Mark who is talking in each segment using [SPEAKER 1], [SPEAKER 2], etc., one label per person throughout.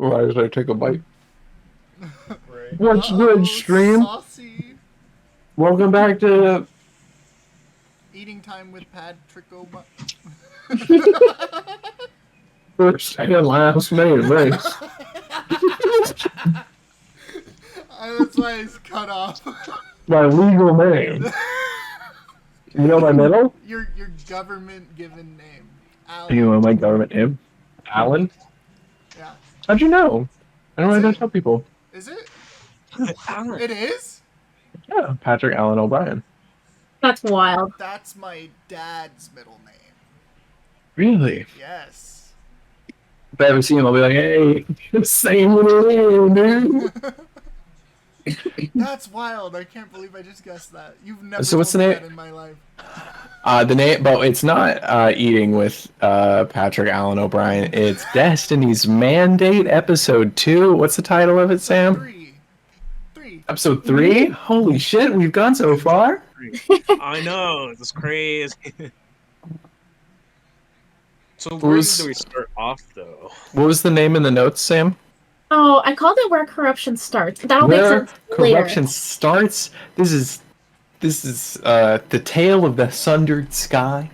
[SPEAKER 1] Why did I take a bite?
[SPEAKER 2] Right.
[SPEAKER 1] What's good, stream?
[SPEAKER 2] Saucy.
[SPEAKER 1] Welcome back to
[SPEAKER 2] Eating time with Patrick O'Ma.
[SPEAKER 1] first and last name race.
[SPEAKER 2] That's why it's cut off.
[SPEAKER 1] My legal name. You know my middle?
[SPEAKER 2] Your government given name.
[SPEAKER 1] You
[SPEAKER 2] Alan.
[SPEAKER 1] know my government name? Alan?
[SPEAKER 2] Yeah.
[SPEAKER 1] How'd you know? I don't really tell people.
[SPEAKER 2] Is it?
[SPEAKER 3] Alan.
[SPEAKER 2] It is?
[SPEAKER 1] Yeah, Patrick Allen O'Brien.
[SPEAKER 4] That's wild.
[SPEAKER 2] That's my dad's middle name.
[SPEAKER 1] Really?
[SPEAKER 2] Yes.
[SPEAKER 1] If I ever see him, I'll be like, hey, same little name, dude.
[SPEAKER 2] That's wild. I can't believe I just guessed that. You've never
[SPEAKER 1] So what's
[SPEAKER 2] told
[SPEAKER 1] the
[SPEAKER 2] me
[SPEAKER 1] name?
[SPEAKER 2] that in my life.
[SPEAKER 1] The name, but it's not eating with Patrick Allen O'Brien. It's Destiny's Mandate, episode 2. What's the title of it, Sam?
[SPEAKER 2] 3.
[SPEAKER 1] Episode 3? Holy shit, we've gone so far.
[SPEAKER 3] I know, it's crazy. So where do we start off, though?
[SPEAKER 1] What was the name in the notes, Sam?
[SPEAKER 4] Oh, I called it Where Corruption Starts. That'll make
[SPEAKER 1] Where
[SPEAKER 4] sense
[SPEAKER 1] corruption
[SPEAKER 4] later.
[SPEAKER 1] starts. This is the tale of the sundered sky.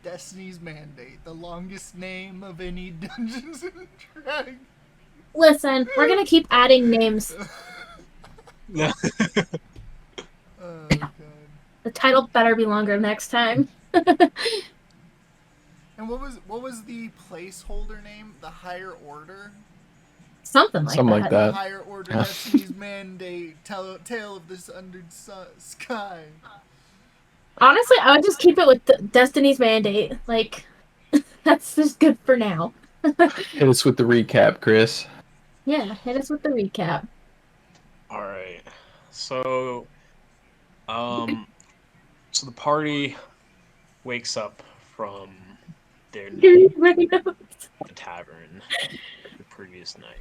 [SPEAKER 2] Destiny's Mandate, the longest name of any Dungeons and Dragons.
[SPEAKER 4] Listen, we're gonna keep adding names.
[SPEAKER 2] Oh, God.
[SPEAKER 4] The title better be longer next time.
[SPEAKER 2] And what was the placeholder name? The Higher Order?
[SPEAKER 4] Something like that.
[SPEAKER 2] The Higher Order Destiny's Mandate, tale of the sundered sky.
[SPEAKER 4] Honestly, I would just keep it with Destiny's Mandate. Like, that's just good for now.
[SPEAKER 1] Hit us with the recap, Chris.
[SPEAKER 4] Yeah, hit us with the recap.
[SPEAKER 3] Alright. So the party wakes up from their night at the tavern the previous night.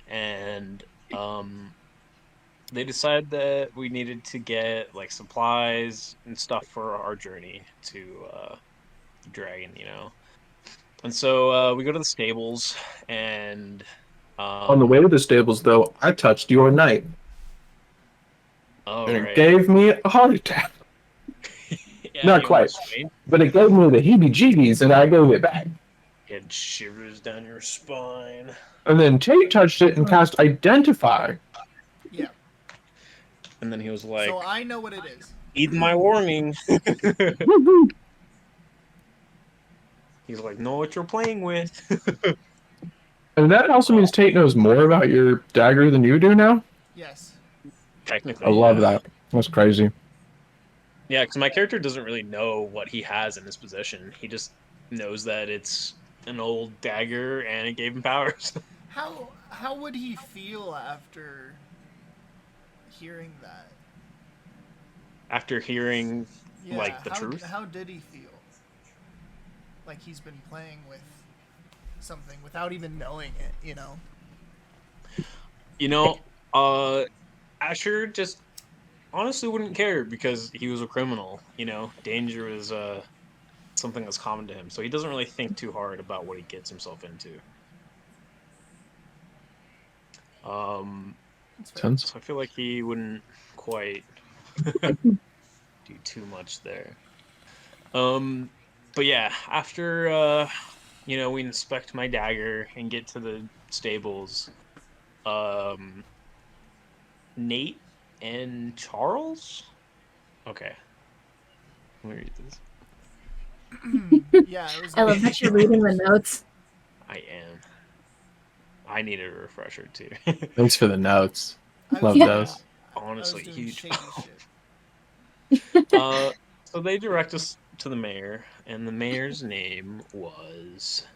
[SPEAKER 3] And they decided that we needed to get like supplies and stuff for our journey to the dragon, you know. And so we go to the stables, and
[SPEAKER 1] On the way to the stables, though, I touched your knight, and it gave me a heart attack.
[SPEAKER 3] Yeah,
[SPEAKER 1] Not quite, but it gave me the heebie-jeebies, and I gave it back.
[SPEAKER 3] It shivers down your spine.
[SPEAKER 1] And then Tate touched it and cast Identify.
[SPEAKER 2] Yeah.
[SPEAKER 3] And then he was like,
[SPEAKER 2] so I know what it is.
[SPEAKER 3] Heed my warning. He's like, know what you're playing with.
[SPEAKER 1] And that also means Tate knows more about your dagger than you do now?
[SPEAKER 2] Yes.
[SPEAKER 3] Technically.
[SPEAKER 1] I love that. That's crazy.
[SPEAKER 3] Yeah, because my character doesn't really know what he has in his possession. He just knows that it's an old dagger and it gave him powers.
[SPEAKER 2] How would he feel after hearing that?
[SPEAKER 3] After hearing,
[SPEAKER 2] Yeah,
[SPEAKER 3] like, the truth?
[SPEAKER 2] How did he feel? Like he's been playing with something without even knowing it, you know?
[SPEAKER 3] You know, Asher just honestly wouldn't care because he was a criminal, you know? Danger is something that's common to him, so he doesn't really think too hard about what he gets himself into. So I feel like he wouldn't quite do too much there. But yeah, after we inspect my dagger and get to the stables, Nate and Charles? Okay. Let me read this.
[SPEAKER 2] Yeah, it was
[SPEAKER 4] I love that you're reading the notes.
[SPEAKER 3] I am. I needed a refresher too.
[SPEAKER 1] Thanks for the notes. Love
[SPEAKER 2] Yeah.
[SPEAKER 1] those.
[SPEAKER 3] Honestly,
[SPEAKER 2] doing
[SPEAKER 3] huge.
[SPEAKER 2] shady shit.
[SPEAKER 3] So they direct us to the mayor, and the mayor's name was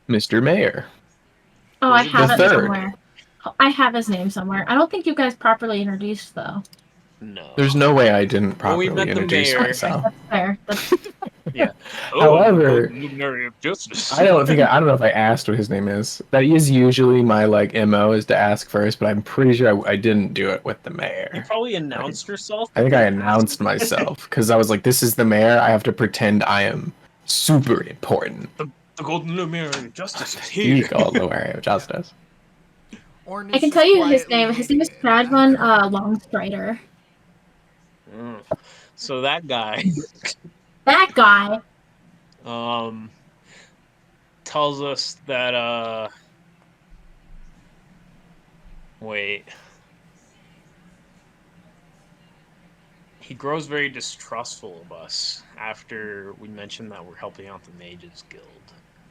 [SPEAKER 1] Mr. Mayor.
[SPEAKER 4] Oh, I have
[SPEAKER 1] The
[SPEAKER 4] it
[SPEAKER 1] third.
[SPEAKER 4] somewhere. I have his name somewhere. I don't think you guys properly introduced, though.
[SPEAKER 3] No.
[SPEAKER 1] There's no way I didn't
[SPEAKER 3] Well, we
[SPEAKER 1] properly
[SPEAKER 3] met the
[SPEAKER 1] introduce
[SPEAKER 3] mayor.
[SPEAKER 1] myself.
[SPEAKER 4] That's fair. That's
[SPEAKER 3] Yeah.
[SPEAKER 1] However,
[SPEAKER 3] luminary of justice.
[SPEAKER 1] I don't know if I asked what his name is. That is usually my MO is to ask first, but I'm pretty sure I didn't do it with the
[SPEAKER 3] You
[SPEAKER 1] mayor.
[SPEAKER 3] probably announced yourself.
[SPEAKER 1] I think I announced myself because I was like, "This is the mayor. I have to pretend I am super important."
[SPEAKER 3] The The golden luminary of justice is here.
[SPEAKER 1] The golden luminary of justice.
[SPEAKER 2] Orn
[SPEAKER 4] I
[SPEAKER 2] is
[SPEAKER 4] can
[SPEAKER 2] just
[SPEAKER 4] tell you his
[SPEAKER 2] quietly
[SPEAKER 4] name. His name is
[SPEAKER 2] in the
[SPEAKER 4] Stradvan
[SPEAKER 2] background.
[SPEAKER 4] Longstrider.
[SPEAKER 3] Mm. So that guy
[SPEAKER 4] That guy.
[SPEAKER 3] um tells us that wait. He grows very distrustful of us after we mention that we're helping out the Mages Guild.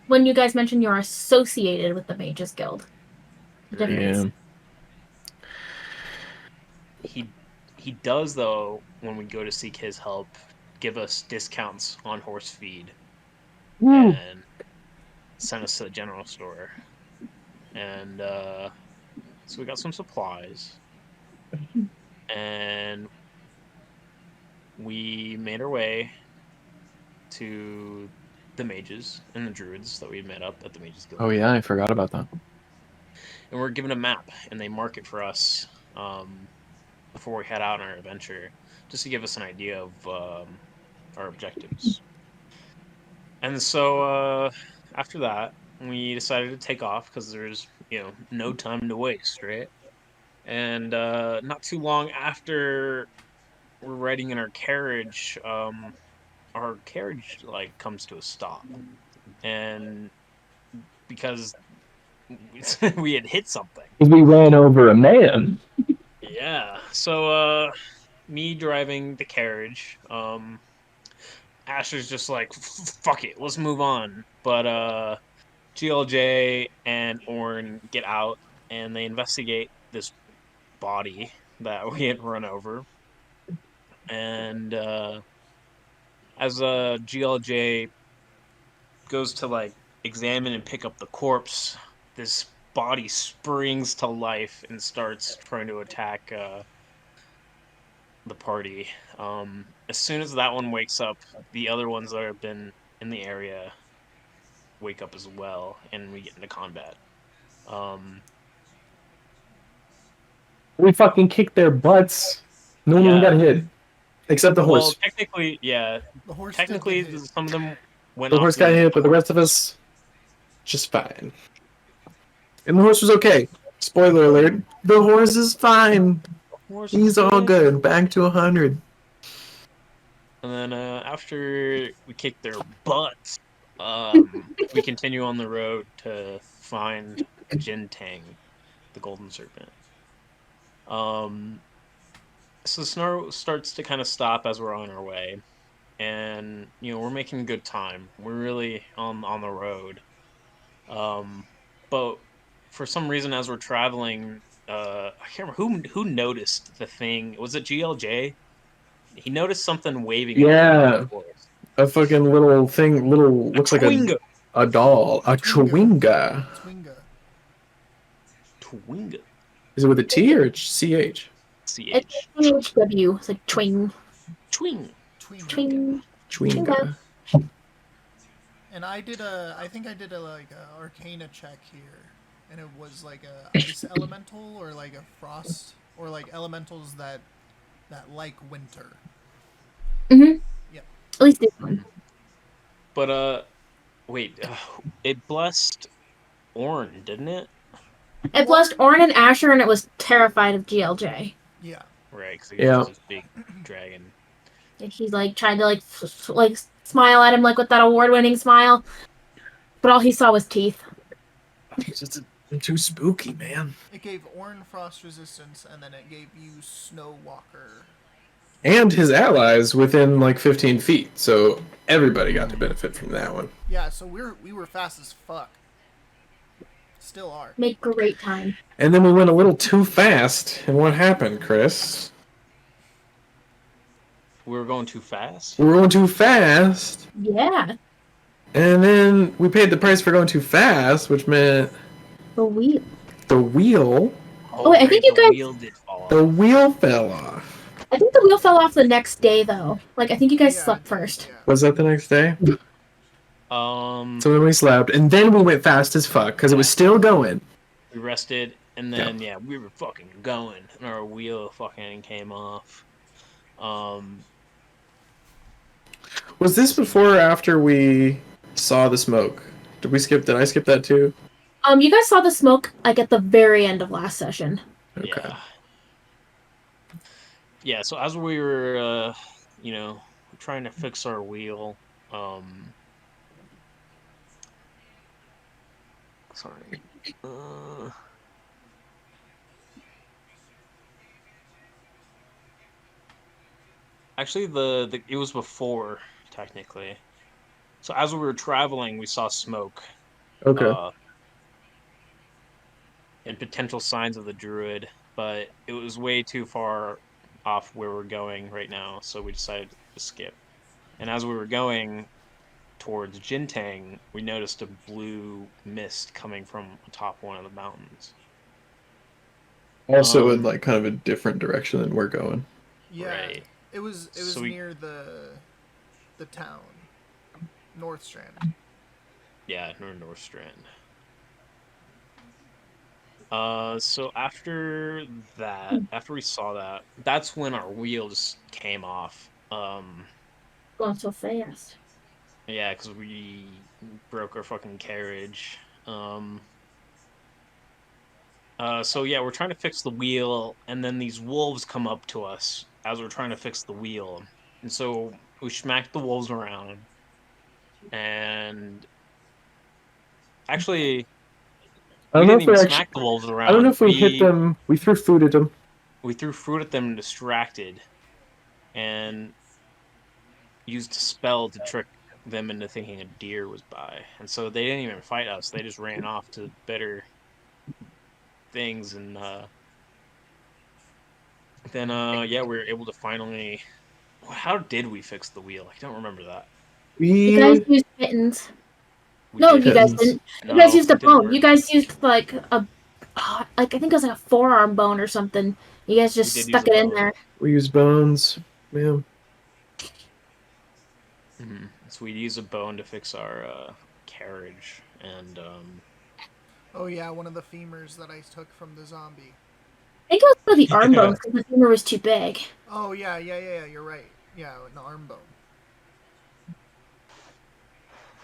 [SPEAKER 4] When you guys mentioned you're associated with the Mages Guild. The difference.
[SPEAKER 1] Yeah.
[SPEAKER 3] He does, though, when we go to seek his help, give us discounts on horse feed and send us to the general store. And so we got some supplies. And we made our way to the mages and the druids that we met up at the Mages Guild.
[SPEAKER 1] Oh yeah, I forgot about that.
[SPEAKER 3] And we're given a map, and they mark it for us before we head out on our adventure, just to give us an idea of our objectives. And so after that, we decided to take off because there's no time to waste, right? And not too long after we're riding in our carriage like comes to a stop, and because we had hit something.
[SPEAKER 1] We ran over a man.
[SPEAKER 3] Yeah. So me driving the carriage, Asher's just like, fuck it, let's move on. But GLJ and Orn get out and they investigate this body that we had run over. And as GLJ goes to like examine and pick up the corpse, this body springs to life and starts trying to attack the party. As soon as that one wakes up, the other ones that have been in the area wake up as well, and we get into combat.
[SPEAKER 1] We fucking kicked their butts. No one
[SPEAKER 3] Yeah.
[SPEAKER 1] got hit. Except the horse.
[SPEAKER 3] Well, technically, yeah.
[SPEAKER 2] The horse
[SPEAKER 3] Technically,
[SPEAKER 2] did get hit.
[SPEAKER 3] some of them went
[SPEAKER 1] The
[SPEAKER 3] off.
[SPEAKER 1] horse got hit, but the rest of us just fine. And the horse was okay. Spoiler alert. The horse is fine. He's all good. Back to 100.
[SPEAKER 3] And then after we kick their butts, we continue on the road to find Gentang, the golden serpent. So the snow starts to kind of stop as we're on our way, and we're making good time. We're really on the road. But for some reason, as we're traveling, I can't remember who noticed the thing. Was it GLJ? He noticed something waving.
[SPEAKER 1] Yeah. A fucking little thing, looks like a doll. A chewinga.
[SPEAKER 3] Twinga.
[SPEAKER 1] Is it with a T or CH?
[SPEAKER 4] It's HW. It's like twing.
[SPEAKER 3] Twing.
[SPEAKER 1] Chewinga.
[SPEAKER 2] And I think I did a Arcana check here, and it was like a ice elemental or like a frost or like elementals that like winter.
[SPEAKER 4] Mm-hmm.
[SPEAKER 2] Yep.
[SPEAKER 4] At least this one.
[SPEAKER 3] But wait, it blessed Orn, didn't it?
[SPEAKER 4] It blessed Orn and Asher, and it was terrified of GLJ.
[SPEAKER 2] Yeah.
[SPEAKER 3] Right, because he was this big dragon.
[SPEAKER 4] And he like tried to like smile at him like with that award-winning smile, but all he saw was teeth.
[SPEAKER 1] It's just too spooky, man.
[SPEAKER 2] It gave Orn frost resistance, and then it gave you Snow Walker.
[SPEAKER 1] And his allies within like 15 feet, so everybody got to benefit from that one.
[SPEAKER 2] Yeah, so we were fast as fuck. Still are.
[SPEAKER 4] Make great time.
[SPEAKER 1] And then we went a little too fast, and what happened, Chris?
[SPEAKER 3] We were going too fast?
[SPEAKER 1] We were going too fast.
[SPEAKER 4] Yeah.
[SPEAKER 1] And then we paid the price for going too fast, which meant
[SPEAKER 4] The wheel.
[SPEAKER 1] the wheel.
[SPEAKER 4] Oh, wait, I think you guys-
[SPEAKER 3] The wheel did fall off.
[SPEAKER 1] The wheel fell off.
[SPEAKER 4] I think the wheel fell off the next day, though. Like, I think you guys slept first.
[SPEAKER 2] Yeah.
[SPEAKER 1] Was that the next day?
[SPEAKER 3] So
[SPEAKER 1] So then we slept, and then we went fast as fuck because it was still going.
[SPEAKER 3] we rested, and then we were fucking going, and our wheel fucking came off.
[SPEAKER 1] Was this before or after we saw the smoke? Did we skip? Did I skip that too?
[SPEAKER 4] You guys saw the smoke like at the very end of last session.
[SPEAKER 1] Okay.
[SPEAKER 3] Yeah. Yeah. So as we were, trying to fix our wheel, sorry. Actually, it was before technically. So as we were traveling, we saw smoke.
[SPEAKER 1] Okay.
[SPEAKER 3] And potential signs of the druid, but it was way too far off where we're going right now, so we decided to skip. And as we were going towards Gentang, we noticed a blue mist coming from atop one of the mountains.
[SPEAKER 1] Also in like kind of a different direction than we're going.
[SPEAKER 2] Yeah,
[SPEAKER 3] Right.
[SPEAKER 2] it was
[SPEAKER 3] So
[SPEAKER 2] near the town, North Strand.
[SPEAKER 3] Yeah, North Strand. So after we saw that, that's when our wheel just came off.
[SPEAKER 4] Going so fast.
[SPEAKER 3] Yeah, because we broke our fucking carriage. So yeah, we're trying to fix the wheel, and then these wolves come up to us as we're trying to fix the wheel. And so we smacked the wolves around. And actually, we didn't even smack the wolves around.
[SPEAKER 1] I don't know if we hit them. We threw food at them.
[SPEAKER 3] We threw fruit at them distracted, and used a spell to trick them into thinking a deer was by. And so they didn't even fight us. They just ran off to better things, and then yeah, we were able to finally. How did we fix the wheel? I don't remember that.
[SPEAKER 4] You guys used mittens. No, you guys didn't. You guys used a bone. You guys used like a, like I think it was like a forearm bone or something. You guys just stuck it in there.
[SPEAKER 1] We used bones. Yeah.
[SPEAKER 3] Mm-hmm. So we used a bone to fix our carriage, and
[SPEAKER 2] Oh yeah, one of the femurs that I took from the zombie.
[SPEAKER 4] I think it was for the arm bones because the femur was too big.
[SPEAKER 2] Oh yeah, you're right. Yeah, an arm bone.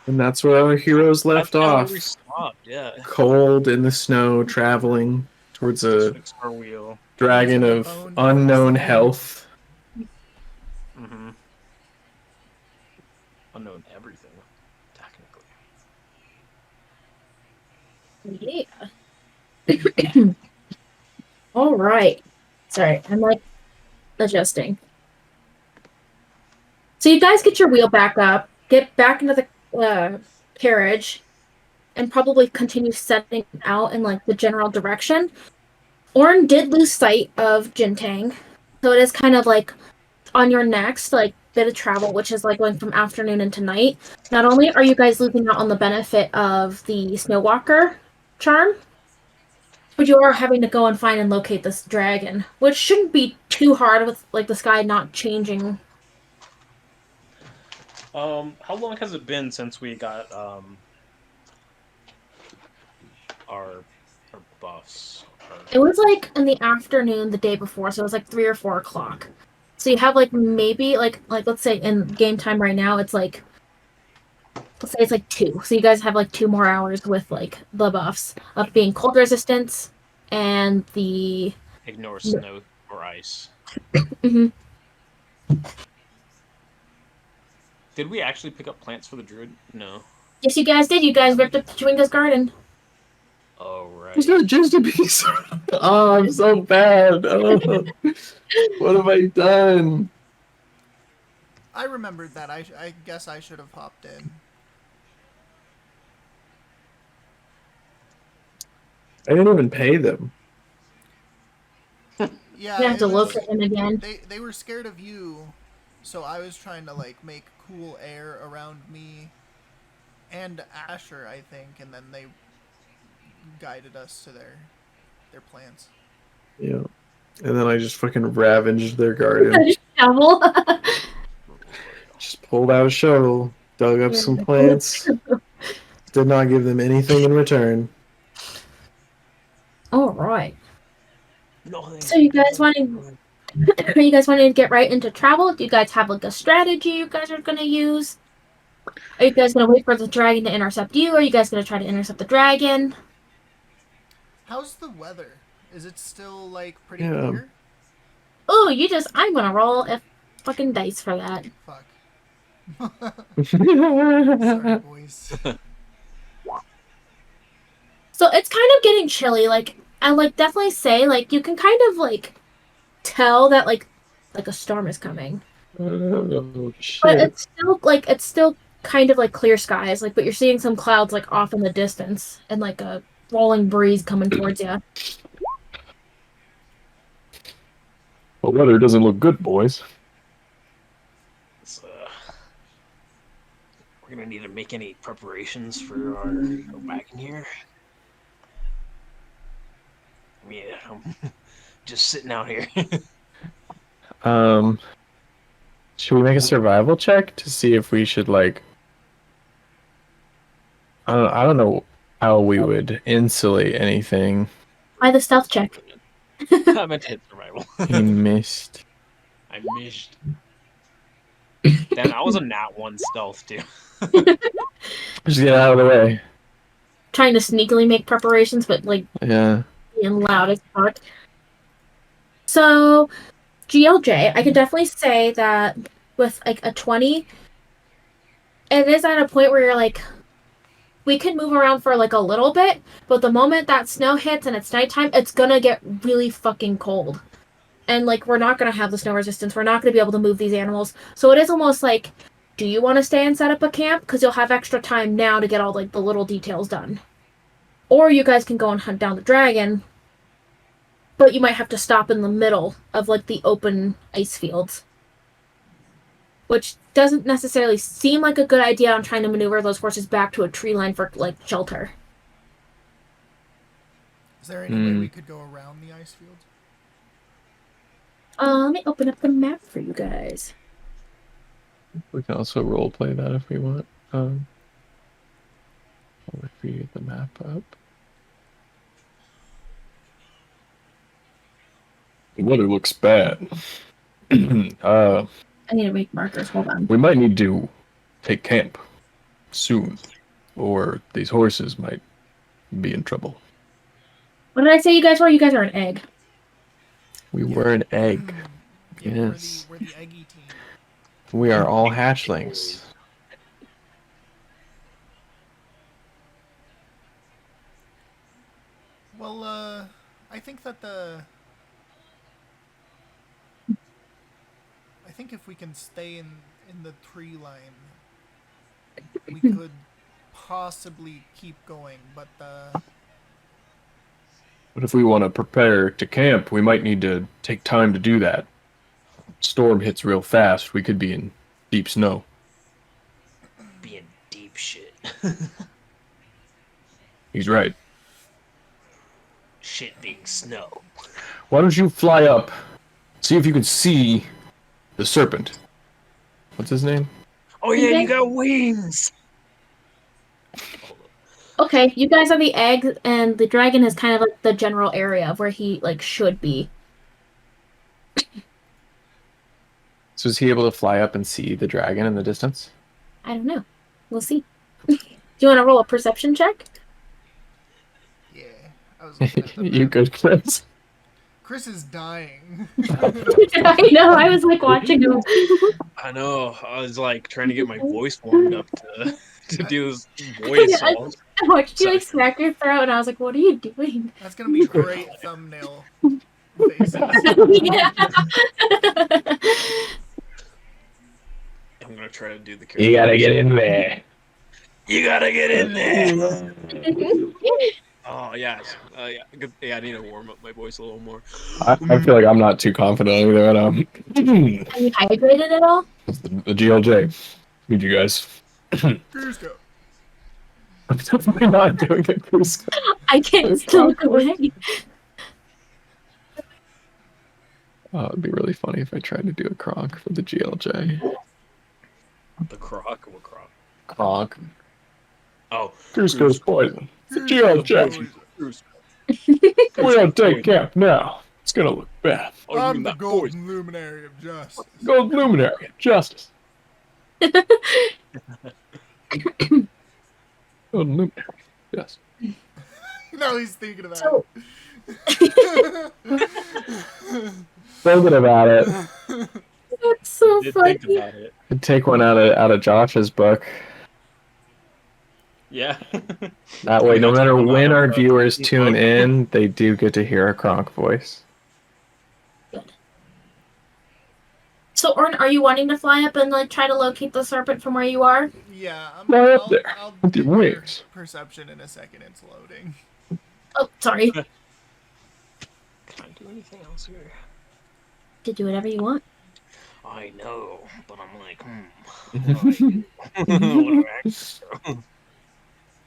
[SPEAKER 1] And that's where our heroes left off.
[SPEAKER 3] We stopped, yeah.
[SPEAKER 1] Cold in the snow, traveling towards a dragon of unknown health.
[SPEAKER 3] Mm-hmm. Unknown everything, technically.
[SPEAKER 4] Yeah. All right. Sorry, I'm like adjusting. So you guys get your wheel back up, get back into the carriage, and probably continue setting out in like the general direction. Orn did lose sight of Jintang, so it is kind of like on your next like bit of travel, which is like going from afternoon into night. Not only are you guys losing out on the benefit of the Snowwalker charm, but you are having to go and find and locate this dragon, which shouldn't be too hard with like the sky not changing.
[SPEAKER 3] How long has it been since we got our buffs?
[SPEAKER 4] It was like in the afternoon the day before, so it was like 3 or 4 o'clock. So you have like maybe like let's say in game time right now it's like, let's say it's like 2. So you guys have like 2 more hours with like the buffs of being cold resistance and the
[SPEAKER 3] ignore snow or ice.
[SPEAKER 4] Mm-hmm.
[SPEAKER 3] Did we actually pick up plants for the druid? No.
[SPEAKER 4] Yes, you guys did. You guys ripped up Chewinga's garden.
[SPEAKER 3] Oh, right.
[SPEAKER 1] It's not just a piece. Oh, I'm so bad. Oh, what have I done?
[SPEAKER 2] I remembered that. I guess I should have hopped in.
[SPEAKER 1] I didn't even pay them.
[SPEAKER 2] Yeah,
[SPEAKER 4] You have to look at him again.
[SPEAKER 2] They were scared of you, so I was trying to like make cool air around me and Asher, I think, and then they guided us to their plans.
[SPEAKER 1] Yeah. And then I just fucking ravaged their garden.
[SPEAKER 4] Shovel.
[SPEAKER 1] Just pulled out a shovel, dug up some plants. Did not give them anything in return.
[SPEAKER 4] All right.
[SPEAKER 3] Nothing.
[SPEAKER 4] So you guys wanting? Are you guys wanting to get right into travel? Do you guys have like a strategy you guys are gonna use? Are you guys gonna wait for the dragon to intercept you? Or are you guys gonna try to intercept the dragon?
[SPEAKER 2] How's the weather? Is it still like pretty
[SPEAKER 1] Yeah.
[SPEAKER 2] clear?
[SPEAKER 4] Oh, I'm gonna roll a fucking dice for that.
[SPEAKER 2] Fuck. Sorry, boys.
[SPEAKER 4] So it's kind of getting chilly. Like I definitely say you can kind of tell that a storm is coming.
[SPEAKER 1] Oh, shit.
[SPEAKER 4] But it's still kind of clear skies. But you're seeing some clouds off in the distance and a rolling breeze coming towards you.
[SPEAKER 1] The weather doesn't look good, boys.
[SPEAKER 3] We're gonna need to make any preparations for our go back in here. I mean, I'm just sitting out here.
[SPEAKER 1] Should we make a survival check to see if we should I don't know how we would insulate anything.
[SPEAKER 4] Try the stealth check.
[SPEAKER 3] I meant to hit survival.
[SPEAKER 1] He missed.
[SPEAKER 3] I missed. Damn, I was a nat 1 stealth too.
[SPEAKER 1] Just get out of the way.
[SPEAKER 4] Trying to sneakily make preparations, but
[SPEAKER 1] Yeah.
[SPEAKER 4] being loud as fuck. So, GLJ, I can definitely say that with a 20, it is at a point where you're we can move around for a little bit, but the moment that snow hits and it's nighttime, it's gonna get really fucking cold. And we're not gonna have the snow resistance. We're not gonna be able to move these animals. So it is almost do you want to stay and set up a camp? Because you'll have extra time now to get all the little details done. Or you guys can go and hunt down the dragon, but you might have to stop in the middle of the open ice fields. Which doesn't necessarily seem like a good idea on trying to maneuver those horses back to a tree line for shelter.
[SPEAKER 2] Is there any way we could go around the ice field?
[SPEAKER 4] Let me open up the map for you guys.
[SPEAKER 1] We can also roleplay that if we want. I'll wait for you to get the map up. The weather looks bad.
[SPEAKER 4] I need to make markers. Hold on.
[SPEAKER 1] We might need to take camp soon, or these horses might be in trouble.
[SPEAKER 4] What did I say you guys were? You guys are an egg.
[SPEAKER 1] We were an egg.
[SPEAKER 2] Yeah,
[SPEAKER 1] Yes.
[SPEAKER 2] we're the eggy team.
[SPEAKER 1] We are all hatchlings.
[SPEAKER 2] Well, I think that I think if we can stay in the tree line, we could possibly keep going, but
[SPEAKER 1] But if we want to prepare to camp, we might need to take time to do that. Storm hits real fast. We could be in deep snow.
[SPEAKER 3] Be in deep shit.
[SPEAKER 1] He's right.
[SPEAKER 3] Shit being snow.
[SPEAKER 1] Why don't you fly up, see if you can see the serpent. What's his name?
[SPEAKER 3] Oh yeah,
[SPEAKER 4] Okay.
[SPEAKER 3] you got wings!
[SPEAKER 4] Okay, you guys are the egg, and the dragon is kind of the general area of where he should be.
[SPEAKER 1] So is he able to fly up and see the dragon in the distance?
[SPEAKER 4] I don't know. We'll see. Do you want to roll a perception check?
[SPEAKER 2] yeah, I was looking at the
[SPEAKER 1] You
[SPEAKER 2] map.
[SPEAKER 1] good, Chris?
[SPEAKER 2] Chris is dying.
[SPEAKER 4] I know. I was watching him.
[SPEAKER 3] I know. I was trying to get my voice warmed up to do this voice.
[SPEAKER 4] I watched you smack your throat, and I was like, "What are you doing?"
[SPEAKER 2] That's gonna be great thumbnail faces.
[SPEAKER 4] Yeah.
[SPEAKER 3] I'm gonna try to do the.
[SPEAKER 1] You gotta get in there.
[SPEAKER 3] You gotta get in there. Oh yeah, yeah. Good. Yeah, I need to warm up my voice a little more.
[SPEAKER 1] I feel like I'm not too confident either. And,
[SPEAKER 4] Are you hydrated at all?
[SPEAKER 1] the GLJ. Need you guys.
[SPEAKER 2] Cusco.
[SPEAKER 1] I'm definitely not doing a cruise.
[SPEAKER 4] I can't still look away.
[SPEAKER 1] Oh, it'd be really funny if I tried to do a croc for the GLJ.
[SPEAKER 3] The croc? What croc?
[SPEAKER 1] Croc.
[SPEAKER 3] Oh.
[SPEAKER 1] Cusco's poison. The GLJ.
[SPEAKER 3] Cruise.
[SPEAKER 1] We don't take camp now. It's gonna look bad.
[SPEAKER 3] Oh, you
[SPEAKER 2] I'm
[SPEAKER 3] mean
[SPEAKER 2] the
[SPEAKER 3] that
[SPEAKER 2] golden luminary of justice.
[SPEAKER 1] Gold luminary. Justice. Oh, no. Yes.
[SPEAKER 2] No, he's thinking about
[SPEAKER 4] So
[SPEAKER 2] it.
[SPEAKER 1] Thinking about it.
[SPEAKER 4] that's so
[SPEAKER 3] Did
[SPEAKER 4] funny.
[SPEAKER 3] think about it.
[SPEAKER 1] I'd take one out of Josh's book.
[SPEAKER 3] Yeah.
[SPEAKER 1] That way, no
[SPEAKER 3] That's
[SPEAKER 1] matter
[SPEAKER 3] come out
[SPEAKER 1] when
[SPEAKER 3] of,
[SPEAKER 1] our viewers
[SPEAKER 3] Disney's
[SPEAKER 1] tune
[SPEAKER 3] book.
[SPEAKER 1] in, they do get to hear a Kronk voice.
[SPEAKER 4] So, Orn, are you wanting to fly up and like try to locate the serpent from where you are?
[SPEAKER 2] Yeah,
[SPEAKER 1] Fly up there
[SPEAKER 2] I'll
[SPEAKER 1] with
[SPEAKER 2] do
[SPEAKER 1] your
[SPEAKER 2] your
[SPEAKER 1] wings.
[SPEAKER 2] perception in a second. It's loading.
[SPEAKER 4] Oh, sorry.
[SPEAKER 3] Can I do anything else here?
[SPEAKER 4] To do whatever you want.
[SPEAKER 3] I know, but I'm like, what do I do? What do I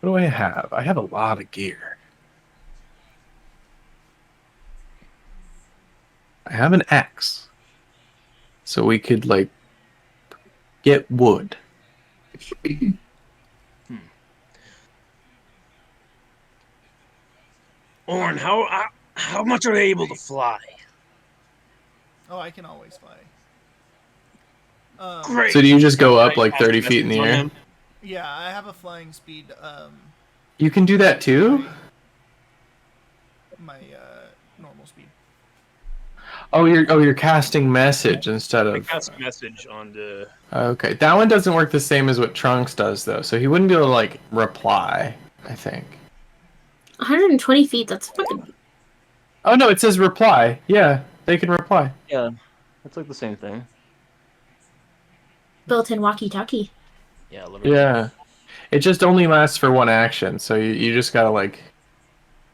[SPEAKER 1] What do I have? I have a lot of gear. I have an axe. So we could, like, get wood.
[SPEAKER 3] Orn, how much are you able to fly?
[SPEAKER 2] Oh, I can always fly.
[SPEAKER 3] Great.
[SPEAKER 1] So do you just go up,
[SPEAKER 3] Can I
[SPEAKER 1] like,
[SPEAKER 3] cast
[SPEAKER 1] 30 feet in the
[SPEAKER 3] message on
[SPEAKER 1] air?
[SPEAKER 3] him?
[SPEAKER 2] Yeah, I have a flying speed.
[SPEAKER 1] You can do that too?
[SPEAKER 2] My normal speed.
[SPEAKER 1] Oh, you're casting message instead
[SPEAKER 3] I
[SPEAKER 1] of...
[SPEAKER 3] cast message on the.
[SPEAKER 1] Okay, that one doesn't work the same as what Trunks does, though. So he wouldn't be able to, like, reply, I think.
[SPEAKER 4] 120 feet, that's fucking...
[SPEAKER 1] Oh, no, it says reply. Yeah, they can reply.
[SPEAKER 3] Yeah, it's like the same thing.
[SPEAKER 4] built-in walkie-talkie.
[SPEAKER 3] Yeah, literally.
[SPEAKER 1] Yeah. It just only lasts for one action, so you just gotta, like...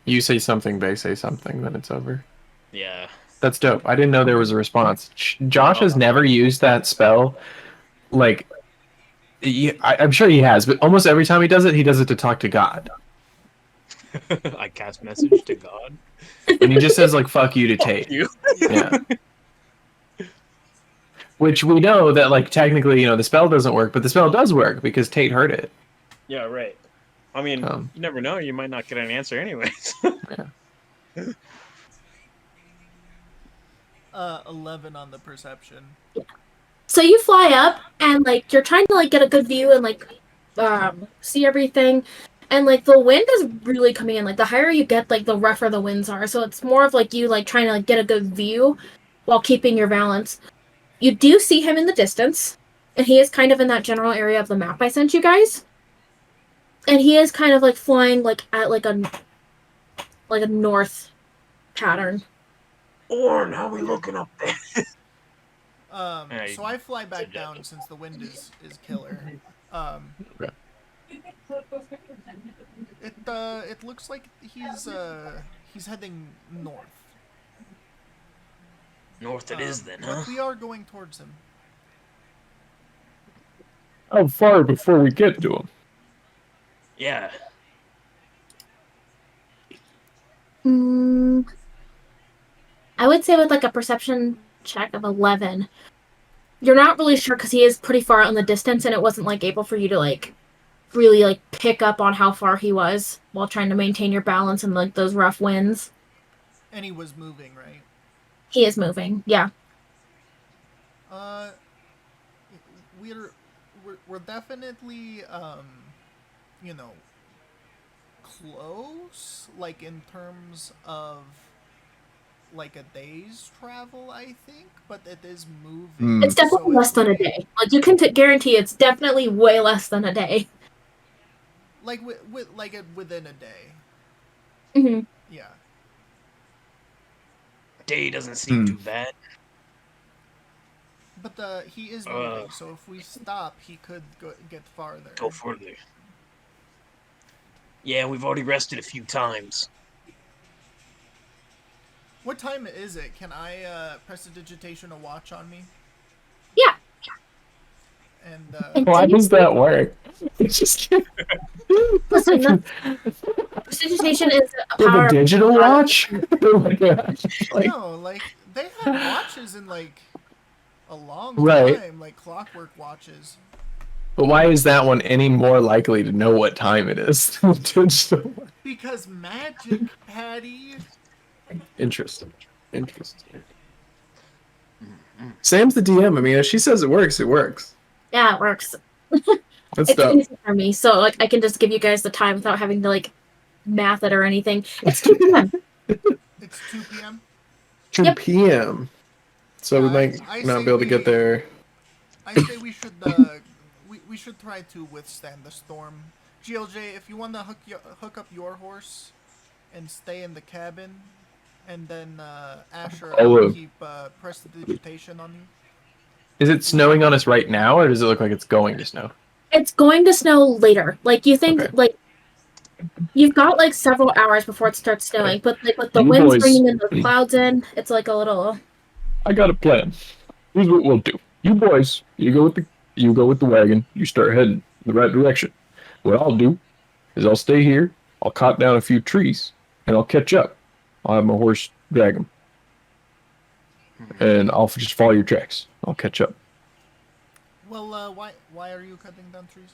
[SPEAKER 1] You say something, they say something, then it's over.
[SPEAKER 3] Yeah.
[SPEAKER 1] That's dope. I didn't know there was a response. Josh has never used that spell. Like, I'm sure he has, but almost every time he does it to talk to God.
[SPEAKER 3] I cast message to God.
[SPEAKER 1] And he just says, like, fuck you to Tate.
[SPEAKER 3] You.
[SPEAKER 1] Yeah. Which we know that, like, technically, you know, the spell doesn't work, but the spell does work because Tate heard it.
[SPEAKER 3] Yeah, right. I mean, you never know. You might not get an answer anyways.
[SPEAKER 1] Yeah.
[SPEAKER 2] 11 on the perception.
[SPEAKER 4] So you fly up and like you're trying to like get a good view and like see everything, and like the wind is really coming in. Like the higher you get, like the rougher the winds are. So it's more of like you like trying to like get a good view while keeping your balance. You do see him in the distance, and he is kind of in that general area of the map I sent you guys. And he is kind of like flying like at like a north pattern.
[SPEAKER 3] Orn, how are we looking up there?
[SPEAKER 2] So I fly back down since the wind is killer. It looks like he's heading north.
[SPEAKER 3] North it is then, huh?
[SPEAKER 2] But we are going towards him.
[SPEAKER 1] How far before we get to him?
[SPEAKER 3] Yeah.
[SPEAKER 4] I would say with like a perception check of 11. You're not really sure because he is pretty far out in the distance, and it wasn't like able for you to like really like pick up on how far he was while trying to maintain your balance in like those rough winds.
[SPEAKER 2] And he was moving, right?
[SPEAKER 4] He is moving, yeah.
[SPEAKER 2] We're definitely close, like in terms of like a day's travel, I think, but it is moving.
[SPEAKER 4] It's definitely less than a day. Like you can guarantee it's definitely way less than a day.
[SPEAKER 2] Like within a day.
[SPEAKER 4] Mm-hmm.
[SPEAKER 2] Yeah.
[SPEAKER 3] Day doesn't seem too bad.
[SPEAKER 2] But he is moving, so if we stop, he could get farther.
[SPEAKER 3] Go further. Yeah, we've already rested a few times.
[SPEAKER 2] What time is it? Can I prestidigitation a watch on me?
[SPEAKER 4] Yeah.
[SPEAKER 2] And
[SPEAKER 1] Why does that work? It's just
[SPEAKER 4] listen, prestidigitation is a
[SPEAKER 1] with
[SPEAKER 4] power
[SPEAKER 1] a digital watch. Like,
[SPEAKER 2] no, like they had watches in like a long
[SPEAKER 1] Right.
[SPEAKER 2] time, like clockwork watches.
[SPEAKER 1] but why is that one any more likely to know what time it is? than the digital watch?
[SPEAKER 2] Because magic, Patty.
[SPEAKER 1] Interesting. Sam's the DM. I mean, if she says it works, it works.
[SPEAKER 4] Yeah, it works.
[SPEAKER 1] That's
[SPEAKER 4] It's
[SPEAKER 1] dope.
[SPEAKER 4] easy for me, so like I can just give you guys the time without having to like math it or anything. It's 2 p.m.
[SPEAKER 2] It's 2 p.m.
[SPEAKER 1] 2
[SPEAKER 4] Yep.
[SPEAKER 1] p.m. So we
[SPEAKER 2] Yeah,
[SPEAKER 1] might
[SPEAKER 2] I
[SPEAKER 1] not
[SPEAKER 2] say
[SPEAKER 1] be able to get there.
[SPEAKER 2] I say we should we should try to withstand the storm. GLJ, if you want to hook up your horse and stay in the cabin, and then Asher, I will keep prestidigitation on you.
[SPEAKER 1] Is it snowing on us right now, or does it look like it's going to snow?
[SPEAKER 4] It's going to snow later. Like you think,
[SPEAKER 1] Okay.
[SPEAKER 4] like you've got like several hours before it starts snowing, but like with the
[SPEAKER 1] You
[SPEAKER 4] winds
[SPEAKER 1] boys-
[SPEAKER 4] bringing in the clouds in, it's like a little.
[SPEAKER 1] I got a plan. Here's what we'll do. You boys, you go with the wagon. You start heading in the right direction. What I'll do is I'll stay here. I'll cut down a few trees, and I'll catch up. I'll have my horse drag them, and I'll just follow your tracks. I'll catch up.
[SPEAKER 2] Well, why are you cutting down trees?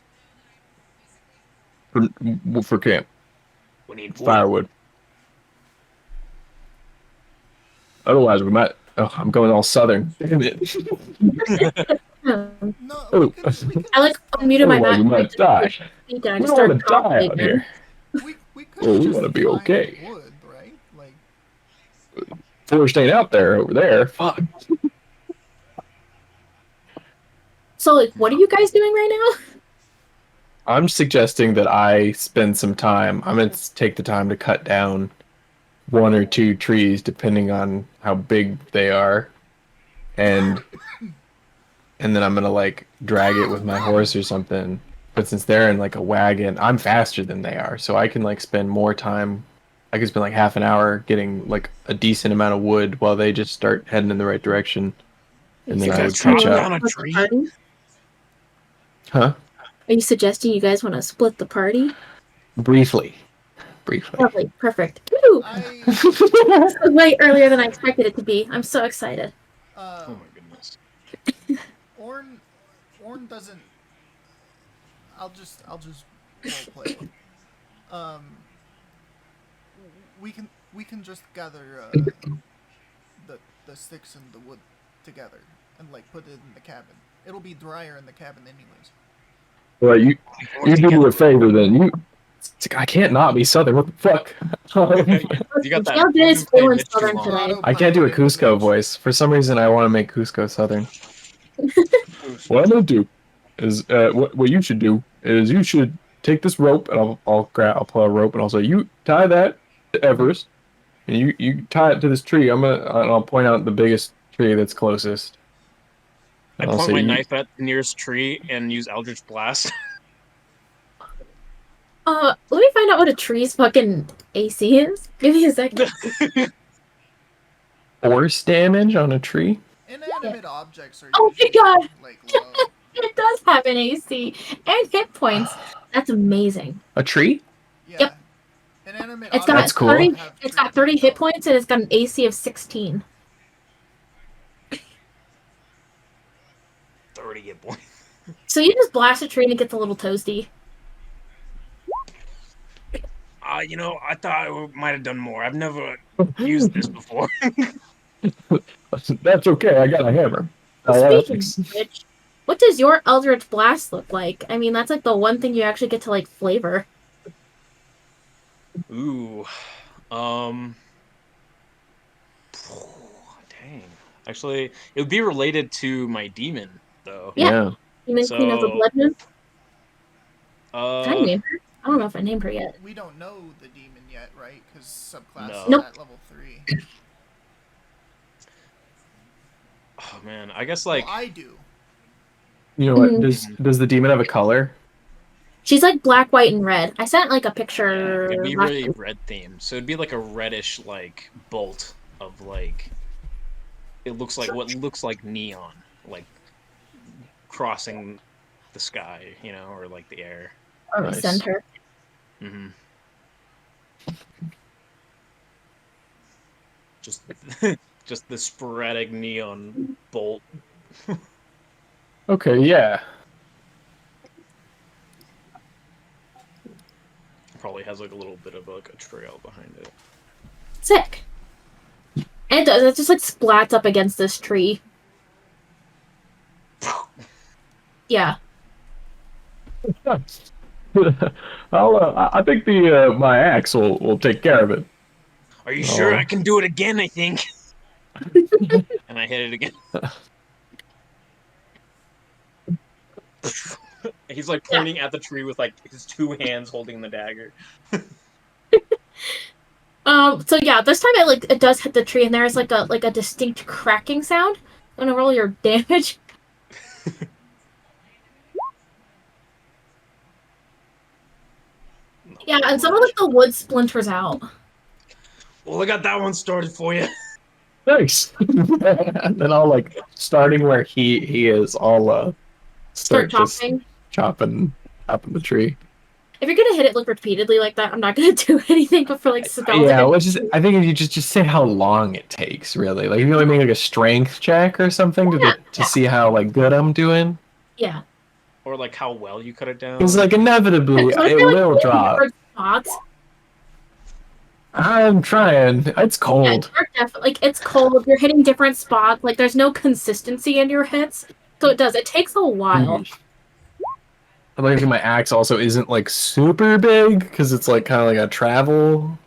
[SPEAKER 1] For camp.
[SPEAKER 3] We need wood.
[SPEAKER 1] Firewood. Otherwise, we might. Oh, I'm going all southern. Damn it.
[SPEAKER 2] No,
[SPEAKER 1] Oh.
[SPEAKER 2] we could
[SPEAKER 4] I like unmuted my
[SPEAKER 1] Otherwise,
[SPEAKER 4] mic.
[SPEAKER 1] we might die.
[SPEAKER 4] We
[SPEAKER 1] We don't want to die out here.
[SPEAKER 2] we could
[SPEAKER 1] Well, we
[SPEAKER 2] just
[SPEAKER 1] wanna be
[SPEAKER 2] find
[SPEAKER 1] okay.
[SPEAKER 2] wood, right? Like,
[SPEAKER 1] Forest ain't out there over there. Fuck.
[SPEAKER 4] So like, what are you guys doing right now?
[SPEAKER 1] I'm suggesting that I spend some time. I'm gonna take the time to cut down 1 or 2 trees, depending on how big they are, and then I'm gonna like drag it with my horse or something. But since they're in like a wagon, I'm faster than they are, so I can like spend more time. I could spend like half an hour getting like a decent amount of wood while they just start heading in the right direction, and then I would catch
[SPEAKER 3] down
[SPEAKER 1] up.
[SPEAKER 3] a tree?
[SPEAKER 1] Huh?
[SPEAKER 4] Are you suggesting you guys want to split the party?
[SPEAKER 1] Briefly.
[SPEAKER 4] Lovely, perfect. Woo!
[SPEAKER 2] I
[SPEAKER 4] This was way earlier than I expected it to be. I'm so excited.
[SPEAKER 3] Oh my goodness.
[SPEAKER 2] Orn doesn't. I'll just roleplay. We can just gather the sticks and the wood together and like put it in the cabin. It'll be drier in the cabin anyways.
[SPEAKER 1] Well, you do me a favor then. I can't not be southern. What the fuck?
[SPEAKER 3] You got that.
[SPEAKER 4] Y'all
[SPEAKER 3] You've
[SPEAKER 4] did
[SPEAKER 3] been playing
[SPEAKER 4] feeling
[SPEAKER 3] this too
[SPEAKER 4] southern
[SPEAKER 3] long.
[SPEAKER 4] today.
[SPEAKER 1] I can't do a Cusco voice. For some reason, I want to make Cusco southern. What I'm gonna do is what you should do is you should take this rope and I'll pull a rope and I'll say you tie that to Everest and you tie it to this tree. And I'll point out the biggest tree that's closest.
[SPEAKER 3] I
[SPEAKER 1] I'll
[SPEAKER 3] point
[SPEAKER 1] say
[SPEAKER 3] my
[SPEAKER 1] you-
[SPEAKER 3] knife at the nearest tree and use Eldritch Blast.
[SPEAKER 4] Let me find out what a tree's fucking AC is. Give me a second.
[SPEAKER 1] Force damage on a tree.
[SPEAKER 2] Inanimate objects are
[SPEAKER 4] Oh my
[SPEAKER 2] usually,
[SPEAKER 4] God.
[SPEAKER 2] like low.
[SPEAKER 4] It does have an AC and hit points. That's amazing.
[SPEAKER 1] A tree?
[SPEAKER 2] Yeah.
[SPEAKER 4] Yep.
[SPEAKER 2] Inanimate
[SPEAKER 4] It's got
[SPEAKER 1] That's cool.
[SPEAKER 4] 30.
[SPEAKER 2] have
[SPEAKER 4] It's got
[SPEAKER 2] tree
[SPEAKER 4] 30 hit
[SPEAKER 2] power.
[SPEAKER 4] points and it's got an AC of 16.
[SPEAKER 3] 30 hit points.
[SPEAKER 4] So you just blast a tree and it gets a little toasty.
[SPEAKER 3] I thought I might have done more. I've never used this before.
[SPEAKER 1] That's okay. I got a hammer.
[SPEAKER 4] Speaking of which, what does your Eldritch Blast look like? I mean, that's like the one thing you actually get to like flavor.
[SPEAKER 3] Ooh. Dang. Actually, it would be related to my demon, though.
[SPEAKER 4] Yeah. You mean Queen of the
[SPEAKER 3] So-
[SPEAKER 4] Blood Moon? Did I
[SPEAKER 3] Uh,
[SPEAKER 4] name her? I don't know if I named her yet.
[SPEAKER 2] We don't know the demon yet, right? Because subclass
[SPEAKER 3] No.
[SPEAKER 2] is
[SPEAKER 4] Nope.
[SPEAKER 2] at level 3.
[SPEAKER 3] oh man, I guess like
[SPEAKER 2] Well, I do.
[SPEAKER 1] You know what?
[SPEAKER 4] Mhm.
[SPEAKER 1] Does the demon have a color?
[SPEAKER 4] She's like black, white, and red. I sent like a
[SPEAKER 3] yeah,
[SPEAKER 4] picture.
[SPEAKER 3] it'd be
[SPEAKER 4] last
[SPEAKER 3] really
[SPEAKER 4] week.
[SPEAKER 3] red themed. So it'd be like a reddish like bolt of like it looks like what looks like neon, like crossing the sky, or like the air.
[SPEAKER 4] Or
[SPEAKER 1] Nice.
[SPEAKER 4] send her.
[SPEAKER 3] Mm-hmm. Just just the sporadic neon bolt.
[SPEAKER 1] Okay, yeah.
[SPEAKER 3] Probably has like a little bit of like a trail behind it.
[SPEAKER 4] Sick. And it does. It just like splats up against this tree. Yeah.
[SPEAKER 1] I think the my axe will take care of it.
[SPEAKER 3] Are you sure? I
[SPEAKER 1] Oh,
[SPEAKER 3] can do it again, I think. And I hit it again. He's like
[SPEAKER 4] Yeah.
[SPEAKER 3] pointing at the tree with like his two hands holding the dagger.
[SPEAKER 4] So yeah, this time it does hit the tree, and there's like a distinct cracking sound. I'm gonna roll your damage. Yeah,
[SPEAKER 3] Not
[SPEAKER 4] and some of
[SPEAKER 3] much.
[SPEAKER 4] like the wood splinters out.
[SPEAKER 3] Well, I got that one started for you.
[SPEAKER 1] nice. And then I'll like starting where he is. I'll
[SPEAKER 4] Start
[SPEAKER 1] start just
[SPEAKER 4] chopping.
[SPEAKER 1] chopping the tree.
[SPEAKER 4] If you're gonna hit it like repeatedly like that, I'm not gonna do anything but for like spells.
[SPEAKER 1] Yeah,
[SPEAKER 4] Like,
[SPEAKER 1] which is I think if you just say how long it takes, really. Like if you only make like a strength check or something
[SPEAKER 4] yeah,
[SPEAKER 1] to see how like good I'm doing.
[SPEAKER 4] yeah.
[SPEAKER 3] Or like how well you cut it
[SPEAKER 1] Because
[SPEAKER 3] down.
[SPEAKER 1] like inevitably
[SPEAKER 4] So if
[SPEAKER 1] it
[SPEAKER 4] you're like
[SPEAKER 1] will
[SPEAKER 4] hitting
[SPEAKER 1] drop.
[SPEAKER 4] different spots,
[SPEAKER 1] I'm trying. It's
[SPEAKER 4] yeah,
[SPEAKER 1] cold.
[SPEAKER 4] you're like it's cold. You're hitting different spots. Like there's no consistency in your hits, so it does. It takes a while.
[SPEAKER 1] Yeesh. I like my axe also isn't like super big because it's like kind of like a travel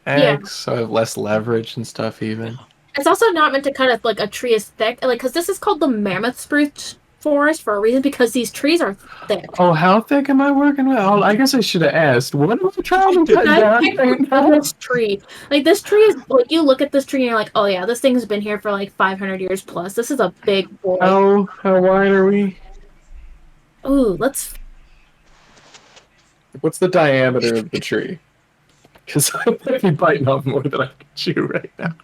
[SPEAKER 4] Yeah.
[SPEAKER 1] axe, so I have less leverage and stuff even.
[SPEAKER 4] It's also not meant to cut it like a tree is thick, like because this is called the mammoth spruce forest for a reason because these trees are thick.
[SPEAKER 1] Oh, how thick am I working with? Oh, I guess I should have asked. What am I trying to cut
[SPEAKER 4] I picked
[SPEAKER 1] down?
[SPEAKER 4] this tree. Like this tree is like you look at this tree and you're like, oh yeah, this thing's been here for like 500 years plus. This is a big boy.
[SPEAKER 1] How wide are we?
[SPEAKER 4] Ooh, let's.
[SPEAKER 1] What's the diameter of the tree? Because I'm maybe biting off more than I can chew right now.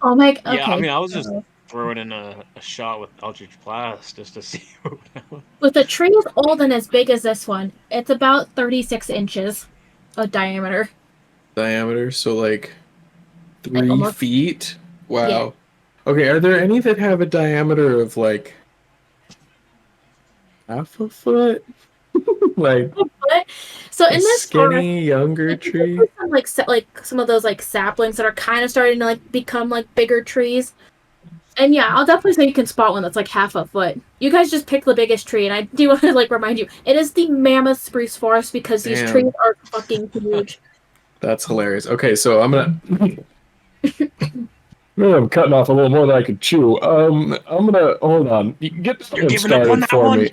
[SPEAKER 4] Oh my. Okay.
[SPEAKER 3] Yeah, I mean, I was just throwing in a shot with Eldritch Blast just to see what would happen.
[SPEAKER 4] With a tree as old and as big as this one, it's about 36 inches of diameter.
[SPEAKER 1] Diameter, so like
[SPEAKER 4] Like
[SPEAKER 1] 3
[SPEAKER 4] almost.
[SPEAKER 1] feet. Wow.
[SPEAKER 4] Yeah.
[SPEAKER 1] Okay, are there any that have a diameter of like half a foot? like
[SPEAKER 4] So
[SPEAKER 1] a
[SPEAKER 4] in this forest,
[SPEAKER 1] skinny younger
[SPEAKER 4] like,
[SPEAKER 1] tree?
[SPEAKER 4] there's some, like some of those like saplings that are kind of starting to like become like bigger trees. And yeah, I'll definitely say you can spot one that's like half a foot. You guys just picked the biggest tree, and I do want to like remind you, it is the mammoth spruce forest because these
[SPEAKER 1] Damn.
[SPEAKER 4] trees are fucking huge.
[SPEAKER 1] That's hilarious. Okay, so I'm gonna. I'm cutting off a little more than I could chew. I'm gonna hold on. You can get
[SPEAKER 3] You're
[SPEAKER 1] this
[SPEAKER 3] giving up on
[SPEAKER 1] started
[SPEAKER 3] that
[SPEAKER 1] for
[SPEAKER 3] one?
[SPEAKER 1] me.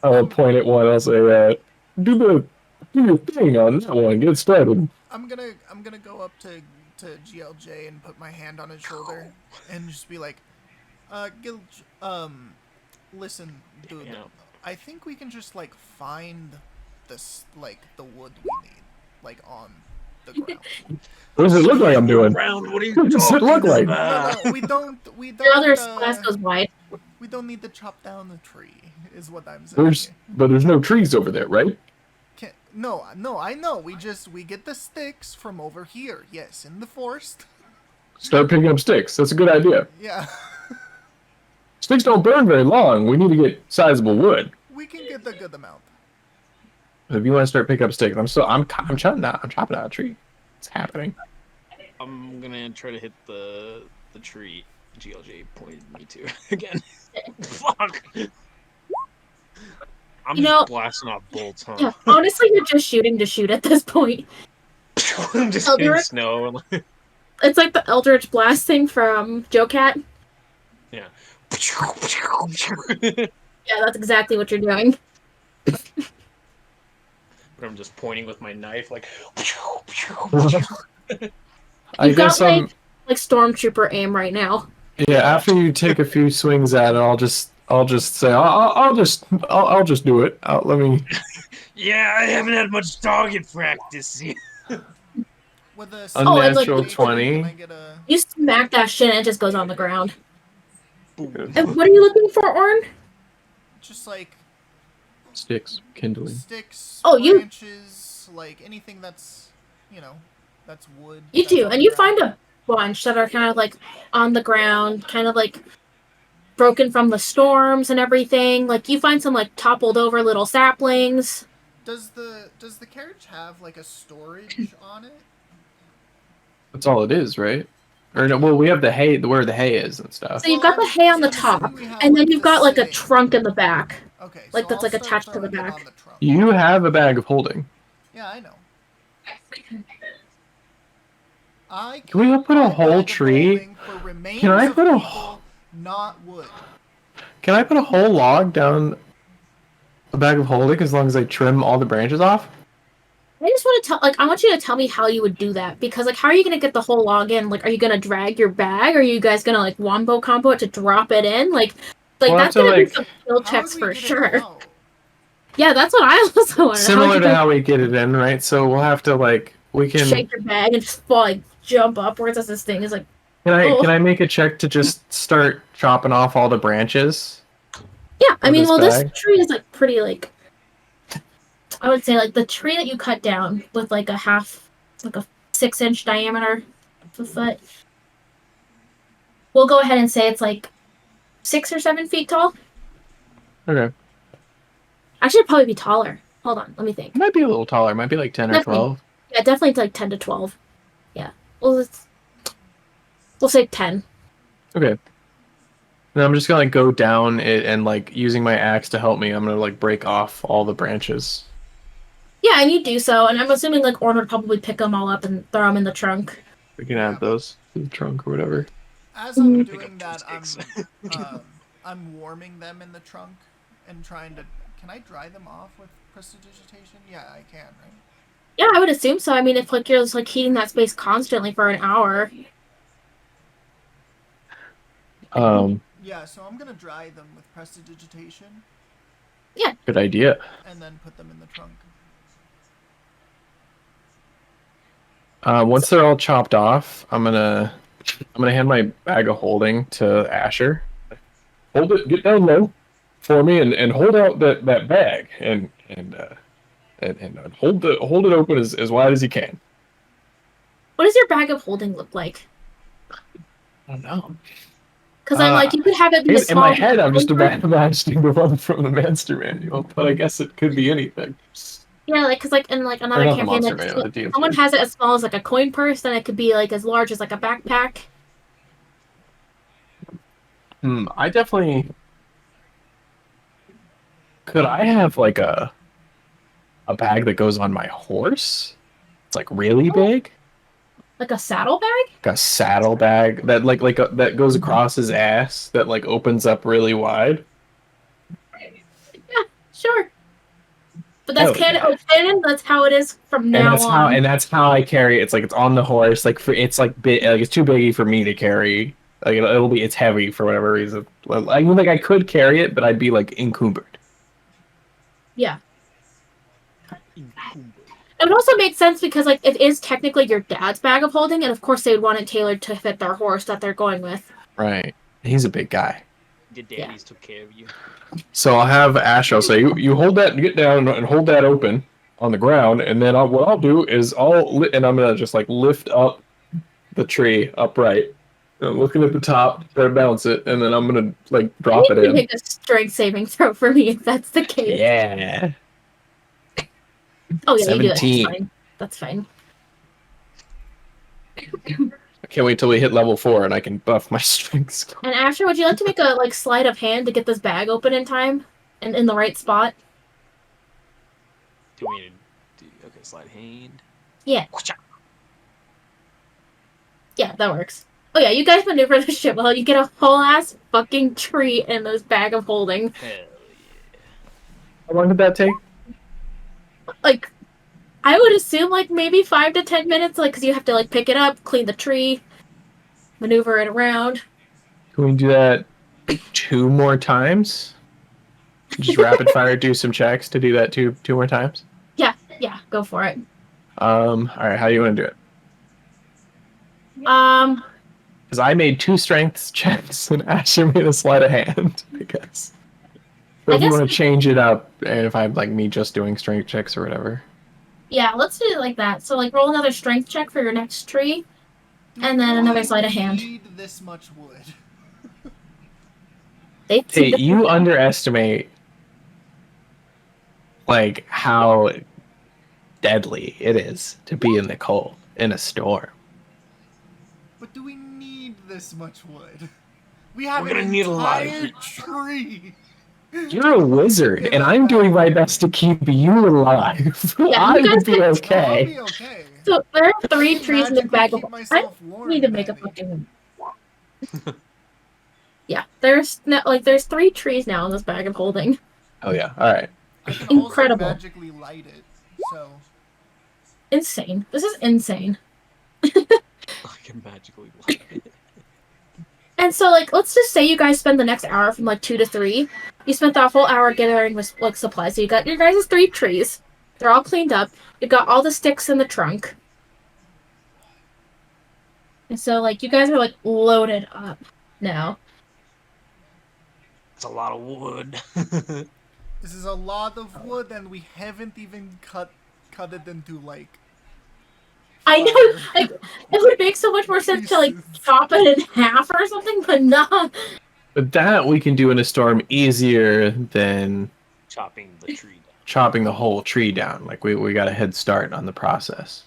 [SPEAKER 1] I'll point at one. I'll say, do your thing on that one. Get started.
[SPEAKER 2] I'm gonna go up to GLJ and put my hand on his shoulder and just be like, Gil, listen, dude.
[SPEAKER 3] Yeah.
[SPEAKER 2] I think we can just like find this like the wood we need, like on the ground.
[SPEAKER 1] What does it look like I'm doing?
[SPEAKER 3] Around, what are you
[SPEAKER 1] What does it look
[SPEAKER 3] talking
[SPEAKER 1] like?
[SPEAKER 3] about?
[SPEAKER 2] No, we don't. We
[SPEAKER 4] Your other
[SPEAKER 2] don't.
[SPEAKER 4] glass goes wide.
[SPEAKER 2] We don't need to chop down the tree. Is what I'm saying.
[SPEAKER 1] There's no trees over there, right?
[SPEAKER 2] No, I know. We get the sticks from over here. Yes, in the forest.
[SPEAKER 1] Start picking up sticks. That's a good idea.
[SPEAKER 2] Yeah,
[SPEAKER 1] Sticks don't burn very long. We need to get sizable wood.
[SPEAKER 2] we can get a good amount.
[SPEAKER 1] If you want to start picking up sticks, I'm chopping down a tree. It's happening.
[SPEAKER 3] I'm gonna try to hit the tree GLJ pointed me to again. Fuck. I'm
[SPEAKER 4] You
[SPEAKER 3] just
[SPEAKER 4] know-
[SPEAKER 3] blasting off bolts, huh?
[SPEAKER 4] Yeah, honestly, you're just shooting to shoot at this point.
[SPEAKER 3] I'm just
[SPEAKER 4] I'll do
[SPEAKER 3] hitting
[SPEAKER 4] it.
[SPEAKER 3] snow.
[SPEAKER 4] It's like the Eldritch Blast thing from Joe Cat.
[SPEAKER 3] Yeah.
[SPEAKER 4] Yeah, that's exactly what you're doing.
[SPEAKER 3] But I'm just pointing with my knife, like.
[SPEAKER 1] I
[SPEAKER 4] You've got
[SPEAKER 1] guess I'm.
[SPEAKER 4] like stormtrooper aim right now.
[SPEAKER 1] Yeah, after you take a few swings at it, I'll just say I'll just do it. Let me.
[SPEAKER 3] Yeah, I haven't had much target practice.
[SPEAKER 2] With a
[SPEAKER 1] Unnatural
[SPEAKER 2] can
[SPEAKER 1] 20.
[SPEAKER 2] I get a
[SPEAKER 4] You smack that shit and it just goes on the ground.
[SPEAKER 3] Boom.
[SPEAKER 4] And what are you looking for, Orn?
[SPEAKER 2] just like
[SPEAKER 1] Sticks, kindling.
[SPEAKER 2] sticks,
[SPEAKER 4] Oh, you-
[SPEAKER 2] branches, like anything that's that's wood.
[SPEAKER 4] You
[SPEAKER 2] that's
[SPEAKER 4] do,
[SPEAKER 2] on
[SPEAKER 4] and
[SPEAKER 2] the
[SPEAKER 4] you
[SPEAKER 2] ground.
[SPEAKER 4] find a bunch that are kind of like on the ground, kind of like broken from the storms and everything. Like you find some like toppled over little saplings.
[SPEAKER 2] Does the carriage have like a storage on it?
[SPEAKER 1] That's all it is, right? Or no, well, we have the hay, where the hay is and stuff.
[SPEAKER 4] So you've got the hay on the top, and then you've got like a trunk in the back.
[SPEAKER 2] Okay, so
[SPEAKER 4] Like that's
[SPEAKER 2] I'll
[SPEAKER 4] like
[SPEAKER 2] start
[SPEAKER 4] attached to the
[SPEAKER 2] throwing it
[SPEAKER 4] back.
[SPEAKER 2] on the trunk.
[SPEAKER 1] You have a bag of holding.
[SPEAKER 2] Yeah, I know. I
[SPEAKER 1] Can we
[SPEAKER 2] keep
[SPEAKER 1] put a
[SPEAKER 2] my
[SPEAKER 1] whole
[SPEAKER 2] bag of
[SPEAKER 1] tree?
[SPEAKER 2] holding for
[SPEAKER 1] Can
[SPEAKER 2] remains
[SPEAKER 1] I
[SPEAKER 2] of
[SPEAKER 1] put a
[SPEAKER 2] people, not wood.
[SPEAKER 1] Can I put a whole log down a bag of holding as long as I trim all the branches off?
[SPEAKER 4] I just want to tell, like, I want you to tell me how you would do that because, like, how are you gonna get the whole log in? Like, are you gonna drag your bag? Are you guys gonna like wombo combo it to drop it in? Like
[SPEAKER 1] We'll have
[SPEAKER 4] that's
[SPEAKER 1] to
[SPEAKER 4] gonna be
[SPEAKER 1] like
[SPEAKER 4] some skill
[SPEAKER 2] How
[SPEAKER 4] checks
[SPEAKER 2] would we
[SPEAKER 4] for
[SPEAKER 2] get it
[SPEAKER 4] sure.
[SPEAKER 2] out?
[SPEAKER 4] Yeah, that's what I also wanted. How would
[SPEAKER 1] similar
[SPEAKER 4] you
[SPEAKER 1] to
[SPEAKER 4] do?
[SPEAKER 1] how we get it in, right? So we'll have to like we can
[SPEAKER 4] Shake your bag and just fall, like jump upwards as this thing is like,
[SPEAKER 1] can
[SPEAKER 4] oh
[SPEAKER 1] I make a check to just start chopping off all the branches
[SPEAKER 4] yeah. I
[SPEAKER 1] of
[SPEAKER 4] mean,
[SPEAKER 1] this
[SPEAKER 4] well, this
[SPEAKER 1] bag?
[SPEAKER 4] tree is like pretty like I would say like the tree that you cut down with like a half, like a 6-inch diameter, of a foot. We'll go ahead and say it's like 6 or 7 feet tall.
[SPEAKER 1] Okay.
[SPEAKER 4] Actually, it'd probably be taller. Hold on, let me
[SPEAKER 1] It
[SPEAKER 4] think.
[SPEAKER 1] might be a little taller. It might be like 10 or
[SPEAKER 4] Definitely,
[SPEAKER 1] 12.
[SPEAKER 4] yeah, definitely like 10 to 12. Yeah, well, we'll say 10.
[SPEAKER 1] Okay. And I'm just gonna like go down it and like using my axe to help me, I'm gonna like break off all the branches.
[SPEAKER 4] Yeah, and you do so, and I'm assuming like Orn would probably pick them all up and throw them in the trunk.
[SPEAKER 1] We can
[SPEAKER 2] Yeah.
[SPEAKER 1] add those to the trunk or whatever.
[SPEAKER 2] As I'm
[SPEAKER 3] Pick up
[SPEAKER 2] doing that,
[SPEAKER 3] sticks.
[SPEAKER 2] I'm warming them in the trunk and trying to. Can I dry them off with prestidigitation? Yeah, I can, right?
[SPEAKER 4] Yeah, I would assume so. I mean, if like you're just like heating that space constantly for an hour.
[SPEAKER 1] Um,
[SPEAKER 2] Yeah, so I'm gonna dry them with prestidigitation
[SPEAKER 1] Good idea.
[SPEAKER 2] and then put them in the trunk.
[SPEAKER 1] Once they're all chopped off, I'm gonna hand my bag of holding to Asher. Hold it, get down low for me, and hold out that bag, and hold it open as wide as you can.
[SPEAKER 4] What does your bag of holding look like?
[SPEAKER 1] I don't know.
[SPEAKER 4] Because I'm like, you could have it
[SPEAKER 1] I
[SPEAKER 4] be
[SPEAKER 1] guess
[SPEAKER 4] as
[SPEAKER 1] in my
[SPEAKER 4] small as
[SPEAKER 1] head, I'm just
[SPEAKER 4] a
[SPEAKER 1] imagining the one from the Monster Manual, but I guess it could be anything.
[SPEAKER 4] yeah, like because like in like
[SPEAKER 1] Or
[SPEAKER 4] another
[SPEAKER 1] not the
[SPEAKER 4] campaign,
[SPEAKER 1] Monster
[SPEAKER 4] like
[SPEAKER 1] Manual, the
[SPEAKER 4] someone
[SPEAKER 1] DMC.
[SPEAKER 4] has it as small as like a coin purse, then it could be like as large as like a backpack.
[SPEAKER 1] I definitely could. I have like a bag that goes on my horse. It's like really
[SPEAKER 4] Oh,
[SPEAKER 1] big.
[SPEAKER 4] like a saddlebag?
[SPEAKER 1] Like a saddle bag that that goes across his ass that like opens up really wide.
[SPEAKER 4] Yeah, sure. But that's
[SPEAKER 1] Hell
[SPEAKER 4] canon.
[SPEAKER 1] yeah.
[SPEAKER 4] Oh, canon. That's how it is from
[SPEAKER 1] And
[SPEAKER 4] now on.
[SPEAKER 1] that's how I carry it. It's like it's on the horse. Like for it's like big. Like it's too big for me to carry. Like it'll be it's heavy for whatever reason. I mean, like I could carry it, but I'd be like encumbered.
[SPEAKER 4] Yeah. It would also make sense because like it is technically your dad's bag of holding, and of course they would want it tailored to fit their horse that they're going with.
[SPEAKER 1] Right. He's a big guy.
[SPEAKER 3] Your daddies took care of you.
[SPEAKER 1] So I'll have Ash. I'll say you hold that and get down and hold that open on the ground, and then what I'll do is and I'm gonna just like lift up the tree upright. I'm looking at the top, try to balance it, and then I'm gonna like
[SPEAKER 4] I
[SPEAKER 1] drop
[SPEAKER 4] need
[SPEAKER 1] it
[SPEAKER 4] to
[SPEAKER 1] in.
[SPEAKER 4] make a strength saving throw for me if that's the case.
[SPEAKER 1] Yeah.
[SPEAKER 4] Oh yeah, you do it. That's
[SPEAKER 1] 17.
[SPEAKER 4] fine. That's fine.
[SPEAKER 1] I can't wait till we hit level 4 and I can buff my strength score.
[SPEAKER 4] And Asher, would you like to make a like sleight of hand to get this bag open in time and in the right spot?
[SPEAKER 3] Do we need to do okay, slide hand?
[SPEAKER 4] Yeah.
[SPEAKER 3] Whatcha?
[SPEAKER 4] Yeah, that works. Oh yeah, you guys maneuver this shit well. You get a whole ass fucking tree in this bag of holding.
[SPEAKER 3] Hell yeah.
[SPEAKER 1] How long did that take?
[SPEAKER 4] Like, I would assume like maybe 5 to 10 minutes, like because you have to like pick it up, clean the tree, maneuver it around.
[SPEAKER 1] Can we do that 2 more times? Just rapid fire do some checks to do that two more times?
[SPEAKER 4] Yeah, go for it.
[SPEAKER 1] All right, how do you want to do it? Because I made 2 strength checks and Asher made a sleight of hand, I guess. So
[SPEAKER 4] I
[SPEAKER 1] if you
[SPEAKER 4] guess
[SPEAKER 1] want to change it up, and if I'm like me just doing strength checks or whatever.
[SPEAKER 4] yeah, let's do it like that. So like roll another strength check for your next tree, and then another sleight of hand.
[SPEAKER 2] Need this much wood.
[SPEAKER 4] They
[SPEAKER 1] Hey,
[SPEAKER 4] seem to
[SPEAKER 1] you underestimate like how deadly it is to be in the cold in a storm.
[SPEAKER 2] But do we need this much wood? We have
[SPEAKER 3] We're
[SPEAKER 2] an
[SPEAKER 3] gonna need a lot of
[SPEAKER 2] entire
[SPEAKER 3] heat.
[SPEAKER 2] tree.
[SPEAKER 1] You're a wizard,
[SPEAKER 2] In
[SPEAKER 1] and
[SPEAKER 2] a
[SPEAKER 1] I'm doing my
[SPEAKER 2] bag.
[SPEAKER 1] best to keep you alive.
[SPEAKER 4] Yeah,
[SPEAKER 1] I
[SPEAKER 4] you guys
[SPEAKER 1] will be
[SPEAKER 4] can.
[SPEAKER 2] Oh, I'll
[SPEAKER 1] okay.
[SPEAKER 2] be okay.
[SPEAKER 4] So there are
[SPEAKER 2] I
[SPEAKER 4] 3
[SPEAKER 2] can
[SPEAKER 4] trees in this
[SPEAKER 2] magically
[SPEAKER 4] bag of.
[SPEAKER 2] keep
[SPEAKER 4] I
[SPEAKER 2] myself
[SPEAKER 4] need
[SPEAKER 2] warm,
[SPEAKER 4] to make a
[SPEAKER 2] Mandy.
[SPEAKER 4] fucking. Yeah, there's no, like there's 3 trees now in this bag of holding.
[SPEAKER 1] Oh yeah. All right.
[SPEAKER 2] I can also
[SPEAKER 4] Incredible,
[SPEAKER 2] magically light it. So
[SPEAKER 4] insane. This is insane.
[SPEAKER 3] I can magically light it.
[SPEAKER 4] And so, like, let's just say you guys spend the next hour from like 2 to 3. You spent that whole hour gathering with like supplies. So you got your guys' 3 trees. They're all cleaned up. You got all the sticks in the trunk. And so, like, you guys are like loaded up now.
[SPEAKER 3] It's a lot of wood.
[SPEAKER 2] this is a lot of wood, and we haven't even cut it into like
[SPEAKER 4] I know,
[SPEAKER 2] fire
[SPEAKER 4] like, it would make so much more sense to like
[SPEAKER 2] pieces.
[SPEAKER 4] chop it in half or something, but not.
[SPEAKER 1] But that we can do in a storm easier than
[SPEAKER 3] Chopping the tree down.
[SPEAKER 1] chopping the whole tree down. Like we got a head start on the process.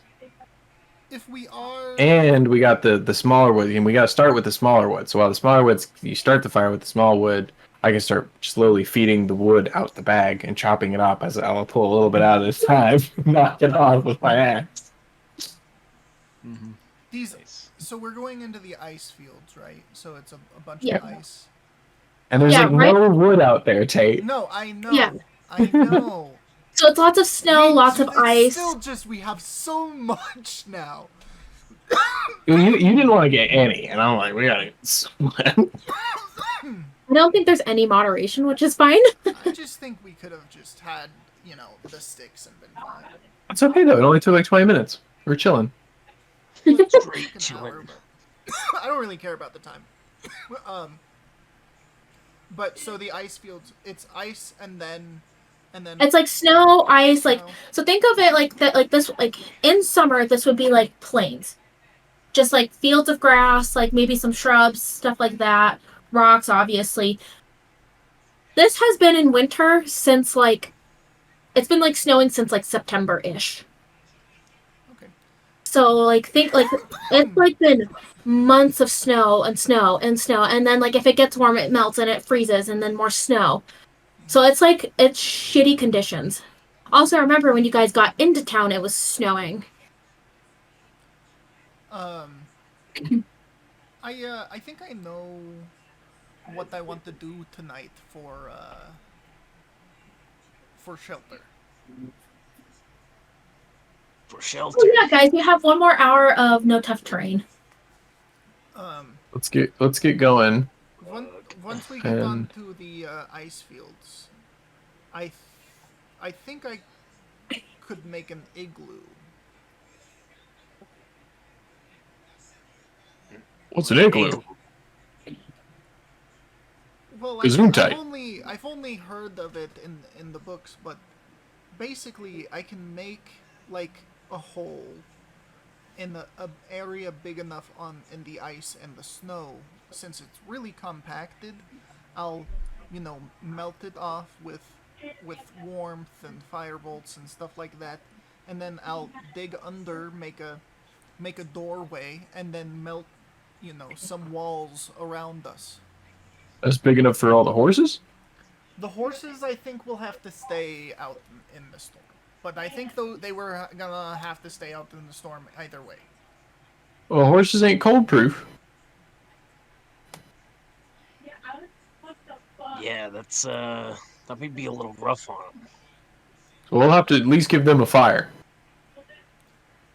[SPEAKER 2] If we are,
[SPEAKER 1] And we got the smaller wood, and we got to start with the smaller wood. So while the smaller woods, you start the fire with the small wood, I can start slowly feeding the wood out the bag and chopping it up as I'll pull a little bit out at a time, knock it off with my axe.
[SPEAKER 3] Mm-hmm.
[SPEAKER 2] these,
[SPEAKER 3] Nice.
[SPEAKER 2] so we're going into the ice fields, right? So it's a bunch
[SPEAKER 4] Yeah.
[SPEAKER 2] of ice.
[SPEAKER 1] And there's
[SPEAKER 4] Yeah,
[SPEAKER 1] like
[SPEAKER 4] right?
[SPEAKER 1] no wood out there, Tate.
[SPEAKER 2] No, I know,
[SPEAKER 4] Yeah.
[SPEAKER 2] I know.
[SPEAKER 4] So it's lots of snow, lots of
[SPEAKER 2] It's
[SPEAKER 4] ice.
[SPEAKER 2] still just we have so much now.
[SPEAKER 1] You didn't want to get any, and I'm like, we gotta get some.
[SPEAKER 4] I don't think there's any moderation, which is fine.
[SPEAKER 2] I just think we could have just had, the sticks and been fine.
[SPEAKER 1] It's okay though. It only took like 20 minutes. We're chilling.
[SPEAKER 2] Well, it took
[SPEAKER 3] Straight
[SPEAKER 2] like an
[SPEAKER 3] chewing.
[SPEAKER 2] hour, but I don't really care about the time. But so the ice fields, it's ice and then
[SPEAKER 4] It's like snow, ice, like
[SPEAKER 2] snow.
[SPEAKER 4] so think of it like that, like this, like in summer this would be like plains. Just like fields of grass, like maybe some shrubs, stuff like that. Rocks, obviously. This has been in winter since like it's been like snowing since like September-ish.
[SPEAKER 2] Okay.
[SPEAKER 4] So like think like it's like been months of snow and snow and snow, and then like if it gets warm it melts and it freezes and then more snow. So it's like it's shitty conditions. Also remember when you guys got into town it was snowing.
[SPEAKER 2] I think I know what I want to do tonight for shelter.
[SPEAKER 3] For shelter.
[SPEAKER 4] Oh yeah, guys, we have 1 more hour of no tough terrain.
[SPEAKER 2] Um,
[SPEAKER 1] Let's get going.
[SPEAKER 2] once we get
[SPEAKER 1] And
[SPEAKER 2] onto the ice fields, I th- I think I could make an igloo.
[SPEAKER 1] what's an igloo?
[SPEAKER 2] Well, like,
[SPEAKER 1] Gesundheit.
[SPEAKER 2] I've only heard of it in the books, but basically I can make like a hole in a area big enough in the ice and the snow. Since it's really compacted, I'll melt it off with warmth and fire bolts and stuff like that, and then I'll dig under, make a doorway, and then melt some walls around us.
[SPEAKER 1] That's big enough for all the horses?
[SPEAKER 2] The horses, I think, will have to stay out in the storm. But I think though they were gonna have to stay out in the storm either way.
[SPEAKER 1] Well, horses ain't cold proof.
[SPEAKER 3] Yeah, that may be a little rough on them.
[SPEAKER 1] So we'll have to at least give them a fire.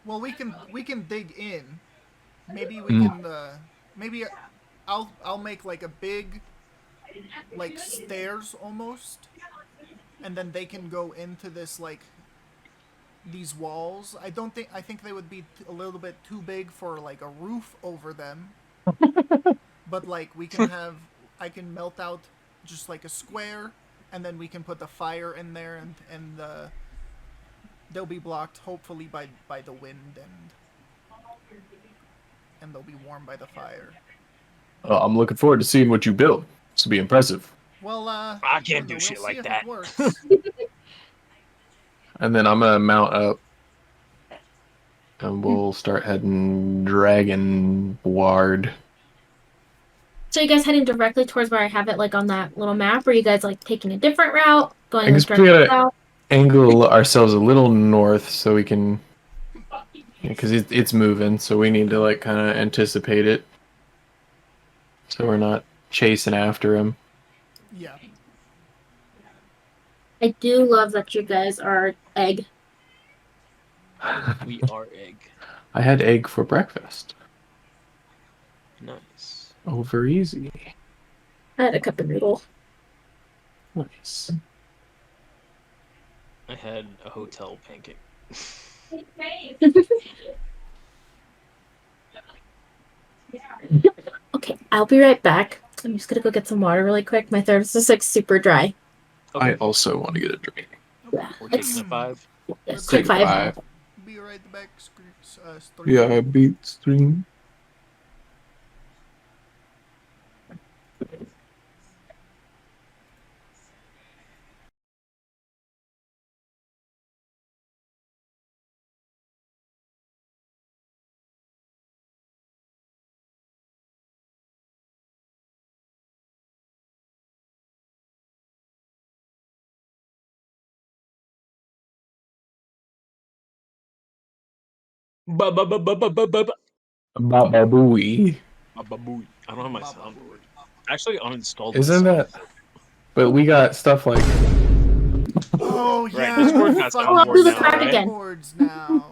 [SPEAKER 2] Well, we can dig in. Maybe we can. Maybe I'll make like a big, like stairs almost, and then they can go into this like these walls. I think they would be a little bit too big for like a roof over them. But like I can melt out just like a square, and then we can put the fire in there, and they'll be blocked hopefully by the wind, and they'll be warmed by the fire.
[SPEAKER 1] I'm looking forward to seeing what you build. This will be impressive.
[SPEAKER 2] Well,
[SPEAKER 3] I can't do
[SPEAKER 2] we'll
[SPEAKER 3] shit
[SPEAKER 2] see
[SPEAKER 3] like
[SPEAKER 2] if
[SPEAKER 3] that.
[SPEAKER 2] It works.
[SPEAKER 1] And then I'm gonna mount up, and we'll start heading Dragon Ward.
[SPEAKER 4] So you guys heading directly towards where I have it, like on that little map, or are you guys like taking a different route,
[SPEAKER 1] I
[SPEAKER 4] going
[SPEAKER 1] guess
[SPEAKER 4] like
[SPEAKER 1] we
[SPEAKER 4] directly
[SPEAKER 1] gotta
[SPEAKER 4] south?
[SPEAKER 1] angle ourselves a little north so we can, because it's moving, so we need to like kind of anticipate it, so we're not chasing after him.
[SPEAKER 2] Yeah.
[SPEAKER 4] I do love that you guys are egg.
[SPEAKER 3] We are egg.
[SPEAKER 1] I had egg for breakfast.
[SPEAKER 3] Nice.
[SPEAKER 1] Over easy.
[SPEAKER 4] I had a cup of noodle.
[SPEAKER 1] Nice.
[SPEAKER 3] I had a hotel pancake.
[SPEAKER 4] Okay, I'll be right back. I'm just gonna go get some water really quick. My throat is just like super dry.
[SPEAKER 1] I also want to get a drink.
[SPEAKER 4] Yeah,
[SPEAKER 3] We're
[SPEAKER 4] it's
[SPEAKER 3] taking a 5.
[SPEAKER 4] yes,
[SPEAKER 1] Take
[SPEAKER 4] quick
[SPEAKER 1] a
[SPEAKER 4] five.
[SPEAKER 1] 5.
[SPEAKER 2] Be right back.
[SPEAKER 1] Yeah, I beat stream.
[SPEAKER 3] Ba-ba-ba-ba-ba-ba-ba.
[SPEAKER 1] Bababooey.
[SPEAKER 3] Ba-ba-booey. I don't have my soundboard. I actually uninstalled my
[SPEAKER 1] Isn't that?
[SPEAKER 3] soundboard.
[SPEAKER 1] But we got stuff like
[SPEAKER 2] Oh
[SPEAKER 3] Right,
[SPEAKER 2] yeah.
[SPEAKER 3] Discord
[SPEAKER 2] the
[SPEAKER 3] got
[SPEAKER 2] fucking
[SPEAKER 4] Oh, I'll do
[SPEAKER 3] soundboard
[SPEAKER 4] the
[SPEAKER 3] now,
[SPEAKER 4] crack
[SPEAKER 3] right?
[SPEAKER 4] again.
[SPEAKER 2] soundboards now.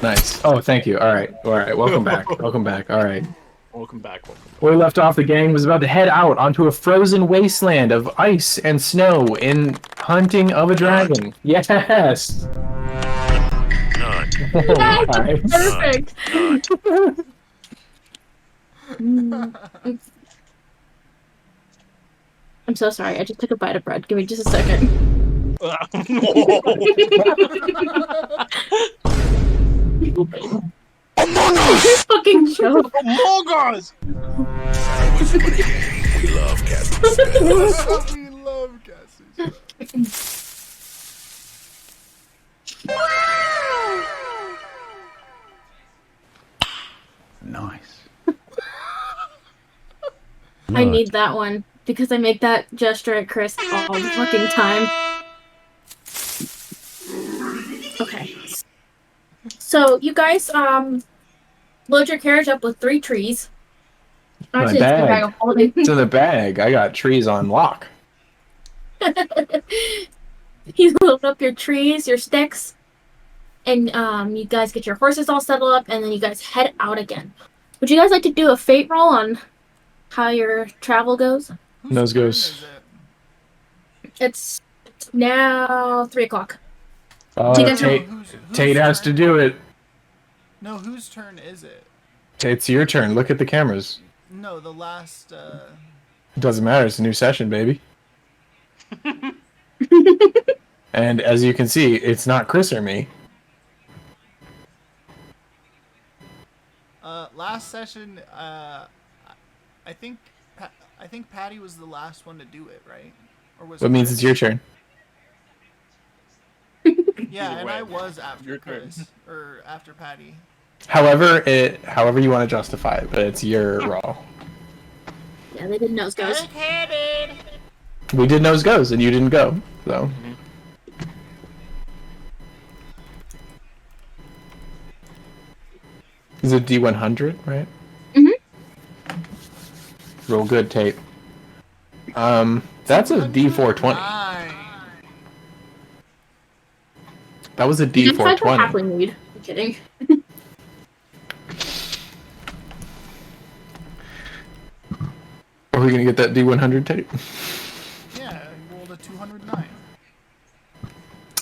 [SPEAKER 1] nice. Oh, thank you. All right. Welcome back. Welcome back. All right.
[SPEAKER 3] Welcome back. Welcome back.
[SPEAKER 1] Where we left off, the gang was about to head out onto a frozen wasteland of ice and snow in hunting of a dragon. Yes.
[SPEAKER 4] Yes,
[SPEAKER 1] Nice.
[SPEAKER 4] perfect. I'm so sorry. I just took a bite of bread. Give me just a second. Fucking joke.
[SPEAKER 3] Oh, guys!
[SPEAKER 5] We love Cassie.
[SPEAKER 2] We love Cassie.
[SPEAKER 5] Nice.
[SPEAKER 4] I need that one because I make that gesture at Chris all the fucking time. Okay. So you guys load your carriage up with 3 trees.
[SPEAKER 1] My
[SPEAKER 4] Actually, it's the bag of holding.
[SPEAKER 1] It's in the bag. I got trees on lock.
[SPEAKER 4] You load up your trees, your sticks, and you guys get your horses all settled up, and then you guys head out again. Would you guys like to do a fate roll on how your travel goes?
[SPEAKER 2] Whose
[SPEAKER 1] Nose
[SPEAKER 2] turn
[SPEAKER 1] goes.
[SPEAKER 2] is it?
[SPEAKER 4] It's now 3 o'clock.
[SPEAKER 1] Tate,
[SPEAKER 2] Whose
[SPEAKER 1] Tate has
[SPEAKER 2] turn?
[SPEAKER 1] to do it.
[SPEAKER 2] No, whose turn is it?
[SPEAKER 1] It's your turn. Look at the cameras.
[SPEAKER 2] No, the last.
[SPEAKER 1] It doesn't matter. It's a new session, baby. And as you can see, it's not Chris or me.
[SPEAKER 2] Last session. I think. I think Patty was the last one to do it, right? Or was
[SPEAKER 1] What means
[SPEAKER 2] Chris?
[SPEAKER 1] it's your turn.
[SPEAKER 2] Yeah,
[SPEAKER 3] Either
[SPEAKER 2] and
[SPEAKER 3] way.
[SPEAKER 2] I was after
[SPEAKER 3] Your turn.
[SPEAKER 2] Chris or after Patty.
[SPEAKER 1] However you want to justify it, but it's your roll.
[SPEAKER 4] Yeah, they did nose goes.
[SPEAKER 1] We did nose goes, and you didn't go, so. Is it D100, right? Roll good, Tate. That's a D420.
[SPEAKER 2] Nine.
[SPEAKER 1] That was a
[SPEAKER 4] You guys tried for
[SPEAKER 1] D420.
[SPEAKER 4] halfling weed. I'm kidding.
[SPEAKER 1] Are we gonna get that D100, Tate?
[SPEAKER 2] Yeah, I rolled a 209.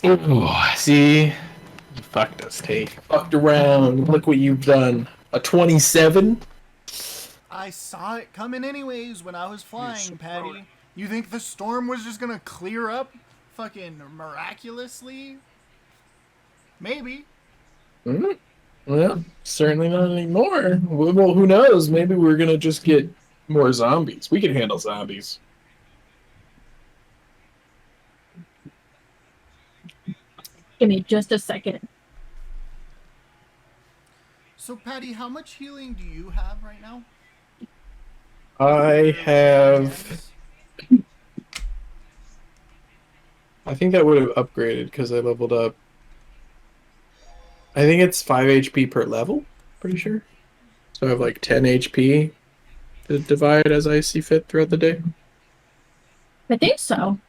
[SPEAKER 1] Oh, see? You fucked us, Tate. Fucked around. Look what you've done. A 27?
[SPEAKER 2] I saw it coming anyways when I was flying, Patty. You think the storm was just gonna clear up fucking miraculously? Maybe.
[SPEAKER 1] Well, certainly not anymore. Well, who knows? Maybe we're gonna just get more zombies. We can handle zombies.
[SPEAKER 4] Give me just a second.
[SPEAKER 2] So, Patty, how much healing do you have right now?
[SPEAKER 1] I
[SPEAKER 2] Your
[SPEAKER 1] have.
[SPEAKER 2] TNs?
[SPEAKER 1] I think that would have upgraded because I leveled up. I think it's 5 HP per level. Pretty sure. So I have like 10 HP to divide as I see fit throughout the day.
[SPEAKER 4] I think so.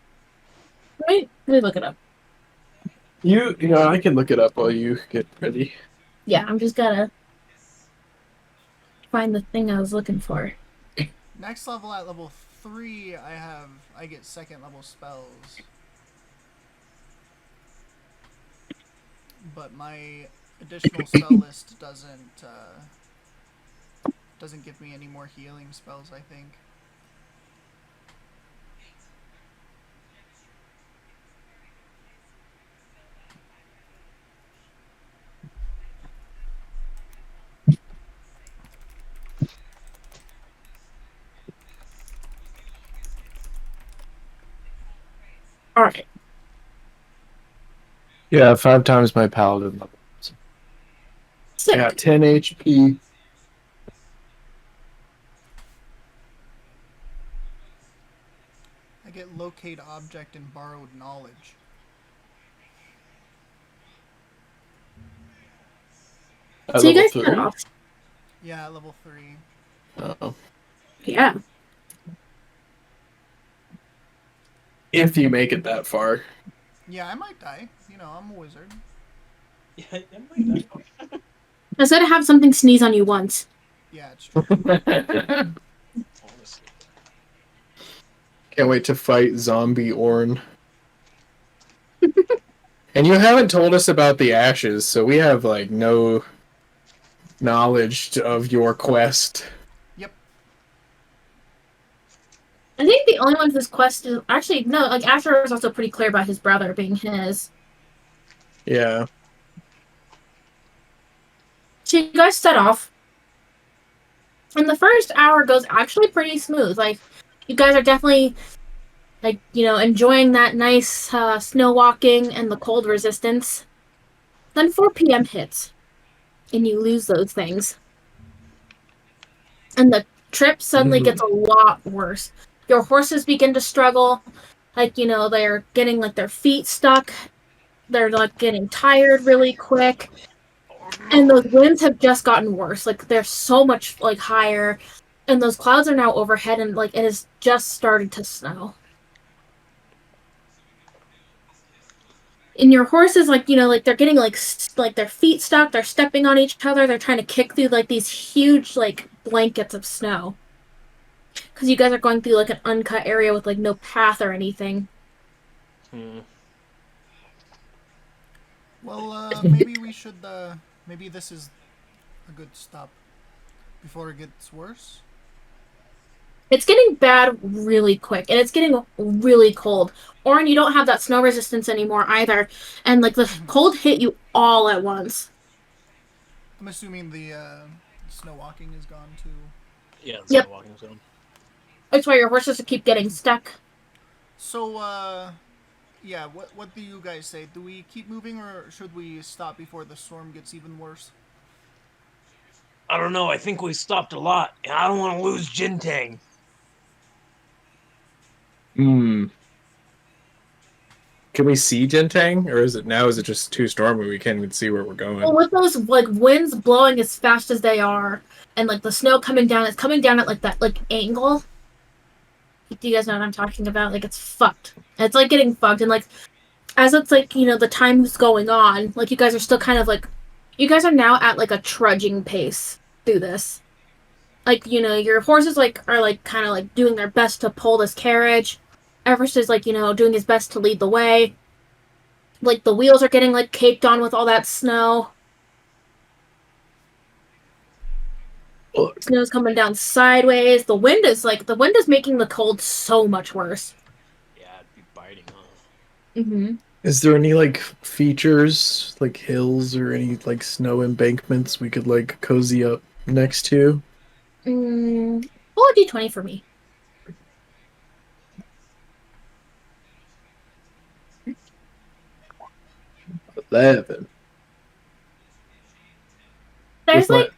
[SPEAKER 4] Let me look it up.
[SPEAKER 1] I can look it up while you get ready.
[SPEAKER 4] Yeah, I'm just gotta find the thing I was looking for.
[SPEAKER 2] Next level at level 3, I get second level spells. But my additional spell list doesn't give me any more healing spells, I think.
[SPEAKER 4] All right.
[SPEAKER 1] Yeah, 5 times my paladin level. I
[SPEAKER 4] Sick.
[SPEAKER 1] got 10 HP.
[SPEAKER 2] I get locate object and borrowed knowledge.
[SPEAKER 1] At
[SPEAKER 4] So you
[SPEAKER 1] level
[SPEAKER 4] guys cut
[SPEAKER 1] 3.
[SPEAKER 4] off.
[SPEAKER 2] Yeah, at level 3.
[SPEAKER 1] Oh.
[SPEAKER 4] Yeah.
[SPEAKER 1] If you make it that far.
[SPEAKER 2] Yeah, I might die. You know, I'm a wizard.
[SPEAKER 3] Yeah, I might die.
[SPEAKER 4] I was gonna have something sneeze on you once.
[SPEAKER 2] Yeah, it's true.
[SPEAKER 3] Honestly.
[SPEAKER 1] Can't wait to fight zombie Orn. And you haven't told us about the ashes, so we have like no knowledge of your quest.
[SPEAKER 2] Yep.
[SPEAKER 4] I think the only one whose quest is actually no. Like Asher was also pretty clear about his brother being his.
[SPEAKER 1] Yeah.
[SPEAKER 4] So you guys set off, and the first hour goes actually pretty smooth. Like you guys are definitely like enjoying that nice snow walking and the cold resistance. Then 4 p.m. hits, and you lose those things, and the trip suddenly gets a lot worse. Your horses begin to struggle, like they're getting like their feet stuck. They're like getting tired really quick. And those winds have just gotten worse. Like they're so much like higher, and those clouds are now overhead, and like it has just started to snow. And your horses, like like they're getting like their feet stuck. They're stepping on each other. They're trying to kick through like these huge like blankets of snow. Because you guys are going through like an uncut area with like no path or anything.
[SPEAKER 2] Well, maybe we should, maybe this is a good stop before it gets worse.
[SPEAKER 4] It's getting bad really quick, and it's getting really cold. Orin, you don't have that snow resistance anymore either, and like the cold hit you all at once.
[SPEAKER 2] I'm assuming the snow walking is gone too.
[SPEAKER 3] Yeah, that's
[SPEAKER 4] Yep.
[SPEAKER 3] not walking zone.
[SPEAKER 4] That's why your horses keep getting stuck.
[SPEAKER 2] So, yeah, what do you guys say? Do we keep moving or should we stop before the storm gets even worse?
[SPEAKER 3] I don't know. I think we stopped a lot, and I don't want to lose Gentang.
[SPEAKER 1] Hmm. Can we see Gentang, or is it just too stormy? We can't even see where we're going.
[SPEAKER 4] Well, with those like winds blowing as fast as they are, and like the snow coming down, it's coming down at like that like angle. Do you guys know what I'm talking about? Like it's fucked. It's like getting fucked, and like as it's like the time's going on, like you guys are still kind of like, you guys are now at like a trudging pace through this. Like your horses like are like kind of like doing their best to pull this carriage. Everest is like doing his best to lead the way. Like the wheels are getting like caked on with all that snow. Snow's coming down sideways. The wind is making the cold so much worse.
[SPEAKER 3] Yeah, it'd be biting, huh?
[SPEAKER 4] Mm-hmm.
[SPEAKER 1] Is there any like features, like hills or any like snow embankments we could like cozy up next to?
[SPEAKER 4] Roll a d20 for me.
[SPEAKER 1] 11.
[SPEAKER 4] There's
[SPEAKER 1] With my
[SPEAKER 4] like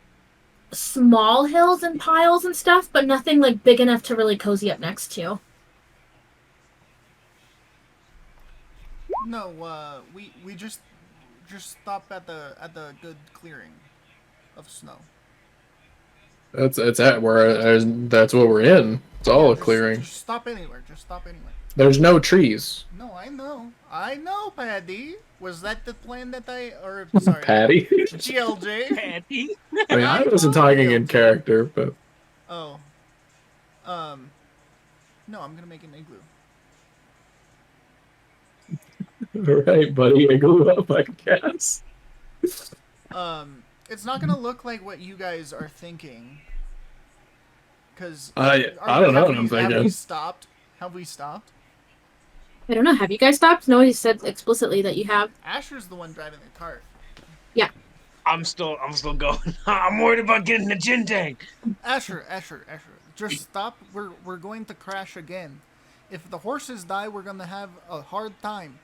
[SPEAKER 4] small hills and piles and stuff, but nothing like big enough to really cozy up next to.
[SPEAKER 2] No, we just stop at the good clearing of snow.
[SPEAKER 1] that's at where that's what we're in. It's all
[SPEAKER 2] Yeah,
[SPEAKER 1] a clearing.
[SPEAKER 2] just stop anywhere. Just stop anywhere.
[SPEAKER 1] There's no trees.
[SPEAKER 2] No, I know, Paddy. Was that the plan that or sorry,
[SPEAKER 1] Patty.
[SPEAKER 2] GLJ?
[SPEAKER 3] Patty.
[SPEAKER 1] I mean, I
[SPEAKER 2] I
[SPEAKER 1] wasn't
[SPEAKER 2] know
[SPEAKER 1] talking in
[SPEAKER 2] GLJ.
[SPEAKER 1] character, but
[SPEAKER 2] Oh, um, no, I'm gonna make an igloo.
[SPEAKER 1] all right, buddy, I grew up, I guess.
[SPEAKER 2] It's not gonna look like what you guys are thinking. Cause
[SPEAKER 1] I don't know what I'm
[SPEAKER 2] have we
[SPEAKER 1] thinking.
[SPEAKER 2] stopped? Have we stopped?
[SPEAKER 4] I don't know. Have you guys stopped? Nobody said explicitly that you have.
[SPEAKER 2] Asher's the one driving the cart.
[SPEAKER 3] I'm still going. I'm worried about getting the Gentang.
[SPEAKER 2] Asher, just stop. We're going to crash again. If the horses die, we're gonna have a hard time.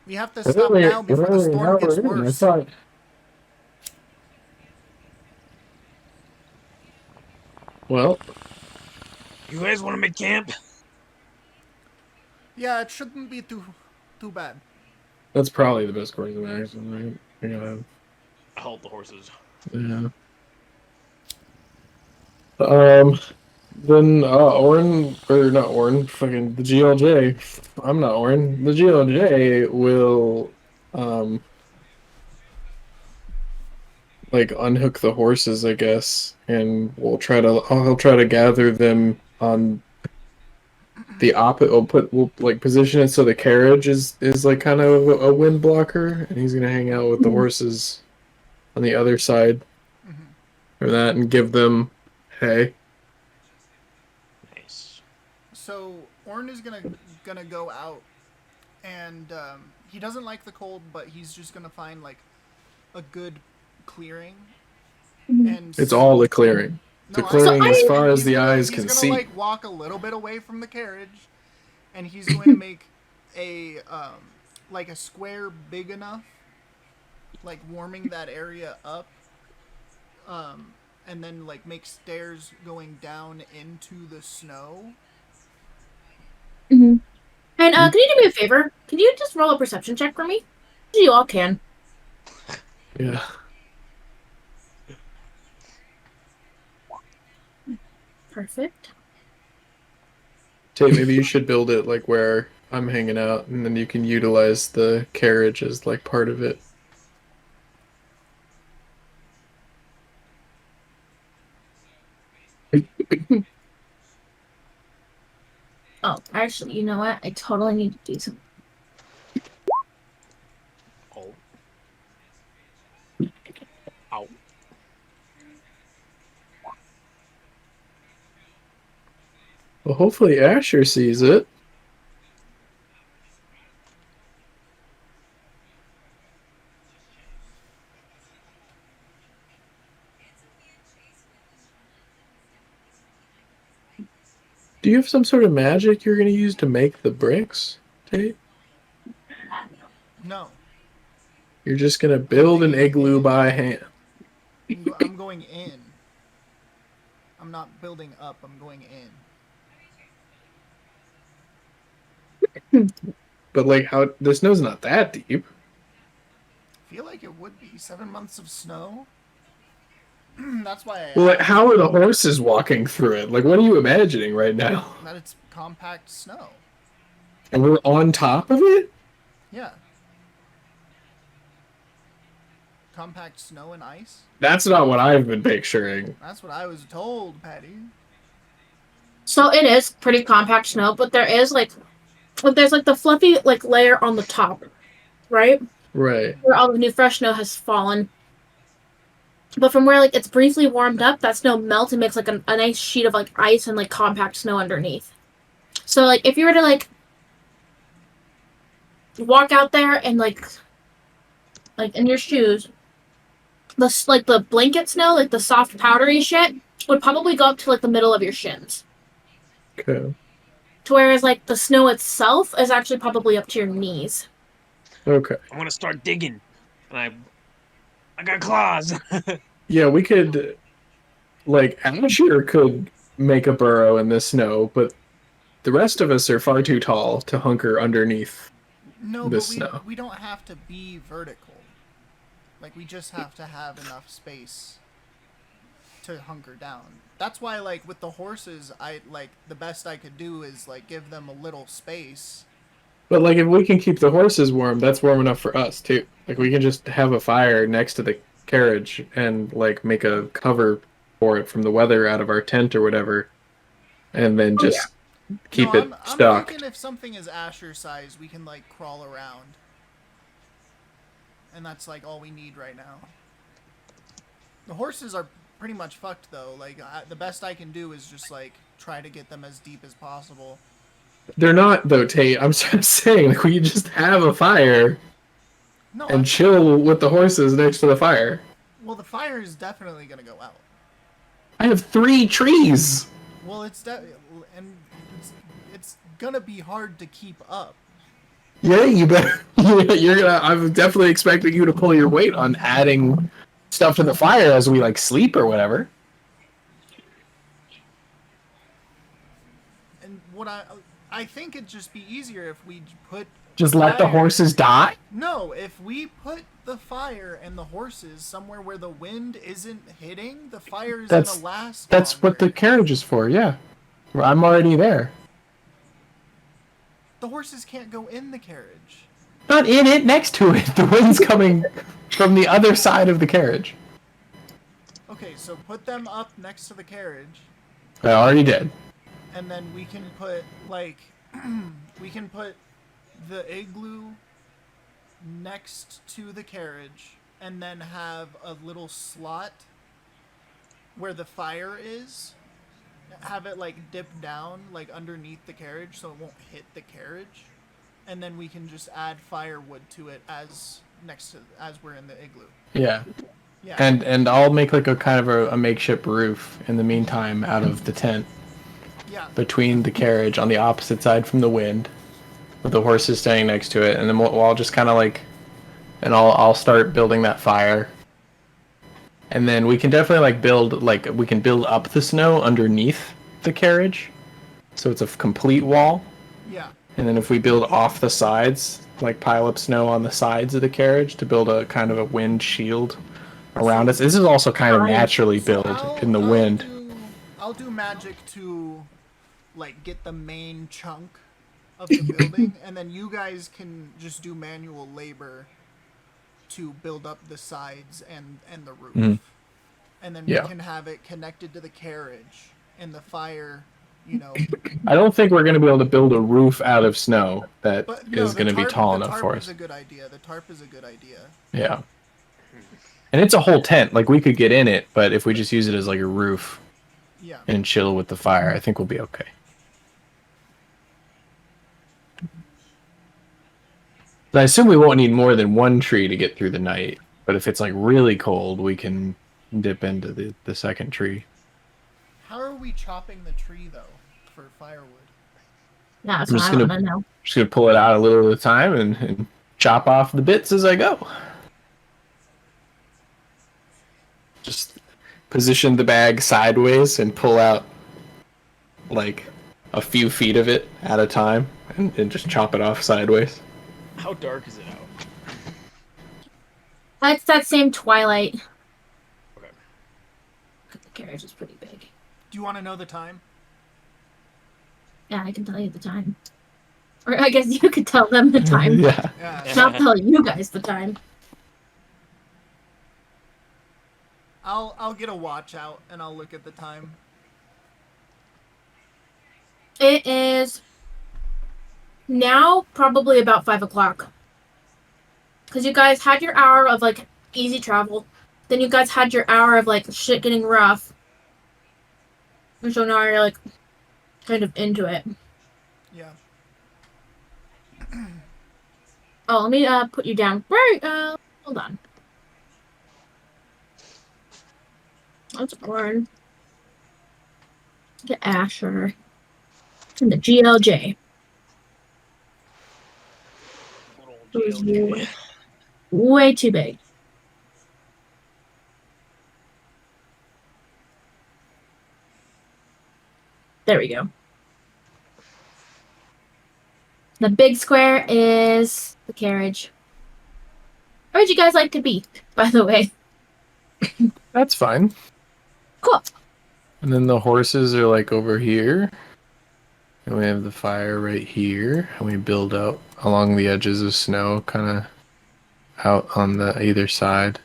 [SPEAKER 2] We have to stop now before the storm gets worse.
[SPEAKER 1] Well,
[SPEAKER 3] You guys want to make camp?
[SPEAKER 2] Yeah, it shouldn't be too bad.
[SPEAKER 1] that's probably the best course of action, right?
[SPEAKER 3] I hold the horses.
[SPEAKER 1] Yeah. Then Orin, or not Orin, fucking the GLJ. I'm not Orin. The GLJ will like unhook the horses, I guess, and I'll try to gather them on the opposite. We'll like position it so the carriage is like kind of a wind blocker, and he's gonna hang out with the horses on the other side or that and give them hay.
[SPEAKER 3] Nice.
[SPEAKER 2] So Orn is gonna go out, and he doesn't like the cold, but he's just gonna find like a good clearing. And
[SPEAKER 1] It's all the clearing. The clearing as far as the eyes can see.
[SPEAKER 2] He's gonna like walk a little bit away from the carriage, and he's going to make a like a square big enough, like warming that area up, and then like make stairs going down into the snow.
[SPEAKER 4] Mm-hmm. And can you do me a favor? Can you just roll a perception check for me? You all can.
[SPEAKER 1] Yeah.
[SPEAKER 4] Perfect.
[SPEAKER 1] Tate, maybe you should build it like where I'm hanging out, and then you can utilize the carriage as like part of it.
[SPEAKER 4] Oh, actually, you know what? I totally need to do something.
[SPEAKER 3] Oh. Ow.
[SPEAKER 1] Well, hopefully Asher sees it. Do you have some sort of magic you're going to use to make the bricks, Tate?
[SPEAKER 2] No,
[SPEAKER 1] You're just going to build an igloo by hand.
[SPEAKER 2] I'm going in. I'm not building up. I'm going in.
[SPEAKER 1] But like how the snow's not that deep.
[SPEAKER 2] I feel like it would be 7 months of snow. That's why I
[SPEAKER 1] Well, like
[SPEAKER 2] asked
[SPEAKER 1] how are the horses walking through it? Like what are you imagining right now?
[SPEAKER 2] that it's compact snow.
[SPEAKER 1] And we're on top of it?
[SPEAKER 2] Yeah. Compact snow and ice.
[SPEAKER 1] That's not what I've been picturing.
[SPEAKER 2] That's what I was told, Patty.
[SPEAKER 4] So it is pretty compact snow, but there's like the fluffy like layer on the top, right?
[SPEAKER 1] Right.
[SPEAKER 4] Where all the new fresh snow has fallen. But from where like it's briefly warmed up, that snow melts and makes like a nice sheet of like ice and like compact snow underneath. So like if you were to like walk out there and like in your shoes, the blanket snow, like the soft powdery shit, would probably go up to like the middle of your shins.
[SPEAKER 1] Okay.
[SPEAKER 4] To whereas like the snow itself is actually probably up to your knees.
[SPEAKER 1] Okay.
[SPEAKER 3] I'm gonna start digging, and I got claws.
[SPEAKER 1] Yeah, we could like Asher could make a burrow in the snow, but the rest of us are far too tall to hunker underneath
[SPEAKER 2] No,
[SPEAKER 1] the
[SPEAKER 2] but
[SPEAKER 1] snow.
[SPEAKER 2] we don't have to be vertical. Like we just have to have enough space to hunker down. That's why like with the horses, I like the best I could do is like give them a little space.
[SPEAKER 1] But like if we can keep the horses warm, that's warm enough for us too. Like we can just have a fire next to the carriage and like make a cover for it from the weather out of our tent or whatever, and then
[SPEAKER 4] Oh yeah.
[SPEAKER 1] just
[SPEAKER 2] No,
[SPEAKER 1] keep it
[SPEAKER 2] I'm thinking
[SPEAKER 1] stocked.
[SPEAKER 2] if something is Asher size, we can like crawl around. And that's like all we need right now. The horses are pretty much fucked though. Like the best I can do is just like try to get them as deep as possible.
[SPEAKER 1] They're not though, Tate. I'm just saying, like we can just have a fire
[SPEAKER 2] No,
[SPEAKER 1] and chill with the horses next to the fire.
[SPEAKER 2] well the fire is definitely gonna go out.
[SPEAKER 1] I have 3 trees.
[SPEAKER 2] Well, and it's gonna be hard to keep up.
[SPEAKER 1] Yeah, you better. You're gonna. I'm definitely expecting you to pull your weight on adding stuff to the fire as we like sleep or whatever.
[SPEAKER 2] And what I think it'd just be easier if we put
[SPEAKER 1] Just let the
[SPEAKER 2] fire-
[SPEAKER 1] horses die.
[SPEAKER 2] No, if we put the fire and the horses somewhere where the wind isn't hitting, the fire is
[SPEAKER 1] That's-
[SPEAKER 2] gonna last.
[SPEAKER 1] That's what the
[SPEAKER 2] longer.
[SPEAKER 1] carriage is for. Yeah, I'm already there.
[SPEAKER 2] The horses can't go in the carriage.
[SPEAKER 1] Not in it, next to it. The wind's coming from the other side of the carriage.
[SPEAKER 2] Okay, so put them up next to the carriage,
[SPEAKER 1] I already did.
[SPEAKER 2] and then we can put like we can put the igloo next to the carriage, and then have a little slot where the fire is. Have it like dip down like underneath the carriage so it won't hit the carriage, and then we can just add firewood to it as we're in the igloo.
[SPEAKER 1] Yeah,
[SPEAKER 2] Yeah.
[SPEAKER 1] and I'll make like a kind of a makeshift roof in the meantime out of the tent
[SPEAKER 2] Yeah.
[SPEAKER 1] between the carriage on the opposite side from the wind, with the horses standing next to it, and then we'll just kind of like, and I'll start building that fire. And then we can definitely we can build up the snow underneath the carriage, so it's a complete wall.
[SPEAKER 2] Yeah.
[SPEAKER 1] And then if we build off the sides, like pile up snow on the sides of the carriage to build a kind of a wind shield around us. This is also kind of naturally built in the wind.
[SPEAKER 2] I'll do magic to like get the main chunk of the building, and then you guys can just do manual labor to build up the sides and the roof.
[SPEAKER 1] Mhm.
[SPEAKER 2] And then
[SPEAKER 1] Yeah.
[SPEAKER 2] we can have it connected to the carriage and the fire, you know.
[SPEAKER 1] I don't think we're going to be able to build a roof out of snow that
[SPEAKER 2] But
[SPEAKER 1] is
[SPEAKER 2] the
[SPEAKER 1] going to be
[SPEAKER 2] tarp-
[SPEAKER 1] tall
[SPEAKER 2] the
[SPEAKER 1] enough
[SPEAKER 2] tarp
[SPEAKER 1] for
[SPEAKER 2] is
[SPEAKER 1] us.
[SPEAKER 2] a good idea. The tarp is a good idea.
[SPEAKER 1] Yeah. And it's a whole tent. Like we could get in it, but if we just use it as like a roof
[SPEAKER 2] Yeah.
[SPEAKER 1] and chill with the fire, I think we'll be okay. I assume we won't need more than 1 tree to get through the night, but if it's like really cold, we can dip into the second tree.
[SPEAKER 2] How are we chopping the tree though for firewood?
[SPEAKER 4] That's
[SPEAKER 1] I'm
[SPEAKER 4] what
[SPEAKER 1] just
[SPEAKER 4] I
[SPEAKER 1] gonna-
[SPEAKER 4] want to know.
[SPEAKER 1] Just gonna pull it out a little at a time and chop off the bits as I go. Just position the bag sideways and pull out like a few feet of it at a time and just chop it off sideways.
[SPEAKER 3] How dark is it out?
[SPEAKER 4] It's that same twilight.
[SPEAKER 3] Okay.
[SPEAKER 4] The carriage is pretty big.
[SPEAKER 2] Do you want to know the time?
[SPEAKER 4] Yeah, I can tell you the time. Or I guess you could tell them the time.
[SPEAKER 1] Yeah.
[SPEAKER 2] Yeah.
[SPEAKER 4] I'll tell you guys the time.
[SPEAKER 2] I'll get a watch out and I'll look at the time.
[SPEAKER 4] It is now probably about 5 o'clock. Because you guys had your hour of like easy travel. Then you guys had your hour of like shit getting rough. And so now you're like kind of into it.
[SPEAKER 2] Yeah.
[SPEAKER 4] Oh, let me put you down. Right, hold on. That's Orin. The Asher. And the GLJ. Who's
[SPEAKER 3] GLJ.
[SPEAKER 4] way too big. There we go. The big square is the carriage. Where would you guys like to be, by the way?
[SPEAKER 1] That's fine.
[SPEAKER 4] Cool.
[SPEAKER 1] And then the horses are like over here. And we have the fire right here. And we build out along the edges of snow, kind of out on the either side.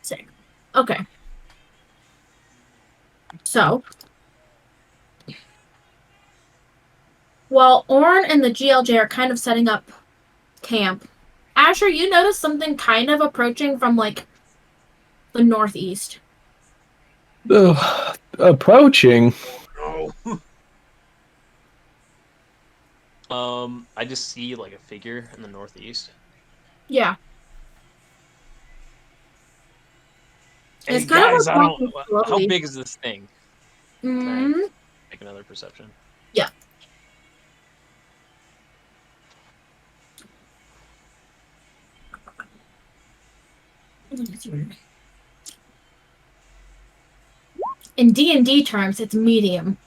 [SPEAKER 4] Sick. Okay. So, while Orn and the GLJ are kind of setting up camp, Asher, you notice something kind of approaching from like the northeast.
[SPEAKER 1] Approaching.
[SPEAKER 3] No. I just see like a figure in the northeast.
[SPEAKER 4] Yeah.
[SPEAKER 3] Hey
[SPEAKER 4] It's kind of
[SPEAKER 3] guys,
[SPEAKER 4] like
[SPEAKER 3] I don't.
[SPEAKER 4] walking
[SPEAKER 3] How
[SPEAKER 4] slowly.
[SPEAKER 3] big is this thing?
[SPEAKER 4] Mm,
[SPEAKER 3] Make another perception.
[SPEAKER 4] yeah. In D&D terms, it's medium.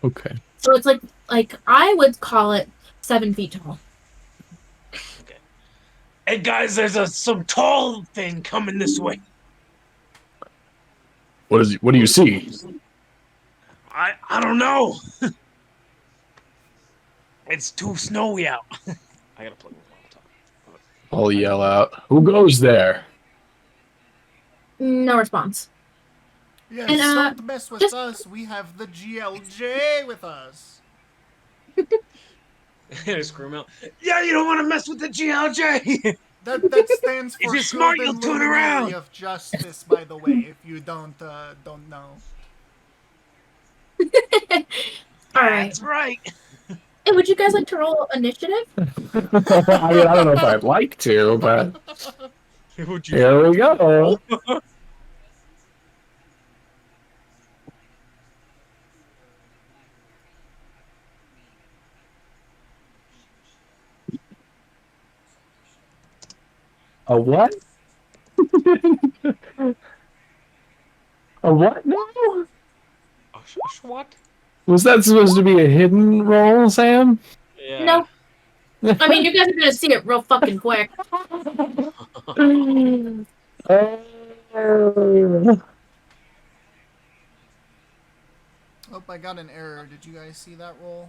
[SPEAKER 1] Okay.
[SPEAKER 4] So it's like I would call it 7 feet tall.
[SPEAKER 3] Okay. Hey guys, there's some tall thing coming this way.
[SPEAKER 1] What do you see?
[SPEAKER 3] I don't know. It's too snowy out. I gotta plug my laptop.
[SPEAKER 1] I'll yell out. Who goes there?
[SPEAKER 4] No response.
[SPEAKER 2] Yes,
[SPEAKER 4] And,
[SPEAKER 2] don't mess with
[SPEAKER 4] just-
[SPEAKER 2] us. We have the GLJ with us.
[SPEAKER 3] Scream out. Yeah, you don't want to mess with the GLJ.
[SPEAKER 2] That stands
[SPEAKER 3] If
[SPEAKER 2] for
[SPEAKER 3] you're smart,
[SPEAKER 2] Golden
[SPEAKER 3] you'll turn
[SPEAKER 2] Luminary
[SPEAKER 3] around.
[SPEAKER 2] of Justice, by the way, if you don't know.
[SPEAKER 4] All right.
[SPEAKER 3] That's right.
[SPEAKER 4] Hey, would you guys like to roll initiative?
[SPEAKER 1] I mean, I don't know if I'd like to, but
[SPEAKER 3] Would you
[SPEAKER 1] here we go.
[SPEAKER 3] roll?
[SPEAKER 1] A what? A what now?
[SPEAKER 3] What?
[SPEAKER 1] Was that supposed to be a hidden roll, Sam?
[SPEAKER 3] Yeah.
[SPEAKER 4] No. I mean, you guys are gonna see it real fucking quick.
[SPEAKER 2] Oh, I got an error. Did you guys see that roll?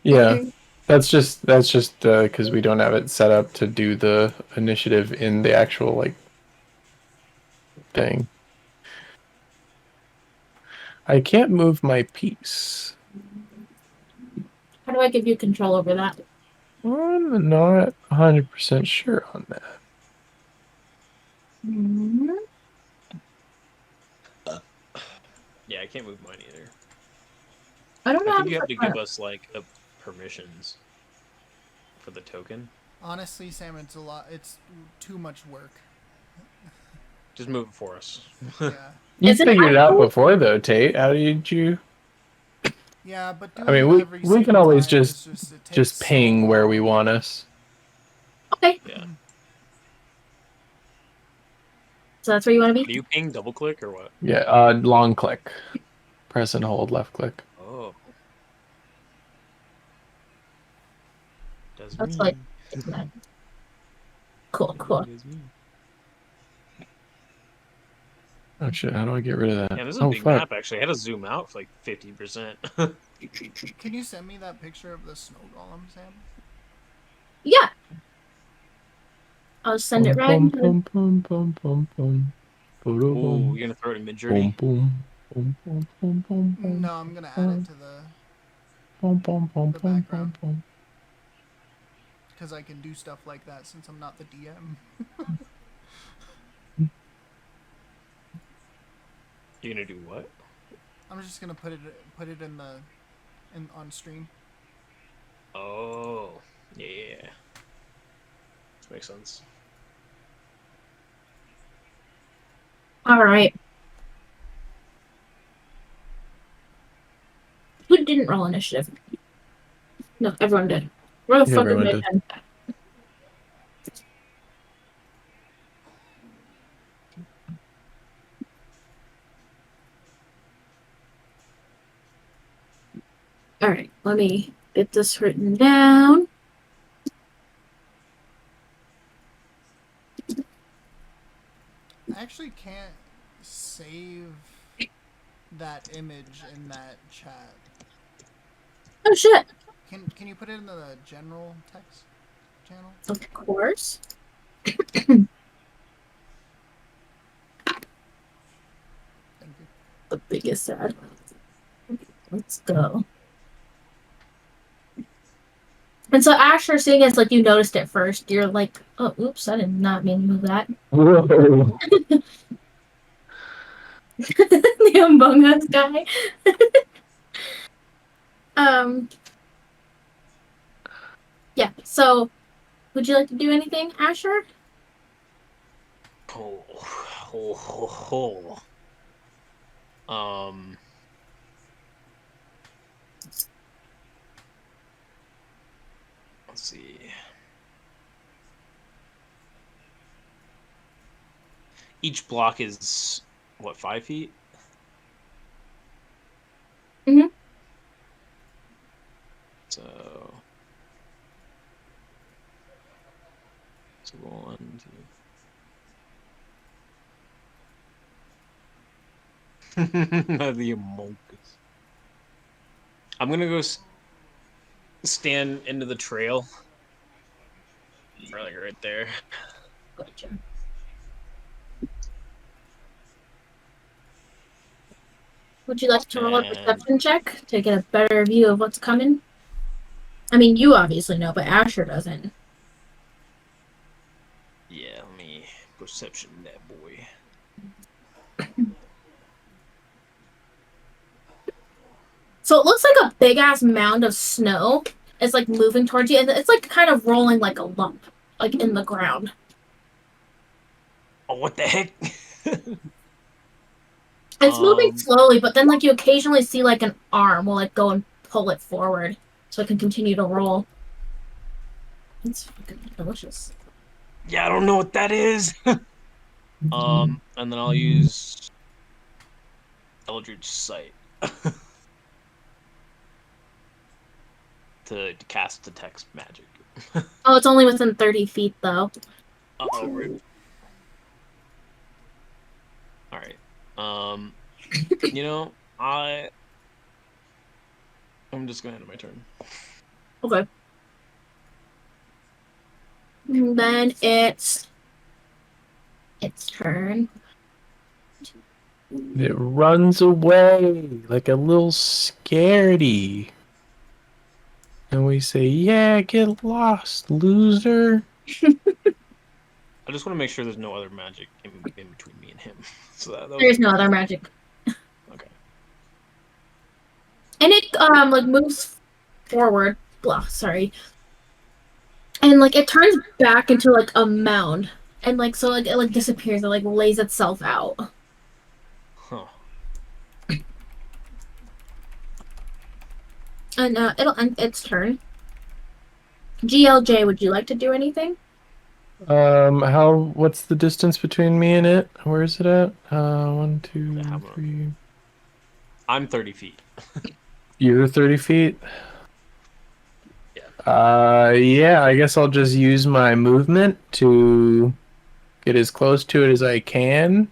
[SPEAKER 1] Yeah, that's just because we don't have it set up to do the initiative in the actual like thing. I can't move my piece.
[SPEAKER 4] How do I give you control over that?
[SPEAKER 1] I'm not 100% sure on that.
[SPEAKER 4] Mm-hmm.
[SPEAKER 3] Yeah, I can't move mine either.
[SPEAKER 4] I don't know.
[SPEAKER 3] I
[SPEAKER 4] how
[SPEAKER 3] think you have to
[SPEAKER 4] set
[SPEAKER 3] give
[SPEAKER 4] that
[SPEAKER 3] us like the permissions for the token.
[SPEAKER 2] Honestly, Sam, it's a lot. It's too much work.
[SPEAKER 3] Just move it for us.
[SPEAKER 2] Yeah,
[SPEAKER 1] You
[SPEAKER 4] Isn't
[SPEAKER 1] figured it
[SPEAKER 4] it-
[SPEAKER 1] out before, though, Tate. How did you?
[SPEAKER 2] yeah, but doing
[SPEAKER 1] I mean,
[SPEAKER 2] it every
[SPEAKER 1] we can
[SPEAKER 2] single
[SPEAKER 1] always
[SPEAKER 2] time
[SPEAKER 1] just
[SPEAKER 2] is it takes
[SPEAKER 1] just
[SPEAKER 2] so
[SPEAKER 1] ping where we
[SPEAKER 2] long.
[SPEAKER 1] want us.
[SPEAKER 4] Okay,
[SPEAKER 3] Yeah.
[SPEAKER 4] so that's where you want to
[SPEAKER 3] Do
[SPEAKER 4] be.
[SPEAKER 3] you ping double click or what?
[SPEAKER 1] Yeah, long click, press and hold, left click.
[SPEAKER 3] Oh. Does
[SPEAKER 4] That's
[SPEAKER 3] me.
[SPEAKER 4] like cool.
[SPEAKER 3] Does me.
[SPEAKER 1] Oh shit! How do I get rid of that?
[SPEAKER 3] Yeah, this is a
[SPEAKER 1] Oh
[SPEAKER 3] big
[SPEAKER 1] fuck!
[SPEAKER 3] map actually. I had to zoom out for like 50%.
[SPEAKER 2] Can you send me that picture of the snow golem, Sam?
[SPEAKER 4] Yeah, I'll send it right.
[SPEAKER 1] Boom,
[SPEAKER 4] into the-
[SPEAKER 1] boom, boom, boom, boom, boom. Boom,
[SPEAKER 3] Ooh,
[SPEAKER 1] boom,
[SPEAKER 3] you're gonna throw it in mid
[SPEAKER 1] boom,
[SPEAKER 3] journey.
[SPEAKER 1] boom, boom, boom, boom, boom, boom,
[SPEAKER 2] No, I'm gonna add it to the
[SPEAKER 1] boom, boom, boom,
[SPEAKER 2] the
[SPEAKER 1] boom, boom,
[SPEAKER 2] background.
[SPEAKER 1] boom.
[SPEAKER 2] because I can do stuff like that since I'm not the DM.
[SPEAKER 3] You're gonna do what?
[SPEAKER 2] I'm just gonna put it in the on stream.
[SPEAKER 3] Oh, yeah. Makes sense.
[SPEAKER 4] All right. Who didn't roll initiative? No, everyone did. Where the
[SPEAKER 1] Yeah,
[SPEAKER 4] fuck is
[SPEAKER 1] everyone
[SPEAKER 4] my
[SPEAKER 1] did.
[SPEAKER 4] pen? All right, let me get this written down.
[SPEAKER 2] I actually can't save that image in that chat.
[SPEAKER 4] Oh shit!
[SPEAKER 2] Can you put it in the general text channel?
[SPEAKER 4] Of course.
[SPEAKER 2] Thank you.
[SPEAKER 4] The biggest sad. Let's go. And so Asher, seeing as like you noticed it first, you're like, oh, oops, I did not mean to move that.
[SPEAKER 1] Whoa.
[SPEAKER 4] The Among Us guy. um. Yeah. So, would you like to do anything, Asher?
[SPEAKER 3] Oh, oh, oh. Let's see. Each block is what, 5 feet?
[SPEAKER 4] Mhm.
[SPEAKER 3] So, so 1, 2. The Among Us. I'm gonna go stand into the trail. Like right there.
[SPEAKER 4] Gotcha. Would you like to roll a
[SPEAKER 3] And
[SPEAKER 4] perception check to get a better view of what's coming? I mean, you obviously know, but Asher doesn't.
[SPEAKER 3] yeah, let me perception that boy.
[SPEAKER 4] So it looks like a big ass mound of snow is like moving towards you, and it's like kind of rolling like a lump, like in the ground.
[SPEAKER 3] Oh, what the heck?
[SPEAKER 4] It's moving slowly, but then like you occasionally see like an arm will like go and pull it forward so it can continue to roll. It's fucking delicious.
[SPEAKER 3] Yeah, I don't know what that is. And then I'll use Eldritch Sight to cast detect magic.
[SPEAKER 4] Oh, it's only within 30 feet though.
[SPEAKER 3] Oh, rude. All right. You know, I'm just gonna end my turn.
[SPEAKER 4] Okay. And then it's turn.
[SPEAKER 1] It runs away like a little scaredy. And we say, yeah, get lost, loser.
[SPEAKER 3] I just want to make sure there's no other magic in between me and him. So that was
[SPEAKER 4] There's no other magic.
[SPEAKER 3] okay.
[SPEAKER 4] And it like moves forward. Blah, sorry. And like it turns back into like a mound. And like so like it like disappears, it like lays itself out.
[SPEAKER 3] Huh.
[SPEAKER 4] And it'll end its turn. GLJ, would you like to do anything?
[SPEAKER 1] What's the distance between me and it? Where is it at? 1, 2,
[SPEAKER 3] Yeah,
[SPEAKER 1] 3.
[SPEAKER 3] I'm 30 feet.
[SPEAKER 1] You're 30 feet?
[SPEAKER 3] Yeah.
[SPEAKER 1] Yeah, I guess I'll just use my movement to get as close to it as I can.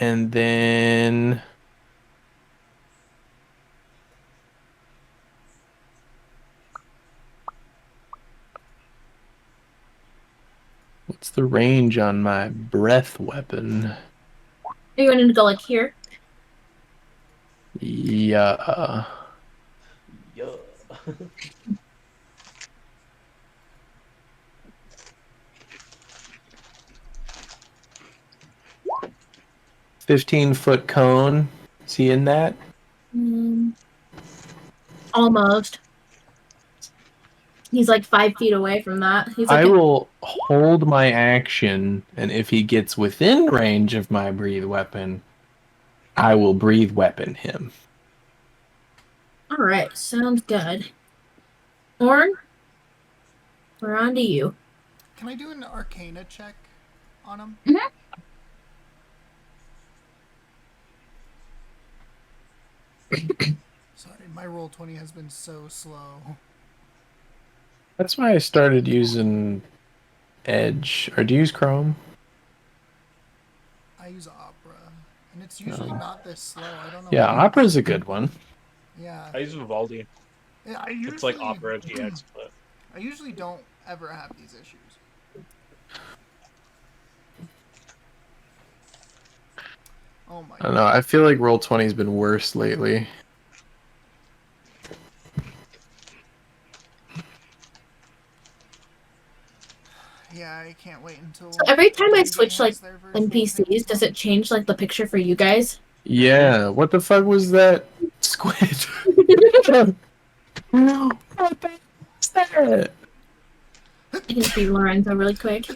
[SPEAKER 1] And then what's the range on my breath weapon?
[SPEAKER 4] Are you going to go like here?
[SPEAKER 1] Yeah.
[SPEAKER 3] Yeah.
[SPEAKER 1] 15-foot cone. See in that?
[SPEAKER 4] Almost. He's like 5 feet away from that. He's like
[SPEAKER 1] I will hold my action, and if he gets within range of my breathe weapon, I will breathe weapon him.
[SPEAKER 4] all right, sounds good. Orn, we're on to you.
[SPEAKER 2] Can I do an Arcana check on him?
[SPEAKER 4] Mhm.
[SPEAKER 2] Sorry, my roll 20 has been so slow.
[SPEAKER 1] That's why I started using Edge. Or do you use Chrome?
[SPEAKER 2] I use Opera, and it's usually not this slow. I don't know.
[SPEAKER 1] Yeah,
[SPEAKER 2] Why.
[SPEAKER 1] Opera's a good one.
[SPEAKER 2] Yeah.
[SPEAKER 3] I use Vivaldi.
[SPEAKER 2] Yeah,
[SPEAKER 3] It's like Opera GX, but
[SPEAKER 2] I usually don't ever have these issues. Oh my
[SPEAKER 1] I don't know. I feel like Roll20's been worse lately.
[SPEAKER 2] Yeah, I can't wait until.
[SPEAKER 4] So every time I
[SPEAKER 2] 5e
[SPEAKER 4] switch like
[SPEAKER 2] has their version of
[SPEAKER 4] NPCs, does it
[SPEAKER 2] tabletop.
[SPEAKER 4] change like the picture for you guys?
[SPEAKER 1] Yeah, what the fuck was that squid? What the is that?
[SPEAKER 4] I can just be Lorenzo really quick.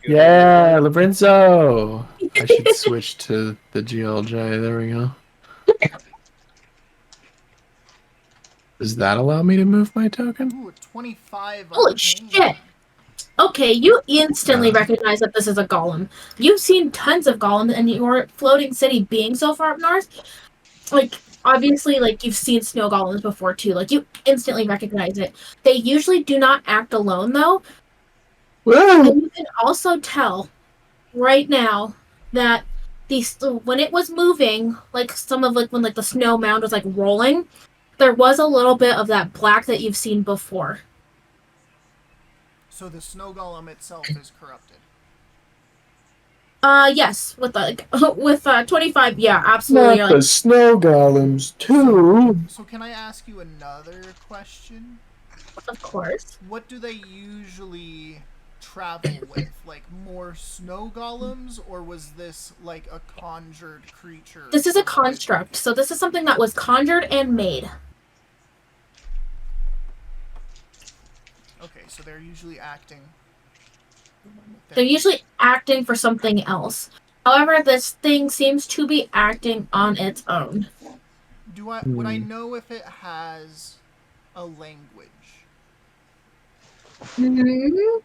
[SPEAKER 1] Yeah, Lorenzo. I should switch to the GLJ. There we go. Does that allow me to move my token?
[SPEAKER 2] Ooh, 25
[SPEAKER 4] Holy
[SPEAKER 2] Arcana.
[SPEAKER 4] shit! Okay, you instantly
[SPEAKER 1] Uh,
[SPEAKER 4] recognize that this is a golem. You've seen tons of golems in your floating city being so far up north. Like, obviously, like, you've seen snow golems before, too. Like, you instantly recognize it. They usually do not act alone, though.
[SPEAKER 1] Whoa!
[SPEAKER 4] And you can also tell right now that when it was moving, like, some of, like, when, like, the snow mound was, like, rolling, there was a little bit of that black that you've seen before.
[SPEAKER 2] So the snow golem itself is corrupted.
[SPEAKER 4] Yes, with like with 25, yeah, absolutely.
[SPEAKER 1] Not
[SPEAKER 4] Like,
[SPEAKER 1] the snow golems,
[SPEAKER 2] So,
[SPEAKER 1] too.
[SPEAKER 2] so can I ask you another question?
[SPEAKER 4] of course.
[SPEAKER 2] What do they usually travel with? Like more snow golems, or was this like a conjured creature?
[SPEAKER 4] This is a
[SPEAKER 2] from
[SPEAKER 4] construct, so this is something that was conjured and made.
[SPEAKER 2] Okay, so they're usually acting.
[SPEAKER 4] They're usually acting for something else. However, this thing seems to be acting on its own.
[SPEAKER 2] Would I know if it has a language?
[SPEAKER 4] Mm-hmm.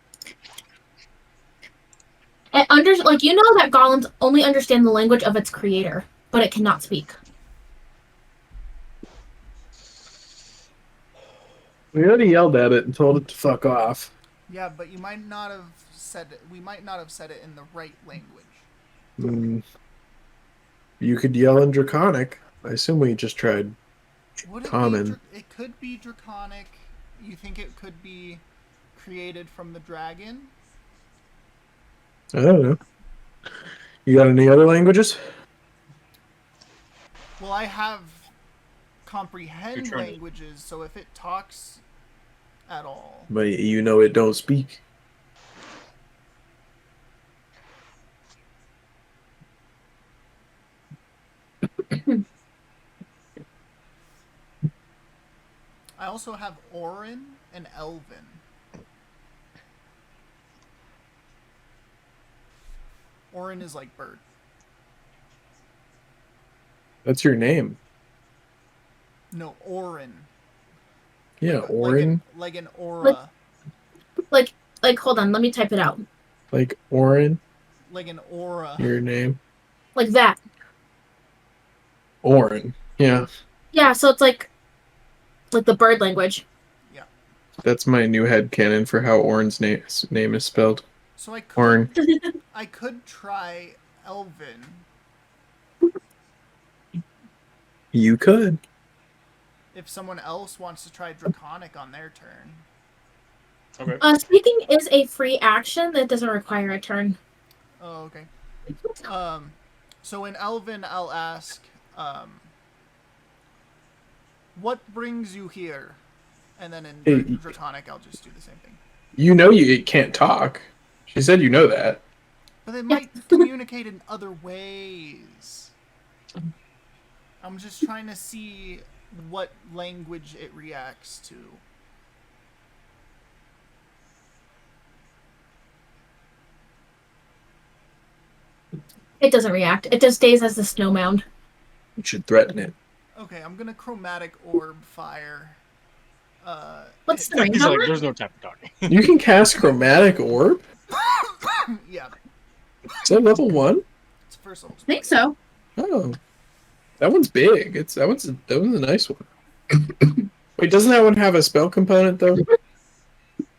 [SPEAKER 4] Like, you know that golems only understand the language of its creator, but it cannot speak.
[SPEAKER 1] We already yelled at it and told it to fuck off.
[SPEAKER 2] Yeah, but you might not have said it. We might not have said it in the right language.
[SPEAKER 1] Mm. You could yell in Draconic. I assume we just tried
[SPEAKER 2] Would it
[SPEAKER 1] Common.
[SPEAKER 2] be? It could be draconic. You think it could be created from the dragon?
[SPEAKER 1] I don't know. You got any other languages?
[SPEAKER 2] Well, I have comprehend
[SPEAKER 3] You're trying to-
[SPEAKER 2] languages, so if it talks at all,
[SPEAKER 1] But you know it don't speak.
[SPEAKER 2] I also have Orin and Elven. Orin is like bird.
[SPEAKER 1] That's your name.
[SPEAKER 2] No, Orin.
[SPEAKER 1] Yeah,
[SPEAKER 2] Like
[SPEAKER 1] Orin.
[SPEAKER 2] like an aura.
[SPEAKER 4] Like, hold on, let me type it out.
[SPEAKER 1] Like Orin,
[SPEAKER 2] Like an aura.
[SPEAKER 1] your name.
[SPEAKER 4] Like that.
[SPEAKER 1] Orin. Yeah,
[SPEAKER 4] Yeah, so it's like the bird language.
[SPEAKER 1] that's my new headcanon for how Orin's name is spelled.
[SPEAKER 2] So I could
[SPEAKER 1] Orin.
[SPEAKER 2] I could try Elven.
[SPEAKER 1] You could.
[SPEAKER 2] If someone else wants to try Draconic on their turn.
[SPEAKER 3] Okay.
[SPEAKER 4] Speaking is a free action that doesn't require a turn.
[SPEAKER 2] Oh, okay. So in Elven, I'll ask, what brings you here? And then in
[SPEAKER 1] Hey.
[SPEAKER 2] Draconic, I'll just do the same thing.
[SPEAKER 1] You know it can't talk. She said you know that.
[SPEAKER 2] But they might communicate in other ways. I'm just trying to see what language it reacts to.
[SPEAKER 4] It doesn't react. It just stays as the snow mound.
[SPEAKER 1] You should threaten it.
[SPEAKER 2] Okay, I'm gonna chromatic orb fire.
[SPEAKER 4] What's the range
[SPEAKER 3] He's
[SPEAKER 4] on
[SPEAKER 3] like,
[SPEAKER 4] that?
[SPEAKER 3] there's no time for talking.
[SPEAKER 1] You can cast Chromatic Orb?
[SPEAKER 2] Yeah,
[SPEAKER 1] Is that level 1?
[SPEAKER 2] it's first level
[SPEAKER 4] I
[SPEAKER 2] spell.
[SPEAKER 4] think so.
[SPEAKER 1] Oh. That one's big. That one's a nice one. Wait, doesn't that one have a spell component though?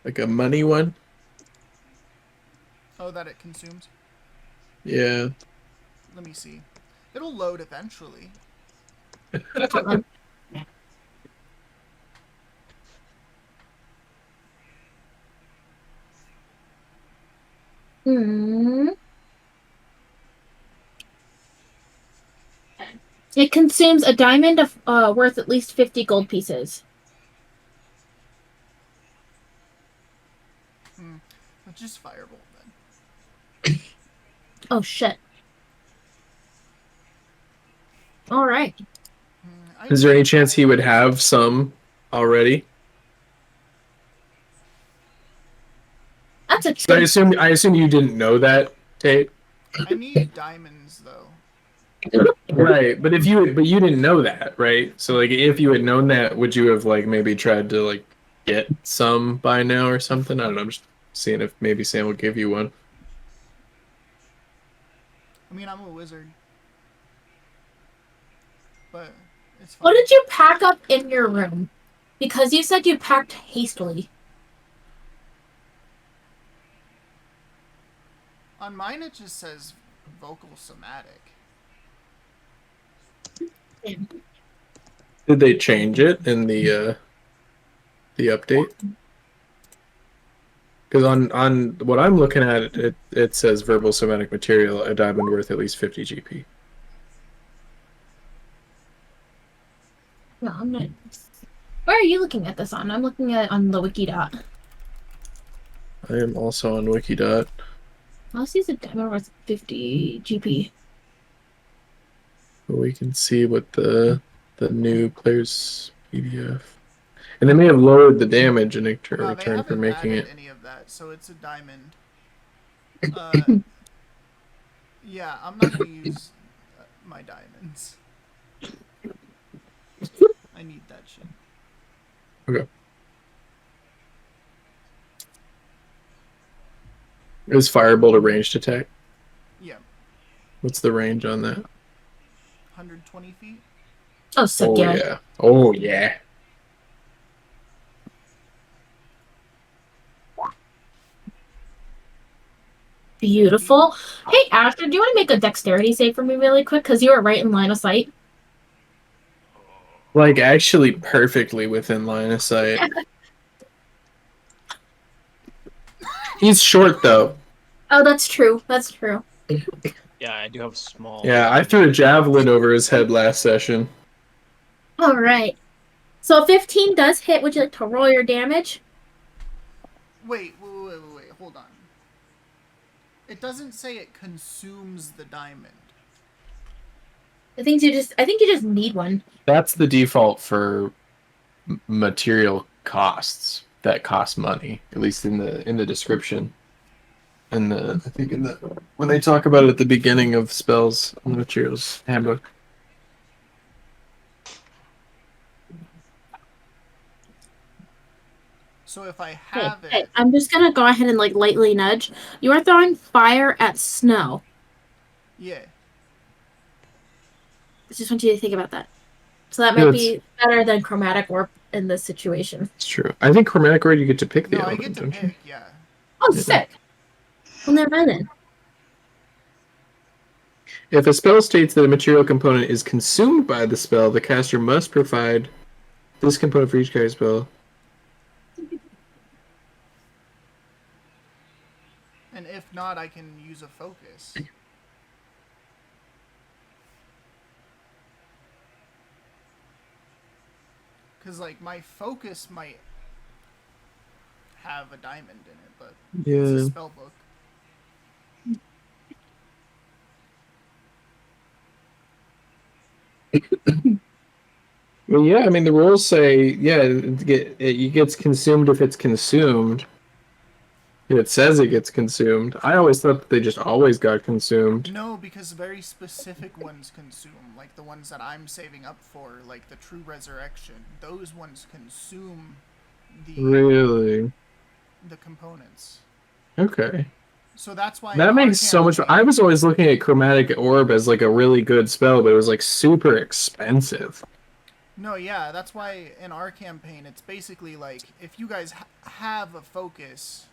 [SPEAKER 1] Like a money one?
[SPEAKER 2] Oh, that it consumes.
[SPEAKER 1] Yeah.
[SPEAKER 2] Let me see. It'll load eventually.
[SPEAKER 4] Hmm. It consumes a diamond of worth at least 50 gold pieces.
[SPEAKER 2] Just Firebolt then.
[SPEAKER 4] Oh shit. All right.
[SPEAKER 1] Is there any chance he would have some already?
[SPEAKER 4] That's a
[SPEAKER 1] So
[SPEAKER 4] good.
[SPEAKER 1] I assume you didn't know that, Tate.
[SPEAKER 2] I need diamonds though.
[SPEAKER 1] Right, but you didn't know that, right? So like if you had known that, would you have like maybe tried to like get some by now or something? I don't know. I'm just seeing if maybe Sam will give you one.
[SPEAKER 2] I mean, I'm a wizard. But it's fine.
[SPEAKER 4] What did you pack up in your room? Because you said you packed hastily.
[SPEAKER 2] On mine it just says vocal somatic.
[SPEAKER 1] Did they change it in the update? Because on what I'm looking at, it says verbal somatic material, a diamond worth at least 50 GP.
[SPEAKER 4] No, I'm not. Where are you looking at this on? I'm looking at it on the Wikidot.
[SPEAKER 1] I am also on Wikidot.
[SPEAKER 4] Let's use a diamond worth 50 GP.
[SPEAKER 1] We can see what the new player's PDF. And they may have lowered the damage in
[SPEAKER 2] No,
[SPEAKER 1] return
[SPEAKER 2] they
[SPEAKER 1] for
[SPEAKER 2] haven't
[SPEAKER 1] making
[SPEAKER 2] added
[SPEAKER 1] it.
[SPEAKER 2] any of that, so it's a diamond. Yeah, I'm not gonna use my diamonds. I need that shit.
[SPEAKER 1] Okay. Is Firebolt a ranged attack?
[SPEAKER 2] Yeah,
[SPEAKER 1] What's the range on that?
[SPEAKER 2] 120 feet.
[SPEAKER 4] Oh, sick,
[SPEAKER 1] Oh
[SPEAKER 4] yeah.
[SPEAKER 1] yeah. Oh yeah.
[SPEAKER 4] Beautiful. Hey, Asher, do you want to make a dexterity save for me really quick? Because you were right in line of sight.
[SPEAKER 1] Like actually perfectly within line of sight. He's short though.
[SPEAKER 4] Oh, that's true. That's true.
[SPEAKER 3] Yeah, I do have a small.
[SPEAKER 1] Yeah, I threw a javelin over his head last session.
[SPEAKER 4] All right. So 15 does hit. Would you like to roll your damage?
[SPEAKER 2] Wait, hold on. It doesn't say it consumes the diamond.
[SPEAKER 4] I think you just need one.
[SPEAKER 1] That's the default for material costs that cost money, at least in the description. And I think when they talk about it at the beginning of spells on the materials handbook.
[SPEAKER 2] So if I have
[SPEAKER 4] Okay,
[SPEAKER 2] it,
[SPEAKER 4] I'm just gonna go ahead and like lightly nudge. You are throwing fire at snow.
[SPEAKER 2] yeah.
[SPEAKER 4] I just want you to think about that. So that
[SPEAKER 1] Yeah,
[SPEAKER 4] might be better than chromatic orb in this situation.
[SPEAKER 1] It's true. I think chromatic orb you get to pick the
[SPEAKER 2] No, I
[SPEAKER 1] element,
[SPEAKER 2] get to
[SPEAKER 1] don't you?
[SPEAKER 2] pick, yeah.
[SPEAKER 4] Oh, sick. Well, never mind then.
[SPEAKER 1] If a spell states that a material component is consumed by the spell, the caster must provide this component for each character spell.
[SPEAKER 2] And if not, I can use a focus. Because, like, my focus might have a diamond in it, but it's a
[SPEAKER 1] Yeah.
[SPEAKER 2] spell book.
[SPEAKER 1] Well, yeah, I mean the rules say it gets consumed if it's consumed. If it says it gets consumed. I always thought that they just always got consumed.
[SPEAKER 2] No, because very specific ones consume, like the ones that I'm saving up for, like the True Resurrection. Those ones consume
[SPEAKER 1] Really?
[SPEAKER 2] the components.
[SPEAKER 1] Okay.
[SPEAKER 2] So that's why in
[SPEAKER 1] That
[SPEAKER 2] our
[SPEAKER 1] makes so much.
[SPEAKER 2] campaign,
[SPEAKER 1] I was always looking at Chromatic Orb as like a really good spell, but it was like super expensive.
[SPEAKER 2] no, yeah, that's why in our campaign it's basically like if you guys have a focus,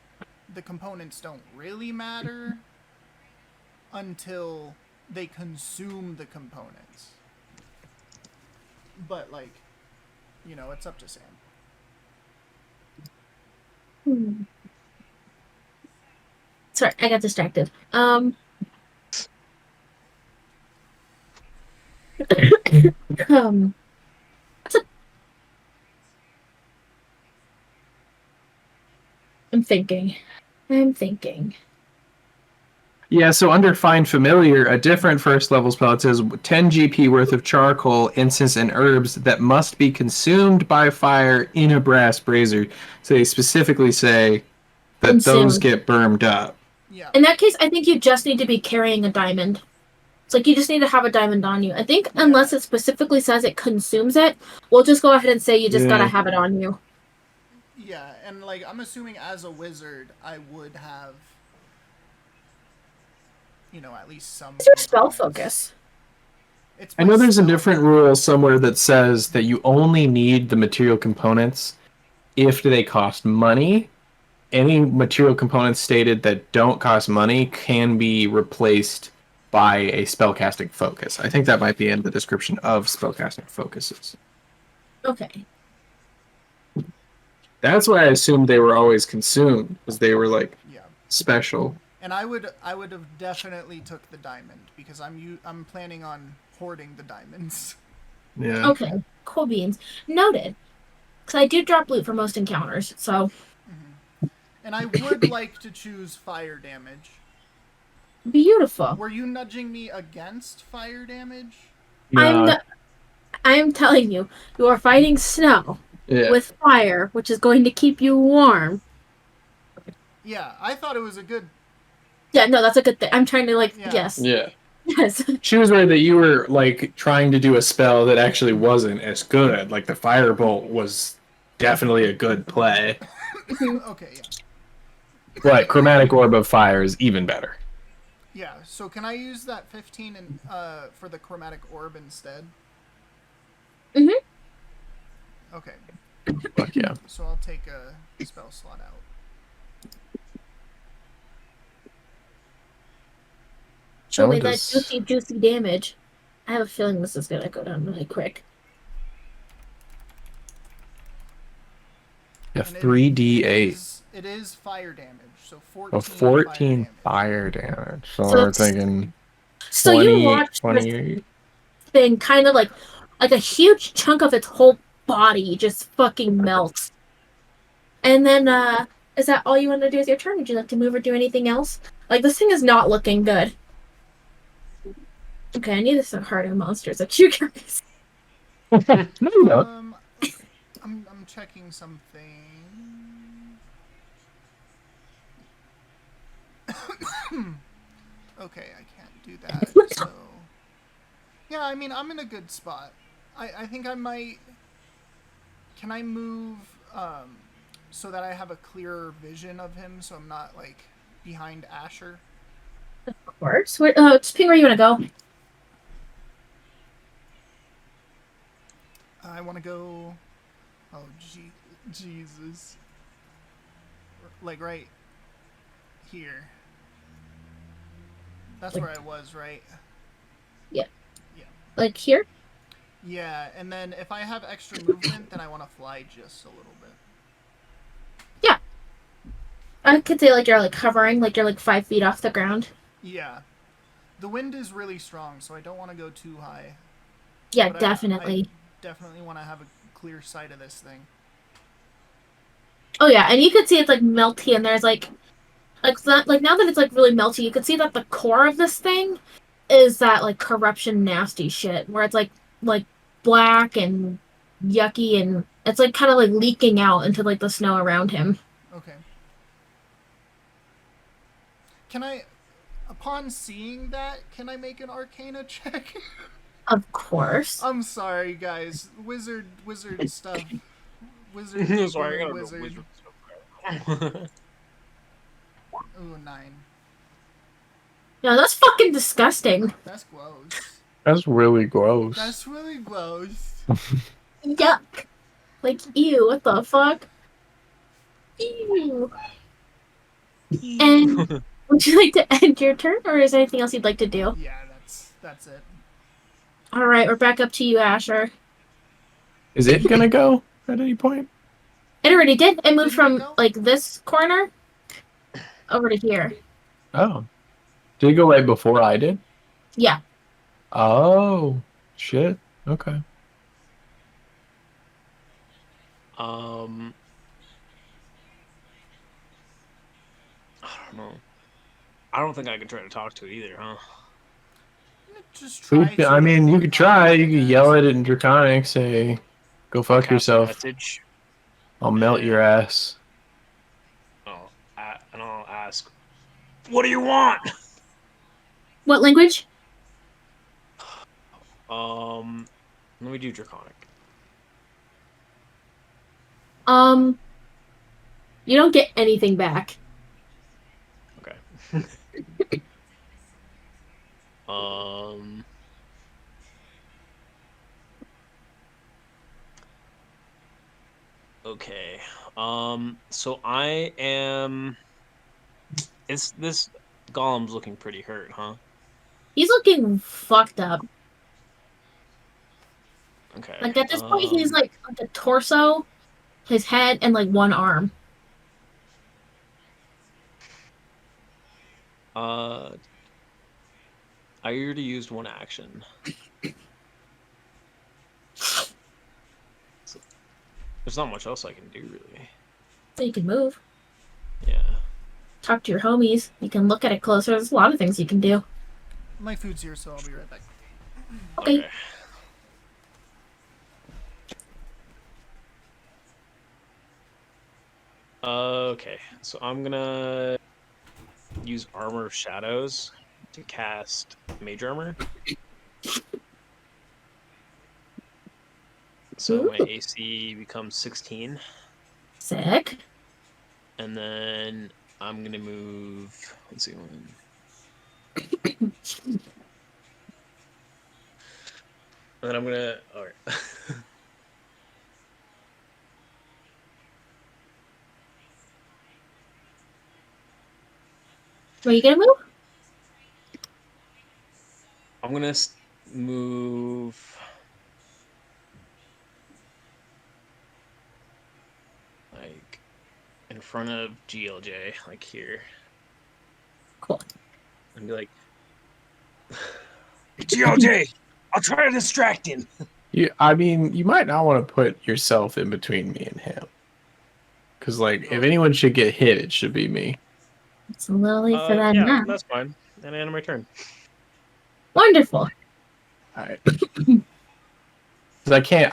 [SPEAKER 2] the components don't really matter until they consume the components. But like, it's up to Sam.
[SPEAKER 4] Hmm. Sorry, I got distracted. Um, I'm thinking. I'm thinking.
[SPEAKER 1] Yeah, so under Find Familiar, a different first level spell, it says 10 GP worth of charcoal, incense, and herbs that must be consumed by fire in a brass brazier. So they specifically say that those
[SPEAKER 4] Consumed.
[SPEAKER 1] get burned up.
[SPEAKER 2] Yeah.
[SPEAKER 4] In that case, I think you just need to be carrying a diamond. It's like you just need to have a diamond on you. I think unless it specifically says it consumes it, we'll just go ahead and say you just gotta
[SPEAKER 1] Yeah.
[SPEAKER 4] have it on you.
[SPEAKER 2] Yeah, and like I'm assuming as a wizard, I would have, at least some.
[SPEAKER 4] What's your spell
[SPEAKER 2] components.
[SPEAKER 4] focus?
[SPEAKER 2] It's
[SPEAKER 1] I
[SPEAKER 2] my
[SPEAKER 1] know there's a
[SPEAKER 2] spell-
[SPEAKER 1] different rule somewhere that says that you only need the material components if they cost money. Any material components stated that don't cost money can be replaced by a spellcasting focus. I think that might be in the description of spellcasting focuses.
[SPEAKER 4] Okay.
[SPEAKER 1] That's why I assumed they were always consumed, because they were like
[SPEAKER 2] Yeah,
[SPEAKER 1] special.
[SPEAKER 2] and I would have definitely took the diamond because I'm planning on hoarding the diamonds.
[SPEAKER 1] Yeah.
[SPEAKER 4] Okay. Cool beans. Noted. Because I do drop loot for most encounters, so
[SPEAKER 2] And I would like to choose fire damage.
[SPEAKER 4] beautiful.
[SPEAKER 2] Were you nudging me against fire damage?
[SPEAKER 4] I'm
[SPEAKER 1] No,
[SPEAKER 4] I'm telling you, you are fighting snow
[SPEAKER 1] yeah.
[SPEAKER 4] with fire, which is going to keep you warm.
[SPEAKER 2] Yeah, I thought it was a good.
[SPEAKER 4] Yeah, no, that's a good thing. I'm trying to
[SPEAKER 2] Yeah.
[SPEAKER 4] yes.
[SPEAKER 1] Yeah.
[SPEAKER 4] Yes.
[SPEAKER 1] She was worried that you were like trying to do a spell that actually wasn't as good. Like the firebolt was definitely a good play,
[SPEAKER 2] Okay, yeah.
[SPEAKER 1] but chromatic orb of fire is even better.
[SPEAKER 2] Yeah, so can I use that 15 for the chromatic orb instead?
[SPEAKER 4] Mhm.
[SPEAKER 2] Okay,
[SPEAKER 1] Fuck yeah.
[SPEAKER 2] so I'll take a spell slot out.
[SPEAKER 4] Show me
[SPEAKER 1] How
[SPEAKER 4] that
[SPEAKER 1] does-
[SPEAKER 4] juicy damage. I have a feeling this is gonna go down really quick.
[SPEAKER 1] Yeah,
[SPEAKER 2] And
[SPEAKER 1] 3d8.
[SPEAKER 2] It is fire damage, so 14.
[SPEAKER 1] Oh, 14
[SPEAKER 2] fire damage.
[SPEAKER 1] fire damage. So
[SPEAKER 4] So
[SPEAKER 1] we're
[SPEAKER 4] it's-
[SPEAKER 1] thinking
[SPEAKER 4] So
[SPEAKER 1] 20,
[SPEAKER 4] you watch this
[SPEAKER 1] 28.
[SPEAKER 4] thing kind of like a huge chunk of its whole body just fucking melts. And then is that all you want to do with your turn? Would you like to move or do anything else? Like this thing is not looking good. Okay, I need some harder monsters like you guys.
[SPEAKER 1] No, you don't.
[SPEAKER 2] I'm checking something. Okay, I can't do that. So, yeah, I mean, I'm in a good spot. I think I might. Can I move so that I have a clearer vision of him, so I'm not like behind Asher?
[SPEAKER 4] Of course. Just ping where you want to go.
[SPEAKER 2] I want to go. Oh, Jesus! Like right here. That's where I was, right?
[SPEAKER 4] Like here?
[SPEAKER 2] Yeah, and then if I have extra movement, then I want to fly just a little bit.
[SPEAKER 4] I could say like you're like hovering, like you're like 5 feet off the ground.
[SPEAKER 2] Yeah. The wind is really strong, so I don't want to go too high.
[SPEAKER 4] Yeah,
[SPEAKER 2] But
[SPEAKER 4] definitely.
[SPEAKER 2] I definitely want to have a clear sight of this thing.
[SPEAKER 4] Oh yeah, and you could see it's like melty, and there's like now that it's like really melty, you could see that the core of this thing is that like corruption nasty shit where it's like black and yucky, and it's like kind of like leaking out into like the snow around him.
[SPEAKER 2] Okay. Can I, upon seeing that, can I make an Arcana check?
[SPEAKER 4] Of course.
[SPEAKER 2] I'm sorry, guys. Wizard stuff Wizard
[SPEAKER 3] Sorry, I
[SPEAKER 2] or
[SPEAKER 3] gotta go
[SPEAKER 2] wizard.
[SPEAKER 3] wizard stuff.
[SPEAKER 2] Ooh, 9.
[SPEAKER 4] No, that's fucking disgusting.
[SPEAKER 2] That's gross.
[SPEAKER 1] That's really gross.
[SPEAKER 2] That's really gross.
[SPEAKER 4] Yuck. Like, ew, what the fuck? Ew. And would you like to end your turn, or is there anything else you'd like to do?
[SPEAKER 2] Yeah, that's it.
[SPEAKER 4] All right, we're back up to you, Asher.
[SPEAKER 1] Is it gonna go at any point?
[SPEAKER 4] It already did. It moved
[SPEAKER 2] Didn't it
[SPEAKER 4] from
[SPEAKER 2] go?
[SPEAKER 4] like this corner over to here.
[SPEAKER 1] Oh. Did it go right before I did?
[SPEAKER 4] Yeah.
[SPEAKER 1] Oh. Shit. Okay.
[SPEAKER 3] I don't know. I don't think I can try to talk to it either, huh?
[SPEAKER 2] Just try to.
[SPEAKER 1] I mean, you could try. You
[SPEAKER 2] I
[SPEAKER 1] could yell
[SPEAKER 2] guess.
[SPEAKER 1] at it in Draconic, say, go fuck
[SPEAKER 3] Cast a
[SPEAKER 1] yourself.
[SPEAKER 3] message.
[SPEAKER 1] I'll melt your ass.
[SPEAKER 3] And I'll ask, what do you want?
[SPEAKER 4] What language?
[SPEAKER 3] Let me do Draconic.
[SPEAKER 4] You don't get anything back.
[SPEAKER 3] Okay. um. Okay. So I am. This golem's looking pretty hurt, huh?
[SPEAKER 4] He's looking fucked up.
[SPEAKER 3] Okay.
[SPEAKER 4] Like at this point, he's like the torso, his head, and like one arm.
[SPEAKER 3] I already used one action. So, there's not much else I can do, really.
[SPEAKER 4] So you can move,
[SPEAKER 3] Yeah.
[SPEAKER 4] talk to your homies. You can look at it closer. There's a lot of things you can do.
[SPEAKER 2] My food's here, so I'll be right back.
[SPEAKER 4] Okay.
[SPEAKER 3] Okay, so I'm gonna use Armor of Shadows to cast Mage Armor. So my AC becomes 16.
[SPEAKER 4] Sick.
[SPEAKER 3] And then I'm gonna move. Let's see one. And then I'm gonna. Alright.
[SPEAKER 4] Where you gonna move?
[SPEAKER 3] I'm gonna move. Like in front of GLJ, like here.
[SPEAKER 4] Cool.
[SPEAKER 3] And be like, GLJ, I'll try to distract him.
[SPEAKER 1] I mean, you might not want to put yourself in between me and him. Because, like, if anyone should get hit, it should be me.
[SPEAKER 4] It's a little late for that
[SPEAKER 3] Yeah,
[SPEAKER 4] now.
[SPEAKER 3] that's fine. And end my turn.
[SPEAKER 4] Wonderful.
[SPEAKER 1] Alright. Because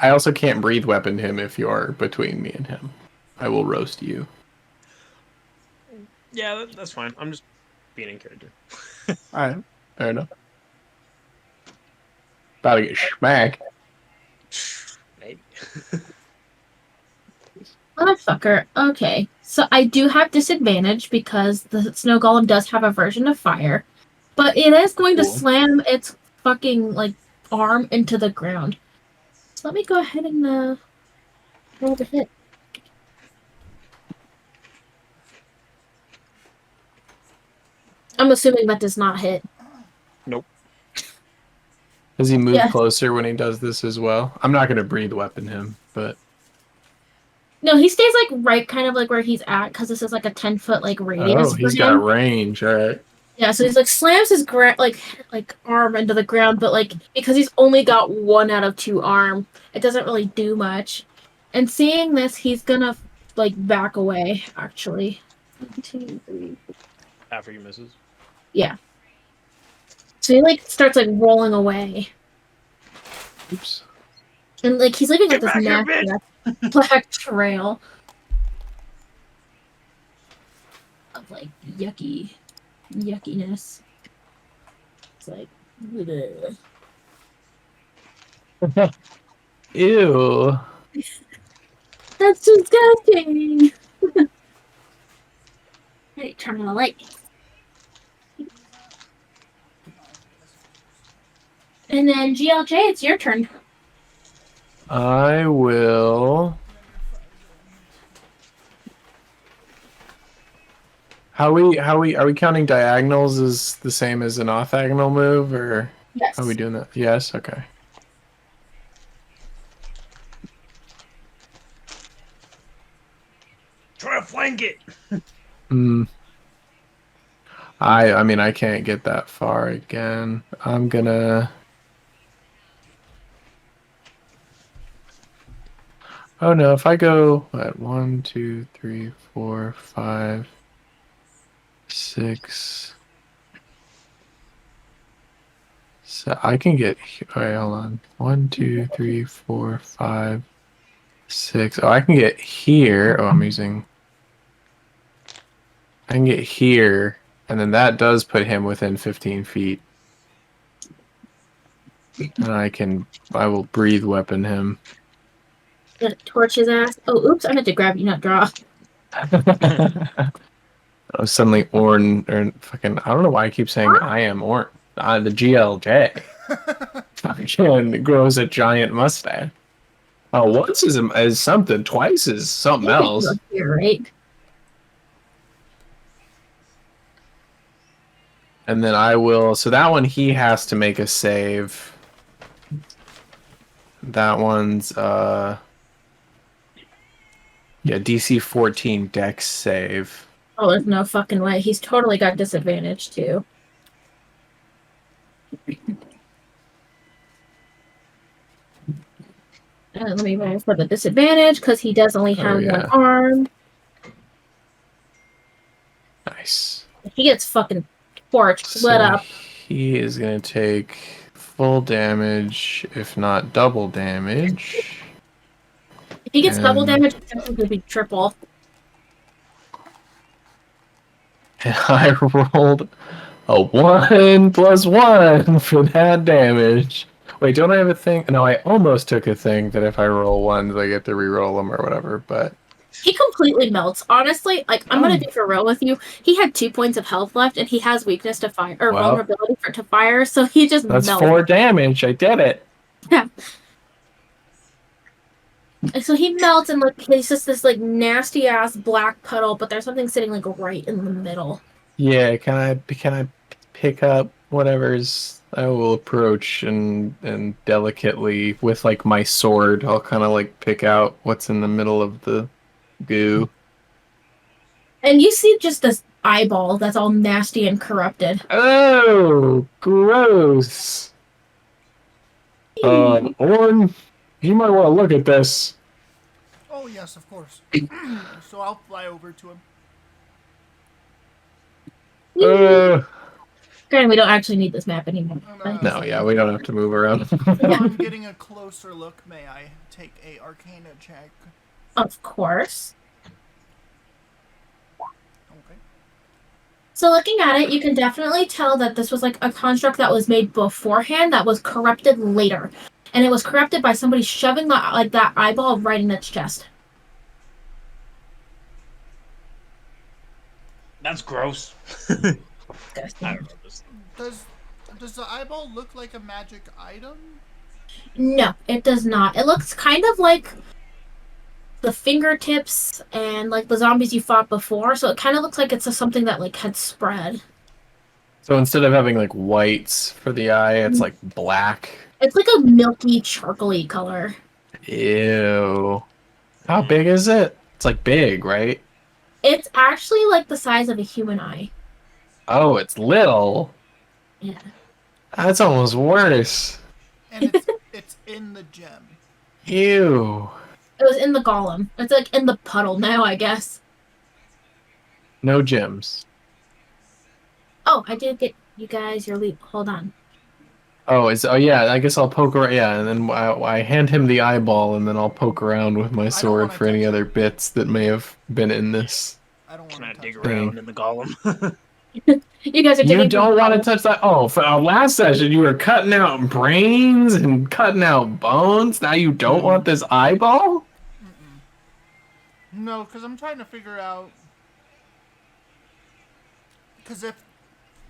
[SPEAKER 1] I also can't breathe weapon him if you're between me and him. I will roast you.
[SPEAKER 3] Yeah, that's fine. I'm just being in character.
[SPEAKER 1] Alright. Fair enough. About to get smacked.
[SPEAKER 3] Maybe.
[SPEAKER 4] Motherfucker. Okay. So I do have disadvantage because the snow golem does have a version of fire. But it is going to
[SPEAKER 1] Cool.
[SPEAKER 4] slam its fucking like arm into the ground. So let me go ahead and roll the hit. I'm assuming that does not hit.
[SPEAKER 3] Nope.
[SPEAKER 1] Does he move
[SPEAKER 4] Yeah.
[SPEAKER 1] closer when he does this as well? I'm not going to breathe weapon him, but...
[SPEAKER 4] No, he stays like right kind of like where he's at because this is like a 10-foot like radius.
[SPEAKER 1] Oh,
[SPEAKER 4] for
[SPEAKER 1] he's
[SPEAKER 4] him.
[SPEAKER 1] got range. Alright.
[SPEAKER 4] Yeah, so he's like slams his like arm into the ground, but like because he's only got 1 out of 2 arm, it doesn't really do much. And seeing this, he's gonna like back away. Actually, 1, 2, 3.
[SPEAKER 3] After he misses.
[SPEAKER 4] Yeah. So he like starts like rolling away,
[SPEAKER 1] Oops.
[SPEAKER 4] and like he's leaving like
[SPEAKER 3] Get
[SPEAKER 4] this
[SPEAKER 3] back here,
[SPEAKER 4] nasty black trail of like yuckiness. It's like, ugh.
[SPEAKER 1] Ew.
[SPEAKER 4] That's disgusting. Hey, turn on the light. And then GLJ, it's your turn.
[SPEAKER 1] I will. How are we counting diagonals as the same as an orthogonal move, or
[SPEAKER 4] Yes.
[SPEAKER 1] how are we doing that? Yes, okay.
[SPEAKER 3] Try to flank it.
[SPEAKER 1] Hmm. I mean I can't get that far again. I'm gonna. Oh no! If I go at 1, 2, 3, 4, 5, 6. So I can get. Alright, hold on. 1, 2, 3, 4, 5, 6. Oh, I can get here. Oh, I'm using. I can get here, and then that does put him within 15 feet. And I will breathe weapon him.
[SPEAKER 4] Gonna torch his ass. Oh, oops! I meant to grab you, not draw.
[SPEAKER 1] Oh, suddenly Orn, or fucking, I don't know why I keep saying I am Orn. The GLJ. Fucking grows a giant mustache. Oh, once is something, twice is something else.
[SPEAKER 4] Here, right?
[SPEAKER 1] And then I will, so that one he has to make a save. That one's, yeah, DC 14 Dex save.
[SPEAKER 4] Oh, there's no fucking way. He's totally got disadvantage too. Let me roll for the disadvantage because he does only have one arm.
[SPEAKER 1] Nice.
[SPEAKER 4] He gets fucking torched, lit up.
[SPEAKER 1] He is going to take full damage, if not double damage.
[SPEAKER 4] If he gets double damage, it's going to be triple.
[SPEAKER 1] And I rolled a 1 plus 1 for that damage. Wait, don't I have a thing? No, I almost took a thing that if I roll ones, I get to re-roll them or whatever, but...
[SPEAKER 4] He completely melts. Honestly, like, I'm going to be for real with you. He had 2 points of health left, and he has weakness to fire, or vulnerability to fire, so he just melts.
[SPEAKER 1] That's 4 damage. I did it.
[SPEAKER 4] Yeah. And so he melts, and, like, he's just this, like, nasty-ass black puddle, but there's something sitting, like, right in the middle.
[SPEAKER 1] Yeah, can I pick up whatever's... I will approach and delicately, with, like, my sword, I'll kind of, like, pick out what's in the middle of the goo.
[SPEAKER 4] And you see just this eyeball that's all nasty and corrupted.
[SPEAKER 1] Oh, gross. Orn, you might want to look at this.
[SPEAKER 2] Oh, yes, of course. So I'll fly over to him.
[SPEAKER 4] Granted, we don't actually need this map anymore.
[SPEAKER 1] No, yeah, we don't have to move around.
[SPEAKER 2] I'm getting a closer look. May I take a Arcana check?
[SPEAKER 4] Of course.
[SPEAKER 2] Okay.
[SPEAKER 4] So looking at it, you can definitely tell that this was like a construct that was made beforehand that was corrupted later. And it was corrupted by somebody shoving that eyeball right in its chest.
[SPEAKER 3] That's gross. I don't know this.
[SPEAKER 2] Does the eyeball look like a magic item?
[SPEAKER 4] No, it does not. It looks kind of like the fingertips and like the zombies you fought before. So it kind of looks like it's something that like had spread.
[SPEAKER 1] So instead of having like whites for the eye, it's like black.
[SPEAKER 4] It's like a milky, charcoaly color.
[SPEAKER 1] Ew. How big is it? It's like big, right?
[SPEAKER 4] It's actually like the size of a human eye.
[SPEAKER 1] Oh, it's little.
[SPEAKER 4] Yeah.
[SPEAKER 1] That's almost worse.
[SPEAKER 2] And it's in the gem.
[SPEAKER 1] Ew.
[SPEAKER 4] It was in the golem. It's like in the puddle now, I guess.
[SPEAKER 1] No gems.
[SPEAKER 4] Oh, I did get you guys your leap. Hold on.
[SPEAKER 1] Oh, yeah, I guess I'll poke around. Yeah, and then I hand him the eyeball, and then I'll poke around with my sword for any other bits that may have been in this.
[SPEAKER 2] I don't want
[SPEAKER 3] Can I
[SPEAKER 2] to
[SPEAKER 3] dig
[SPEAKER 2] touch
[SPEAKER 3] around in the golem?
[SPEAKER 4] You guys are digging.
[SPEAKER 1] You don't want to touch that. Oh, for our last session, you were cutting out brains and cutting out bones. Now you don't want this eyeball?
[SPEAKER 2] No, because I'm trying to figure out. Because if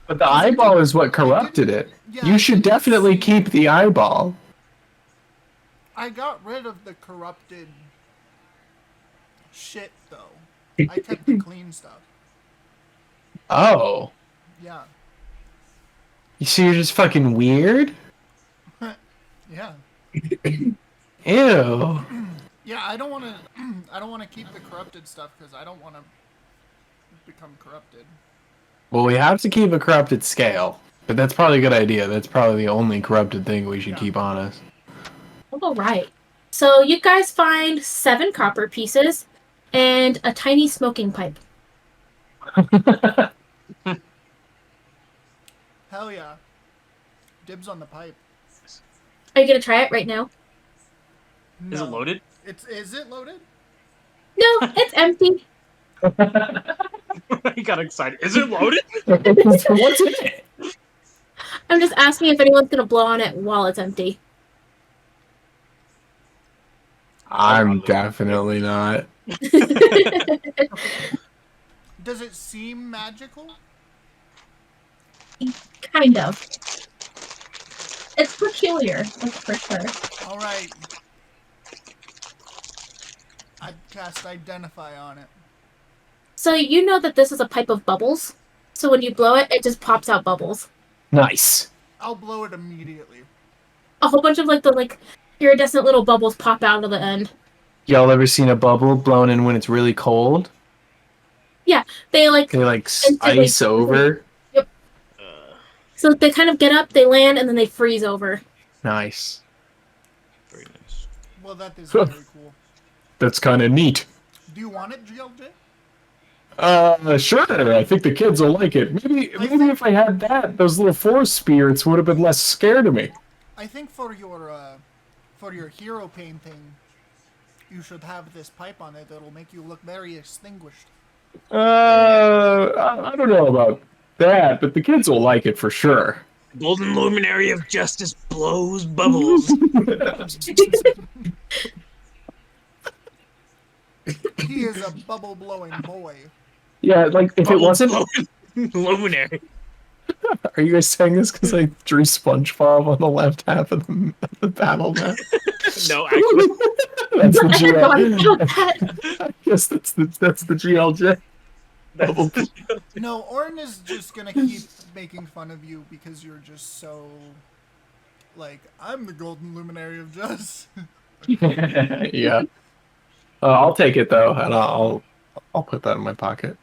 [SPEAKER 1] But the
[SPEAKER 2] 'cause it
[SPEAKER 1] eyeball
[SPEAKER 2] didn't-
[SPEAKER 1] is what corrupted
[SPEAKER 2] didn't-
[SPEAKER 1] it.
[SPEAKER 2] yeah,
[SPEAKER 1] You
[SPEAKER 2] it
[SPEAKER 1] should
[SPEAKER 2] didn't
[SPEAKER 1] definitely
[SPEAKER 2] seem-
[SPEAKER 1] keep the eyeball.
[SPEAKER 2] I got rid of the corrupted shit though. I kept the clean stuff.
[SPEAKER 1] Oh.
[SPEAKER 2] Yeah.
[SPEAKER 1] So you're just fucking weird?
[SPEAKER 2] Yeah.
[SPEAKER 1] Ew.
[SPEAKER 2] Yeah, I don't want to. I don't want to keep the corrupted stuff because I don't want to become corrupted.
[SPEAKER 1] Well, we have to keep a corrupted scale. But that's probably a good idea. That's probably the only corrupted thing we should
[SPEAKER 2] Yeah.
[SPEAKER 1] keep on us.
[SPEAKER 4] All right. So you guys find 7 copper pieces and a tiny smoking pipe.
[SPEAKER 2] Hell yeah. Dibs on the pipe.
[SPEAKER 4] Are you gonna try it right now?
[SPEAKER 3] Is it
[SPEAKER 2] No.
[SPEAKER 3] loaded?
[SPEAKER 2] Is it loaded?
[SPEAKER 4] No, it's empty.
[SPEAKER 3] He got excited. Is it loaded?
[SPEAKER 1] What's in it?
[SPEAKER 4] I'm just asking if anyone's gonna blow on it while it's empty.
[SPEAKER 1] I'm definitely not.
[SPEAKER 2] Does it seem magical?
[SPEAKER 4] Kind of. It's peculiar, that's for sure.
[SPEAKER 2] All right. I'd cast Identify on it.
[SPEAKER 4] So you know that this is a pipe of bubbles. So when you blow it, it just pops out bubbles.
[SPEAKER 1] Nice.
[SPEAKER 2] I'll blow it immediately.
[SPEAKER 4] A whole bunch of the iridescent little bubbles pop out of the end.
[SPEAKER 1] Y'all ever seen a bubble blown in when it's really cold?
[SPEAKER 4] Yeah, they
[SPEAKER 1] They
[SPEAKER 4] instantly
[SPEAKER 1] ice over.
[SPEAKER 4] So they kind of get up, they land, and then they freeze over.
[SPEAKER 1] Nice.
[SPEAKER 3] Very nice.
[SPEAKER 2] Well, that is very cool.
[SPEAKER 1] That's kind of neat.
[SPEAKER 2] Do you want it, GLJ?
[SPEAKER 1] Sure. I think the kids will like it. Maybe if I had that, those little forest spirits would have been less scared of me.
[SPEAKER 2] I think for your hero painting, you should have this pipe on it that'll make you look very extinguished.
[SPEAKER 1] I don't know about that, but the kids will like it for sure.
[SPEAKER 3] Golden luminary of justice blows bubbles.
[SPEAKER 2] He is a bubble blowing boy.
[SPEAKER 1] Yeah, like if it wasn't.
[SPEAKER 3] Luminary.
[SPEAKER 1] Are you guys saying this because I drew SpongeBob on the left half of the battle map?
[SPEAKER 3] No, actually.
[SPEAKER 1] That's the
[SPEAKER 4] Everyone
[SPEAKER 1] GL. I guess that's the GLJ.
[SPEAKER 2] No, Orin is just gonna keep making fun of you because you're just so like I'm the golden luminary of justice.
[SPEAKER 1] Yeah. I'll take it though, and I'll put that in my pocket.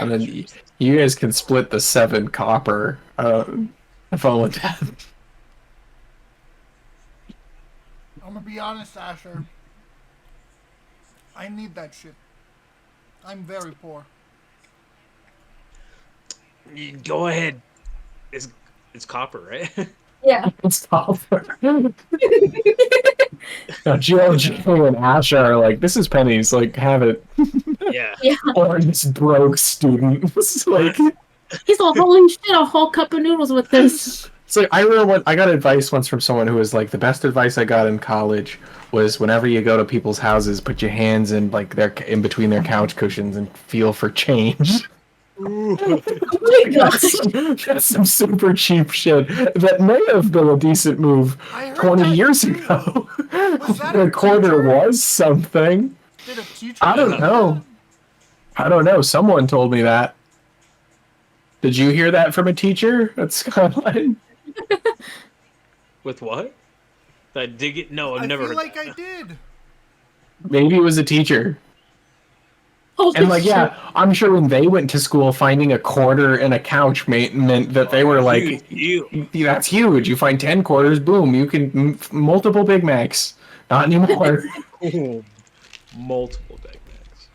[SPEAKER 1] And then you guys can split the 7 copper. If I want that.
[SPEAKER 2] I'm gonna be honest, Asher. I need that shit. I'm very poor.
[SPEAKER 3] Go ahead. It's copper, right?
[SPEAKER 4] Yeah.
[SPEAKER 1] It's copper. Now, GLJ and Asher are like, this is pennies. Like, have it.
[SPEAKER 3] Yeah.
[SPEAKER 1] Or this broke student. It's like.
[SPEAKER 4] He's all, holy shit, a whole cup of noodles with this.
[SPEAKER 1] It's like I remember I got advice once from someone who was like, the best advice I got in college was whenever you go to people's houses, put your hands in in between their couch cushions and feel for change.
[SPEAKER 4] Oh my gosh.
[SPEAKER 1] That's some super cheap shit that may have been a decent move
[SPEAKER 2] I heard
[SPEAKER 1] 20
[SPEAKER 2] that
[SPEAKER 1] years
[SPEAKER 2] too.
[SPEAKER 1] ago.
[SPEAKER 2] Was that
[SPEAKER 1] The
[SPEAKER 2] a
[SPEAKER 1] quarter
[SPEAKER 2] teacher?
[SPEAKER 1] was something.
[SPEAKER 2] Did a teacher?
[SPEAKER 1] I don't
[SPEAKER 2] say
[SPEAKER 1] know. I don't know. Someone told me that. Did you hear that from a teacher at Skyline?
[SPEAKER 3] With what? I dig it. No, I've
[SPEAKER 2] I
[SPEAKER 3] never
[SPEAKER 2] feel
[SPEAKER 3] heard
[SPEAKER 2] like
[SPEAKER 3] that.
[SPEAKER 2] I did.
[SPEAKER 1] Maybe it was a teacher.
[SPEAKER 4] Holy
[SPEAKER 1] And like,
[SPEAKER 4] shit.
[SPEAKER 1] yeah, I'm sure when they went to school, finding a quarter in a couch meant that they were like,
[SPEAKER 3] You.
[SPEAKER 1] that's huge. You find 10 quarters, boom, you can multiple Big Macs. Not anymore.
[SPEAKER 3] Multiple Big Macs.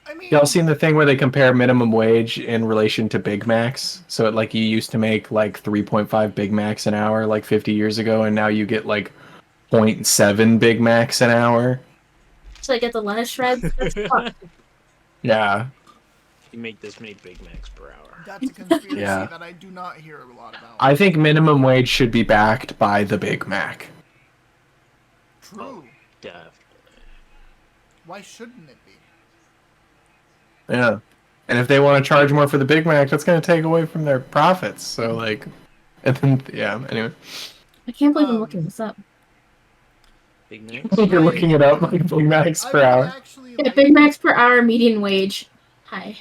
[SPEAKER 2] I mean,
[SPEAKER 1] Y'all seen the thing where they compare minimum wage in relation to Big Macs? So like you used to make like 3.5 Big Macs an hour like 50 years ago, and now you get like 0.7 Big Macs an hour.
[SPEAKER 4] Should I get the lettuce shreds? That's fuck.
[SPEAKER 1] Yeah.
[SPEAKER 3] You make this many Big Macs per hour.
[SPEAKER 2] that's a conspiracy
[SPEAKER 1] Yeah.
[SPEAKER 2] that I do not hear a lot about.
[SPEAKER 1] I think minimum wage should be backed by the Big Mac.
[SPEAKER 2] True.
[SPEAKER 3] Definitely.
[SPEAKER 2] Why shouldn't it be?
[SPEAKER 1] Yeah. And if they want to charge more for the Big Mac, that's going to take away from their profits. So, like, and then, yeah, anyway.
[SPEAKER 4] I can't believe I'm
[SPEAKER 2] Um,
[SPEAKER 4] looking this up.
[SPEAKER 3] Big Macs.
[SPEAKER 1] You're looking it up, like, Big Macs
[SPEAKER 2] I
[SPEAKER 1] per
[SPEAKER 2] would
[SPEAKER 1] hour.
[SPEAKER 2] actually
[SPEAKER 4] Yeah,
[SPEAKER 2] like.
[SPEAKER 4] Big Macs per hour median wage. Hi.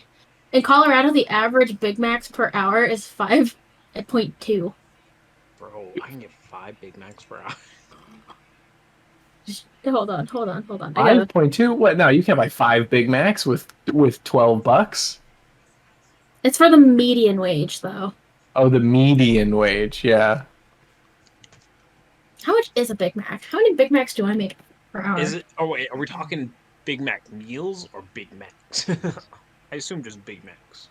[SPEAKER 4] In Colorado, the average Big Macs per hour is 5.2.
[SPEAKER 3] Bro, I can get 5 Big Macs per hour.
[SPEAKER 4] Hold on. I gotta.
[SPEAKER 1] 5.2? What? No, you can't buy 5 Big Macs with $12.
[SPEAKER 4] It's for the median wage, though.
[SPEAKER 1] Oh, the median wage, yeah.
[SPEAKER 4] How much is a Big Mac? How many Big Macs do I make per hour?
[SPEAKER 3] Is it? Oh wait, are we talking Big Mac meals or Big Macs? I assume just Big Macs.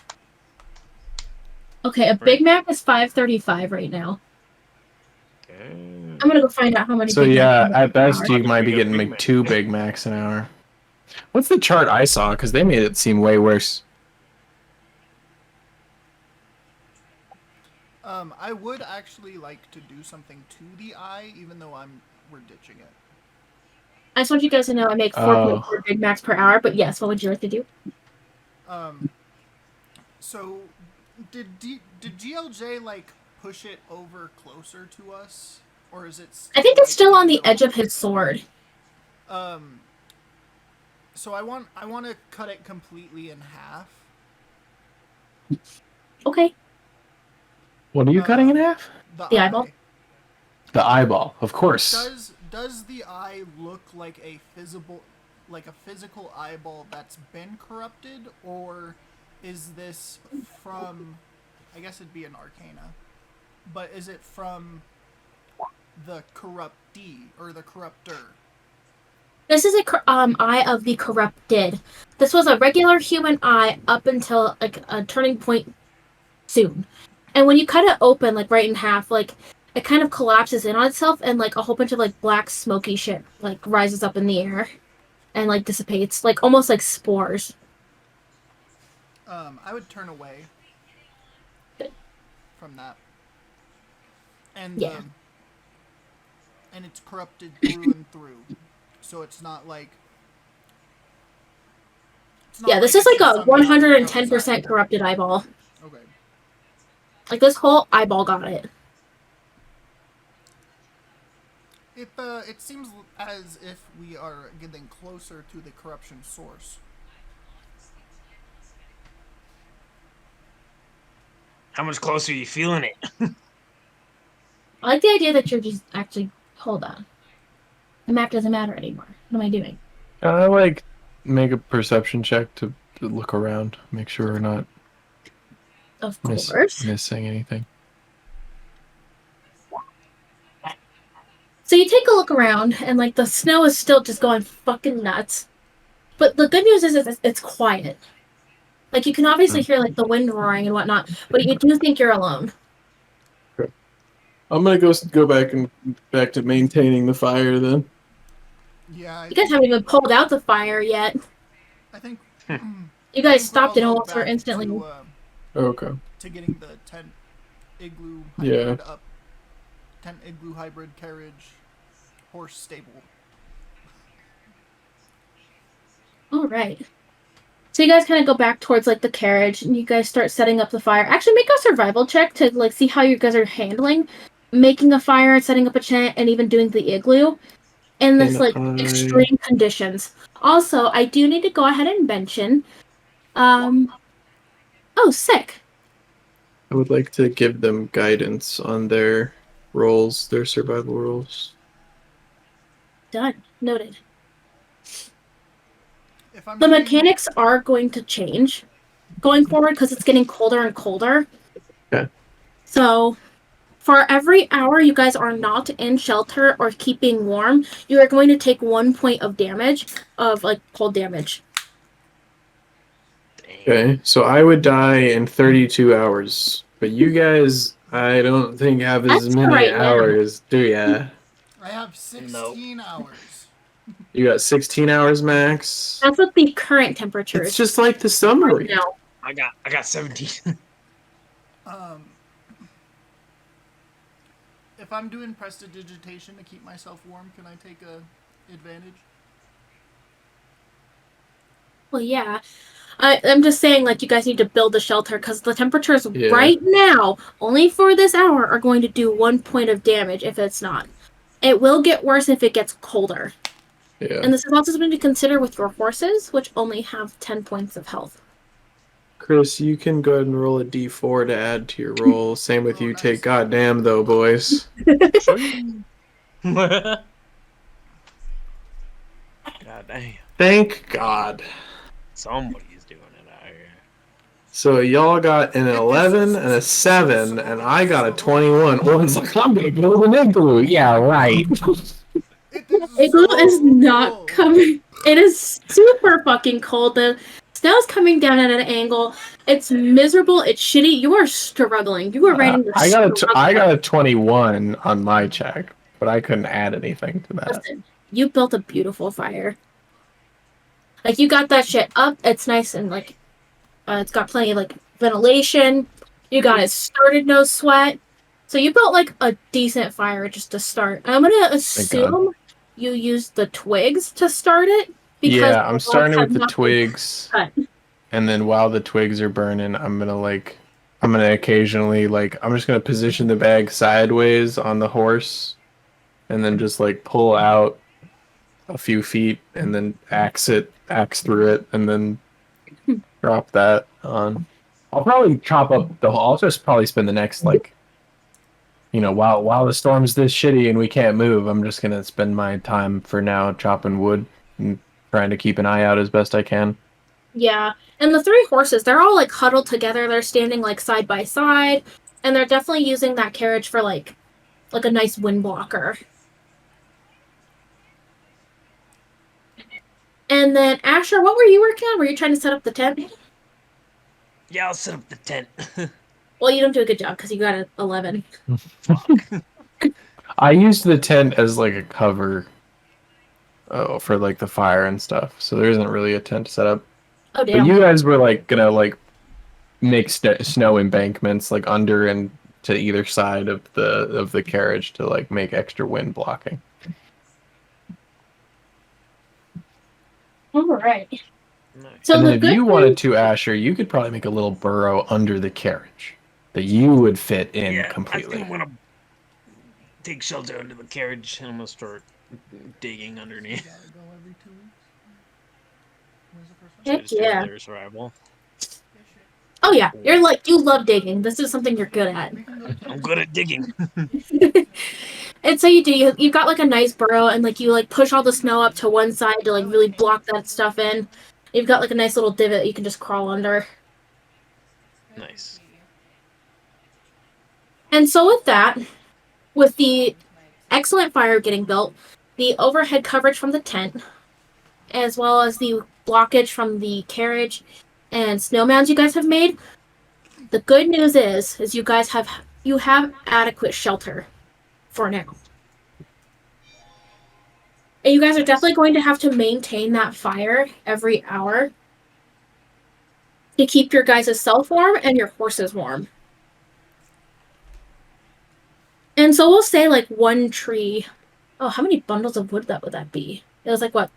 [SPEAKER 4] Okay, a Big Mac is $5.35 right now.
[SPEAKER 3] Okay.
[SPEAKER 4] I'm gonna go find out how many
[SPEAKER 1] So,
[SPEAKER 4] Big Macs I
[SPEAKER 1] yeah,
[SPEAKER 4] make
[SPEAKER 1] at
[SPEAKER 4] per
[SPEAKER 1] best,
[SPEAKER 4] hour.
[SPEAKER 1] you might be getting like 2 Big Macs an hour. What's the chart I saw? Because they made it seem way worse.
[SPEAKER 2] I would actually like to do something to the eye, even though we're ditching it.
[SPEAKER 4] I just want you guys to know I make 4.4 Big Macs per hour, but yes, what would you like to do?
[SPEAKER 2] So, did GLJ like push it over closer to us, or is it?
[SPEAKER 4] I think it's still on the edge of his sword.
[SPEAKER 2] So I want to cut it completely in half.
[SPEAKER 4] Okay.
[SPEAKER 1] What are you cutting in half?
[SPEAKER 4] The eyeball?
[SPEAKER 1] The eyeball, of course.
[SPEAKER 2] Does the eye look like a physical eyeball that's been corrupted, or is this from? I guess it'd be an arcana, but is it from the corruptee or the corruptor?
[SPEAKER 4] This is a eye of the corrupted. This was a regular human eye up until like a turning point soon. And when you cut it open, like right in half, like it kind of collapses in on itself, and like a whole bunch of like black smoky shit like rises up in the air and like dissipates, like almost like spores.
[SPEAKER 2] I would turn away from that. And
[SPEAKER 4] Yeah.
[SPEAKER 2] And it's corrupted through and through. So it's not like
[SPEAKER 4] Yeah, this is like a 110% corrupted eyeball.
[SPEAKER 2] Okay.
[SPEAKER 4] Like this whole eyeball got it.
[SPEAKER 2] It seems as if we are getting closer to the corruption source.
[SPEAKER 3] How much closer are you feeling it?
[SPEAKER 4] I like the idea that you're just actually hold on. The map doesn't matter anymore. What am I doing?
[SPEAKER 1] I like make a perception check to look around, make sure we're not
[SPEAKER 4] Of course.
[SPEAKER 1] missing anything.
[SPEAKER 4] So you take a look around, and like the snow is still just going fucking nuts. But the good news is it's quiet. Like you can obviously hear like the wind roaring and whatnot, but you do think you're alone.
[SPEAKER 1] I'm gonna go back to maintaining the fire then.
[SPEAKER 2] Yeah.
[SPEAKER 4] You guys haven't even pulled out the fire yet.
[SPEAKER 2] I think
[SPEAKER 4] You guys stopped it almost instantly.
[SPEAKER 1] Okay.
[SPEAKER 2] To getting the tent igloo
[SPEAKER 1] Yeah.
[SPEAKER 2] hybrid up. Tent igloo hybrid carriage horse stable.
[SPEAKER 4] All right. So you guys kind of go back towards like the carriage, and you guys start setting up the fire. Actually, make a survival check to like see how you guys are handling making a fire, setting up a tent, and even doing the igloo in this like extreme conditions. Also, I do need to go ahead and mention. Oh, sick.
[SPEAKER 1] I would like to give them guidance on their roles, their survival roles.
[SPEAKER 4] Done. Noted.
[SPEAKER 2] If I'm
[SPEAKER 4] The
[SPEAKER 2] doing-
[SPEAKER 4] mechanics are going to change going forward because it's getting colder and colder.
[SPEAKER 1] Okay.
[SPEAKER 4] So, for every hour you guys are not in shelter or keeping warm, you are going to take 1 point of damage, of like cold damage.
[SPEAKER 1] Okay, so I would die in 32 hours, but you guys, I don't think have as
[SPEAKER 4] That's
[SPEAKER 1] many
[SPEAKER 4] right now.
[SPEAKER 1] hours, do ya?
[SPEAKER 2] I have 16 hours.
[SPEAKER 1] You got 16 hours max.
[SPEAKER 4] That's what the current temperature
[SPEAKER 1] It's
[SPEAKER 4] is
[SPEAKER 1] just like the
[SPEAKER 4] right
[SPEAKER 1] summary.
[SPEAKER 4] now.
[SPEAKER 3] I got 17.
[SPEAKER 2] If I'm doing prestidigitation to keep myself warm, can I take a advantage?
[SPEAKER 4] Well, yeah. I'm just saying, like, you guys need to build a shelter because the temperatures
[SPEAKER 1] Yeah.
[SPEAKER 4] right now, only for this hour, are going to do 1 point of damage if it's not. It will get worse if it gets colder.
[SPEAKER 1] Yeah.
[SPEAKER 4] And this is also something to consider with your horses, which only have 10 points of health.
[SPEAKER 1] Chris, you can go ahead and roll a d4 to add to your roll. Same with
[SPEAKER 2] Oh,
[SPEAKER 1] you.
[SPEAKER 2] nice.
[SPEAKER 1] Take goddamn though, boys.
[SPEAKER 3] God damn.
[SPEAKER 1] Thank God.
[SPEAKER 3] Somebody's doing it out here.
[SPEAKER 1] So y'all got an 11 and a 7, and I got a 21. One's like, I'm gonna build an igloo. Yeah, right.
[SPEAKER 2] It is
[SPEAKER 4] Igloo
[SPEAKER 2] so
[SPEAKER 4] is not
[SPEAKER 2] cold.
[SPEAKER 4] coming. It is super fucking cold. The snow's coming down at an angle. It's miserable. It's shitty. You are struggling. You are riding the
[SPEAKER 1] I got a 21 on my check, but I couldn't add anything to that.
[SPEAKER 4] Listen, you built a beautiful fire. Like, you got that shit up. It's nice and, like, it's got plenty of, like, ventilation. You got it started, no sweat. So you built, like, a decent fire just to start. I'm gonna assume you used the twigs to start it.
[SPEAKER 1] Yeah, I'm
[SPEAKER 4] the
[SPEAKER 1] starting
[SPEAKER 4] logs
[SPEAKER 1] with the
[SPEAKER 4] have not been
[SPEAKER 1] twigs,
[SPEAKER 4] cut.
[SPEAKER 1] and then while the twigs are burning, I'm gonna occasionally, like, I'm just gonna position the bag sideways on the horse, and then just, like, pull out a few feet, and then axe through it, and then drop that on. I'll probably I'll just probably spend the next, like, while the storm's this shitty and we can't move, I'm just gonna spend my time for now chopping wood and trying to keep an eye out as best I can.
[SPEAKER 4] Yeah, and the 3 horses, they're all, like, huddled together. They're standing, like, side by side, and they're definitely using that carriage for, like a nice wind blocker. And then, Asher, what were you working on? Were you trying to set up the tent?
[SPEAKER 3] Yeah, I'll set up the tent.
[SPEAKER 4] Well, you don't do a good job because you got an 11.
[SPEAKER 1] I used the tent as, like, a cover for, like, the fire and stuff, so there isn't really a tent set up.
[SPEAKER 4] Oh,
[SPEAKER 1] But
[SPEAKER 4] damn.
[SPEAKER 1] you guys were, like, gonna, like, make snow embankments, like, under and to either side of the carriage to, like, make extra wind blocking.
[SPEAKER 4] All right.
[SPEAKER 3] Nice.
[SPEAKER 4] So
[SPEAKER 1] And
[SPEAKER 4] the
[SPEAKER 1] then if
[SPEAKER 4] good
[SPEAKER 1] you
[SPEAKER 4] thing-
[SPEAKER 1] wanted to, Asher, you could probably make a little burrow under the carriage that you would fit in
[SPEAKER 3] Yeah, I
[SPEAKER 1] completely.
[SPEAKER 3] think I'm gonna take shelter under the carriage and I'm gonna start digging underneath.
[SPEAKER 2] Gotta go every 2 weeks. When's the first one?
[SPEAKER 4] Heck
[SPEAKER 3] Just do
[SPEAKER 4] yeah.
[SPEAKER 3] their survival.
[SPEAKER 4] Oh yeah, you love digging. This is something you're good at.
[SPEAKER 2] We can go
[SPEAKER 3] I'm good at digging.
[SPEAKER 4] And so you've got like a nice burrow, and like you like push all the snow up to one side to like really block that stuff in. You've got like a nice little divot you can just crawl under.
[SPEAKER 3] Nice.
[SPEAKER 4] And so with that, with the excellent fire getting built, the overhead coverage from the tent, as well as the blockage from the carriage and snow mounds you guys have made, the good news is you guys have adequate shelter for now. And you guys are definitely going to have to maintain that fire every hour to keep your guys' self warm and your horses warm. And so we'll say like 1 tree. Oh, how many bundles of wood would that be? It was like what?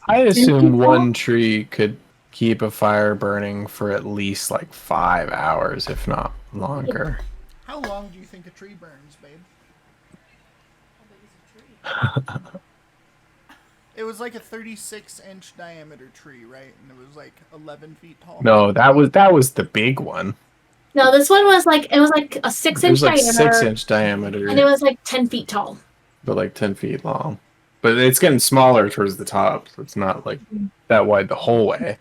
[SPEAKER 1] I assume
[SPEAKER 4] people?
[SPEAKER 1] one tree could keep a fire burning for at least like 5 hours, if not longer.
[SPEAKER 2] How long do you think a tree burns, babe? It was like a 36-inch diameter tree, right? And it was like 11 feet tall.
[SPEAKER 1] No, that was the big one.
[SPEAKER 4] No, this one was like a
[SPEAKER 1] It
[SPEAKER 4] 6-inch
[SPEAKER 1] was like
[SPEAKER 4] diameter,
[SPEAKER 1] 6-inch diameter,
[SPEAKER 4] and it was like 10 feet tall.
[SPEAKER 1] but like 10 feet long. But it's getting smaller towards the top, so it's not like that wide the whole way.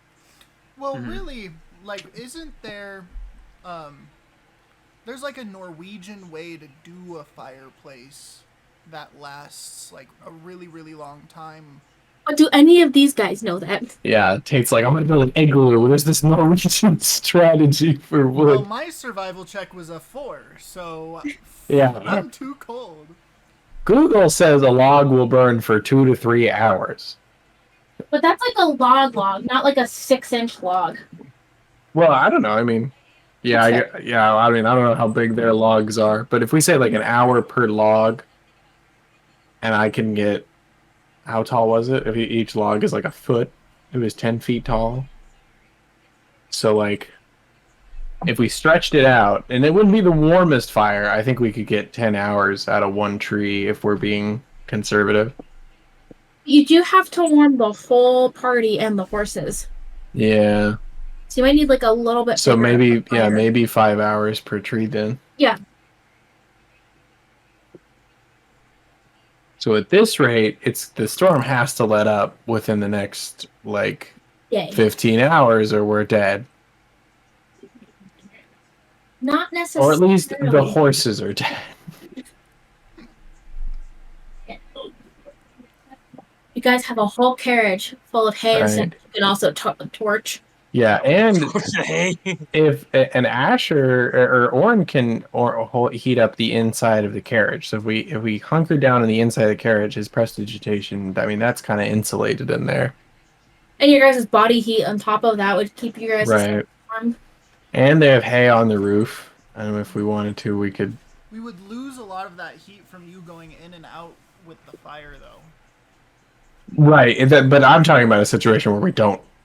[SPEAKER 2] Well, really, like, isn't there, there's like a Norwegian way to do a fireplace that lasts like a really, really long time.
[SPEAKER 4] But do any of these guys know that?
[SPEAKER 1] Yeah, Tate's like, I'm gonna build an igloo. There's this Norwegian strategy for
[SPEAKER 2] Well,
[SPEAKER 1] wood.
[SPEAKER 2] my survival check was a 4, so
[SPEAKER 1] Yeah.
[SPEAKER 2] I'm too cold.
[SPEAKER 1] Google says a log will burn for 2 to 3 hours.
[SPEAKER 4] But that's like a log, not like a 6-inch log.
[SPEAKER 1] Well, I don't know. I mean, yeah, I
[SPEAKER 4] That's
[SPEAKER 1] mean, I don't know how big their logs are, but if we say like an hour per log, and I can get, how tall was it? If each log is like a foot, It was 10 feet tall. So like, if we stretched it out, and it wouldn't be the warmest fire, I think we could get 10 hours out of one tree if we're being conservative.
[SPEAKER 4] You do have to warm the whole party and the horses.
[SPEAKER 1] Yeah.
[SPEAKER 4] So you might need like a little bit
[SPEAKER 1] So
[SPEAKER 4] bigger
[SPEAKER 1] maybe,
[SPEAKER 4] fire.
[SPEAKER 1] maybe 5 hours per tree then.
[SPEAKER 4] Yeah.
[SPEAKER 1] So at this rate, the storm has to let up within the next like
[SPEAKER 4] Yay.
[SPEAKER 1] 15 hours or we're dead.
[SPEAKER 4] Not necessarily.
[SPEAKER 1] Or at least the horses are dead.
[SPEAKER 4] You guys have a whole carriage full of hay and
[SPEAKER 1] Right.
[SPEAKER 4] stuff. You can also torch.
[SPEAKER 1] Yeah, and
[SPEAKER 3] Hey.
[SPEAKER 1] if an Asher or Orn can heat up the inside of the carriage. So if we hunker down on the inside of the carriage, his prestidigitation, I mean that's kind of insulated in there.
[SPEAKER 4] And your guys' body heat on top of that would keep you guys
[SPEAKER 1] Right.
[SPEAKER 4] warm.
[SPEAKER 1] And they have hay on the roof. And if we wanted to, we could.
[SPEAKER 2] We would lose a lot of that heat from you going in and out with the fire, though.
[SPEAKER 1] Right, but I'm talking about a situation where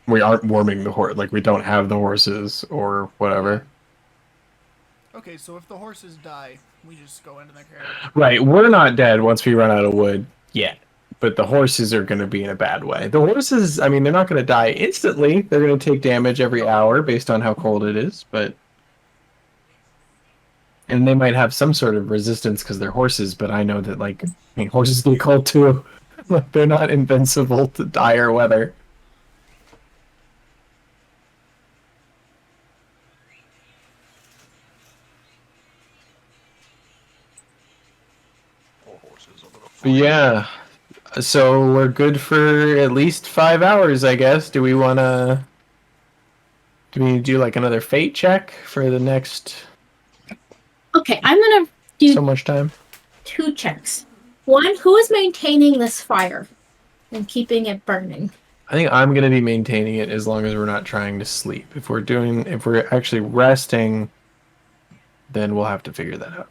[SPEAKER 1] we aren't warming the horse, like we don't have the horses or whatever.
[SPEAKER 2] Okay, so if the horses die, we just go into the carriage.
[SPEAKER 1] Right, we're not dead once we run out of wood yet, but the horses are going to be in a bad way. The horses, I mean, they're not going to die instantly. They're going to take damage every hour based on how cold it is, and they might have some sort of resistance because they're horses. But I know that like, I mean, horses get cold too. Like they're not invincible to dire weather.
[SPEAKER 3] Poor horses over the
[SPEAKER 1] But yeah. So we're good for at least 5 hours, I guess. Do we do like another fate check for the next
[SPEAKER 4] Okay, I'm gonna do
[SPEAKER 1] so much time?
[SPEAKER 4] 2 checks. One, who is maintaining this fire and keeping it burning?
[SPEAKER 1] I think I'm gonna be maintaining it as long as we're not trying to sleep. If we're actually resting, then we'll have to figure that out.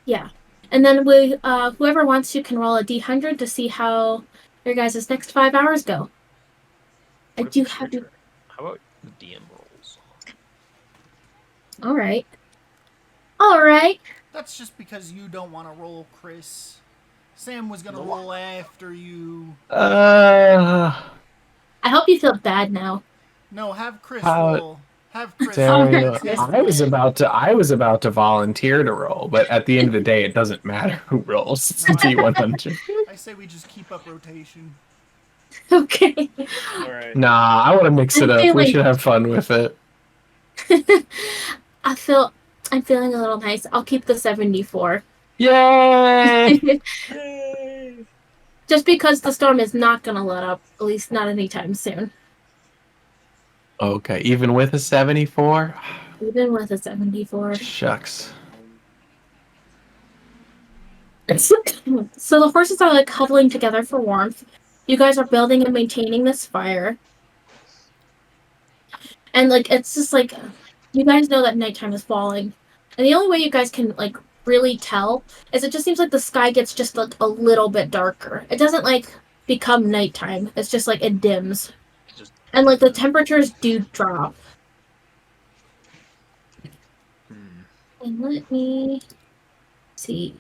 [SPEAKER 4] Yeah. And then we whoever wants to can roll a D100 to see how your guys' next 5 hours go. I
[SPEAKER 3] What if
[SPEAKER 4] do
[SPEAKER 3] it's your
[SPEAKER 4] have you.
[SPEAKER 3] turn? How about the DM rolls?
[SPEAKER 4] All right. All right.
[SPEAKER 2] That's just because you don't want to roll, Chris. Sam was going to
[SPEAKER 3] No.
[SPEAKER 2] roll after you.
[SPEAKER 1] Uh,
[SPEAKER 4] I hope you feel bad now.
[SPEAKER 2] No, have Chris
[SPEAKER 1] How-
[SPEAKER 2] roll. Have Chris
[SPEAKER 1] Terry,
[SPEAKER 2] roll.
[SPEAKER 4] Chris.
[SPEAKER 1] I was about to volunteer to roll, but at the end of the day, it doesn't matter who rolls. It's D100.
[SPEAKER 2] I say we just keep up rotation.
[SPEAKER 4] Okay.
[SPEAKER 3] All right.
[SPEAKER 1] Nah, I want to mix it
[SPEAKER 4] I'm
[SPEAKER 1] up. We
[SPEAKER 4] feeling-
[SPEAKER 1] should have fun with it.
[SPEAKER 4] I'm feeling a little nice. I'll keep the 74.
[SPEAKER 1] Yay!
[SPEAKER 3] Yay!
[SPEAKER 4] Just because the storm is not gonna let up, at least not anytime soon.
[SPEAKER 1] Okay, even with a 74?
[SPEAKER 4] Even with a 74.
[SPEAKER 1] Shucks.
[SPEAKER 4] So the horses are like huddling together for warmth. You guys are building and maintaining this fire. And like it's just like you guys know that nighttime is falling. And the only way you guys can like really tell is it just seems like the sky gets just like a little bit darker. It doesn't like become nighttime. It's just like it dims.
[SPEAKER 3] Just
[SPEAKER 4] And like the temperatures do drop.
[SPEAKER 3] hmm.
[SPEAKER 4] And let me see.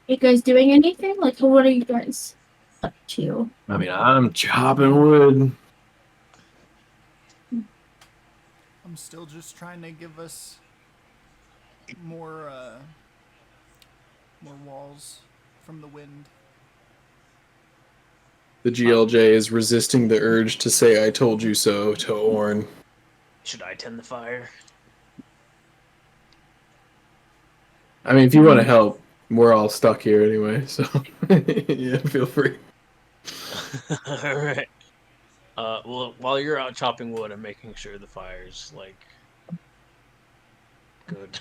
[SPEAKER 4] You guys doing anything? Like, what are you guys up to?
[SPEAKER 1] I mean, I'm chopping wood.
[SPEAKER 2] I'm still just trying to give us more walls from the wind.
[SPEAKER 1] The GLJ is resisting the urge to say "I told you so" to Orn.
[SPEAKER 3] Should I tend the fire?
[SPEAKER 1] I mean, if you want to help, we're all stuck here anyway, so yeah, feel free.
[SPEAKER 3] All right. Well, while you're out chopping wood, I'm making sure the fire's like good.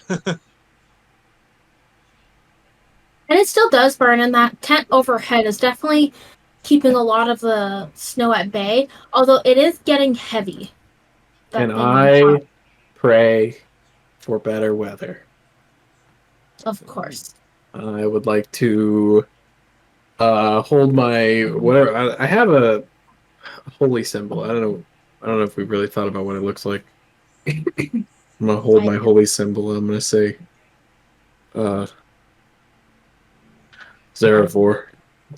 [SPEAKER 4] And it still does burn, and that tent overhead is definitely keeping a lot of the snow at bay, although it is getting heavy. That
[SPEAKER 1] And
[SPEAKER 4] thing on top,
[SPEAKER 1] I pray for better weather.
[SPEAKER 4] of course.
[SPEAKER 1] I would like to hold my whatever. I have a holy symbol. I don't know. I don't know if we really thought about what it looks like. I'm gonna hold
[SPEAKER 4] I
[SPEAKER 1] my
[SPEAKER 4] do.
[SPEAKER 1] holy symbol. And I'm gonna say, uh, Zerafor.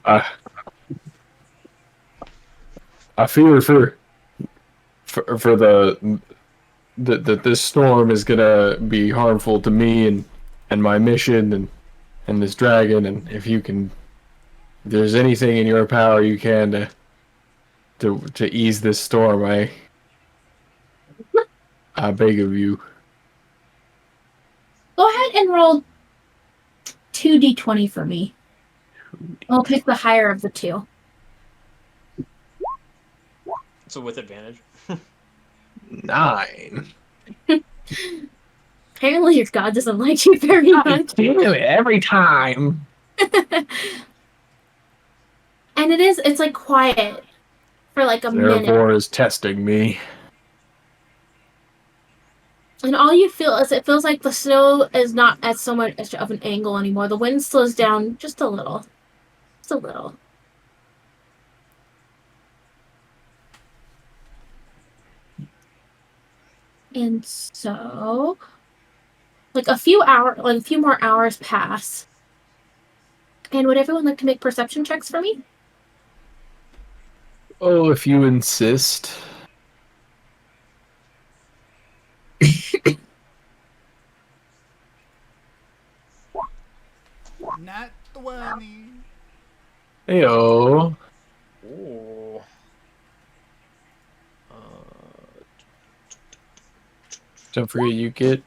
[SPEAKER 1] I I fear for the that this storm is gonna be harmful to me and my mission and this dragon. And if there's anything in your power you can to ease this storm, I beg of you.
[SPEAKER 4] Go ahead and roll 2d20 for me. I'll pick the higher of the two.
[SPEAKER 3] So with advantage.
[SPEAKER 1] 9.
[SPEAKER 4] Apparently your god doesn't like you very much.
[SPEAKER 1] Damn it! Every time.
[SPEAKER 4] And it's like quiet for like a minute.
[SPEAKER 1] Therefore is testing me.
[SPEAKER 4] And all you feel is it feels like the snow is not at so much of an angle anymore. The wind slows down just a little. Just a little. And so like a few more hours pass. And would everyone like to make perception checks for me?
[SPEAKER 1] Oh, if you insist.
[SPEAKER 2] Nat 20.
[SPEAKER 1] Heyo.
[SPEAKER 3] Ooh.
[SPEAKER 1] Don't forget you get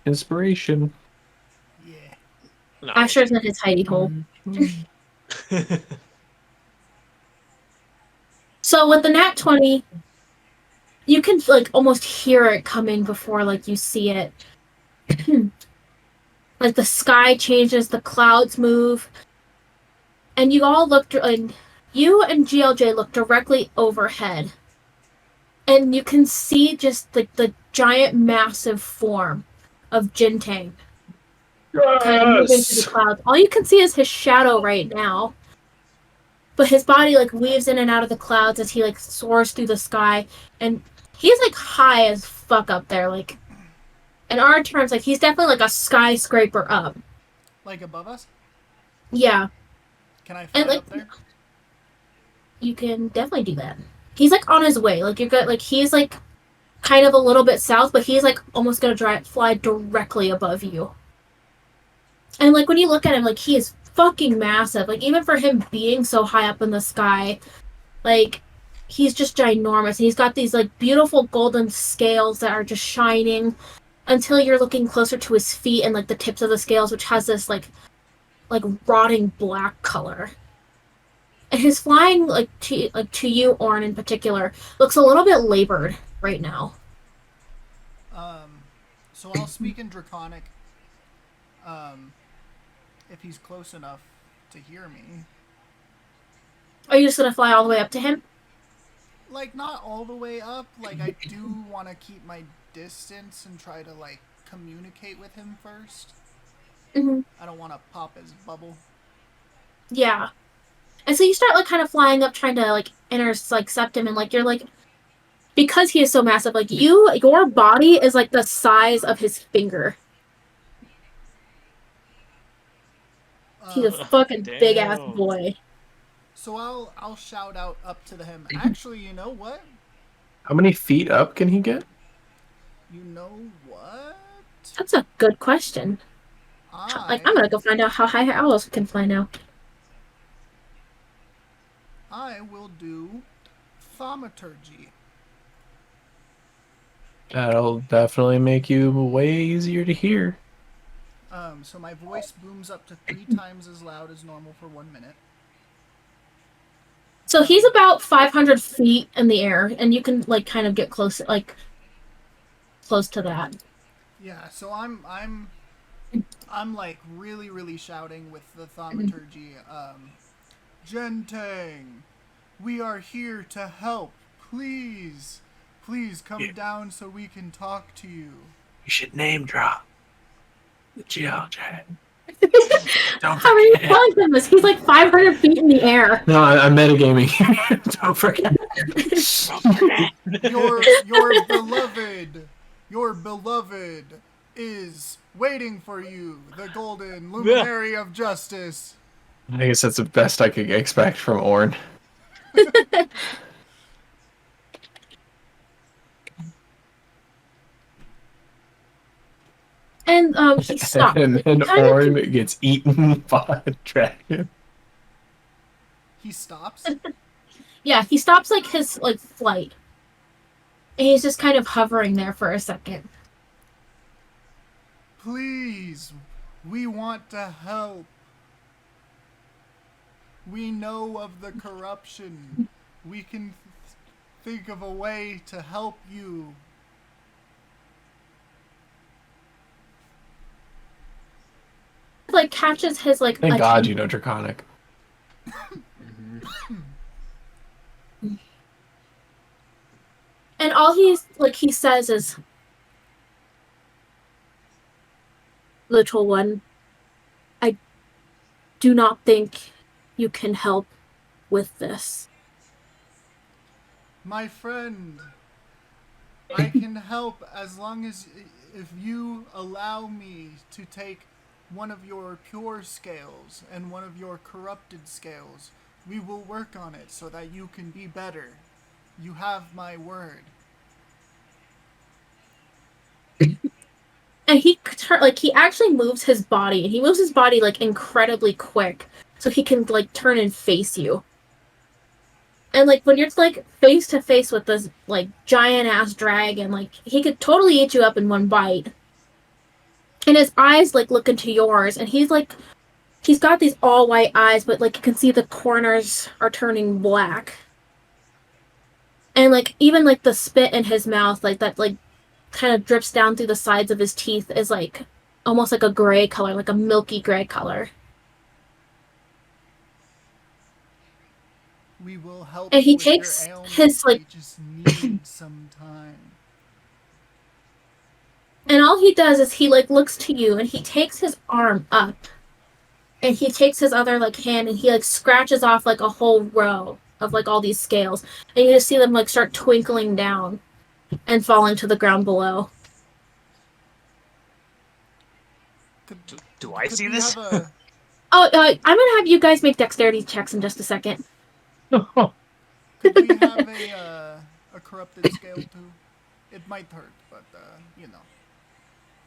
[SPEAKER 1] inspiration.
[SPEAKER 2] Yeah.
[SPEAKER 3] No,
[SPEAKER 4] Asher's in his hidey hole. So with the nat 20, you can like almost hear it coming before like you see it. Like the sky changes, the clouds move, and you all you and GLJ look directly overhead, and you can see just like the giant, massive form of Gentang kind of moving through the clouds. All you can see is his shadow right now, but his body like weaves in and out of the clouds as he like soars through the sky, and he's like high as fuck up there. Like in our terms, like he's definitely like a skyscraper up.
[SPEAKER 2] Like above us?
[SPEAKER 4] Yeah.
[SPEAKER 2] Can I fly
[SPEAKER 4] And like
[SPEAKER 2] up there?
[SPEAKER 4] you can definitely do that. He's like on his way. Like you're good. Like he's like kind of a little bit south, but he's like almost gonna fly directly above you. And like when you look at him, like he is fucking massive. Like even for him being so high up in the sky, like he's just ginormous. And he's got these like beautiful golden scales that are just shining until you're looking closer to his feet and like the tips of the scales, which has this like rotting black color. And his flying to you, Orn in particular, looks a little bit labored right now.
[SPEAKER 2] So I'll speak in Draconic. If he's close enough to hear me.
[SPEAKER 4] Are you just gonna fly all the way up to him?
[SPEAKER 2] Like, not all the way up. Like, I do want to keep my distance and try to, like, communicate with him first.
[SPEAKER 4] Mm-hmm.
[SPEAKER 2] I don't want to pop his bubble.
[SPEAKER 4] Yeah. And so you start, like, kind of flying up, trying to, like, intercept him, and, like, you're, like, because he is so massive, like, your body is, like, the size of his finger. He's a fucking big-ass boy.
[SPEAKER 2] So I'll shout out up to him. Actually, you know what?
[SPEAKER 1] How many feet up can he get?
[SPEAKER 2] You know what?
[SPEAKER 4] That's a good question. Like, I'm gonna go find out how high owls can fly now.
[SPEAKER 2] I will do thaumaturgy.
[SPEAKER 1] That'll definitely make you way easier to hear.
[SPEAKER 2] So my voice booms up to 3 times as loud as normal for 1 minute.
[SPEAKER 4] So he's about 500 feet in the air, and you can, like, kind of get close to that.
[SPEAKER 2] Yeah, so I'm like really, really shouting with the thaumaturgy. Gentang, we are here to help. Please come down so we can talk to you.
[SPEAKER 1] You should name drop the GLJ. Don't
[SPEAKER 4] How are you
[SPEAKER 1] forget.
[SPEAKER 4] telling him this? He's like 500 feet in the air.
[SPEAKER 1] No, I'm metagaming. Don't forget.
[SPEAKER 2] Your beloved is waiting for you, the golden luminary of justice.
[SPEAKER 1] I guess that's the best I could expect from Orn.
[SPEAKER 4] And he stopped.
[SPEAKER 1] And then
[SPEAKER 4] Kind of
[SPEAKER 1] Orn gets eaten by a dragon.
[SPEAKER 2] He stops.
[SPEAKER 4] Yeah, he stops like his like flight. And he's just kind of hovering there for a second.
[SPEAKER 2] Please, we want to help. We know of the corruption. We can think of a way to help you.
[SPEAKER 4] Like catches his like
[SPEAKER 1] Thank God
[SPEAKER 4] attention.
[SPEAKER 1] you know Draconic.
[SPEAKER 4] And all he says is, "Little one, I do not think you can help with this."
[SPEAKER 2] My friend, I can help as long as if you allow me to take one of your pure scales and one of your corrupted scales. We will work on it so that you can be better. You have my word.
[SPEAKER 4] And he actually moves his body, and he moves his body like incredibly quick, so he can like turn and face you. And like when you're like face to face with this like giant ass dragon, like he could totally eat you up in one bite. And his eyes like look into yours, and he's got these all white eyes, but like you can see the corners are turning black. And like even like the spit in his mouth, like that like kind of drips down through the sides of his teeth is like almost like a gray color, like a milky gray color.
[SPEAKER 2] We will help
[SPEAKER 4] And he
[SPEAKER 2] with your
[SPEAKER 4] takes
[SPEAKER 2] ailment.
[SPEAKER 4] his like
[SPEAKER 2] We just need some time.
[SPEAKER 4] and all he does is he like looks to you and he takes his arm up and he takes his other like hand and he like scratches off like a whole row of like all these scales, and you just see them like start twinkling down and falling to the ground below.
[SPEAKER 3] Do I see
[SPEAKER 2] we
[SPEAKER 3] this?
[SPEAKER 2] have a-
[SPEAKER 4] Oh, I'm gonna have you guys make dexterity checks in just a second.
[SPEAKER 2] Could we have a corrupted scale too? It might hurt, but you know.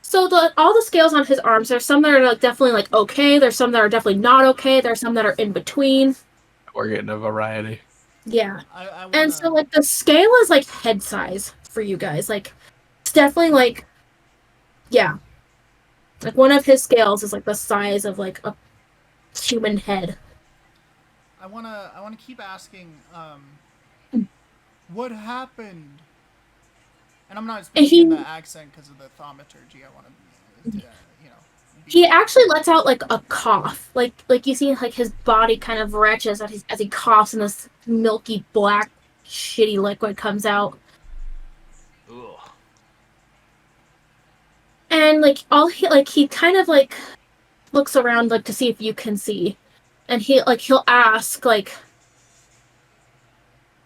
[SPEAKER 4] So all the scales on his arms, there's some that are like, definitely like okay, there's some that are definitely not okay, there's some that are in between.
[SPEAKER 1] We're getting a variety.
[SPEAKER 4] Yeah.
[SPEAKER 2] I wanna,
[SPEAKER 4] And so like the scale is like head size for you guys. Like it's definitely like yeah. Like one of his scales is like the size of like a human head.
[SPEAKER 2] I wanna keep asking. What happened? And I'm not speaking in the accent because of the thaumaturgy. I want to, you know.
[SPEAKER 4] He actually lets out like a cough. Like you see like his body kind of retches as he coughs and this milky black shitty liquid comes out.
[SPEAKER 3] Ugh.
[SPEAKER 4] And like he kind of like looks around like to see if you can see. And he'll ask like,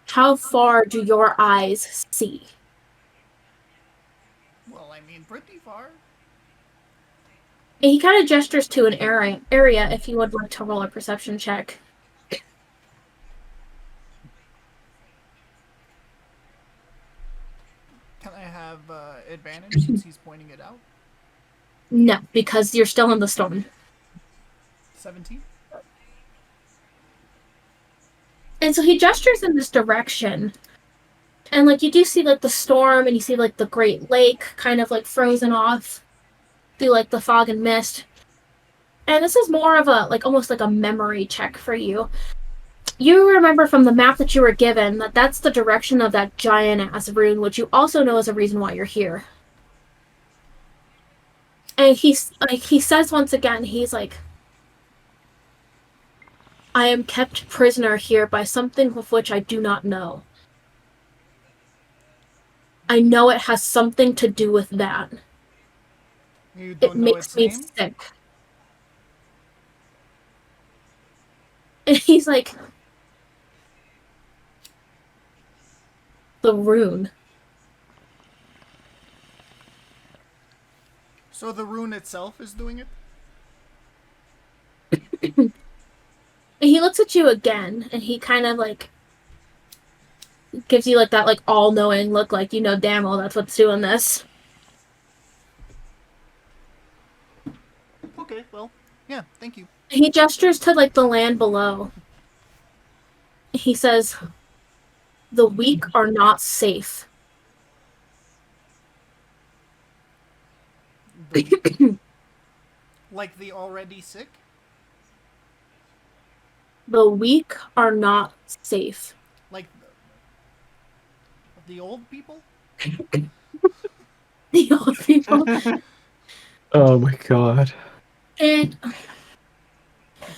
[SPEAKER 4] how far do your eyes see?
[SPEAKER 2] Well, I mean, pretty far.
[SPEAKER 4] And he kind of gestures to an area if you would like to roll a perception check.
[SPEAKER 2] Can I have advantage since he's pointing it out?
[SPEAKER 4] No, because you're still in the storm.
[SPEAKER 2] 17.
[SPEAKER 4] And so he gestures in this direction. And like you do see like the storm and you see like the Great Lake kind of like frozen off through like the fog and mist. And this is more of a like almost like a memory check for you. You remember from the map that you were given that that's the direction of that giant ass rune, which you also know is a reason why you're here. And he says once again, he's like, I am kept prisoner here by something of which I do not know. I know it has something to do with that.
[SPEAKER 2] You don't
[SPEAKER 4] It
[SPEAKER 2] know
[SPEAKER 4] makes
[SPEAKER 2] its
[SPEAKER 4] me
[SPEAKER 2] name?
[SPEAKER 4] sick. And he's like, the rune.
[SPEAKER 2] So the rune itself is doing it?
[SPEAKER 4] And he looks at you again, and he kind of like gives you like that like all-knowing look, like, you know damn well that's what's doing this.
[SPEAKER 2] Okay, well, yeah, thank you.
[SPEAKER 4] He gestures to like the land below. He says, the weak are not safe.
[SPEAKER 2] Like the already sick?
[SPEAKER 4] The weak are not safe.
[SPEAKER 2] Like the old people?
[SPEAKER 4] The old people.
[SPEAKER 1] Oh my god.
[SPEAKER 4] And
[SPEAKER 2] You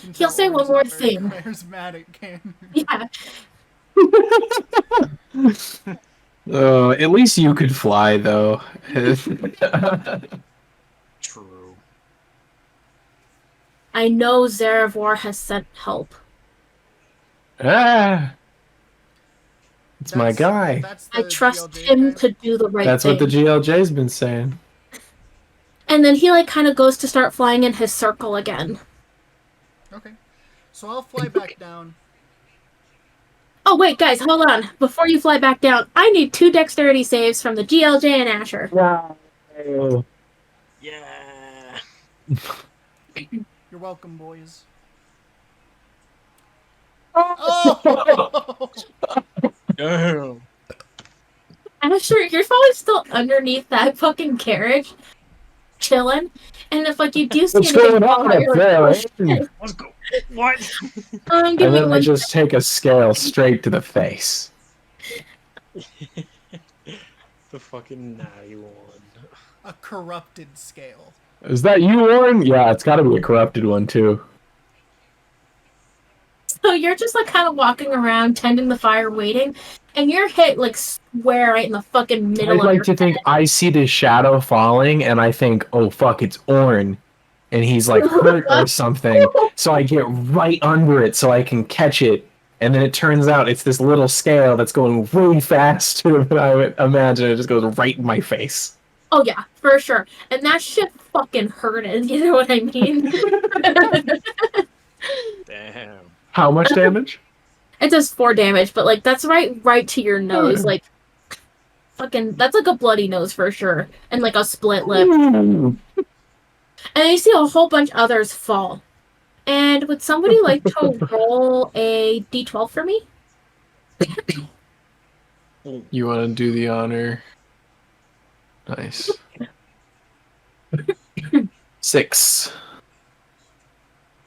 [SPEAKER 2] can
[SPEAKER 4] he'll
[SPEAKER 2] tell
[SPEAKER 4] say one
[SPEAKER 2] Owen's
[SPEAKER 4] more
[SPEAKER 2] not very
[SPEAKER 4] thing.
[SPEAKER 2] charismatic, can
[SPEAKER 4] Yeah.
[SPEAKER 1] At least you could fly, though.
[SPEAKER 3] True.
[SPEAKER 4] I know Zarevor has sent help.
[SPEAKER 1] Ah, it's my guy.
[SPEAKER 2] That's
[SPEAKER 4] I
[SPEAKER 2] the
[SPEAKER 4] trust
[SPEAKER 2] GLJ
[SPEAKER 4] him
[SPEAKER 2] guy?
[SPEAKER 4] to do the right
[SPEAKER 1] That's
[SPEAKER 4] thing.
[SPEAKER 1] what the GLJ's been saying.
[SPEAKER 4] And then he like kind of goes to start flying in his circle again.
[SPEAKER 2] Okay. So I'll fly back down.
[SPEAKER 4] Oh wait, guys, hold on. Before you fly back down, I need 2 dexterity saves from the GLJ and Asher.
[SPEAKER 1] Wow.
[SPEAKER 3] Yeah.
[SPEAKER 2] You're welcome, boys. Oh!
[SPEAKER 3] Damn.
[SPEAKER 4] Asher, you're probably still underneath that fucking carriage, chilling. And if like you do see
[SPEAKER 1] What's
[SPEAKER 4] anything
[SPEAKER 1] going on
[SPEAKER 4] fall out,
[SPEAKER 1] up
[SPEAKER 4] you're
[SPEAKER 1] there?
[SPEAKER 4] like, oh shit.
[SPEAKER 3] Let's go. What?
[SPEAKER 4] Give
[SPEAKER 1] And
[SPEAKER 4] me
[SPEAKER 1] then I
[SPEAKER 4] one.
[SPEAKER 1] just take a scale straight to the face.
[SPEAKER 3] The fucking natty one.
[SPEAKER 2] A corrupted scale.
[SPEAKER 1] Is that you, Warren? Yeah, it's got to be a corrupted one too.
[SPEAKER 4] So you're just like kind of walking around, tending the fire, waiting, and you're hit like square right in the fucking
[SPEAKER 1] I'd
[SPEAKER 4] middle of
[SPEAKER 1] like
[SPEAKER 4] your
[SPEAKER 1] to think
[SPEAKER 4] head.
[SPEAKER 1] I see the shadow falling, and I think, oh fuck, it's Orn, and he's like hurt or something. So I get right under it so I can catch it, and then it turns out it's this little scale that's going way faster than I would imagine. It just goes right in my face.
[SPEAKER 4] Oh yeah, for sure. And that shit fucking hurted. You know what I mean?
[SPEAKER 3] Damn.
[SPEAKER 1] How much damage?
[SPEAKER 4] It does 4 damage, but like that's right to your nose. Like fucking that's like a bloody nose for sure. And like a split lip. And then you see a whole bunch others fall. And would somebody like to roll a d12 for me?
[SPEAKER 1] You want to do the honor? Nice. 6.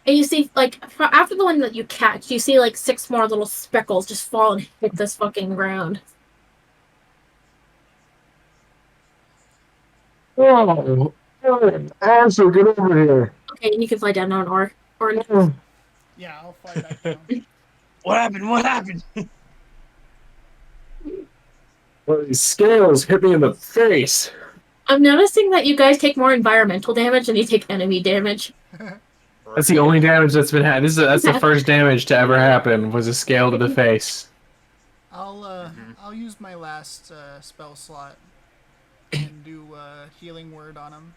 [SPEAKER 4] And you see, like, after the one that you catch, you see, like, 6 more little speckles just fall and hit this fucking ground.
[SPEAKER 1] Oh, Answer, get over here.
[SPEAKER 4] Okay, and you can fly down now, or
[SPEAKER 2] Yeah, I'll fly back down.
[SPEAKER 3] What happened? What happened?
[SPEAKER 1] Well, these scales hit me in the face.
[SPEAKER 4] I'm noticing that you guys take more environmental damage than you take enemy damage.
[SPEAKER 1] That's the only damage that's been had. That's the first damage to ever happen. Was a scale to the face.
[SPEAKER 2] I'll use my last spell slot and do healing word on him.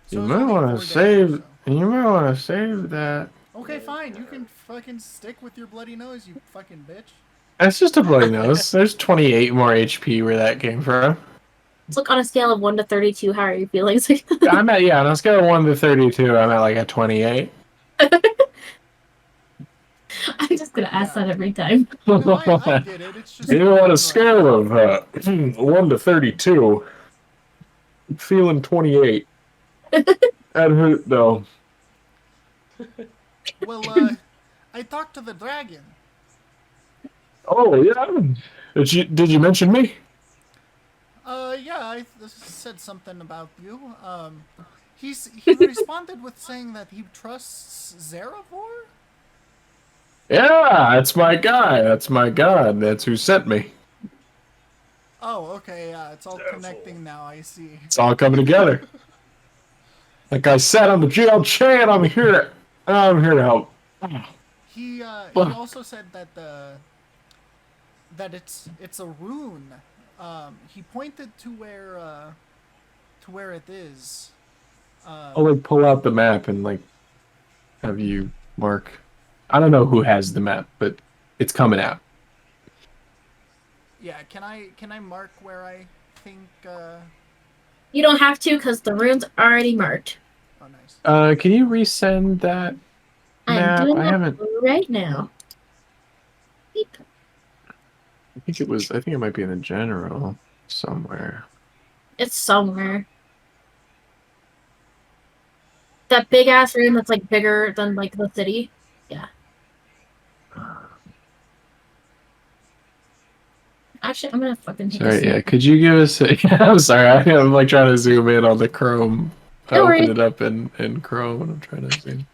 [SPEAKER 1] You
[SPEAKER 2] it's
[SPEAKER 1] might
[SPEAKER 2] only
[SPEAKER 1] want
[SPEAKER 2] 4
[SPEAKER 1] to save.
[SPEAKER 2] damage, so-
[SPEAKER 1] You might want to save that.
[SPEAKER 2] Okay, fine. You can fucking stick with your bloody nose, you fucking bitch.
[SPEAKER 1] That's just a bloody nose. There's 28 more HP where that came from.
[SPEAKER 4] Let's look on a scale of 1 to 32. How are you feeling?
[SPEAKER 1] I'm at on a scale of 1 to 32. I'm at like a 28.
[SPEAKER 4] I'm just gonna ask that every time.
[SPEAKER 2] No, I get it. It's just
[SPEAKER 1] You on a scale of 1 to 32. I'm feeling 28. At who though?
[SPEAKER 2] Well, I talked to the dragon.
[SPEAKER 1] Oh yeah. Did you mention me?
[SPEAKER 2] Yeah, I said something about you. He responded with saying that he trusts Zarevor?
[SPEAKER 1] Yeah, that's my guy. That's my god. That's who sent me.
[SPEAKER 2] Oh, okay, yeah, it's all connecting now, I see.
[SPEAKER 1] It's all coming together. Like I said, I'm the GL Chan. I'm here. I'm here to help.
[SPEAKER 2] He also said that it's a rune. He pointed to where it is.
[SPEAKER 1] I'll like pull out the map and like have you mark. I don't know who has the map, but it's coming out.
[SPEAKER 2] Yeah, can I mark where I think?
[SPEAKER 4] You don't have to because the rune's already marked.
[SPEAKER 2] Oh, nice.
[SPEAKER 1] Can you resend that
[SPEAKER 4] I'm
[SPEAKER 1] map?
[SPEAKER 4] doing
[SPEAKER 1] I
[SPEAKER 4] that
[SPEAKER 1] haven't.
[SPEAKER 4] right now. Beep.
[SPEAKER 1] I think it was. I think it might be in the general somewhere.
[SPEAKER 4] It's somewhere. That big ass rune that's like bigger than like the city. Yeah. Actually, I'm gonna fucking take a
[SPEAKER 1] Sorry, yeah.
[SPEAKER 4] snap.
[SPEAKER 1] Could you give us a? Yeah, I'm sorry. I'm like trying to zoom in on the Chrome. I
[SPEAKER 4] No
[SPEAKER 1] opened
[SPEAKER 4] worries.
[SPEAKER 1] it up in Chrome and I'm trying to zoom.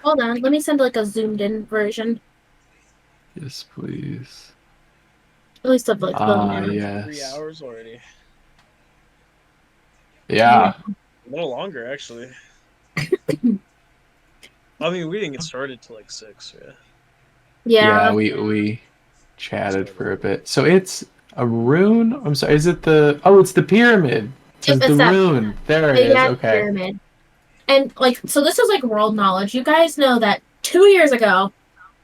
[SPEAKER 4] Hold on. Let me send like a zoomed in version.
[SPEAKER 1] Yes, please.
[SPEAKER 4] At least of like the
[SPEAKER 1] Ah,
[SPEAKER 4] map.
[SPEAKER 3] 3
[SPEAKER 1] yes.
[SPEAKER 3] hours already.
[SPEAKER 4] Yeah.
[SPEAKER 1] Yeah.
[SPEAKER 3] A little longer, actually. I mean, we didn't get started till like 6, yeah.
[SPEAKER 1] Yeah,
[SPEAKER 4] Yeah.
[SPEAKER 1] we chatted
[SPEAKER 3] Started
[SPEAKER 1] for a
[SPEAKER 3] late.
[SPEAKER 1] bit. So it's a rune? I'm sorry, is it the oh, it's the pyramid. It
[SPEAKER 4] Yep,
[SPEAKER 1] says the
[SPEAKER 4] it's that
[SPEAKER 1] rune. There it
[SPEAKER 4] big
[SPEAKER 1] is.
[SPEAKER 4] ass
[SPEAKER 1] Okay.
[SPEAKER 4] pyramid. And like, so this is like world knowledge. You guys know that 2 years ago,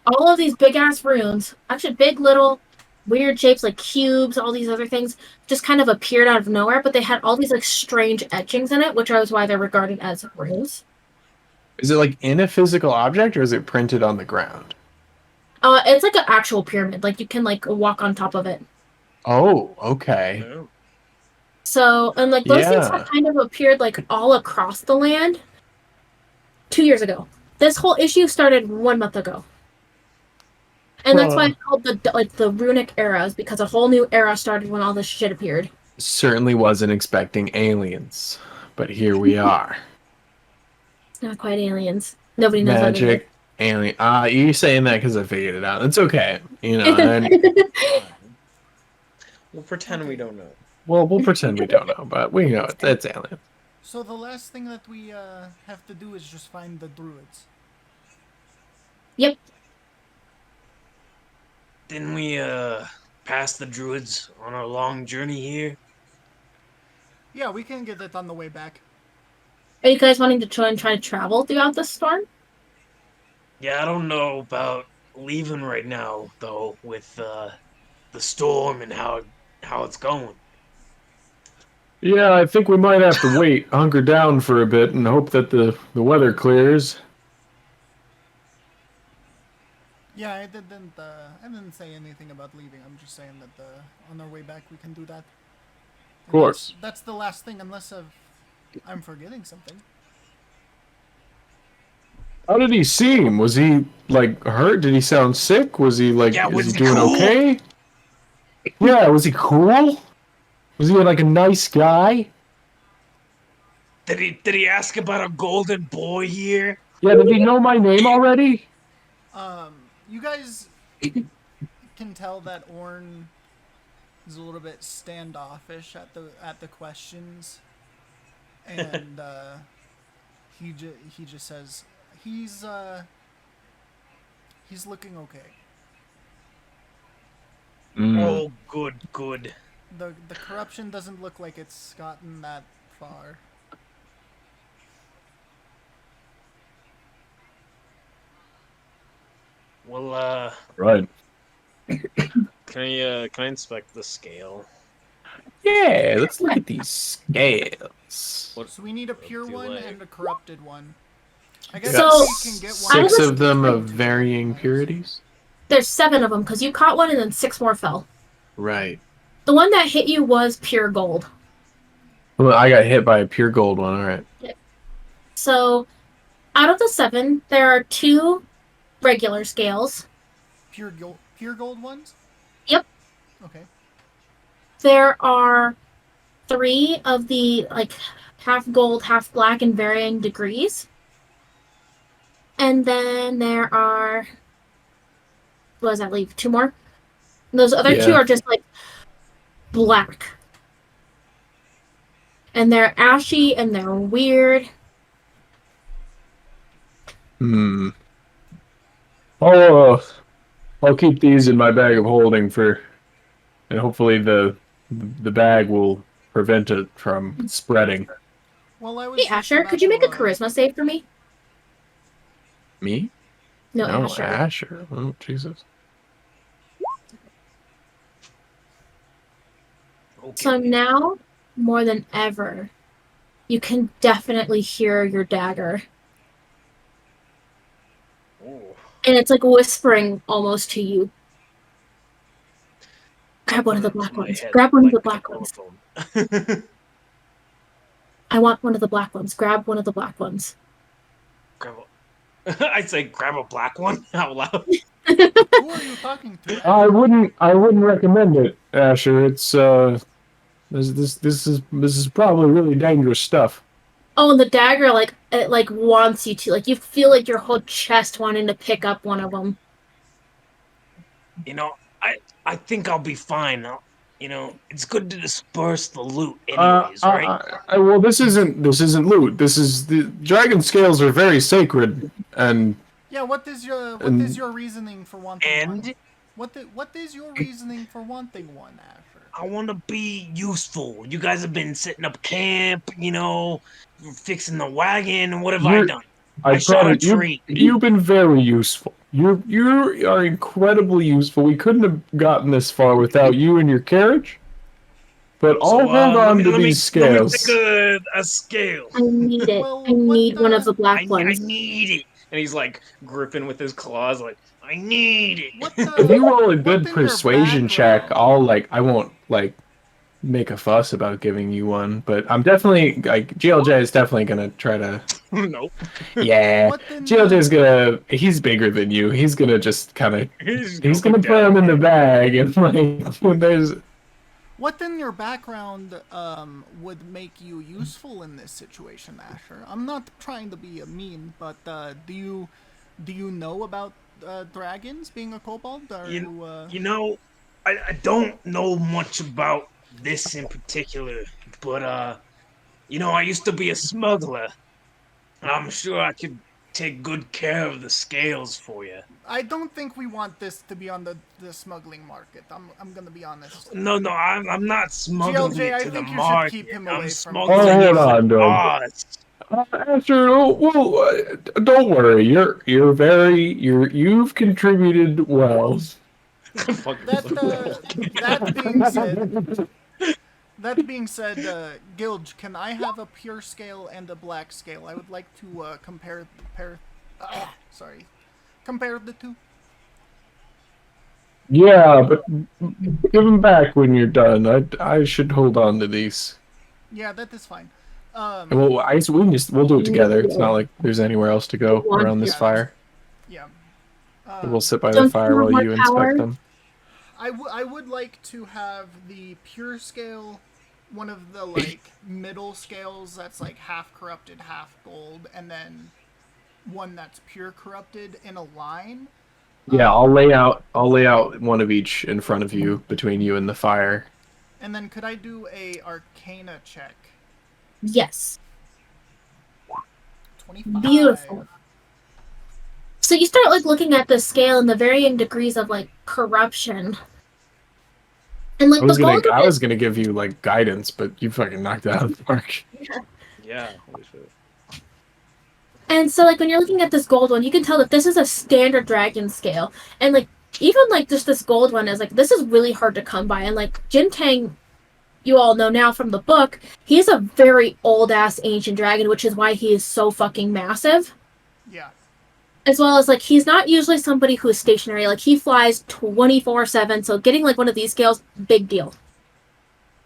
[SPEAKER 4] all of these big ass runes, actually big little weird shapes like cubes, all these other things, just kind of appeared out of nowhere, but they had all these like strange etchings in it, which is why they're regarded as runes.
[SPEAKER 1] Is it like in a physical object or is it printed on the ground?
[SPEAKER 4] It's like an actual pyramid. Like you can like walk on top of it.
[SPEAKER 1] Oh, okay.
[SPEAKER 3] No.
[SPEAKER 4] So, and like those things have
[SPEAKER 1] Yeah.
[SPEAKER 4] kind of appeared like all across the land 2 years ago. This whole issue started 1 month ago. And that's why
[SPEAKER 1] Huh.
[SPEAKER 4] it's called the runic eras, because a whole new era started when all this shit appeared.
[SPEAKER 1] Certainly wasn't expecting aliens, but here we are.
[SPEAKER 4] It's not quite aliens. Nobody knows what it
[SPEAKER 1] Magic alien. You saying that because I figured it out. It's okay. And
[SPEAKER 4] is.
[SPEAKER 3] We'll pretend we
[SPEAKER 2] Okay.
[SPEAKER 3] don't know.
[SPEAKER 1] well, we'll pretend we don't know, but we know it's alien.
[SPEAKER 2] So the last thing that we have to do is just find the druids.
[SPEAKER 4] Yep.
[SPEAKER 3] Didn't we pass the druids on our long journey here?
[SPEAKER 2] Yeah, we can get it on the way back.
[SPEAKER 4] Are you guys wanting to try to travel throughout the storm?
[SPEAKER 3] Yeah, I don't know about leaving right now though, with the storm and how it's going.
[SPEAKER 1] Yeah, I think we might have to wait, hunker down for a bit, and hope that the weather clears.
[SPEAKER 2] Yeah, I didn't say anything about leaving. I'm just saying that on our way back we can do that.
[SPEAKER 1] Of
[SPEAKER 2] And
[SPEAKER 1] course.
[SPEAKER 2] that's the last thing, unless I'm forgetting something.
[SPEAKER 1] How did he seem? Was he like hurt? Did he sound sick? Was he like
[SPEAKER 3] Yeah,
[SPEAKER 1] is he
[SPEAKER 3] was he
[SPEAKER 1] doing
[SPEAKER 3] cool?
[SPEAKER 1] okay? Yeah, was he cool? Was he like a nice guy?
[SPEAKER 3] Did he ask about a golden boy here?
[SPEAKER 1] Yeah, did he know my name already?
[SPEAKER 2] You guys can tell that Orn is a little bit standoffish at the questions, and he just says he's looking okay.
[SPEAKER 1] Mm,
[SPEAKER 3] Oh, good, good.
[SPEAKER 2] The corruption doesn't look like it's gotten that far.
[SPEAKER 3] Well,
[SPEAKER 1] right.
[SPEAKER 3] can I inspect the scale?
[SPEAKER 1] Yeah, let's look at these scales.
[SPEAKER 3] What
[SPEAKER 2] So we need a pure
[SPEAKER 3] do
[SPEAKER 2] one
[SPEAKER 3] I-
[SPEAKER 2] and a corrupted one. I
[SPEAKER 1] We
[SPEAKER 2] guess
[SPEAKER 1] got
[SPEAKER 4] So,
[SPEAKER 2] we can get one.
[SPEAKER 4] out of
[SPEAKER 1] six
[SPEAKER 4] the
[SPEAKER 1] of them of
[SPEAKER 2] two
[SPEAKER 1] varying
[SPEAKER 2] ones.
[SPEAKER 1] purities.
[SPEAKER 4] There's 7 of them because you caught one and then 6 more fell.
[SPEAKER 1] Right.
[SPEAKER 4] The one that hit you was pure gold.
[SPEAKER 1] Well, I got hit by a pure gold one. All right.
[SPEAKER 4] So, out of the 7, there are 2 regular scales.
[SPEAKER 2] Pure gold ones.
[SPEAKER 4] Yep.
[SPEAKER 2] Okay.
[SPEAKER 4] There are 3 of the like half gold, half black in varying degrees. And then there are what does that leave? 2 more? And those other 2
[SPEAKER 1] Yeah.
[SPEAKER 4] are just like black. And they're ashy and they're weird.
[SPEAKER 1] Hmm. Oh, I'll keep these in my bag of holding and hopefully the bag will prevent it from spreading.
[SPEAKER 2] Well, I
[SPEAKER 4] Hey,
[SPEAKER 2] was just
[SPEAKER 4] Asher,
[SPEAKER 2] about
[SPEAKER 4] could you make
[SPEAKER 2] to.
[SPEAKER 4] a charisma save for me?
[SPEAKER 1] Me?
[SPEAKER 4] No,
[SPEAKER 1] No,
[SPEAKER 4] Asher.
[SPEAKER 1] Asher. Oh, Jesus.
[SPEAKER 4] So
[SPEAKER 3] Okay.
[SPEAKER 4] now, more than ever, you can definitely hear your dagger.
[SPEAKER 3] Oh.
[SPEAKER 4] And it's like whispering almost to you. Grab one of
[SPEAKER 3] Put
[SPEAKER 4] the
[SPEAKER 3] it to
[SPEAKER 4] black
[SPEAKER 3] my
[SPEAKER 4] ones.
[SPEAKER 3] head
[SPEAKER 4] Grab one of
[SPEAKER 3] like
[SPEAKER 4] the
[SPEAKER 3] a
[SPEAKER 4] black ones.
[SPEAKER 3] telephone.
[SPEAKER 4] I want one of the black ones. Grab one of the black ones.
[SPEAKER 3] grab I say grab a black one out loud.
[SPEAKER 2] Who are you talking to,
[SPEAKER 1] I
[SPEAKER 2] Asher?
[SPEAKER 1] wouldn't recommend it, Asher. It's this is probably really dangerous stuff.
[SPEAKER 4] Oh, and the dagger, like, it, like, wants you to. Like, you feel like your whole chest wanting to pick up one of them.
[SPEAKER 3] You know, I think I'll be fine. You know, it's good to disperse the loot, anyways, right?
[SPEAKER 1] Well, this isn't loot. This is the dragon scales are very sacred,
[SPEAKER 2] Yeah, what is
[SPEAKER 1] and
[SPEAKER 2] your reasoning for wanting one?
[SPEAKER 3] And
[SPEAKER 2] What is your reasoning for wanting one, Asher?
[SPEAKER 3] I want to be useful. You guys have been setting up camp, you know, fixing the wagon. What have I
[SPEAKER 1] you're
[SPEAKER 3] done?
[SPEAKER 1] I
[SPEAKER 3] I shot a
[SPEAKER 1] promise
[SPEAKER 3] tree.
[SPEAKER 1] you've been very useful. You are incredibly useful. We couldn't have gotten this far without you and your carriage. But
[SPEAKER 3] So
[SPEAKER 1] I'll hold
[SPEAKER 3] let
[SPEAKER 1] on
[SPEAKER 3] me
[SPEAKER 1] to
[SPEAKER 3] let me
[SPEAKER 1] these
[SPEAKER 3] let me take
[SPEAKER 1] scales.
[SPEAKER 3] a scale.
[SPEAKER 4] I need it. I
[SPEAKER 2] Well,
[SPEAKER 4] need one of the black
[SPEAKER 3] I
[SPEAKER 4] ones.
[SPEAKER 3] need it. And he's like gripping with his claws, like I need
[SPEAKER 2] what
[SPEAKER 3] it.
[SPEAKER 1] If you roll a
[SPEAKER 2] what's
[SPEAKER 1] good
[SPEAKER 2] in your
[SPEAKER 1] persuasion check,
[SPEAKER 2] background?
[SPEAKER 1] I won't make a fuss about giving you one, but I'm definitely like GLJ is definitely gonna try to.
[SPEAKER 3] nope.
[SPEAKER 1] Yeah,
[SPEAKER 2] What in
[SPEAKER 1] GLJ is gonna. He's bigger than you. He's gonna just kind of.
[SPEAKER 3] He's just
[SPEAKER 1] He's
[SPEAKER 3] gonna
[SPEAKER 1] gonna
[SPEAKER 3] look
[SPEAKER 1] put
[SPEAKER 3] down.
[SPEAKER 1] them in the bag and like when there's.
[SPEAKER 2] what in your background would make you useful in this situation, Asher? I'm not trying to be a mean, but do you know about dragons being a kobold? Are
[SPEAKER 3] You
[SPEAKER 2] you
[SPEAKER 3] you know, I don't know much about this in particular, but you know, I used to be a smuggler. I'm sure I could take good care of the scales for you.
[SPEAKER 2] I don't think we want this to be on the smuggling market. I'm gonna be honest.
[SPEAKER 3] No, I'm not smuggling
[SPEAKER 2] GLJ,
[SPEAKER 3] it
[SPEAKER 2] I
[SPEAKER 3] to the
[SPEAKER 2] think you should
[SPEAKER 3] market.
[SPEAKER 2] keep him
[SPEAKER 3] I'm
[SPEAKER 2] away from
[SPEAKER 1] Oh,
[SPEAKER 3] smuggling
[SPEAKER 2] this.
[SPEAKER 3] it
[SPEAKER 1] hold
[SPEAKER 3] for
[SPEAKER 1] on, dude.
[SPEAKER 3] us.
[SPEAKER 1] After well, don't worry. You're very you've contributed well.
[SPEAKER 3] Fucking
[SPEAKER 2] That
[SPEAKER 3] flip the
[SPEAKER 2] that being said, Gilge, can I have a pure scale and a black scale? I would like to sorry, compare the two.
[SPEAKER 1] Yeah, but give them back when you're done. I should hold on to these.
[SPEAKER 2] Yeah, that is fine.
[SPEAKER 1] And I guess we'll do it together. It's not like there's anywhere else to go around this
[SPEAKER 2] Yeah, that's
[SPEAKER 1] fire.
[SPEAKER 2] yeah.
[SPEAKER 1] We'll sit by the
[SPEAKER 4] Don't
[SPEAKER 1] fire
[SPEAKER 4] you have
[SPEAKER 1] while
[SPEAKER 4] more
[SPEAKER 1] you inspect
[SPEAKER 4] power?
[SPEAKER 1] them.
[SPEAKER 2] I would like to have the pure scale, one of the like middle scales that's like half corrupted, half gold, and then one that's pure corrupted in a line.
[SPEAKER 1] Yeah, I'll lay out one of each in front of you between you and the fire.
[SPEAKER 2] And then could I do a Arcana check?
[SPEAKER 4] Yes.
[SPEAKER 2] 25.
[SPEAKER 4] Beautiful. So you start like looking at the scale and the varying degrees of like corruption. And like the gold of
[SPEAKER 1] I
[SPEAKER 4] it,
[SPEAKER 1] was gonna give you like guidance, but you fucking knocked it out of the park.
[SPEAKER 3] Yeah, holy shit.
[SPEAKER 4] and so like when you're looking at this gold one, you can tell that this is a standard dragon scale. And like even like just this gold one is like this is really hard to come by. And like Jintang, you all know now from the book, he's a very old ass ancient dragon, which is why he is so fucking massive.
[SPEAKER 2] Yeah.
[SPEAKER 4] As well as like he's not usually somebody who is stationary. Like he flies 24/7, so getting like one of these scales, big deal.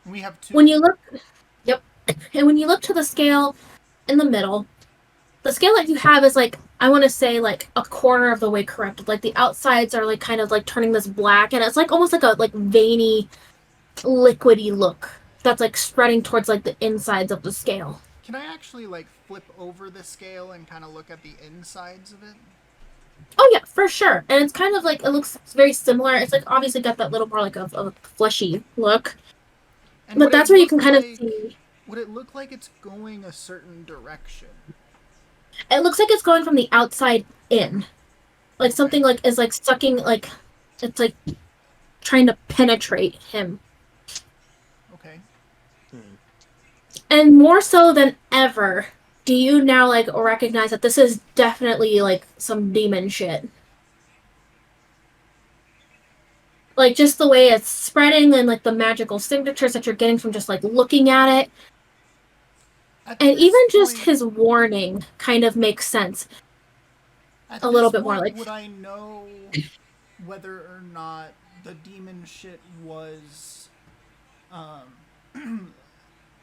[SPEAKER 2] We have two.
[SPEAKER 4] When you look, yep, and when you look to the scale in the middle, the scale that you have is like I want to say like a quarter of the way corrupted. Like the outsides are like kind of like turning this black, and it's like almost like a like veiny, liquidy look that's like spreading towards like the insides of the scale.
[SPEAKER 2] Can I actually like flip over the scale and kind of look at the insides of it?
[SPEAKER 4] Oh yeah, for sure. And it's kind of like it looks very similar. It's like obviously got that little more like a fleshy look,
[SPEAKER 2] And
[SPEAKER 4] but
[SPEAKER 2] would
[SPEAKER 4] that's
[SPEAKER 2] it
[SPEAKER 4] where you
[SPEAKER 2] look
[SPEAKER 4] can kind of
[SPEAKER 2] like-
[SPEAKER 4] see.
[SPEAKER 2] Would it look like it's going a certain direction?
[SPEAKER 4] It looks like it's going from the outside in. Like something like is like sucking like it's like trying to penetrate him.
[SPEAKER 2] Okay.
[SPEAKER 4] And more so than ever, do you now like recognize that this is definitely like some demon shit? Like just the way it's spreading and like the magical signatures that you're getting from just like looking at it.
[SPEAKER 2] At
[SPEAKER 4] And
[SPEAKER 2] this
[SPEAKER 4] even just
[SPEAKER 2] point-
[SPEAKER 4] his warning kind of makes sense.
[SPEAKER 2] At
[SPEAKER 4] a little
[SPEAKER 2] this
[SPEAKER 4] bit more,
[SPEAKER 2] point,
[SPEAKER 4] like-
[SPEAKER 2] would I know whether or not the demon shit was,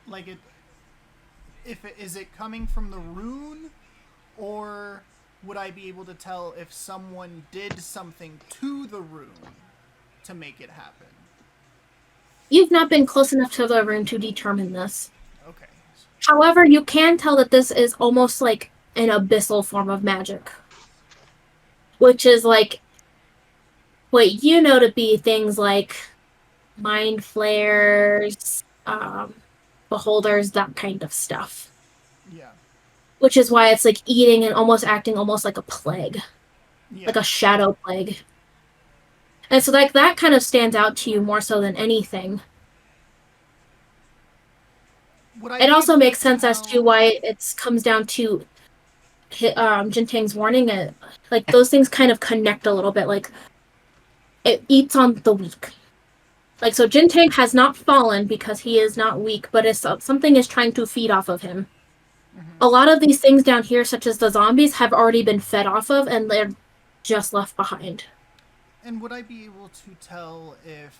[SPEAKER 2] like it? If it is it coming from the rune, or would I be able to tell if someone did something to the rune to make it happen?
[SPEAKER 4] You've not been close enough to the rune to determine this.
[SPEAKER 2] Okay.
[SPEAKER 4] However, you can tell that this is almost like an abyssal form of magic. Which is like what you know to be things like mind flares, beholders, that kind of stuff.
[SPEAKER 2] Yeah.
[SPEAKER 4] Which is why it's like eating and almost acting almost like a plague,
[SPEAKER 2] Yeah.
[SPEAKER 4] like a shadow plague. And so like that kind of stands out to you more so than anything.
[SPEAKER 2] Would I
[SPEAKER 4] It
[SPEAKER 2] be
[SPEAKER 4] also
[SPEAKER 2] able
[SPEAKER 4] makes sense as to
[SPEAKER 2] tell-
[SPEAKER 4] why it comes down to Jintang's warning. Like those things kind of connect a little bit. Like it eats on the weak. Like so, Jintang has not fallen because he is not weak, but it's, something is trying to feed off of him. A lot of these things down here, such as the zombies, have already been fed off of, and they're just left behind.
[SPEAKER 2] And would I be able to tell if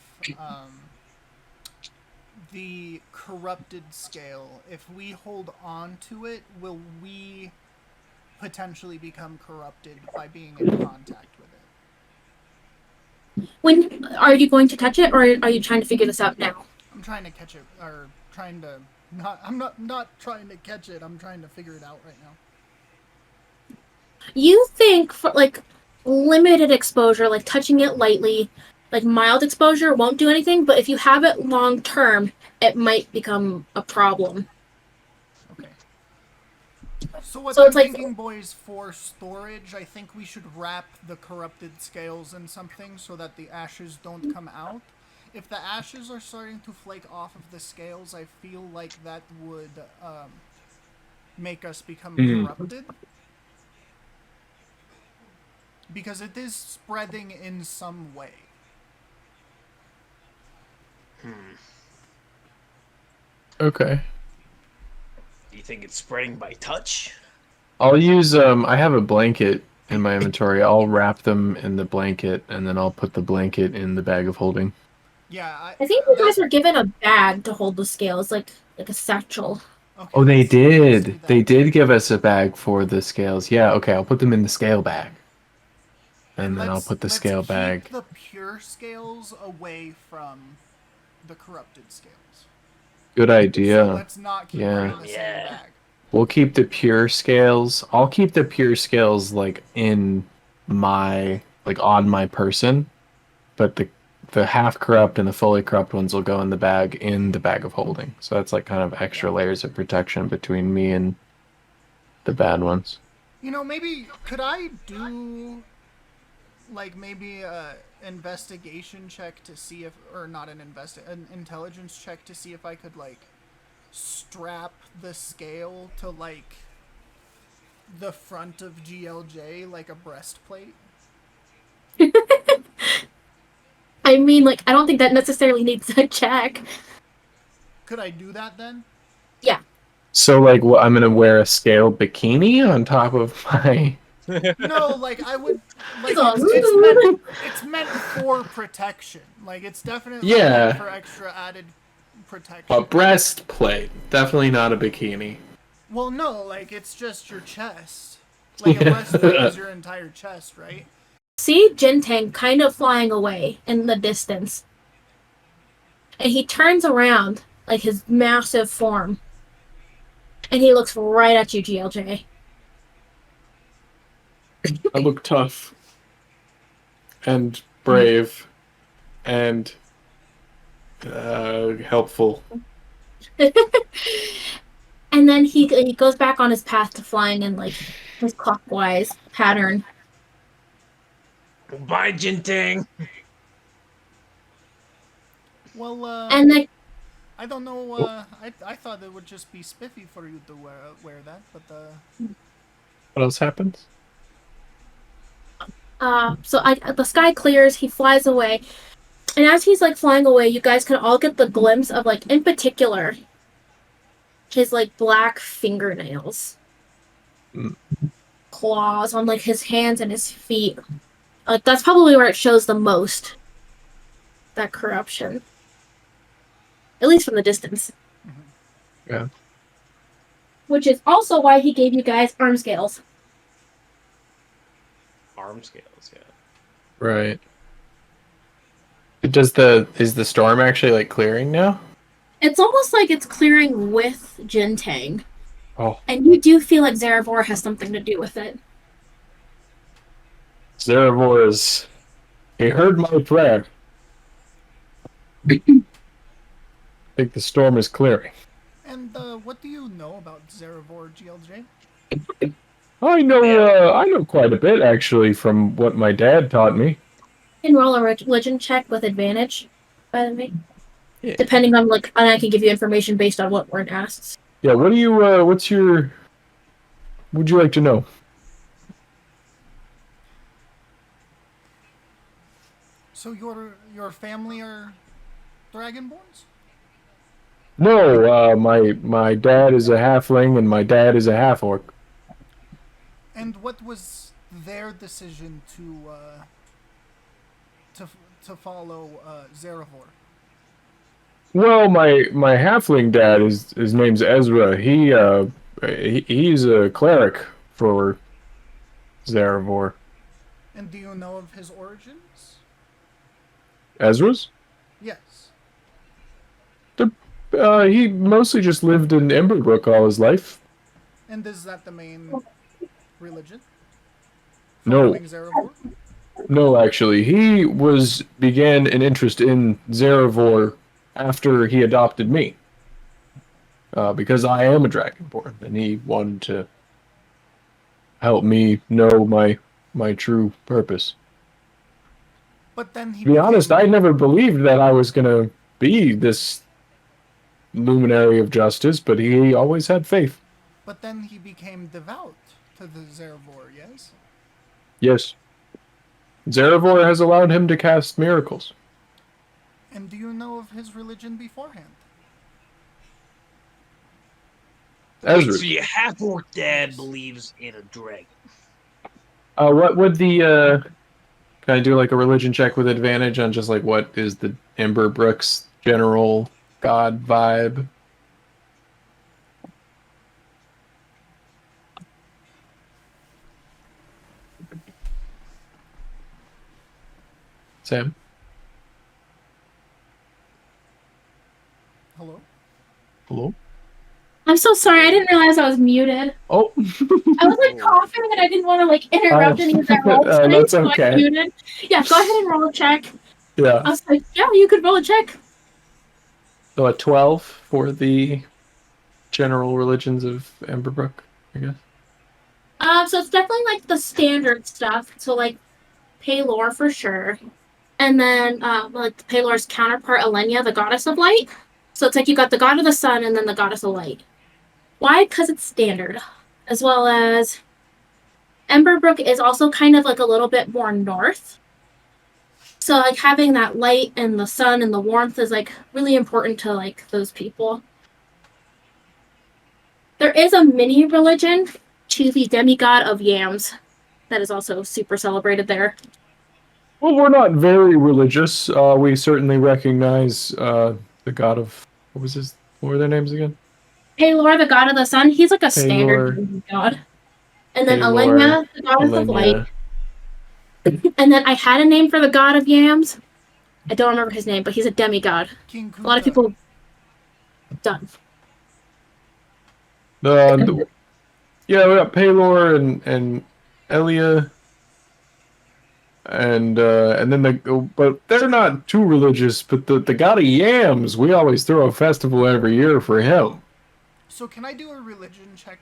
[SPEAKER 2] the corrupted scale, if we hold on to it, will we potentially become corrupted by being in contact with it?
[SPEAKER 4] When are you going to touch it, or are you trying to figure this out now?
[SPEAKER 2] I'm trying to catch it, or trying to not. I'm not trying to catch it. I'm trying to figure it out right now.
[SPEAKER 4] You think for like limited exposure, like touching it lightly, like mild exposure won't do anything, but if you have it long term, it might become a problem.
[SPEAKER 2] Okay. So what
[SPEAKER 4] So
[SPEAKER 2] I'm
[SPEAKER 4] it's like-
[SPEAKER 2] thinking, boys, for storage, I think we should wrap the corrupted scales in something so that the ashes don't come out. If the ashes are starting to flake off of the scales, I feel like that would make us become corrupted. Because it is spreading in some way.
[SPEAKER 1] Okay.
[SPEAKER 3] Do you think it's spreading by touch?
[SPEAKER 1] I'll use I have a blanket in my inventory. I'll wrap them in the blanket and then I'll put the blanket in the bag of holding.
[SPEAKER 2] Yeah,
[SPEAKER 4] I think you guys were given a bag to hold the scales, like a satchel.
[SPEAKER 2] Okay,
[SPEAKER 1] Oh, they
[SPEAKER 2] let's do
[SPEAKER 1] did.
[SPEAKER 2] that.
[SPEAKER 1] They did give us a bag for the scales. Yeah, okay, I'll put them in the scale bag. And then I'll put the scale
[SPEAKER 2] let's
[SPEAKER 1] bag.
[SPEAKER 2] keep the pure scales away from the corrupted scales.
[SPEAKER 1] Good idea.
[SPEAKER 2] So let's not keep
[SPEAKER 1] Yeah.
[SPEAKER 2] them in the same
[SPEAKER 3] Yeah.
[SPEAKER 2] bag.
[SPEAKER 1] We'll keep the pure scales. I'll keep the pure scales like in my like on my person, but the half corrupt and the fully corrupt ones will go in the bag of holding. So that's like kind of extra layers of protection between me and the bad ones.
[SPEAKER 2] You know, maybe could I do like maybe a investigation check to see if, or not an intelligence check to see if I could like strap the scale to like the front of GLJ like a breastplate?
[SPEAKER 4] I mean, like, I don't think that necessarily needs a check.
[SPEAKER 2] Could I do that then?
[SPEAKER 4] Yeah.
[SPEAKER 1] So like what I'm gonna wear a scale bikini on top of my
[SPEAKER 2] No, like I would like
[SPEAKER 4] So-
[SPEAKER 2] it's meant for protection. Like it's definitely
[SPEAKER 1] Yeah.
[SPEAKER 2] meant for extra added protection.
[SPEAKER 1] a breastplate. Definitely not a bikini.
[SPEAKER 2] Well, no, like it's just your chest. Like a breastplate is your entire chest, right?
[SPEAKER 4] See Jintang kind of flying away in the distance. And he turns around, like his massive form. And he looks right at you, GLJ.
[SPEAKER 1] I look tough and brave and helpful.
[SPEAKER 4] And then he goes back on his path to flying in like his clockwise pattern.
[SPEAKER 3] Goodbye, Gentang.
[SPEAKER 2] Well,
[SPEAKER 4] And then
[SPEAKER 2] I don't know. I thought it would just be spiffy for you to wear that, but
[SPEAKER 1] What else happens?
[SPEAKER 4] the sky clears, he flies away. And as he's like flying away, you guys can all get the glimpse of like in particular his like black fingernails.
[SPEAKER 1] Mm.
[SPEAKER 4] Claws on like his hands and his feet. Like that's probably where it shows the most. That corruption. At least from the distance.
[SPEAKER 1] Yeah.
[SPEAKER 4] Which is also why he gave you guys arm scales.
[SPEAKER 3] Arm scales, yeah.
[SPEAKER 1] Right. Is the storm actually like clearing now?
[SPEAKER 4] It's almost like it's clearing with Gentang.
[SPEAKER 1] Oh,
[SPEAKER 4] And you do feel like Zarevor has something to do with it.
[SPEAKER 1] Zarevor is. He heard my prayer. I think the storm is clearing.
[SPEAKER 2] and what do you know about Zarevor, GLJ?
[SPEAKER 1] I know quite a bit actually from what my dad taught me.
[SPEAKER 4] And roll a religion check with advantage, by the way.
[SPEAKER 1] Yeah.
[SPEAKER 4] Depending on like, and I can give you information based on what Word asks.
[SPEAKER 1] Yeah, what do you what's your would you like to know?
[SPEAKER 2] So your family are dragonborns?
[SPEAKER 1] No, my dad is a halfling and my dad is a half orc.
[SPEAKER 2] And what was their decision to follow Zarevor?
[SPEAKER 1] Well, my halfling dad is his name's Ezra. He's a cleric for Zarevor.
[SPEAKER 2] And do you know of his origins?
[SPEAKER 1] Ezra's?
[SPEAKER 2] Yes.
[SPEAKER 1] He mostly just lived in Emberbrook all his life.
[SPEAKER 2] And is that the main religion?
[SPEAKER 1] No.
[SPEAKER 2] Following Zarevor?
[SPEAKER 1] No, actually, he began an interest in Zarevor after he adopted me. Because I am a dragonborn, and he wanted to help me know my true purpose.
[SPEAKER 2] But then he
[SPEAKER 1] To be honest, I never believed that I was gonna be this luminary of justice, but he always had faith.
[SPEAKER 2] But then he became devout to the Zarevor, yes?
[SPEAKER 1] Yes. Zarevor has allowed him to cast miracles.
[SPEAKER 2] And do you know of his religion beforehand?
[SPEAKER 3] Wait,
[SPEAKER 1] Ezra.
[SPEAKER 3] so your half-orc dad believes in a dragon.
[SPEAKER 1] What would can I do like a religion check with advantage on just like what is the Emberbrook's general god vibe? Sam?
[SPEAKER 2] Hello?
[SPEAKER 1] Hello?
[SPEAKER 4] I'm so sorry, I didn't realize I was muted.
[SPEAKER 1] Oh.
[SPEAKER 4] I was like coughing and I didn't want to like interrupt any of that role play,
[SPEAKER 1] that's
[SPEAKER 4] so
[SPEAKER 1] okay.
[SPEAKER 4] I muted. Yeah, go ahead and roll a check.
[SPEAKER 1] Yeah.
[SPEAKER 4] I was like, yeah, you could roll a check.
[SPEAKER 1] So a 12 for the general religions of Emberbrook, I guess.
[SPEAKER 4] So it's definitely like the standard stuff. So like Paylor for sure. And then like Paylor's counterpart Elenia, the goddess of light. So it's like you got the god of the sun and then the goddess of light. Why? Because it's standard. As well as Emberbrook is also kind of like a little bit more north. So like having that light and the sun and the warmth is like really important to like those people. There is a mini religion to the demigod of yams that is also super celebrated there.
[SPEAKER 1] Well, we're not very religious. We certainly recognize the god of what were their names again?
[SPEAKER 4] Paylor, the god of the sun, he's like a
[SPEAKER 1] Paylor.
[SPEAKER 4] standard god. And then
[SPEAKER 1] Paylor,
[SPEAKER 4] Elenia, the goddess of light.
[SPEAKER 1] Elenia.
[SPEAKER 4] And then I had a name for the god of yams. I don't remember his name, but he's a demigod.
[SPEAKER 2] King Kuta.
[SPEAKER 4] A lot of people done.
[SPEAKER 1] Yeah, we got Paylor and Elia, and then but they're not too religious. But the god of yams, we always throw a festival every year for him.
[SPEAKER 2] So can I do a religion check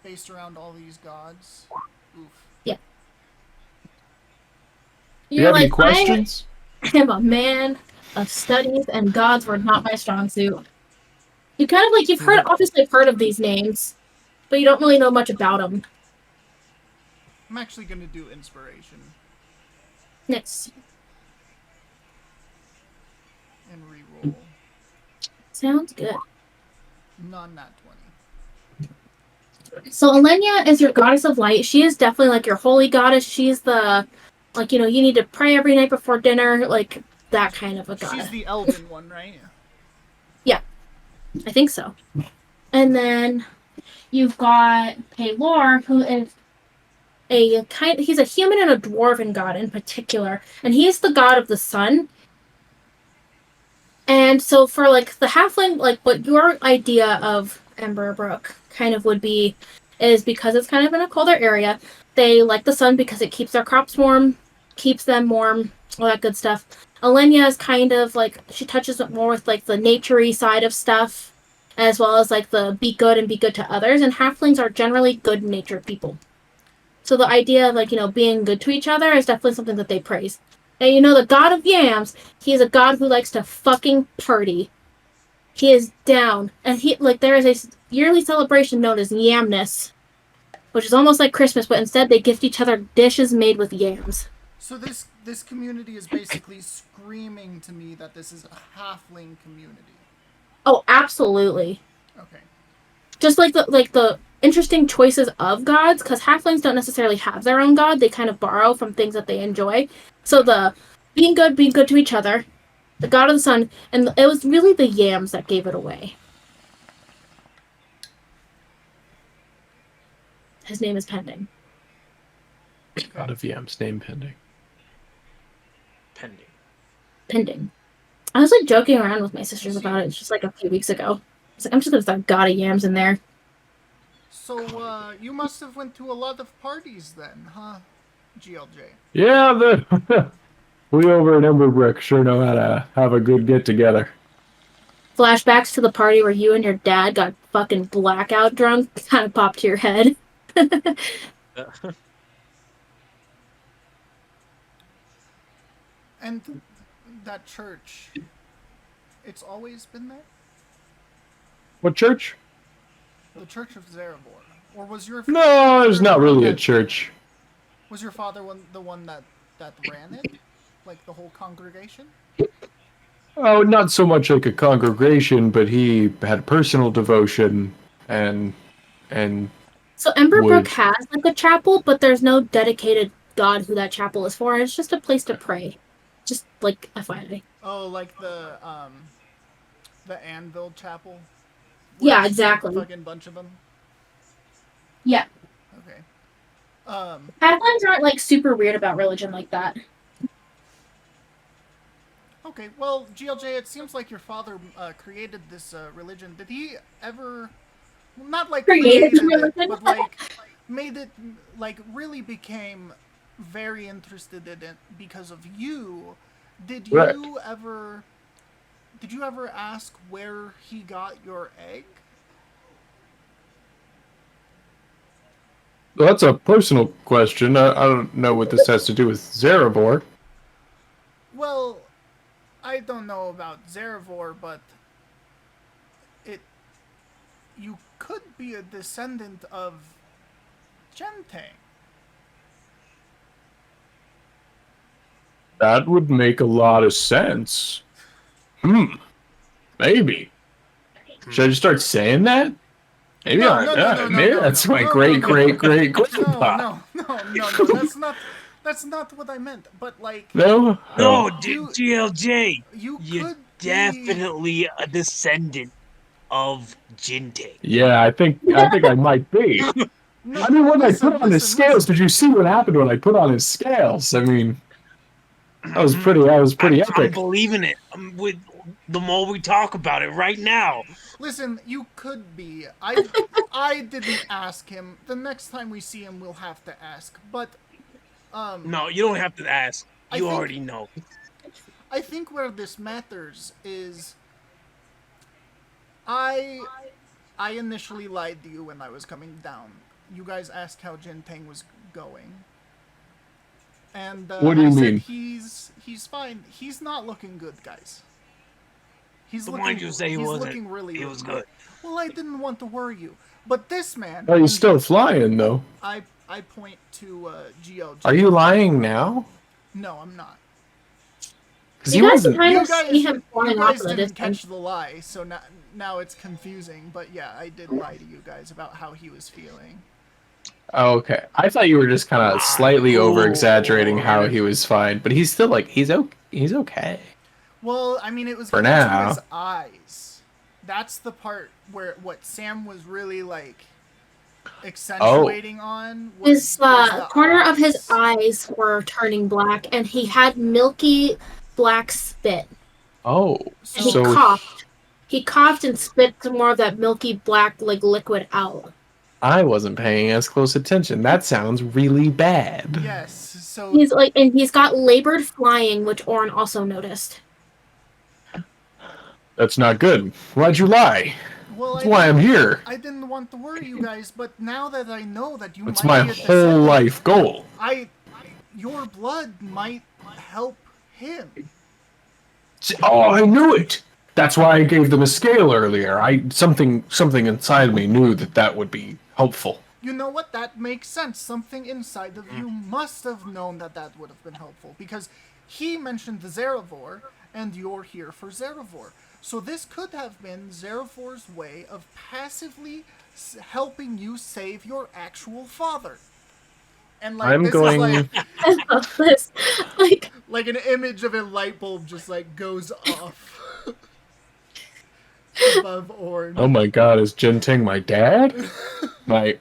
[SPEAKER 2] based around all these gods? Oof.
[SPEAKER 4] Yeah.
[SPEAKER 1] Do you
[SPEAKER 4] You're
[SPEAKER 1] have any
[SPEAKER 4] like, I
[SPEAKER 1] questions?
[SPEAKER 4] am a man of studies, and gods were not my strong suit. You kind of like, you've heard, obviously heard of these names, but you don't really know much about them.
[SPEAKER 2] I'm actually going to do inspiration
[SPEAKER 4] Next.
[SPEAKER 2] and reroll.
[SPEAKER 4] Sounds good.
[SPEAKER 2] None nat 20.
[SPEAKER 4] So Elenia is your goddess of light. She is definitely like your holy goddess. She's the, like, you know, you need to pray every night before dinner, like that kind of a goddess.
[SPEAKER 2] She's the elven one, right?
[SPEAKER 4] Yeah, I think so. And then you've got Paylor, who is he's a human and a dwarven god in particular, and he's the god of the sun. And so for like the halfling, like what your idea of Emberbrook kind of would be is because it's kind of in a colder area, they like the sun because it keeps their crops warm, keeps them warm, all that good stuff. Elenia is kind of like, she touches it more with like the naturey side of stuff, as well as like the be good and be good to others, and halflings are generally good natured people. So the idea of like, you know, being good to each other is definitely something that they praise. And you know, the god of yams, he's a god who likes to fucking party. He is down. And he, like, there is a yearly celebration known as Yamness, which is almost like Christmas, but instead they gift each other dishes made with yams.
[SPEAKER 2] So this community is basically screaming to me that this is a halfling community.
[SPEAKER 4] Oh, absolutely.
[SPEAKER 2] Okay.
[SPEAKER 4] Just like the interesting choices of gods, because halflings don't necessarily have their own god. They kind of borrow from things that they enjoy. So the being good to each other, the god of the sun, and it was really the yams that gave it away. His name is Pending.
[SPEAKER 1] God of Yam's name pending.
[SPEAKER 3] Pending.
[SPEAKER 4] Pending. I was like joking around with my sisters about it just like a few weeks ago. It's like, I'm just gonna start God of Yams in there.
[SPEAKER 2] So you must have went to a lot of parties then, huh, GLJ?
[SPEAKER 1] Yeah, we over at Emberbrick sure know how to have a good get together.
[SPEAKER 4] Flashbacks to the party where you and your dad got fucking blackout drunk kind of popped to your head.
[SPEAKER 2] And that church, it's always been there?
[SPEAKER 1] What church?
[SPEAKER 2] The Church of Zarevor. Or was your
[SPEAKER 1] No, there's not really a church.
[SPEAKER 2] Was your father the one that ran it? Like the whole congregation?
[SPEAKER 1] Oh, not so much like a congregation, but he had personal devotion and
[SPEAKER 4] So Emberbrook
[SPEAKER 1] would
[SPEAKER 4] has like a chapel, but there's no dedicated god who that chapel is for. It's just a place to pray. Just like FYI.
[SPEAKER 2] Oh, like the Anvil Chapel?
[SPEAKER 4] Yeah,
[SPEAKER 2] There's
[SPEAKER 4] exactly.
[SPEAKER 2] a fucking bunch of them?
[SPEAKER 4] Yeah.
[SPEAKER 2] Okay.
[SPEAKER 4] Halflings aren't like super weird about religion like that.
[SPEAKER 2] Okay, well, GLJ, it seems like your father created this religion. Did he ever, not like
[SPEAKER 4] Created
[SPEAKER 2] created
[SPEAKER 4] religion?
[SPEAKER 2] it, but like made it, like really became very interested in it because of you? Did
[SPEAKER 1] Right.
[SPEAKER 2] did you ever ask where he got your egg?
[SPEAKER 1] Well, that's a personal question. I don't know what this has to do with Zarevor.
[SPEAKER 2] Well, I don't know about Zarevor, but you could be a descendant of Gentang.
[SPEAKER 1] That would make a lot of sense. Maybe. Should I just start saying that? Maybe maybe that's my great grandpa.
[SPEAKER 2] No. That's not what I meant. But like,
[SPEAKER 1] No?
[SPEAKER 3] No,
[SPEAKER 1] Oh.
[SPEAKER 3] GLJ.
[SPEAKER 2] you
[SPEAKER 3] You're
[SPEAKER 2] could
[SPEAKER 3] definitely a descendant of Gentang.
[SPEAKER 1] Yeah, I think I might be.
[SPEAKER 2] No,
[SPEAKER 1] I mean, when
[SPEAKER 2] listen,
[SPEAKER 1] I put on his
[SPEAKER 2] listen,
[SPEAKER 1] scales, did you see what happened when I put on his scales? I mean, that was pretty
[SPEAKER 3] I'm
[SPEAKER 1] epic.
[SPEAKER 3] believing it. With the more we talk about it right now.
[SPEAKER 2] Listen, you could be. I didn't ask him. The next time we see him, we'll have to ask. But
[SPEAKER 3] No, you don't have to ask.
[SPEAKER 2] I
[SPEAKER 3] You
[SPEAKER 2] think-
[SPEAKER 3] already know.
[SPEAKER 2] I think where this matters is I I initially lied to you when I was coming down. You guys asked how Gentang was going. And
[SPEAKER 1] What do you
[SPEAKER 2] I said
[SPEAKER 1] mean?
[SPEAKER 2] he's fine. He's not looking good, guys. He's
[SPEAKER 3] But why did you say he
[SPEAKER 2] he's
[SPEAKER 3] wasn't?
[SPEAKER 2] looking really,
[SPEAKER 3] He
[SPEAKER 2] really
[SPEAKER 3] was good.
[SPEAKER 2] Well, I didn't want to worry you. But this man,
[SPEAKER 1] Oh, he's
[SPEAKER 2] and
[SPEAKER 1] still flying though.
[SPEAKER 2] I point to Geo.
[SPEAKER 1] Are you lying now?
[SPEAKER 2] No, I'm not.
[SPEAKER 1] Because
[SPEAKER 4] You
[SPEAKER 1] he
[SPEAKER 4] guys can
[SPEAKER 1] wasn't.
[SPEAKER 4] kind
[SPEAKER 2] You
[SPEAKER 4] of see him
[SPEAKER 2] you
[SPEAKER 4] flying off
[SPEAKER 2] guys
[SPEAKER 4] of the
[SPEAKER 2] didn't catch
[SPEAKER 4] distance.
[SPEAKER 2] the lie, so now it's confusing. But yeah, I did lie to you guys about how he was feeling.
[SPEAKER 1] Oh, okay. I thought you were just kind of slightly over exaggerating how he was fine, but he's still like he's okay
[SPEAKER 2] Well, I mean, it was
[SPEAKER 1] for
[SPEAKER 2] given to
[SPEAKER 1] now.
[SPEAKER 2] his eyes. That's the part where what Sam was really like accentuating on was
[SPEAKER 4] His
[SPEAKER 2] the
[SPEAKER 4] corner of his
[SPEAKER 2] eyes.
[SPEAKER 4] eyes were turning black, and he had milky black spit.
[SPEAKER 1] Oh,
[SPEAKER 4] And he
[SPEAKER 2] So-
[SPEAKER 4] coughed. He coughed and spit some more of that milky black like liquid out.
[SPEAKER 1] I wasn't paying as close attention. That sounds really bad.
[SPEAKER 2] Yes, so
[SPEAKER 4] He's like, and he's got labored flying, which Orin also noticed.
[SPEAKER 1] That's not good. Why'd you lie?
[SPEAKER 2] well,
[SPEAKER 1] That's why I'm here.
[SPEAKER 2] I didn't want to worry you guys, but now that I know that you
[SPEAKER 1] It's
[SPEAKER 2] might
[SPEAKER 1] my
[SPEAKER 2] be a
[SPEAKER 1] whole
[SPEAKER 2] descendant,
[SPEAKER 1] life goal.
[SPEAKER 2] your blood might help him.
[SPEAKER 1] Oh, I knew it. That's why I gave them a scale earlier. Something inside me knew that would be helpful.
[SPEAKER 2] You know what? That makes sense. Something inside of you must have known that would have been helpful because he mentioned the Zarevor, and you're here for Zarevor. So this could have been Zarevor's way of passively helping you save your actual father. And like
[SPEAKER 1] I'm
[SPEAKER 2] this
[SPEAKER 1] going.
[SPEAKER 2] is
[SPEAKER 4] I love this. Like,
[SPEAKER 2] like an image of a light bulb just like goes off above Orin.
[SPEAKER 1] Oh my God, is Gentang my dad? My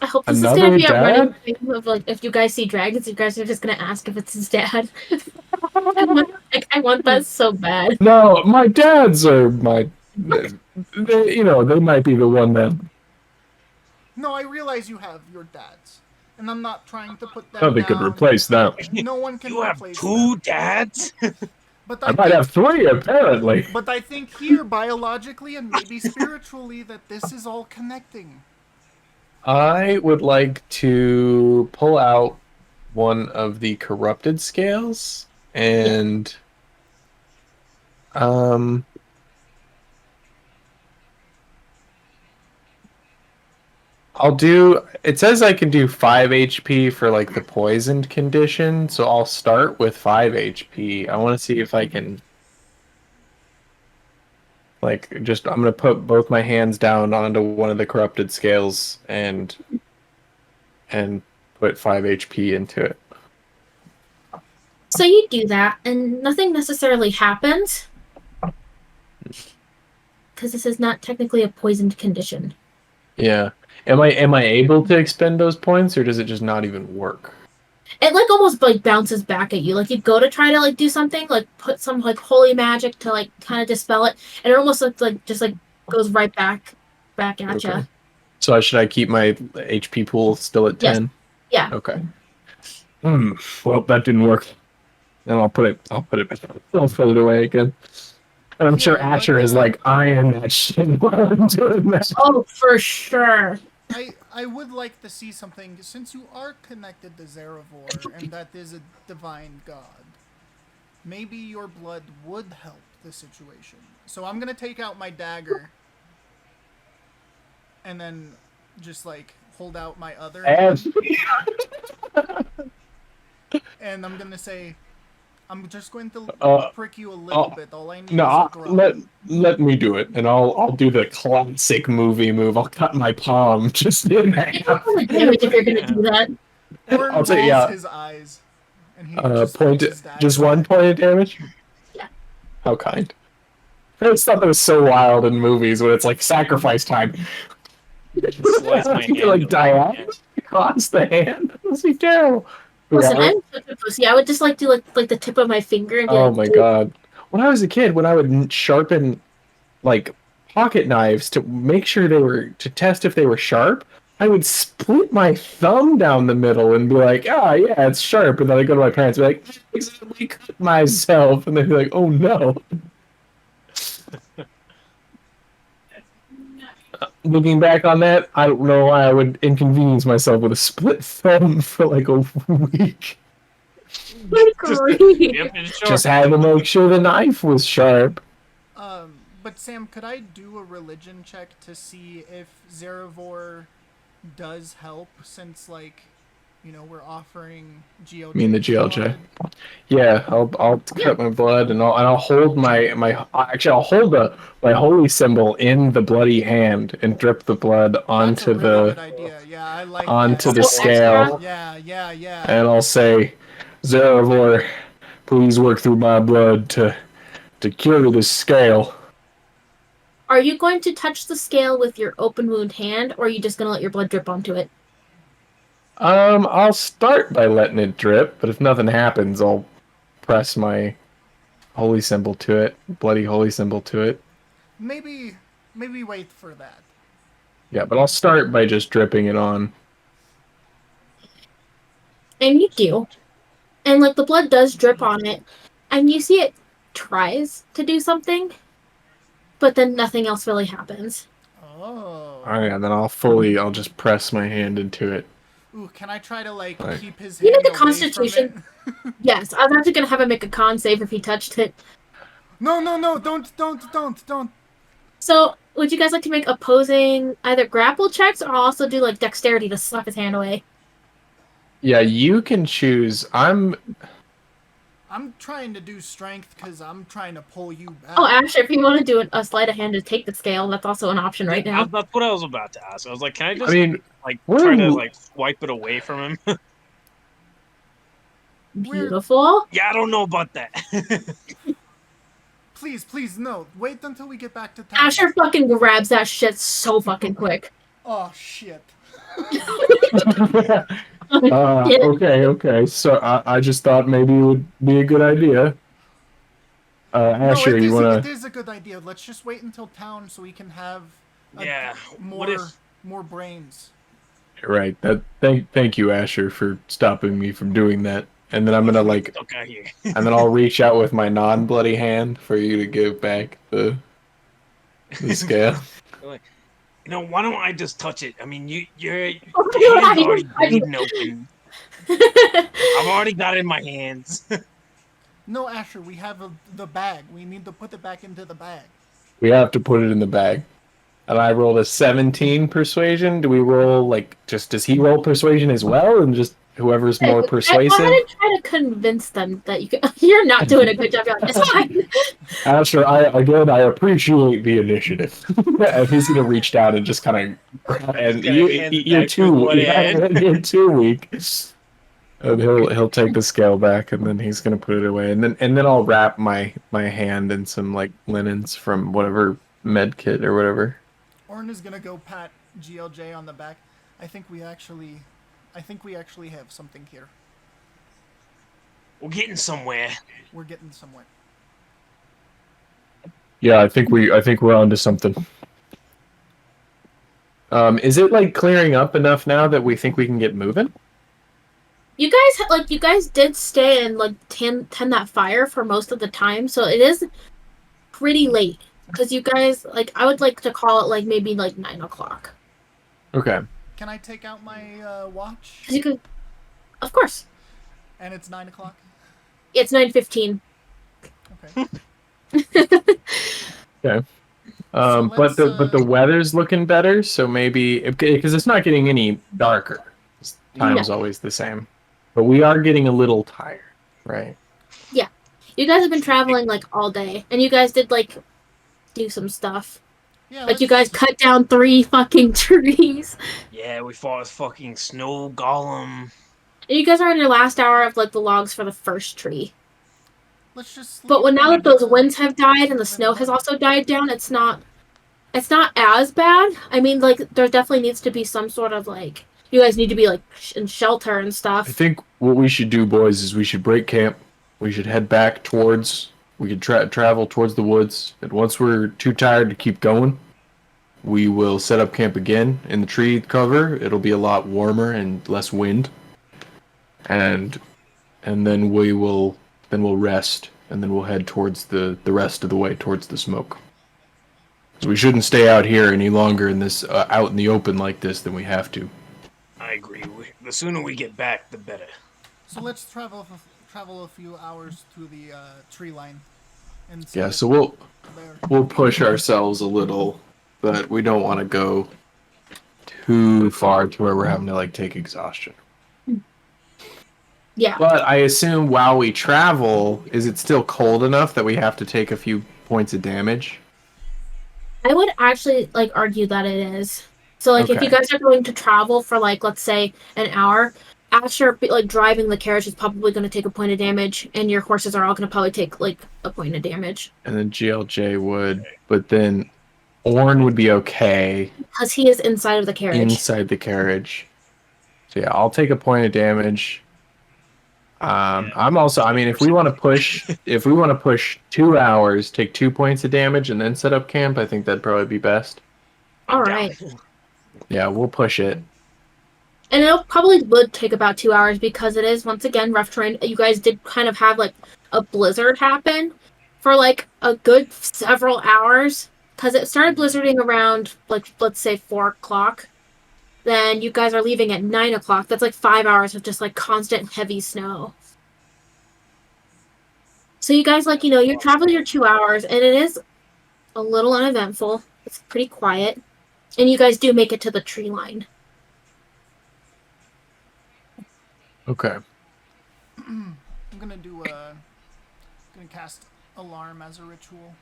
[SPEAKER 4] I hope this
[SPEAKER 1] Another
[SPEAKER 4] is gonna be a
[SPEAKER 1] dad?
[SPEAKER 4] running thing of like, if you guys see dragons, you guys are just gonna ask if it's his dad. I want that so bad.
[SPEAKER 1] no, my dads are my. They might be the one that.
[SPEAKER 2] No, I realize you have your dads, and I'm not trying to put that
[SPEAKER 1] Oh, they
[SPEAKER 2] down.
[SPEAKER 1] could replace them.
[SPEAKER 2] No one can
[SPEAKER 3] You have
[SPEAKER 2] replace
[SPEAKER 3] two
[SPEAKER 2] them.
[SPEAKER 3] dads?
[SPEAKER 2] But
[SPEAKER 1] I might have three, apparently.
[SPEAKER 2] But I think here, biologically and maybe spiritually, that this is all connecting.
[SPEAKER 1] I would like to pull out one of the corrupted scales and I'll do it says I can do 5 HP for like the poisoned condition, so I'll start with 5 HP. I want to see if I can like just I'm going to put both my hands down onto one of the corrupted scales and put 5 HP into it.
[SPEAKER 4] So you do that, and nothing necessarily happens because this is not technically a poisoned condition.
[SPEAKER 1] Yeah. Am I able to expend those points, or does it just not even work?
[SPEAKER 4] It like almost like bounces back at you. Like you go to try to like do something, like put some like holy magic to like kind of dispel it, and it almost like just like goes right back at
[SPEAKER 1] Okay.
[SPEAKER 4] you.
[SPEAKER 1] So should I keep my HP pool still at
[SPEAKER 4] Yes.
[SPEAKER 1] 10?
[SPEAKER 4] Yeah.
[SPEAKER 1] Okay. Well, that didn't work. Then I'll put it away again. And I'm sure
[SPEAKER 2] Yeah,
[SPEAKER 1] Asher
[SPEAKER 2] but,
[SPEAKER 1] is like eyeing that shit while I'm doing that.
[SPEAKER 4] Oh, for sure.
[SPEAKER 2] I would like to see something, since you are connected to Zarevor, and that is a divine god. Maybe your blood would help the situation. So I'm gonna take out my dagger, and then just like hold out my other hand, and I'm gonna say, I'm just going to prick you a little bit. All I need is a drop.
[SPEAKER 1] let me do it, and I'll do the classic movie move. I'll cut my palm just in
[SPEAKER 4] Take
[SPEAKER 1] half.
[SPEAKER 4] all the damage if you're gonna do that.
[SPEAKER 2] Orin
[SPEAKER 1] I'll say,
[SPEAKER 2] rolls
[SPEAKER 1] yeah.
[SPEAKER 2] his eyes, and he just
[SPEAKER 1] Point
[SPEAKER 2] puts his dagger
[SPEAKER 1] just one
[SPEAKER 2] back.
[SPEAKER 1] point of damage.
[SPEAKER 4] Yeah.
[SPEAKER 1] How kind. I always thought that was so wild in movies when it's like sacrifice time.
[SPEAKER 3] Slice my
[SPEAKER 1] You
[SPEAKER 3] hand
[SPEAKER 1] can like
[SPEAKER 3] open,
[SPEAKER 1] diagonally across the hand. That'd be terrible.
[SPEAKER 4] Listen,
[SPEAKER 1] Yeah.
[SPEAKER 4] I'm such a pussy. I would just like do like the tip of my finger and be
[SPEAKER 1] Oh
[SPEAKER 4] like,
[SPEAKER 1] my
[SPEAKER 4] "Dude,
[SPEAKER 1] god. When I was a kid, when I would sharpen like pocket knives to make sure to test if they were sharp, I would split my thumb down the middle and be like, ah, yeah, it's sharp. And then I go to my parents and be like, I accidentally cut myself. And they'd be like, oh no. looking back on that, I don't know why I would inconvenience myself with a split thumb for like a week.
[SPEAKER 3] Just
[SPEAKER 4] Great.
[SPEAKER 3] yep, and sure.
[SPEAKER 1] Just had to make sure the knife was sharp.
[SPEAKER 2] But Sam, could I do a religion check to see if Zarevor does help? Since, like, we're offering GLJ.
[SPEAKER 1] I mean the GLJ. Yeah, I'll cut my blood and I'll hold I'll hold my holy symbol in the bloody hand and drip the blood
[SPEAKER 2] That's
[SPEAKER 1] onto
[SPEAKER 2] a really good
[SPEAKER 1] the
[SPEAKER 2] idea. Yeah, I like
[SPEAKER 1] onto
[SPEAKER 2] that.
[SPEAKER 1] the
[SPEAKER 4] So
[SPEAKER 1] scale,
[SPEAKER 2] Yeah.
[SPEAKER 1] and I'll say, Zarevor, please work through my blood to cure this scale.
[SPEAKER 4] Are you going to touch the scale with your open wound hand, or are you just going to let your blood drip onto it?
[SPEAKER 1] I'll start by letting it drip, but if nothing happens, I'll press my holy symbol to it, bloody holy symbol to it.
[SPEAKER 2] Maybe wait for that.
[SPEAKER 1] Yeah, but I'll start by just dripping it on.
[SPEAKER 4] And you do. And, like, the blood does drip on it. And you see it tries to do something, but then nothing else really happens.
[SPEAKER 2] Oh.
[SPEAKER 1] Alright, and then I'll just press my hand into it.
[SPEAKER 2] Ooh, can I try to, like,
[SPEAKER 1] Right.
[SPEAKER 2] keep his
[SPEAKER 4] You
[SPEAKER 2] hand
[SPEAKER 4] know the
[SPEAKER 2] away
[SPEAKER 4] Constitution.
[SPEAKER 2] from it?
[SPEAKER 4] Yes, I was actually going to have him make a con save if he touched it.
[SPEAKER 2] No, don't.
[SPEAKER 4] So, would you guys like to make opposing either grapple checks or also do, like, dexterity to slap his hand away?
[SPEAKER 1] Yeah, you can choose.
[SPEAKER 2] I'm trying to do strength because I'm trying to pull you back.
[SPEAKER 4] Oh, Asher, if you want to do a sleight of hand to take the scale, that's also an option right now.
[SPEAKER 3] That's what I was about to ask. I was like, can I just
[SPEAKER 1] I mean,
[SPEAKER 3] like
[SPEAKER 1] we're
[SPEAKER 3] try to
[SPEAKER 1] in-
[SPEAKER 3] like swipe it away from him?
[SPEAKER 4] Beautiful.
[SPEAKER 3] Yeah, I don't know about that.
[SPEAKER 2] Please, no. Wait until we get back to town.
[SPEAKER 4] Asher fucking grabs that shit so fucking quick.
[SPEAKER 2] Oh, shit.
[SPEAKER 4] Yeah.
[SPEAKER 1] Okay. So I just thought maybe it would be a good idea. Asher,
[SPEAKER 2] no,
[SPEAKER 1] you wanna?
[SPEAKER 2] it is a good idea. Let's just wait until town so we can have
[SPEAKER 3] Yeah. What
[SPEAKER 2] more
[SPEAKER 3] if
[SPEAKER 2] more brains.
[SPEAKER 1] Right. Thank you, Asher, for stopping me from doing that. And then I'm gonna like,
[SPEAKER 3] stuck out here?
[SPEAKER 1] and then I'll reach out with my non-bloody hand for you to give back the scale.
[SPEAKER 3] Why don't I just touch it? I mean, your
[SPEAKER 4] Oh,
[SPEAKER 3] hand's
[SPEAKER 4] you're
[SPEAKER 3] already
[SPEAKER 4] right.
[SPEAKER 3] bleeding open. I've already got it in my hands.
[SPEAKER 2] No, Asher, we have the bag. We need to put it back into the bag.
[SPEAKER 1] We have to put it in the bag. And I rolled a 17 persuasion. Do we roll like just does he roll persuasion as well, and just whoever's more
[SPEAKER 4] Go
[SPEAKER 1] persuasive?
[SPEAKER 4] ahead and try to convince them that you can. You're not doing a good job. You're like, it's fine.
[SPEAKER 1] Asher, I appreciate the initiative. And he's gonna reach down and just kind of, and
[SPEAKER 3] Just kinda hands back to one hand.
[SPEAKER 1] you're too weak. And he'll take the scale back, and then he's gonna put it away, and then I'll wrap my hand in some like linens from whatever med kit or whatever.
[SPEAKER 2] Orn is gonna go pat GLJ on the back. I think we actually have something here.
[SPEAKER 3] We're getting somewhere.
[SPEAKER 2] We're getting somewhere.
[SPEAKER 1] Yeah, I think we're onto something. Is it like clearing up enough now that we think we can get moving?
[SPEAKER 4] You guys did stay and like tend that fire for most of the time, so it is pretty late. Because you guys I would like to call it like maybe like 9 o'clock.
[SPEAKER 1] Okay.
[SPEAKER 2] Can I take out my watch?
[SPEAKER 4] 'Cause you could, of course,
[SPEAKER 2] And it's 9 o'clock.
[SPEAKER 4] it's 9:15.
[SPEAKER 2] Okay.
[SPEAKER 1] Okay.
[SPEAKER 2] So
[SPEAKER 1] But the weather's looking better, so maybe because it's not getting any darker. Time's always the same, but we are getting a little tired, right?
[SPEAKER 4] You guys have been traveling like all day, and you guys did like do some stuff.
[SPEAKER 2] Yeah.
[SPEAKER 4] Like you guys cut down 3 fucking trees.
[SPEAKER 3] Yeah, we fought a fucking snow golem.
[SPEAKER 4] And you guys are in your last hour of like the logs for the first tree.
[SPEAKER 2] Let's just.
[SPEAKER 4] But
[SPEAKER 2] sleep
[SPEAKER 4] now that
[SPEAKER 2] and,
[SPEAKER 4] those winds have died and the snow has also died down, it's not as bad. I mean, like there definitely needs to be some sort of like you guys need to be like in shelter and
[SPEAKER 1] I
[SPEAKER 4] stuff.
[SPEAKER 1] think what we should do, boys, is we should break camp. We should head back towards. We could travel towards the woods, and once we're too tired to keep going, we will set up camp again in the tree cover. It'll be a lot warmer and less wind, and then we'll rest, and then we'll head towards the rest of the way towards the smoke. So we shouldn't stay out here any longer in this out in the open like this than we have to.
[SPEAKER 3] I agree. The sooner we get back, the better.
[SPEAKER 2] So let's travel a few hours through the tree line, and
[SPEAKER 1] Yeah,
[SPEAKER 2] set it
[SPEAKER 1] so we'll
[SPEAKER 2] there.
[SPEAKER 1] we'll push ourselves a little, but we don't want to go too far to where we're having to like take exhaustion.
[SPEAKER 4] Yeah.
[SPEAKER 1] But I assume while we travel, is it still cold enough that we have to take a few points of damage?
[SPEAKER 4] I would actually like argue that it is. So like if you
[SPEAKER 1] Okay.
[SPEAKER 4] guys are going to travel for like let's say an hour, after like driving the carriage is probably going to take a point of damage, and your horses are all going to probably take like a point of damage
[SPEAKER 1] And then GLJ would, but then Orn would be okay
[SPEAKER 4] because he is inside of the carriage.
[SPEAKER 1] inside the carriage. So yeah, I'll take a point of damage. I'm also, I mean, if we want to push 2 hours, take 2 points of damage, and then set up camp, I think that'd probably be best.
[SPEAKER 4] All
[SPEAKER 3] I'm down.
[SPEAKER 4] right.
[SPEAKER 1] Yeah, we'll push it.
[SPEAKER 4] And it probably would take about 2 hours because it is, once again, rough terrain. You guys did kind of have, like, a blizzard happen for, like, a good several hours. Because it started blizzarding around, like, let's say 4 o'clock. Then you guys are leaving at 9 o'clock. That's, like, 5 hours of just, like, constant heavy snow. So you guys, like, you're traveling your 2 hours, and it is a little uneventful. It's pretty quiet. And you guys do make it to the tree line.
[SPEAKER 1] Okay.
[SPEAKER 2] I'm gonna gonna cast alarm as a ritual.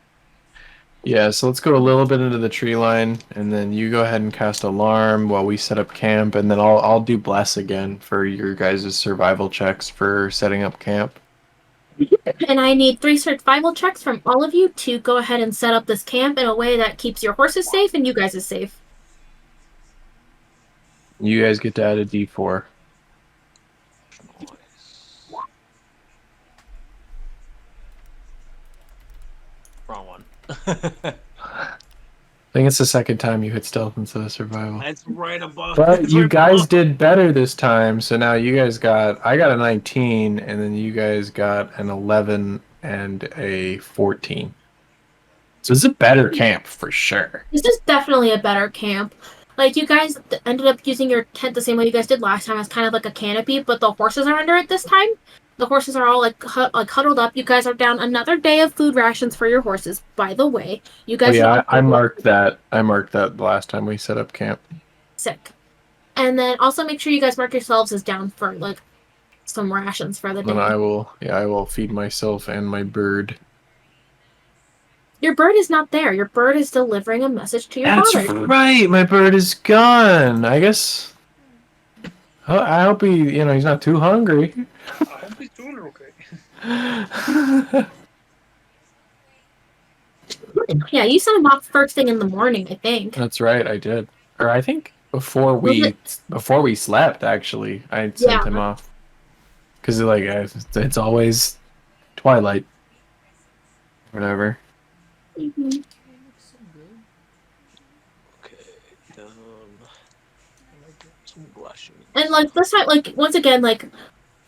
[SPEAKER 1] Yeah, so let's go a little bit into the tree line, and then you go ahead and cast alarm while we set up camp, and then I'll do bless again for your guys' survival checks for setting up camp.
[SPEAKER 4] And I need 3 survival checks from all of you to go ahead and set up this camp in a way that keeps your horses safe and you guys is safe.
[SPEAKER 1] You guys get to add a D4.
[SPEAKER 3] Wrong one.
[SPEAKER 1] I think it's the second time you hit stealth instead of survival.
[SPEAKER 3] That's right above.
[SPEAKER 1] But
[SPEAKER 3] it's
[SPEAKER 1] you
[SPEAKER 3] right
[SPEAKER 1] guys
[SPEAKER 3] above.
[SPEAKER 1] did better this time, so now you guys I got a 19, and then you guys got an 11 and a 14. So it's a better camp for sure.
[SPEAKER 4] This is definitely a better camp. Like, you guys ended up using your tent the same way you guys did last time as kind of like a canopy, but the horses are under it this time. The horses are all like huddled up. You guys are down another day of food rations for your horses, by the way. You
[SPEAKER 1] Oh
[SPEAKER 4] guys
[SPEAKER 1] yeah,
[SPEAKER 4] should
[SPEAKER 1] I marked that. I marked that the last time we set up camp.
[SPEAKER 4] sick. And then also make sure you guys mark yourselves as down for like some rations for the day.
[SPEAKER 1] And I will feed myself and my bird.
[SPEAKER 4] Your bird is not there. Your bird is delivering a message to your
[SPEAKER 1] That's
[SPEAKER 4] father.
[SPEAKER 1] right. My bird is gone. I guess. I hope he's not too hungry.
[SPEAKER 3] I hope he's doing okay.
[SPEAKER 4] Yeah, you sent him off first thing in the morning, I think.
[SPEAKER 1] That's right. I did. Or I think before we slept. Actually, I sent him off because it's always twilight. Whatever.
[SPEAKER 4] Mm-hmm.
[SPEAKER 3] Okay. Some blushing.
[SPEAKER 4] And like this time, like once again, like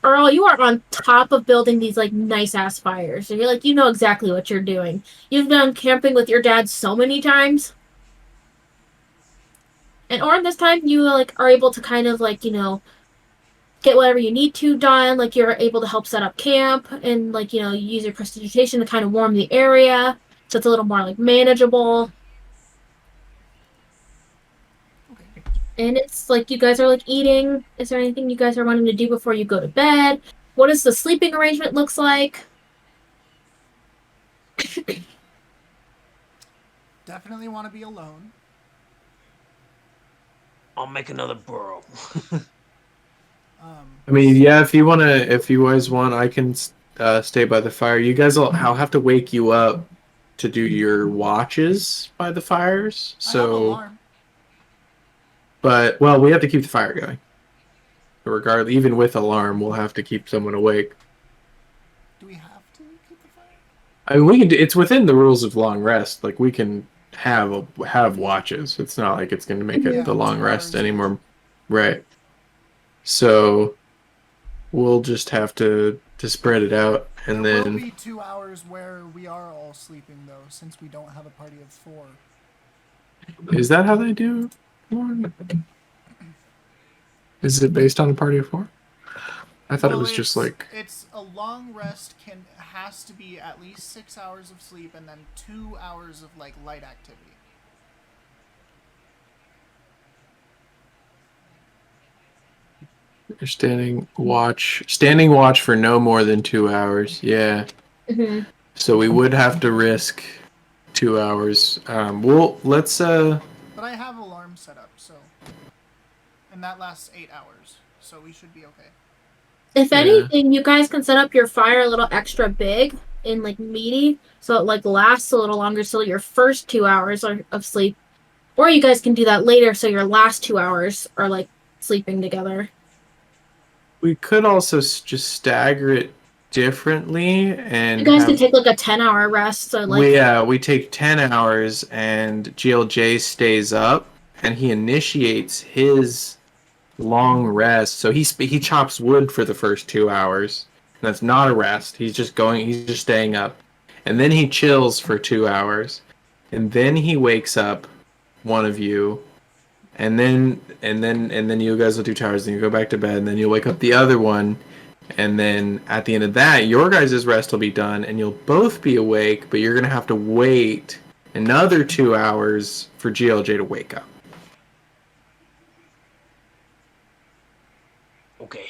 [SPEAKER 4] Earl, you are on top of building these like nice ass fires. So you're like, you know exactly what you're doing. You've done camping with your dad so many times. And Orin, this time you like are able to kind of like, get whatever you need to done. Like you're able to help set up camp and like, use your prestidigitation to kind of warm the area. So it's a little more like manageable.
[SPEAKER 2] Okay.
[SPEAKER 4] And it's like you guys are like eating. Is there anything you guys are wanting to do before you go to bed? What does the sleeping arrangement looks like?
[SPEAKER 2] Definitely want to be alone.
[SPEAKER 3] I'll make another burrow.
[SPEAKER 1] I mean, yeah. If you guys want, I can stay by the fire. I'll have to wake you up to do your watches by the fires.
[SPEAKER 2] I have
[SPEAKER 1] So,
[SPEAKER 2] alarm.
[SPEAKER 1] but we have to keep the fire going. Regardless, even with alarm, we'll have to keep someone awake.
[SPEAKER 2] Do we have to keep the fire?
[SPEAKER 1] I mean, we can. It's within the rules of long rest. Like we can have watches. It's not like it's going to make it
[SPEAKER 2] Yeah,
[SPEAKER 1] the long
[SPEAKER 2] 2
[SPEAKER 1] rest
[SPEAKER 2] hours.
[SPEAKER 1] anymore, right? So we'll just have to spread it out, and
[SPEAKER 2] There will
[SPEAKER 1] then
[SPEAKER 2] be 2 hours where we are all sleeping though, since we don't have a party of 4.
[SPEAKER 1] Is that how they do one? Is it based on a party of four? I thought it
[SPEAKER 2] Well,
[SPEAKER 1] was just like
[SPEAKER 2] it's a long rest has to be at least 6 hours of sleep and then 2 hours of like light activity.
[SPEAKER 1] you're standing watch for no more than 2 hours. Yeah.
[SPEAKER 4] Hmm.
[SPEAKER 1] So we would have to risk 2 hours. Well, let's
[SPEAKER 2] But I have alarm set up, so and that lasts 8 hours, so we should be okay.
[SPEAKER 4] If
[SPEAKER 1] Yeah.
[SPEAKER 4] anything, you guys can set up your fire a little extra big and like meaty, so it like lasts a little longer. So your first 2 hours of sleep, or you guys can do that later, so your last 2 hours are like sleeping together.
[SPEAKER 1] we could also just stagger it differently
[SPEAKER 4] You
[SPEAKER 1] and
[SPEAKER 4] guys can
[SPEAKER 1] have
[SPEAKER 4] take like a 10-hour rest. So like,
[SPEAKER 1] we take 10 hours and GLJ stays up and he initiates his long rest. So he chops wood for the first 2 hours. And that's not a rest. He's just staying up. And then he chills for 2 hours. And then he wakes up one of you. And then you guys will do towers, and you go back to bed, and then you'll wake up the other one. And then at the end of that, your guys' rest will be done, and you'll both be awake, but you're gonna have to wait another 2 hours for GLJ to wake up.
[SPEAKER 3] Okay.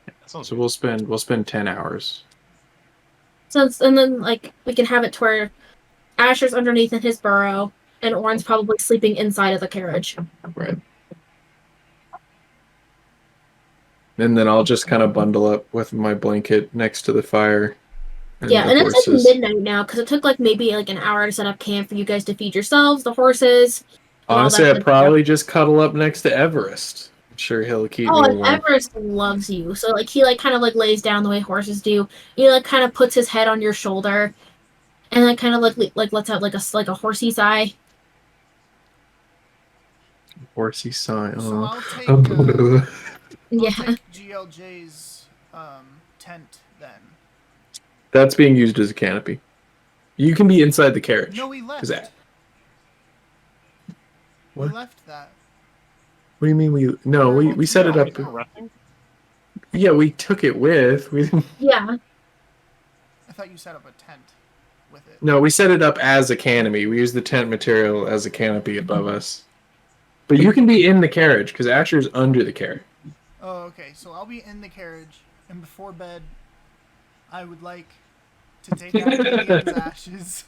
[SPEAKER 3] That sounds
[SPEAKER 1] So
[SPEAKER 3] good.
[SPEAKER 1] we'll spend 10 hours.
[SPEAKER 4] and then like we can have it to where Asher's underneath in his burrow, and Orin's probably sleeping inside of the carriage.
[SPEAKER 1] Right. And then I'll just kind of bundle up with my blanket next to the fire. And
[SPEAKER 4] Yeah,
[SPEAKER 1] the
[SPEAKER 4] and it's like
[SPEAKER 1] horses.
[SPEAKER 4] midnight now because it took like maybe like an hour to set up camp for you guys to feed yourselves, the horses, and all
[SPEAKER 1] Honestly,
[SPEAKER 4] that
[SPEAKER 1] I'd
[SPEAKER 4] good
[SPEAKER 1] probably
[SPEAKER 4] stuff.
[SPEAKER 1] just cuddle up next to Everest. I'm sure he'll keep
[SPEAKER 4] Oh,
[SPEAKER 1] me
[SPEAKER 4] and
[SPEAKER 1] warm.
[SPEAKER 4] Everest loves you, so like he like kind of like lays down the way horses do. He like kind of puts his head on your shoulder, and like kind of like lets out like a horsey sigh.
[SPEAKER 1] Horsey sign.
[SPEAKER 2] So
[SPEAKER 1] Oh.
[SPEAKER 2] I'll
[SPEAKER 4] Yeah,
[SPEAKER 2] take GLJ's tent then.
[SPEAKER 1] That's being used as a canopy. You can be inside the carriage.
[SPEAKER 2] No, we left.
[SPEAKER 1] 'Cause that-
[SPEAKER 2] We
[SPEAKER 1] What?
[SPEAKER 2] left that.
[SPEAKER 1] What do you mean we? No,
[SPEAKER 2] Or-
[SPEAKER 1] we set it
[SPEAKER 3] Oh,
[SPEAKER 1] up.
[SPEAKER 3] it's not resting?
[SPEAKER 1] Yeah, we took it with. We didn't.
[SPEAKER 4] yeah.
[SPEAKER 2] I thought you set up a tent with it.
[SPEAKER 1] No, we set it up as a canopy. We use the tent material as a canopy above us. But you can be in the carriage because Asher's under the carriage.
[SPEAKER 2] Oh, okay. So I'll be in the carriage, and before bed, I would like to take out Gideon's ashes.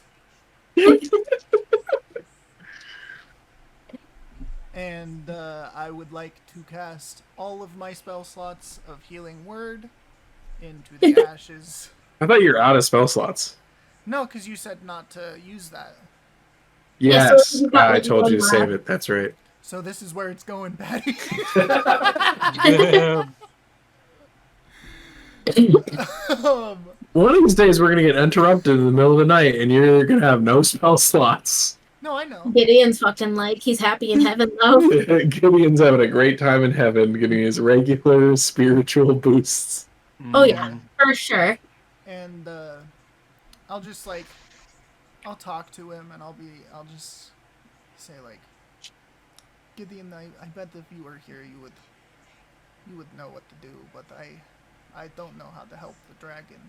[SPEAKER 2] And I would like to cast all of my spell slots of Healing Word into the ashes.
[SPEAKER 1] I thought you were out of spell slots.
[SPEAKER 2] No, because you said not to use that.
[SPEAKER 4] Yeah, so
[SPEAKER 1] Yes,
[SPEAKER 4] you've got,
[SPEAKER 1] I
[SPEAKER 4] like,
[SPEAKER 1] told you to
[SPEAKER 4] one
[SPEAKER 1] save
[SPEAKER 4] left.
[SPEAKER 1] it. That's right.
[SPEAKER 2] So this is where it's going, Patty.
[SPEAKER 3] Damn.
[SPEAKER 1] One of these days, we're gonna get interrupted in the middle of the night, and you're gonna have no spell slots.
[SPEAKER 2] No, I know.
[SPEAKER 4] Gideon's fucking like he's happy in heaven though.
[SPEAKER 1] Gideon's having a great time in heaven, getting his regular spiritual boosts.
[SPEAKER 4] Oh yeah, for sure.
[SPEAKER 2] And I'll just I'll talk to him, and I'll just say like, Gideon, I bet if you were here, you would know what to do, but I don't know how to help the dragon,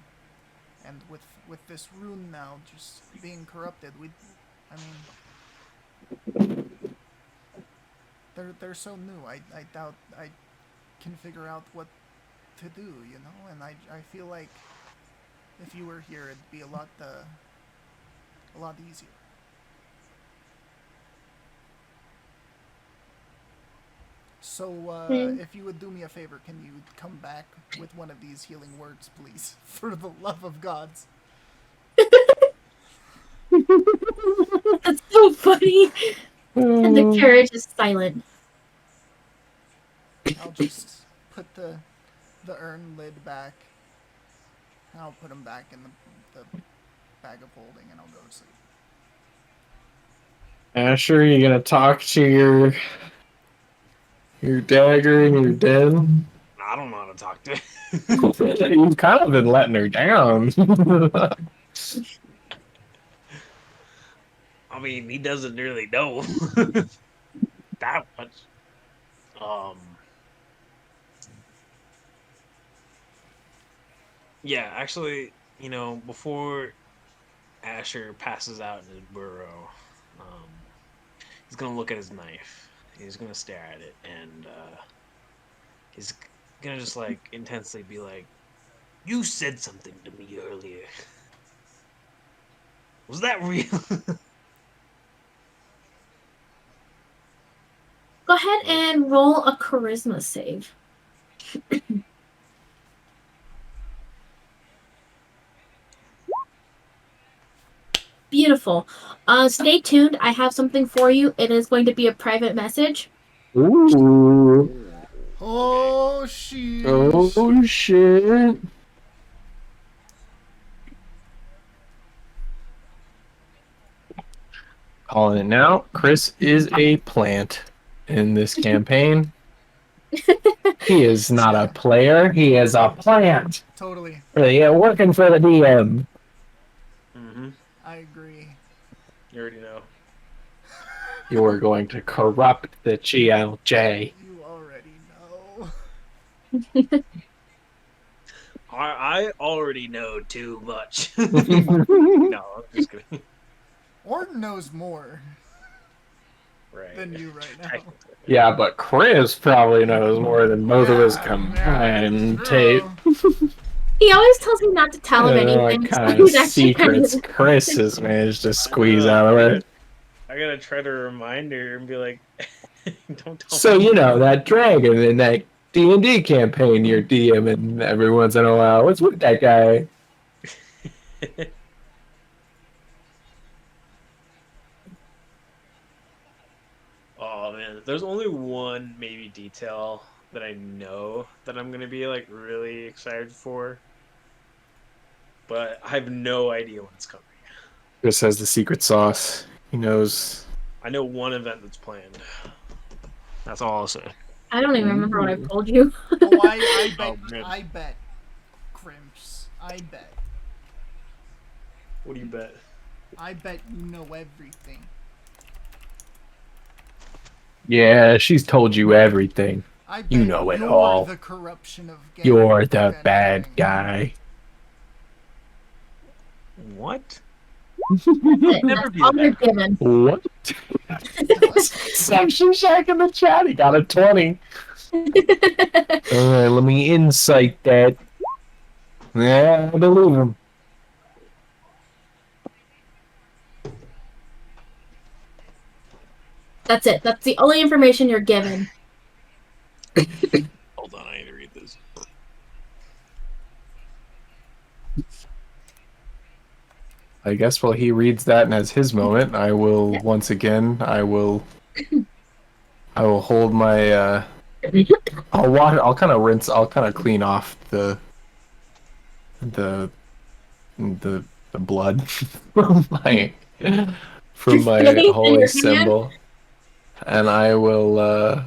[SPEAKER 2] and with this rune now just being corrupted, I mean, they're so new. I doubt I can figure out what to do, you know, and I feel like if you were here, it'd be a lot easier. So, if you would do me a favor, can you come back with one of these healing words, please? For the love of gods.
[SPEAKER 4] That's so funny. And the carriage is silent.
[SPEAKER 2] I'll just put the urn lid back. And I'll put them back in the bag of holding, and I'll go to sleep.
[SPEAKER 1] Asher, you gonna talk to your dagger in your den?
[SPEAKER 3] I don't know how to talk to.
[SPEAKER 1] You've kind of been letting her down.
[SPEAKER 3] mean, he doesn't really know that much. Um, yeah, actually, before Asher passes out in his burrow, um, he's gonna look at his knife. He's gonna stare at it, and he's gonna just like intensely be like, "You said something to me earlier. Was that real?"
[SPEAKER 4] Go ahead and roll a charisma save. Beautiful. Stay tuned. I have something for you. It is going to be a private message.
[SPEAKER 1] Ooh.
[SPEAKER 2] Oh, sheesh.
[SPEAKER 1] Oh shit. Calling it now. Chris is a plant in this campaign. He is not a player. He is a plant.
[SPEAKER 2] Totally.
[SPEAKER 1] Yeah, working for the DM.
[SPEAKER 3] Mm-hmm.
[SPEAKER 2] I agree.
[SPEAKER 3] You already know.
[SPEAKER 1] You're going to corrupt the GLJ.
[SPEAKER 2] You already know.
[SPEAKER 3] I already know too much. No, I'm just kidding.
[SPEAKER 2] Orton knows more
[SPEAKER 3] Right.
[SPEAKER 2] than you right now.
[SPEAKER 1] Yeah, but Chris probably knows more than both of us combined.
[SPEAKER 2] that's
[SPEAKER 1] Tape.
[SPEAKER 2] true.
[SPEAKER 4] He always tells me not to tell him anything.
[SPEAKER 1] What
[SPEAKER 4] So
[SPEAKER 1] kind of
[SPEAKER 4] he's actually kind
[SPEAKER 1] secrets
[SPEAKER 4] of...
[SPEAKER 1] Chris has managed to squeeze
[SPEAKER 3] know,
[SPEAKER 1] out of it?
[SPEAKER 3] I gotta try to remind her and be like, don't tell
[SPEAKER 1] So
[SPEAKER 3] me.
[SPEAKER 1] you know that dragon in that D&D campaign you're DMing every once in a while. What's with that guy?
[SPEAKER 3] Oh man, there's only one maybe detail that I know that I'm gonna be like really excited for, but I have no idea when it's coming.
[SPEAKER 1] Chris has the secret sauce. He knows.
[SPEAKER 3] I know one event that's planned. That's all I'll say.
[SPEAKER 4] I don't even remember what I've told you.
[SPEAKER 2] Oh, I bet.
[SPEAKER 3] Oh, man.
[SPEAKER 2] I bet. Crimps. I bet.
[SPEAKER 3] What do you bet?
[SPEAKER 2] I bet you know everything.
[SPEAKER 1] Yeah, she's told you everything.
[SPEAKER 2] I bet
[SPEAKER 1] You know it
[SPEAKER 2] you're
[SPEAKER 1] all.
[SPEAKER 2] the corruption of gang.
[SPEAKER 1] You're the
[SPEAKER 2] Gentang.
[SPEAKER 1] bad guy.
[SPEAKER 3] What?
[SPEAKER 4] That's all you're given.
[SPEAKER 1] What? Section Shack in the chat. He got a 20. Alright, let me insight that. Yeah, I believe him.
[SPEAKER 4] That's it. That's the only information you're given.
[SPEAKER 3] Hold on, I need to read this.
[SPEAKER 1] I guess while he reads that and has his moment, I will once again I will hold my I'll wash I'll kind of rinse I'll kind of clean off the blood from my holy symbol, and I will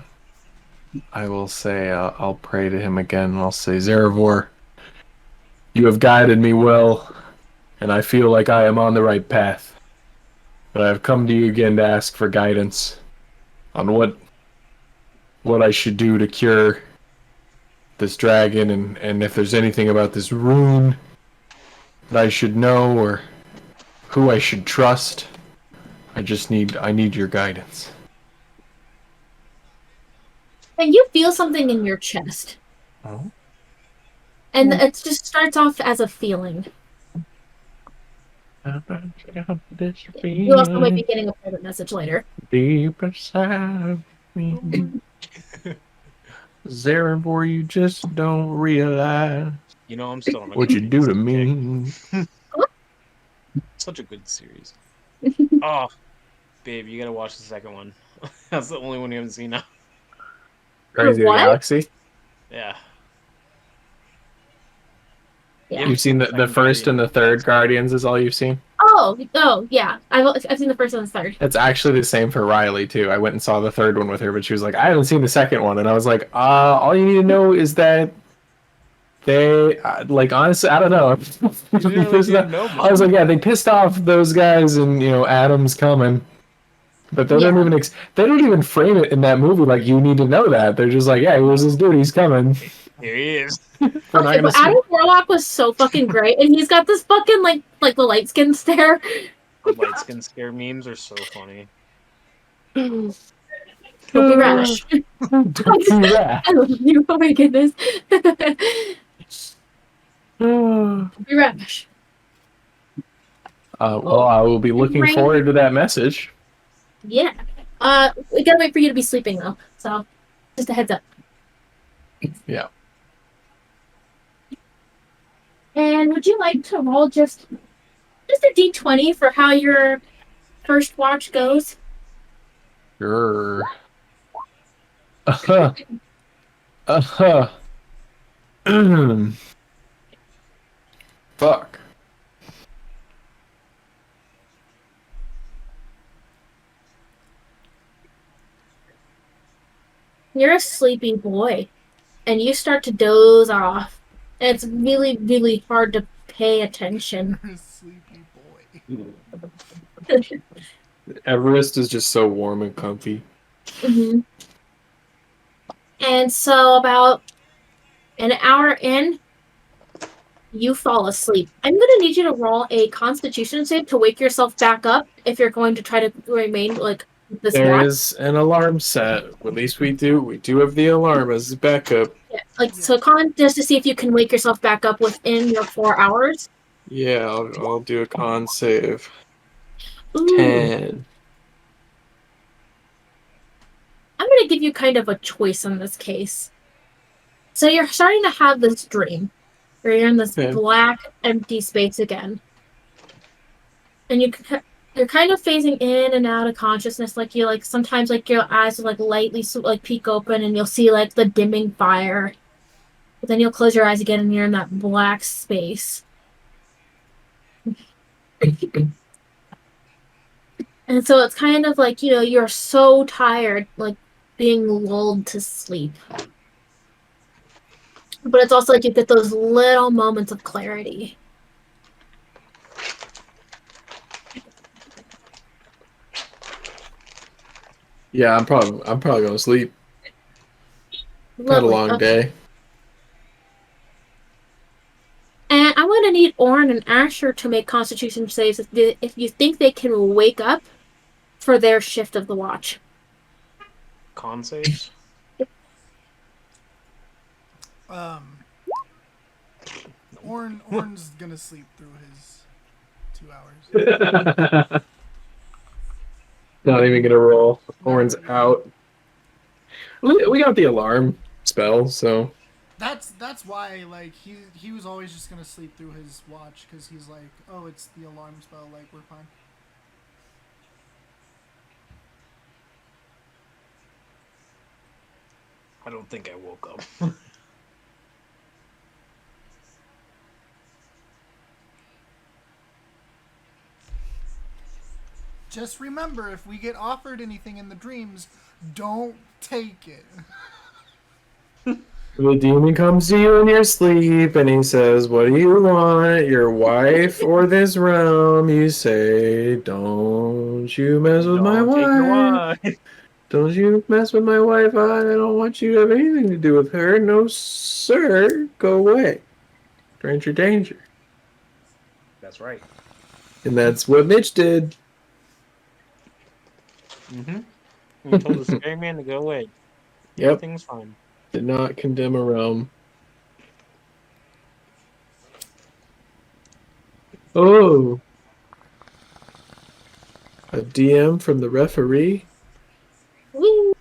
[SPEAKER 1] say I'll pray to him again, and I'll say, Zarevor, you have guided me well, and I feel like I am on the right path. But I have come to you again to ask for guidance on what I should do to cure this dragon, and if there's anything about this rune that I should know, or who I should trust. I need your guidance.
[SPEAKER 4] And you feel something in your chest.
[SPEAKER 1] Oh.
[SPEAKER 4] And it just starts off as a feeling. You also might be getting a private message later.
[SPEAKER 1] Deep inside me. Zarevor, you just don't realize
[SPEAKER 3] I'm still on
[SPEAKER 1] what you do to me.
[SPEAKER 3] Such a good series. Oh, babe, you gotta watch the second one. That's the only one you haven't seen now.
[SPEAKER 1] Crazy
[SPEAKER 4] What?
[SPEAKER 1] Galaxy?
[SPEAKER 3] Yeah.
[SPEAKER 4] Yeah.
[SPEAKER 1] You've seen the first and the third Guardians is all you've seen?
[SPEAKER 4] Oh, yeah. I've seen the first and the third.
[SPEAKER 1] It's actually the same for Riley, too. I went and saw the third one with her, but she was like, I haven't seen the second one. And I was like, all you need to know is that They like honestly, I don't know.
[SPEAKER 3] Really didn't know
[SPEAKER 1] I was
[SPEAKER 3] much.
[SPEAKER 1] like, yeah, they pissed off those guys, and Adam's coming. But they don't
[SPEAKER 4] Yeah.
[SPEAKER 1] even they don't even frame it in that movie like you need to know that. They're just like, yeah, here's this dude, he's coming.
[SPEAKER 3] Here he is.
[SPEAKER 1] We're not
[SPEAKER 4] Okay,
[SPEAKER 1] gonna
[SPEAKER 4] but Adam
[SPEAKER 1] see.
[SPEAKER 4] Warlock was so fucking great, and he's got this fucking like the light skin stare.
[SPEAKER 3] The light skin scare memes are so funny.
[SPEAKER 4] Don't be rash.
[SPEAKER 1] Don't do that.
[SPEAKER 4] I love you. Oh my goodness. Don't be rash.
[SPEAKER 1] Well, I will be looking forward to that message.
[SPEAKER 4] Yeah. We gotta wait for you to be sleeping though. So, just a heads up.
[SPEAKER 1] Yeah.
[SPEAKER 4] And would you like to roll just a d20 for how your first watch goes?
[SPEAKER 1] Sure. Uh-huh. Uh-huh. Fuck.
[SPEAKER 4] You're a sleepy boy, and you start to doze off. And it's really, really hard to pay attention.
[SPEAKER 2] You're a sleepy boy.
[SPEAKER 1] Everest is just so warm and comfy.
[SPEAKER 4] hmm And so, about an hour in, you fall asleep. I'm going to need you to roll a Constitution save to wake yourself back up if you're going to try to remain like this
[SPEAKER 1] There
[SPEAKER 4] watch.
[SPEAKER 1] is an alarm set. At least we do. We do have the alarm as a backup.
[SPEAKER 4] Yeah, so, just to see if you can wake yourself back up within your 4 hours.
[SPEAKER 1] Yeah, I'll do a con save.
[SPEAKER 4] Ooh.
[SPEAKER 1] 10.
[SPEAKER 4] I'm going to give you kind of a choice in this case. So you're starting to have this dream where you're in this
[SPEAKER 1] Okay.
[SPEAKER 4] black, empty space again. And you're kind of phasing in and out of consciousness. Like you sometimes your eyes will lightly peek open and you'll see the dimming fire. But then you'll close your eyes again and you're in that black space. And so it's kind of you're so tired, being lulled to sleep. But it's also you get those little moments of clarity.
[SPEAKER 1] Yeah, I'm probably gonna sleep. Had a
[SPEAKER 4] Lovely.
[SPEAKER 1] long
[SPEAKER 4] Okay.
[SPEAKER 1] day.
[SPEAKER 4] And I'm going to need Orin and Asher to make Constitution saves if you think they can wake up for their shift of the watch.
[SPEAKER 3] Con saves?
[SPEAKER 2] Orn's gonna sleep through his 2 hours.
[SPEAKER 1] Not even gonna roll. Horns
[SPEAKER 2] Not-
[SPEAKER 1] out. We got the alarm spell, so
[SPEAKER 2] That's why he was always just gonna sleep through his watch because he's like, oh, it's the alarm spell. Like we're fine.
[SPEAKER 3] I don't think I woke up.
[SPEAKER 2] Just remember, if we get offered anything in the dreams, don't take it.
[SPEAKER 1] the demon comes to you in your sleep and he says, "What do you want? Your wife or this realm?" You say, "Don't you mess with my
[SPEAKER 3] Don't take your
[SPEAKER 1] wife.
[SPEAKER 3] wine.
[SPEAKER 1] Don't you mess with my wife. I don't want you to have anything to do with her. No, sir. Go away. Stranger danger."
[SPEAKER 3] That's right.
[SPEAKER 1] And that's what Mitch did.
[SPEAKER 3] Mm-hmm. We told the scary man to go away.
[SPEAKER 1] Yep.
[SPEAKER 3] Everything's fine.
[SPEAKER 1] Did not condemn a realm. Oh. A DM from the referee.
[SPEAKER 4] Woo!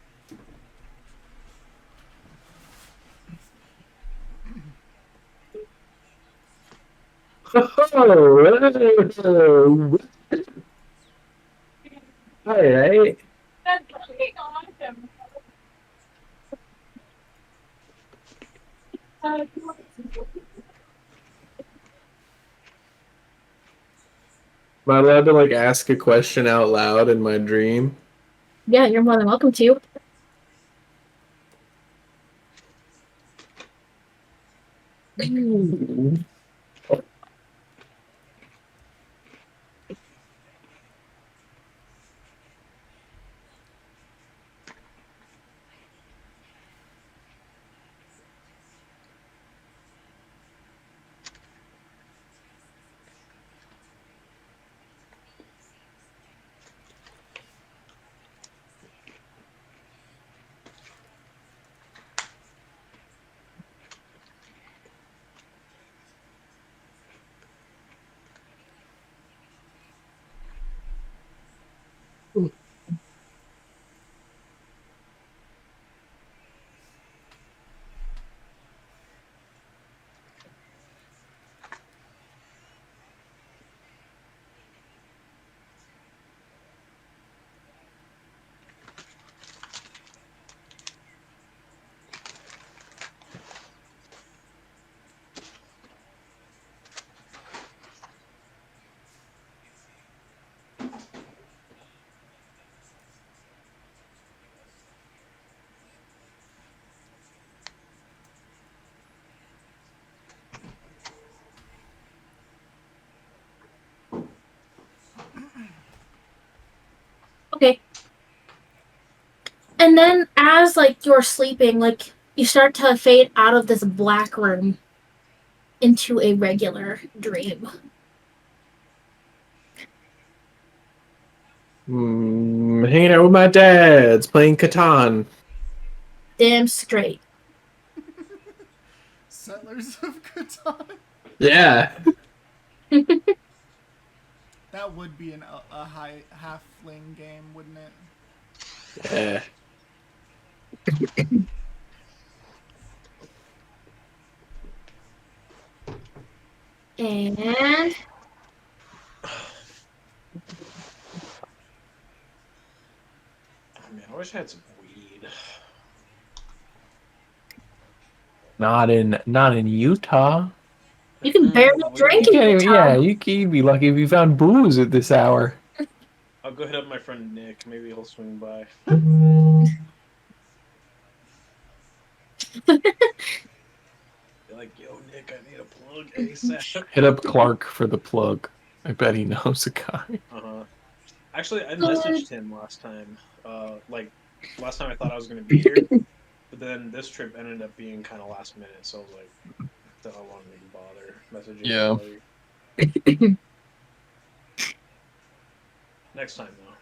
[SPEAKER 1] Oh. All right. Am I allowed to ask a question out loud in my dream?
[SPEAKER 4] Yeah, you're more than welcome to. And then as like you're sleeping, like you start to fade out of this black room into a regular dream.
[SPEAKER 1] Hanging out with my dads, playing Catan.
[SPEAKER 4] Damn straight.
[SPEAKER 2] Settlers of Catan.
[SPEAKER 1] Yeah.
[SPEAKER 2] That would be a high halfling game, wouldn't it?
[SPEAKER 1] Yeah.
[SPEAKER 4] And
[SPEAKER 3] I mean, I wish I had some weed.
[SPEAKER 1] Not in Utah.
[SPEAKER 4] you can barely drink
[SPEAKER 1] You
[SPEAKER 4] in
[SPEAKER 1] can't even,
[SPEAKER 4] Utah.
[SPEAKER 1] yeah, you'd be lucky if you found booze at this hour.
[SPEAKER 3] I'll go hit up my friend Nick. Maybe he'll swing by. Be like, yo, Nick, I need a plug ASAP.
[SPEAKER 1] Hit up Clark for the plug. I bet he knows a guy.
[SPEAKER 3] Actually, I messaged him last time. Last time I thought I was going to be here. But then this trip ended up being kind of last minute. So I was like, I don't want to bother messaging
[SPEAKER 1] Yeah.
[SPEAKER 3] anybody. Next time, though.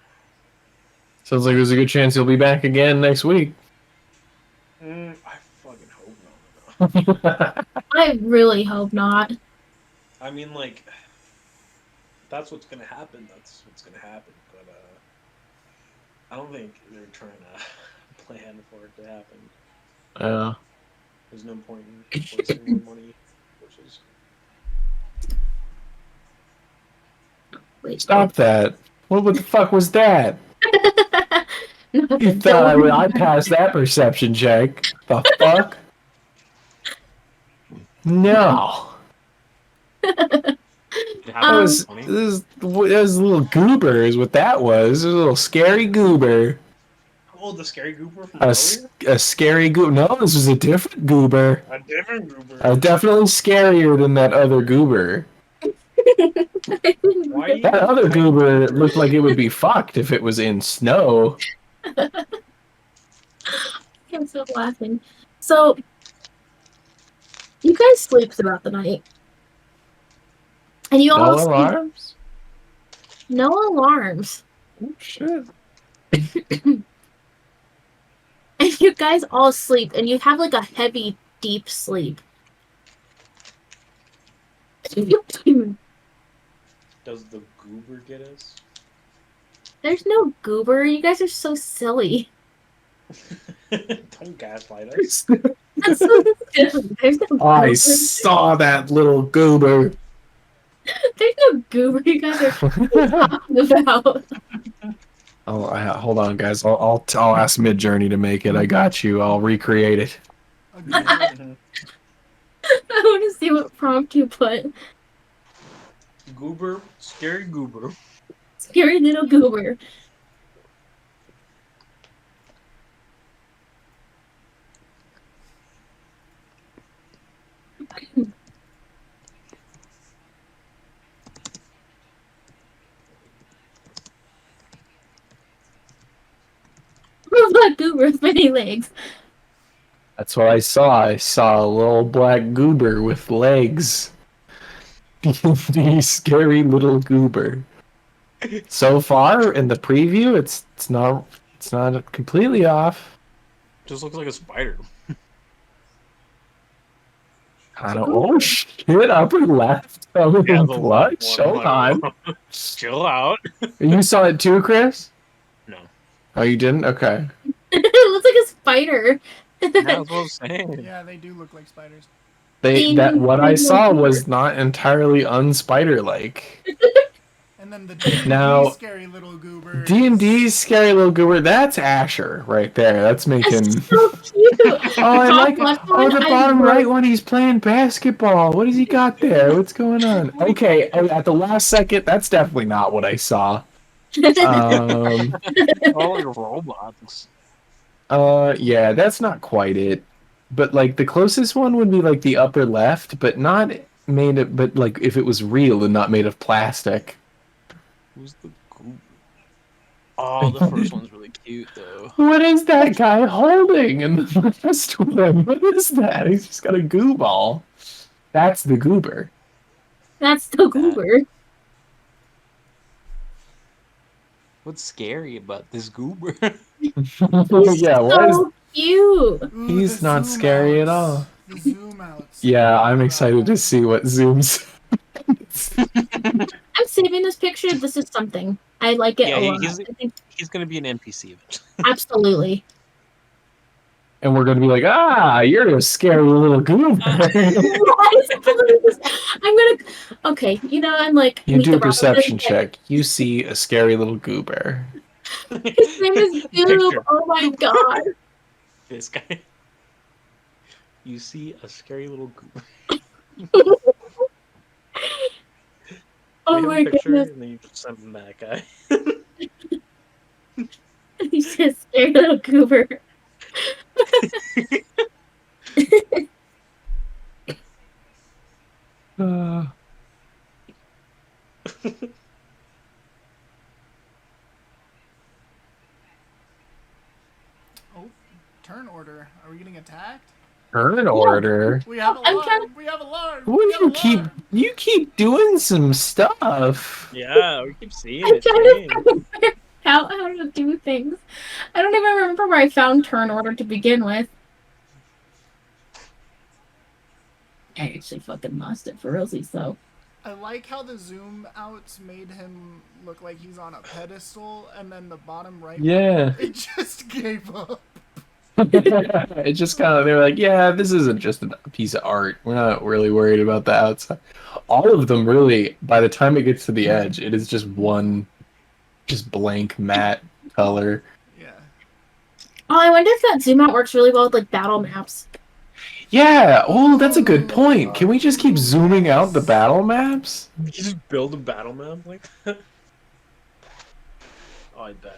[SPEAKER 1] Sounds like there's a good chance he'll be back again next week.
[SPEAKER 3] I fucking hope not.
[SPEAKER 4] I really hope not.
[SPEAKER 3] I mean, like, that's what's gonna happen. That's what's gonna happen. But I don't think they're trying to plan for it to happen.
[SPEAKER 1] Yeah.
[SPEAKER 3] There's no point in wasting more money, which is.
[SPEAKER 4] Wait,
[SPEAKER 1] Stop that. What the fuck was that? You thought I passed that perception check. The fuck? No.
[SPEAKER 3] It
[SPEAKER 1] That
[SPEAKER 3] happened
[SPEAKER 1] was,
[SPEAKER 3] funny.
[SPEAKER 1] that was a little goober is what that was. It was a little scary goober.
[SPEAKER 3] Oh, the scary goober from
[SPEAKER 1] A
[SPEAKER 3] earlier?
[SPEAKER 1] scary goober. No, this was a different goober.
[SPEAKER 3] A different goober.
[SPEAKER 1] Definitely scarier than that other goober.
[SPEAKER 3] Why are you
[SPEAKER 1] That other
[SPEAKER 3] hiding
[SPEAKER 1] goober
[SPEAKER 3] goobers?
[SPEAKER 1] looked like it would be fucked if it was in snow.
[SPEAKER 4] I'm so laughing. So, you guys sleep throughout the night. And you all
[SPEAKER 1] No
[SPEAKER 4] sleep.
[SPEAKER 1] alarms?
[SPEAKER 4] No alarms.
[SPEAKER 1] Oh, shit.
[SPEAKER 4] And you guys all sleep, and you have like a heavy, deep sleep.
[SPEAKER 3] Does the goober get us?
[SPEAKER 4] There's no goober. You guys are so silly.
[SPEAKER 3] Don't gaslight us.
[SPEAKER 4] That's so silly. There's no goober.
[SPEAKER 1] I saw that little goober.
[SPEAKER 4] There's no goober. You guys are talking about.
[SPEAKER 1] Oh, hold on, guys. I'll ask Midjourney to make it. I got you. I'll recreate it.
[SPEAKER 2] A goober.
[SPEAKER 4] I want to see what prompt you put.
[SPEAKER 3] Goober, scary goober.
[SPEAKER 4] Scary little goober. Black goober with many legs.
[SPEAKER 1] That's what I saw. I saw a little black goober with legs. The scary little goober. So far in the preview, it's not completely off.
[SPEAKER 3] Just looks like a spider.
[SPEAKER 1] I don't. Oh shit! Upper left. Oh,
[SPEAKER 3] Yeah, the
[SPEAKER 1] what?
[SPEAKER 3] left one.
[SPEAKER 1] Hold on.
[SPEAKER 3] Chill out.
[SPEAKER 1] You saw it too, Chris?
[SPEAKER 3] No.
[SPEAKER 1] Oh, you didn't? Okay.
[SPEAKER 4] It looks like a spider.
[SPEAKER 3] That's what I'm saying.
[SPEAKER 2] Yeah, they do look like spiders.
[SPEAKER 1] What I saw was not entirely unspider-like.
[SPEAKER 2] And then the D&D
[SPEAKER 1] Now,
[SPEAKER 2] scary little goober.
[SPEAKER 1] D&D's scary little goober. That's Asher right there. That's making.
[SPEAKER 4] That's so cute.
[SPEAKER 1] Oh, I
[SPEAKER 4] Top
[SPEAKER 1] like.
[SPEAKER 4] left
[SPEAKER 1] Oh,
[SPEAKER 4] one,
[SPEAKER 1] the
[SPEAKER 4] I
[SPEAKER 1] bottom
[SPEAKER 4] love-
[SPEAKER 1] right one. He's playing basketball. What has he got there? What's going on? Okay, at the last second, that's definitely not what I saw.
[SPEAKER 3] All your robots.
[SPEAKER 1] Yeah, that's not quite it. But like the closest one would be like the upper left, but not made of. But like if it was real and not made of plastic.
[SPEAKER 3] Who's the goober? Oh, the first one's really cute though.
[SPEAKER 1] What is that guy holding in the last one? What is that? He's just got a goo ball. That's the goober.
[SPEAKER 4] That's the
[SPEAKER 3] That
[SPEAKER 4] goober.
[SPEAKER 3] what's scary about this goober?
[SPEAKER 4] He's
[SPEAKER 1] Yeah, what is?
[SPEAKER 4] so cute.
[SPEAKER 2] Ooh,
[SPEAKER 1] He's
[SPEAKER 2] the
[SPEAKER 1] not
[SPEAKER 2] zoom
[SPEAKER 1] scary at
[SPEAKER 2] outs.
[SPEAKER 1] all.
[SPEAKER 2] The zoom outs.
[SPEAKER 1] Yeah, I'm
[SPEAKER 2] Wow.
[SPEAKER 1] excited to see what zooms.
[SPEAKER 4] I'm saving this picture. This is something. I like it
[SPEAKER 3] Yeah,
[SPEAKER 4] a lot.
[SPEAKER 3] he's
[SPEAKER 4] I think
[SPEAKER 3] he's gonna be an NPC event.
[SPEAKER 4] absolutely.
[SPEAKER 1] And we're gonna be like, ah, you're a scary little goober.
[SPEAKER 4] I'm gonna. Okay, you know, I'm like
[SPEAKER 1] You
[SPEAKER 4] meet
[SPEAKER 1] do
[SPEAKER 4] the
[SPEAKER 1] a
[SPEAKER 4] Robin.
[SPEAKER 1] perception check. You see a scary little goober.
[SPEAKER 4] His name is Goob.
[SPEAKER 3] Picture.
[SPEAKER 4] Oh my god.
[SPEAKER 3] This guy. You see a scary little goober.
[SPEAKER 4] Oh
[SPEAKER 3] We have
[SPEAKER 4] my
[SPEAKER 3] a picture,
[SPEAKER 4] goodness.
[SPEAKER 3] and then you just send him that guy.
[SPEAKER 4] He's just a scary little goober.
[SPEAKER 1] Uh,
[SPEAKER 2] Oh, turn order. Are we getting attacked?
[SPEAKER 1] Turn order.
[SPEAKER 2] We have
[SPEAKER 4] I'm trying
[SPEAKER 2] alarm. We have alarm.
[SPEAKER 1] What
[SPEAKER 2] We
[SPEAKER 1] do
[SPEAKER 2] have
[SPEAKER 1] you keep?
[SPEAKER 2] alarm.
[SPEAKER 1] You keep doing some stuff.
[SPEAKER 3] Yeah, we keep seeing
[SPEAKER 4] I'm
[SPEAKER 3] it.
[SPEAKER 4] trying
[SPEAKER 3] Dang.
[SPEAKER 4] to figure out how to do things. I don't even remember where I found turn order to begin with. I actually fucking lost it for realsies, though.
[SPEAKER 2] I like how the zoom outs made him look like he's on a pedestal, and then the bottom right
[SPEAKER 1] Yeah.
[SPEAKER 2] one, it just gave up.
[SPEAKER 1] It just kind of, they were like, yeah, this isn't just a piece of art. We're not really worried about the outside. All of them really, by the time it gets to the edge, it is just one, just blank matte color.
[SPEAKER 2] Yeah.
[SPEAKER 4] Oh, I wonder if that zoom out works really well with like battle maps.
[SPEAKER 1] Yeah, oh, that's a good point. Can we just keep zooming out the battle maps?
[SPEAKER 3] You just build a battle map like that? Oh, I bet.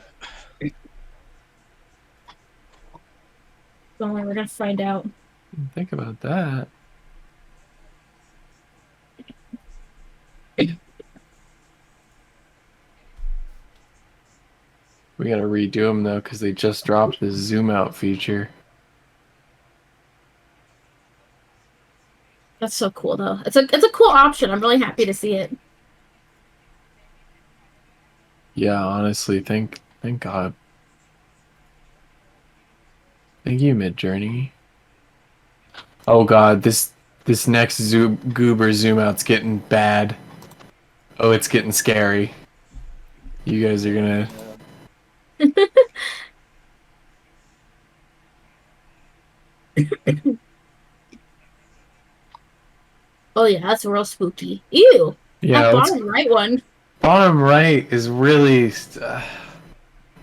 [SPEAKER 4] Don't worry, we're gonna find out.
[SPEAKER 1] Think about that. We gotta redo them though, because they just dropped the zoom out feature.
[SPEAKER 4] That's so cool, though. It's a cool option. I'm really happy to see it.
[SPEAKER 1] Yeah, honestly, thank God. Thank you, Midjourney. Oh God, this next goober zoom out's getting bad. Oh, it's getting scary. You guys are gonna.
[SPEAKER 4] Oh yeah, that's real spooky. Ew.
[SPEAKER 1] Yeah,
[SPEAKER 4] That
[SPEAKER 1] let's,
[SPEAKER 4] bottom right one.
[SPEAKER 1] bottom right is really.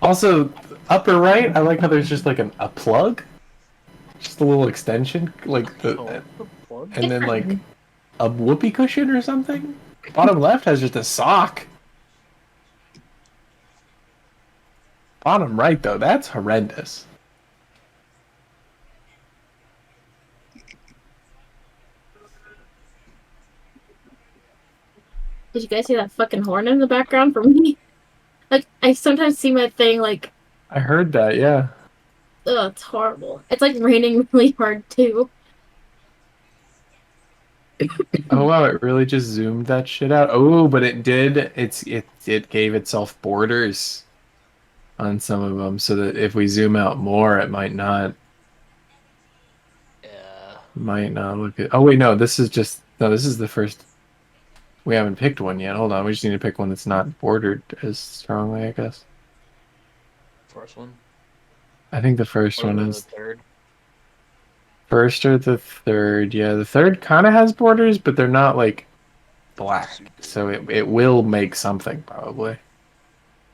[SPEAKER 1] Also, upper right, I like how there's just like a plug, just a little extension, like
[SPEAKER 3] Oh,
[SPEAKER 1] the,
[SPEAKER 3] the plug?
[SPEAKER 1] and then like a whoopee cushion or something. Bottom left has just a sock. Bottom right though, that's horrendous.
[SPEAKER 4] Did you guys see that fucking horn in the background for me? Like, I sometimes see my thing like,
[SPEAKER 1] I heard that, yeah.
[SPEAKER 4] ugh, it's horrible. It's like raining really hard too.
[SPEAKER 1] Oh wow, it really just zoomed that shit out. Oh, but it did. It gave itself borders on some of them, so that if we zoom out more, it
[SPEAKER 3] Yeah.
[SPEAKER 1] might not look at. Oh wait, no, this is the first. We haven't picked one yet. Hold on, we just need to pick one that's not bordered as strongly, I guess.
[SPEAKER 3] First one.
[SPEAKER 1] I think the first
[SPEAKER 3] Or
[SPEAKER 1] one
[SPEAKER 3] the
[SPEAKER 1] is
[SPEAKER 3] third.
[SPEAKER 1] first or the third. Yeah, the third kind of has borders, but they're not like black, so it will make something probably.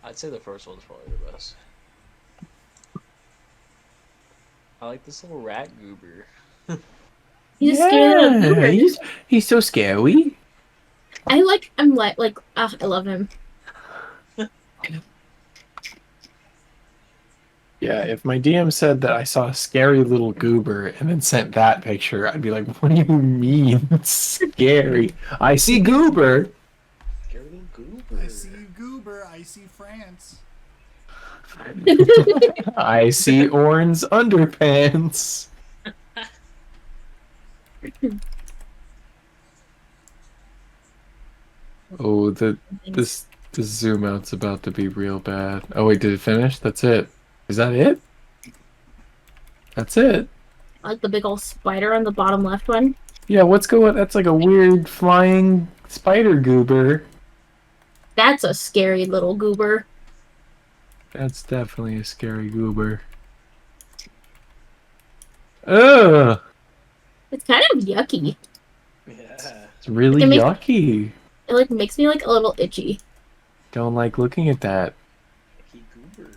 [SPEAKER 3] I'd say the first one's probably the best. I like this little rat goober.
[SPEAKER 4] He's a scary little goober.
[SPEAKER 1] he's so scary.
[SPEAKER 4] I'm like, I love him.
[SPEAKER 1] Yeah, if my DM said that I saw a scary little goober and then sent that picture, I'd be like, what do you mean scary? I see goober.
[SPEAKER 3] Scary little goober.
[SPEAKER 2] I see Goober. I see France.
[SPEAKER 1] I see Orin's underpants. Oh, this zoom out's about to be real bad. Oh wait, did it finish? That's it. Is that it? That's it.
[SPEAKER 4] Like the big old spider on the bottom left one.
[SPEAKER 1] Yeah, what's going? That's like a weird flying spider goober.
[SPEAKER 4] That's a scary little goober.
[SPEAKER 1] That's definitely a scary goober. Ugh,
[SPEAKER 4] It's kind of yucky.
[SPEAKER 3] Yeah.
[SPEAKER 1] it's really
[SPEAKER 4] It makes-
[SPEAKER 1] yucky.
[SPEAKER 4] It like makes me like a little itchy.
[SPEAKER 1] Don't like looking at that.
[SPEAKER 3] Yucky goober.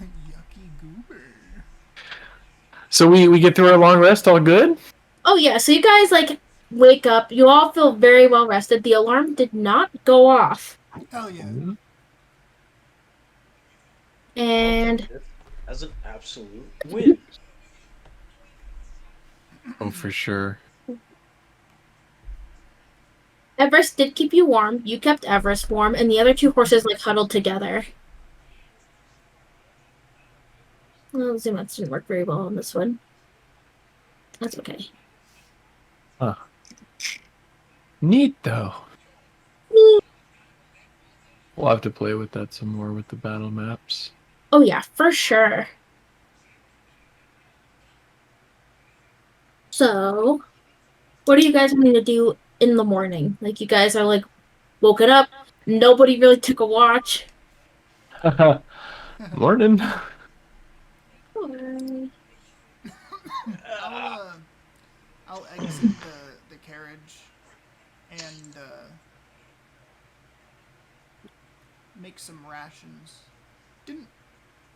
[SPEAKER 2] Yucky goober.
[SPEAKER 1] So we get through our long rest, all good?
[SPEAKER 4] Oh yeah, so you guys like wake up. You all feel very well rested. The alarm did not go off,
[SPEAKER 2] Hell yeah.
[SPEAKER 4] and
[SPEAKER 3] As an absolute win.
[SPEAKER 1] Oh, for sure.
[SPEAKER 4] Everest did keep you warm. You kept Everest warm, and the other two horses like huddled together. Well, zoom outs didn't work very well on this one. That's okay.
[SPEAKER 1] Huh. Neat though. We'll have to play with that some more with the battle maps.
[SPEAKER 4] Oh yeah, for sure. So, what are you guys wanting to do in the morning? Like, you guys are like woken up. Nobody really took a watch.
[SPEAKER 1] Morning.
[SPEAKER 2] I'll exit the carriage and make some rations.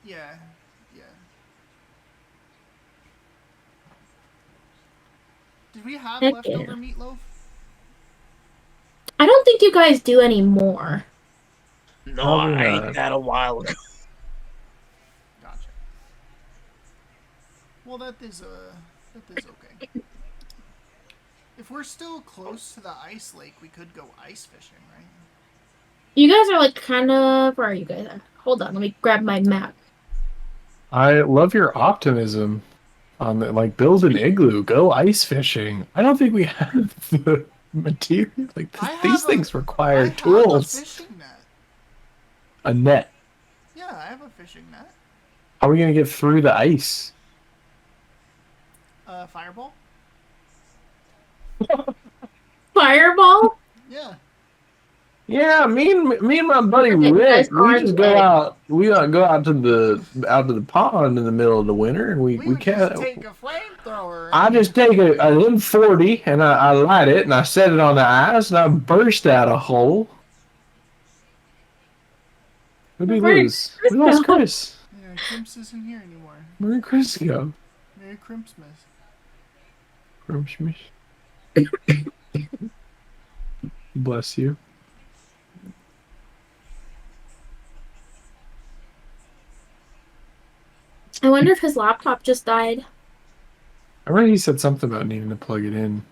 [SPEAKER 2] Yeah. Did we have
[SPEAKER 4] Heck
[SPEAKER 2] leftover
[SPEAKER 4] yeah.
[SPEAKER 2] meatloaf?
[SPEAKER 4] I don't think you guys do anymore.
[SPEAKER 3] No,
[SPEAKER 1] Probably
[SPEAKER 3] I
[SPEAKER 1] not.
[SPEAKER 3] ate that a while ago.
[SPEAKER 2] Gotcha. Well, that is okay. If we're still close to the ice lake, we could go ice fishing, right?
[SPEAKER 4] You guys are like kind of. Where are you guys at? Hold on, let me grab my map.
[SPEAKER 1] I love your optimism on the, like, build an igloo, go ice fishing. I don't think we have the material. Like these things require
[SPEAKER 2] I have a
[SPEAKER 1] tools.
[SPEAKER 2] fishing net.
[SPEAKER 1] A net.
[SPEAKER 2] Yeah, I have a fishing net.
[SPEAKER 1] How are we gonna get through the ice?
[SPEAKER 2] Fireball?
[SPEAKER 4] Fireball?
[SPEAKER 2] Yeah.
[SPEAKER 1] Yeah, me and my buddy
[SPEAKER 4] Okay,
[SPEAKER 1] Rick,
[SPEAKER 4] guys,
[SPEAKER 1] we just
[SPEAKER 4] aren't
[SPEAKER 1] go
[SPEAKER 4] egg.
[SPEAKER 1] out. We go out to the pond in the middle of the winter, and we
[SPEAKER 2] would
[SPEAKER 1] can't.
[SPEAKER 2] just take a flamethrower.
[SPEAKER 1] I just take an M40 and I light it and I set it on the ice and I burst out a hole. Who'd we
[SPEAKER 4] Where'd
[SPEAKER 1] lose? We lost
[SPEAKER 4] Chris go?
[SPEAKER 1] Chris.
[SPEAKER 2] Yeah, Crimps isn't here anymore.
[SPEAKER 1] Where'd Chris go?
[SPEAKER 2] Merry Crimpsmas.
[SPEAKER 1] Bless you.
[SPEAKER 4] I wonder if his laptop just died.
[SPEAKER 1] I remember he said something about needing to plug it in.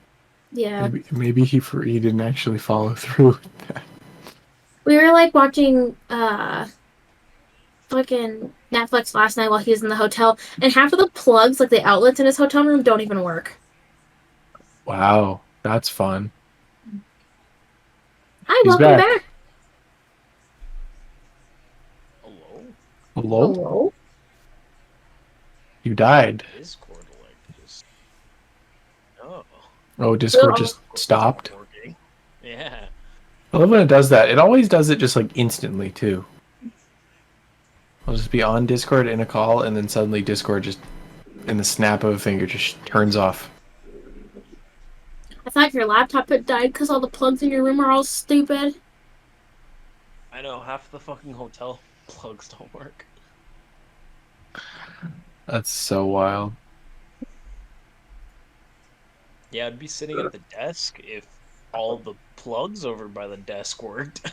[SPEAKER 4] Yeah.
[SPEAKER 1] Maybe he didn't actually follow through with that.
[SPEAKER 4] We were like watching fucking Netflix last night while he was in the hotel, and half of the plugs, like the outlets in his hotel room, don't even work.
[SPEAKER 1] Wow, that's fun.
[SPEAKER 4] Hi,
[SPEAKER 1] He's
[SPEAKER 4] welcome
[SPEAKER 1] back.
[SPEAKER 4] back.
[SPEAKER 3] Hello?
[SPEAKER 1] Hello?
[SPEAKER 4] Hello?
[SPEAKER 1] You died.
[SPEAKER 3] Discord like this. Oh.
[SPEAKER 1] Oh, Discord
[SPEAKER 4] Oh.
[SPEAKER 1] just stopped.
[SPEAKER 3] Working. Yeah.
[SPEAKER 1] I love when it does that. It always does it just like instantly too. I'll just be on Discord in a call and then suddenly Discord just in the snap of a finger just turns off.
[SPEAKER 4] I thought your laptop had died because all the plugs in your room are all stupid.
[SPEAKER 3] I know, half the fucking hotel plugs don't work.
[SPEAKER 1] That's so wild.
[SPEAKER 3] Yeah, I'd be sitting at the desk if all the plugs over by the desk worked.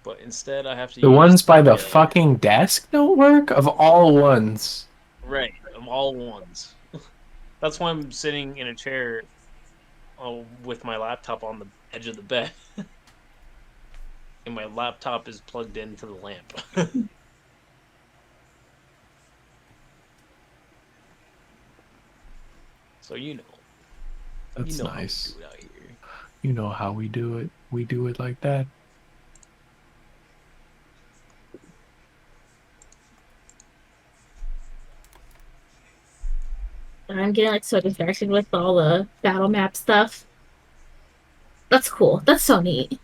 [SPEAKER 3] But instead I have to
[SPEAKER 1] The
[SPEAKER 3] use
[SPEAKER 1] ones by the fucking desk don't work? Of all ones.
[SPEAKER 3] Right, of all ones. That's why I'm sitting in a chair with my laptop on the edge of the bed. and my laptop is plugged into the lamp. So you know
[SPEAKER 1] That's
[SPEAKER 3] how we
[SPEAKER 1] nice.
[SPEAKER 3] do it out here.
[SPEAKER 1] You know how we do it. We do it like that.
[SPEAKER 4] I'm getting like so distracted with all the battle map stuff. That's cool. That's so neat.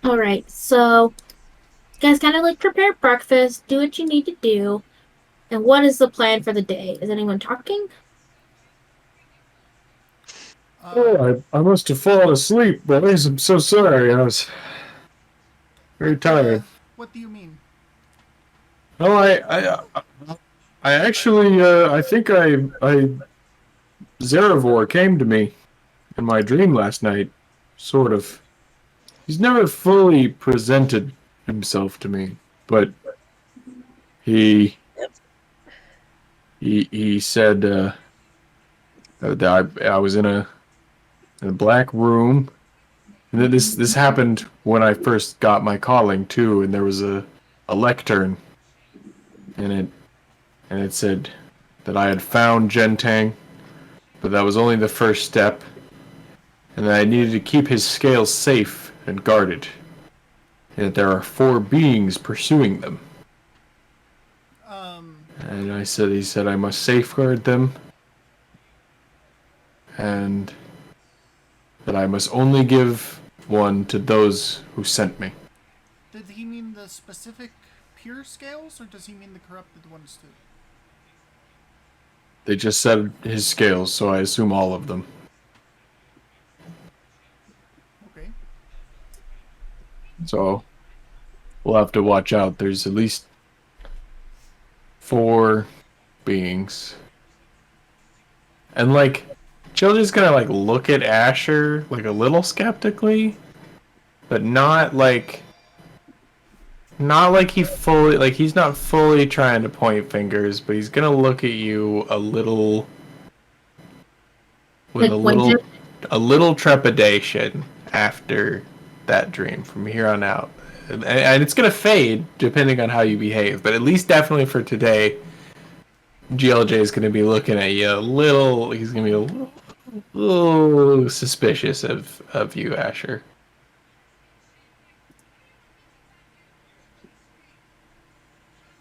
[SPEAKER 4] All right, so you guys kind of like prepare breakfast, do what you need to do, and what is the plan for the day? Is anyone talking?
[SPEAKER 1] I must have fallen asleep, boys. I'm so sorry. I was very tired.
[SPEAKER 2] What do you mean?
[SPEAKER 1] No, I actually, I think Zarivor came to me in my dream last night. Sort of. He's never fully presented himself to me, but he he said that I was in a black room. And this happened when I first got my calling too, and there was a lectern in it, and it said that I had found Gentang, but that was only the first step, and that I needed to keep his scales safe and guarded, and that there are 4 beings pursuing them. And he said I must safeguard them, and that I must only give one to those who sent me.
[SPEAKER 2] Did he mean the specific pure scales, or does he mean the corrupted ones too?
[SPEAKER 1] They just said his scales, so I assume all of them.
[SPEAKER 2] Okay.
[SPEAKER 1] So we'll have to watch out. There's at least 4 beings. And like, Jill just gonna like look at Asher like a little skeptically, but not like he's not fully trying to point fingers, but he's gonna look at you a little with
[SPEAKER 4] Like when
[SPEAKER 1] a little trepidation after that dream from here on out. And it's gonna fade depending on how you behave, but at least definitely for today, GLJ is gonna be looking at you a little. He's gonna be a little suspicious of you, Asher.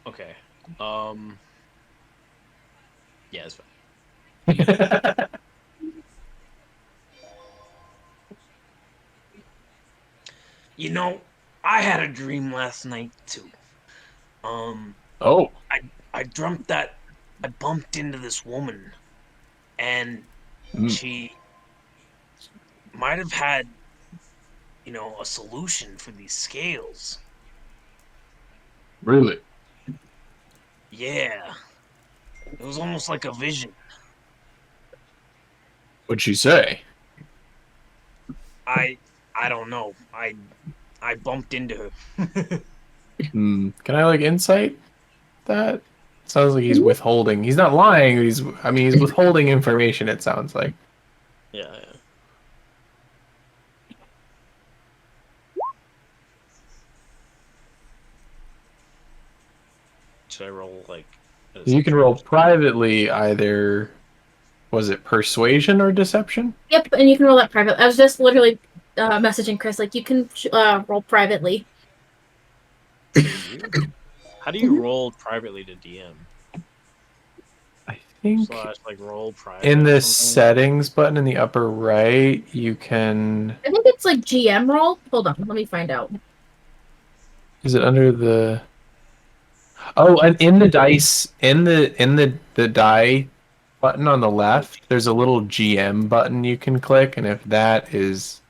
[SPEAKER 3] Okay. Yeah, it's fine. You know, I had a dream last night too. Um,
[SPEAKER 1] Oh.
[SPEAKER 3] I dreamt that I bumped into this woman, and
[SPEAKER 1] Mm,
[SPEAKER 3] she might have had, a solution for these scales.
[SPEAKER 1] really?
[SPEAKER 3] Yeah, it was almost like a vision.
[SPEAKER 1] What'd she say?
[SPEAKER 3] I don't know. I bumped into her.
[SPEAKER 1] Can I like insight that? Sounds like he's withholding. He's not lying. He's withholding information. It sounds like.
[SPEAKER 3] Yeah, yeah. Should I roll like?
[SPEAKER 1] You can roll privately either. Was it persuasion or deception?
[SPEAKER 4] Yep, and you can roll that private. I was just literally messaging Chris like you can roll privately.
[SPEAKER 3] How do you roll privately to DM?
[SPEAKER 1] I think
[SPEAKER 3] / like roll private.
[SPEAKER 1] in the settings button in the upper right, you can.
[SPEAKER 4] I think it's like GM roll. Hold on, let me find out.
[SPEAKER 1] Is it under the? Oh, and in the dice, the die button on the left, there's a little GM button you can click, and if that is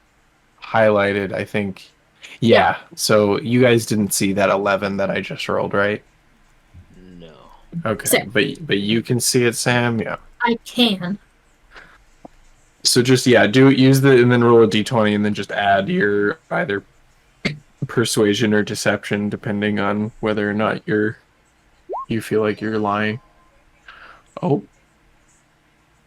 [SPEAKER 1] highlighted, I think. Yeah. So you guys didn't see that 11 that I just rolled, right?
[SPEAKER 3] No.
[SPEAKER 1] Okay,
[SPEAKER 4] Sam.
[SPEAKER 1] but you can see it, Sam. Yeah.
[SPEAKER 4] I can.
[SPEAKER 1] So just use and then roll a d20 and then just add your either persuasion or deception depending on whether or not you feel like you're lying. Oh.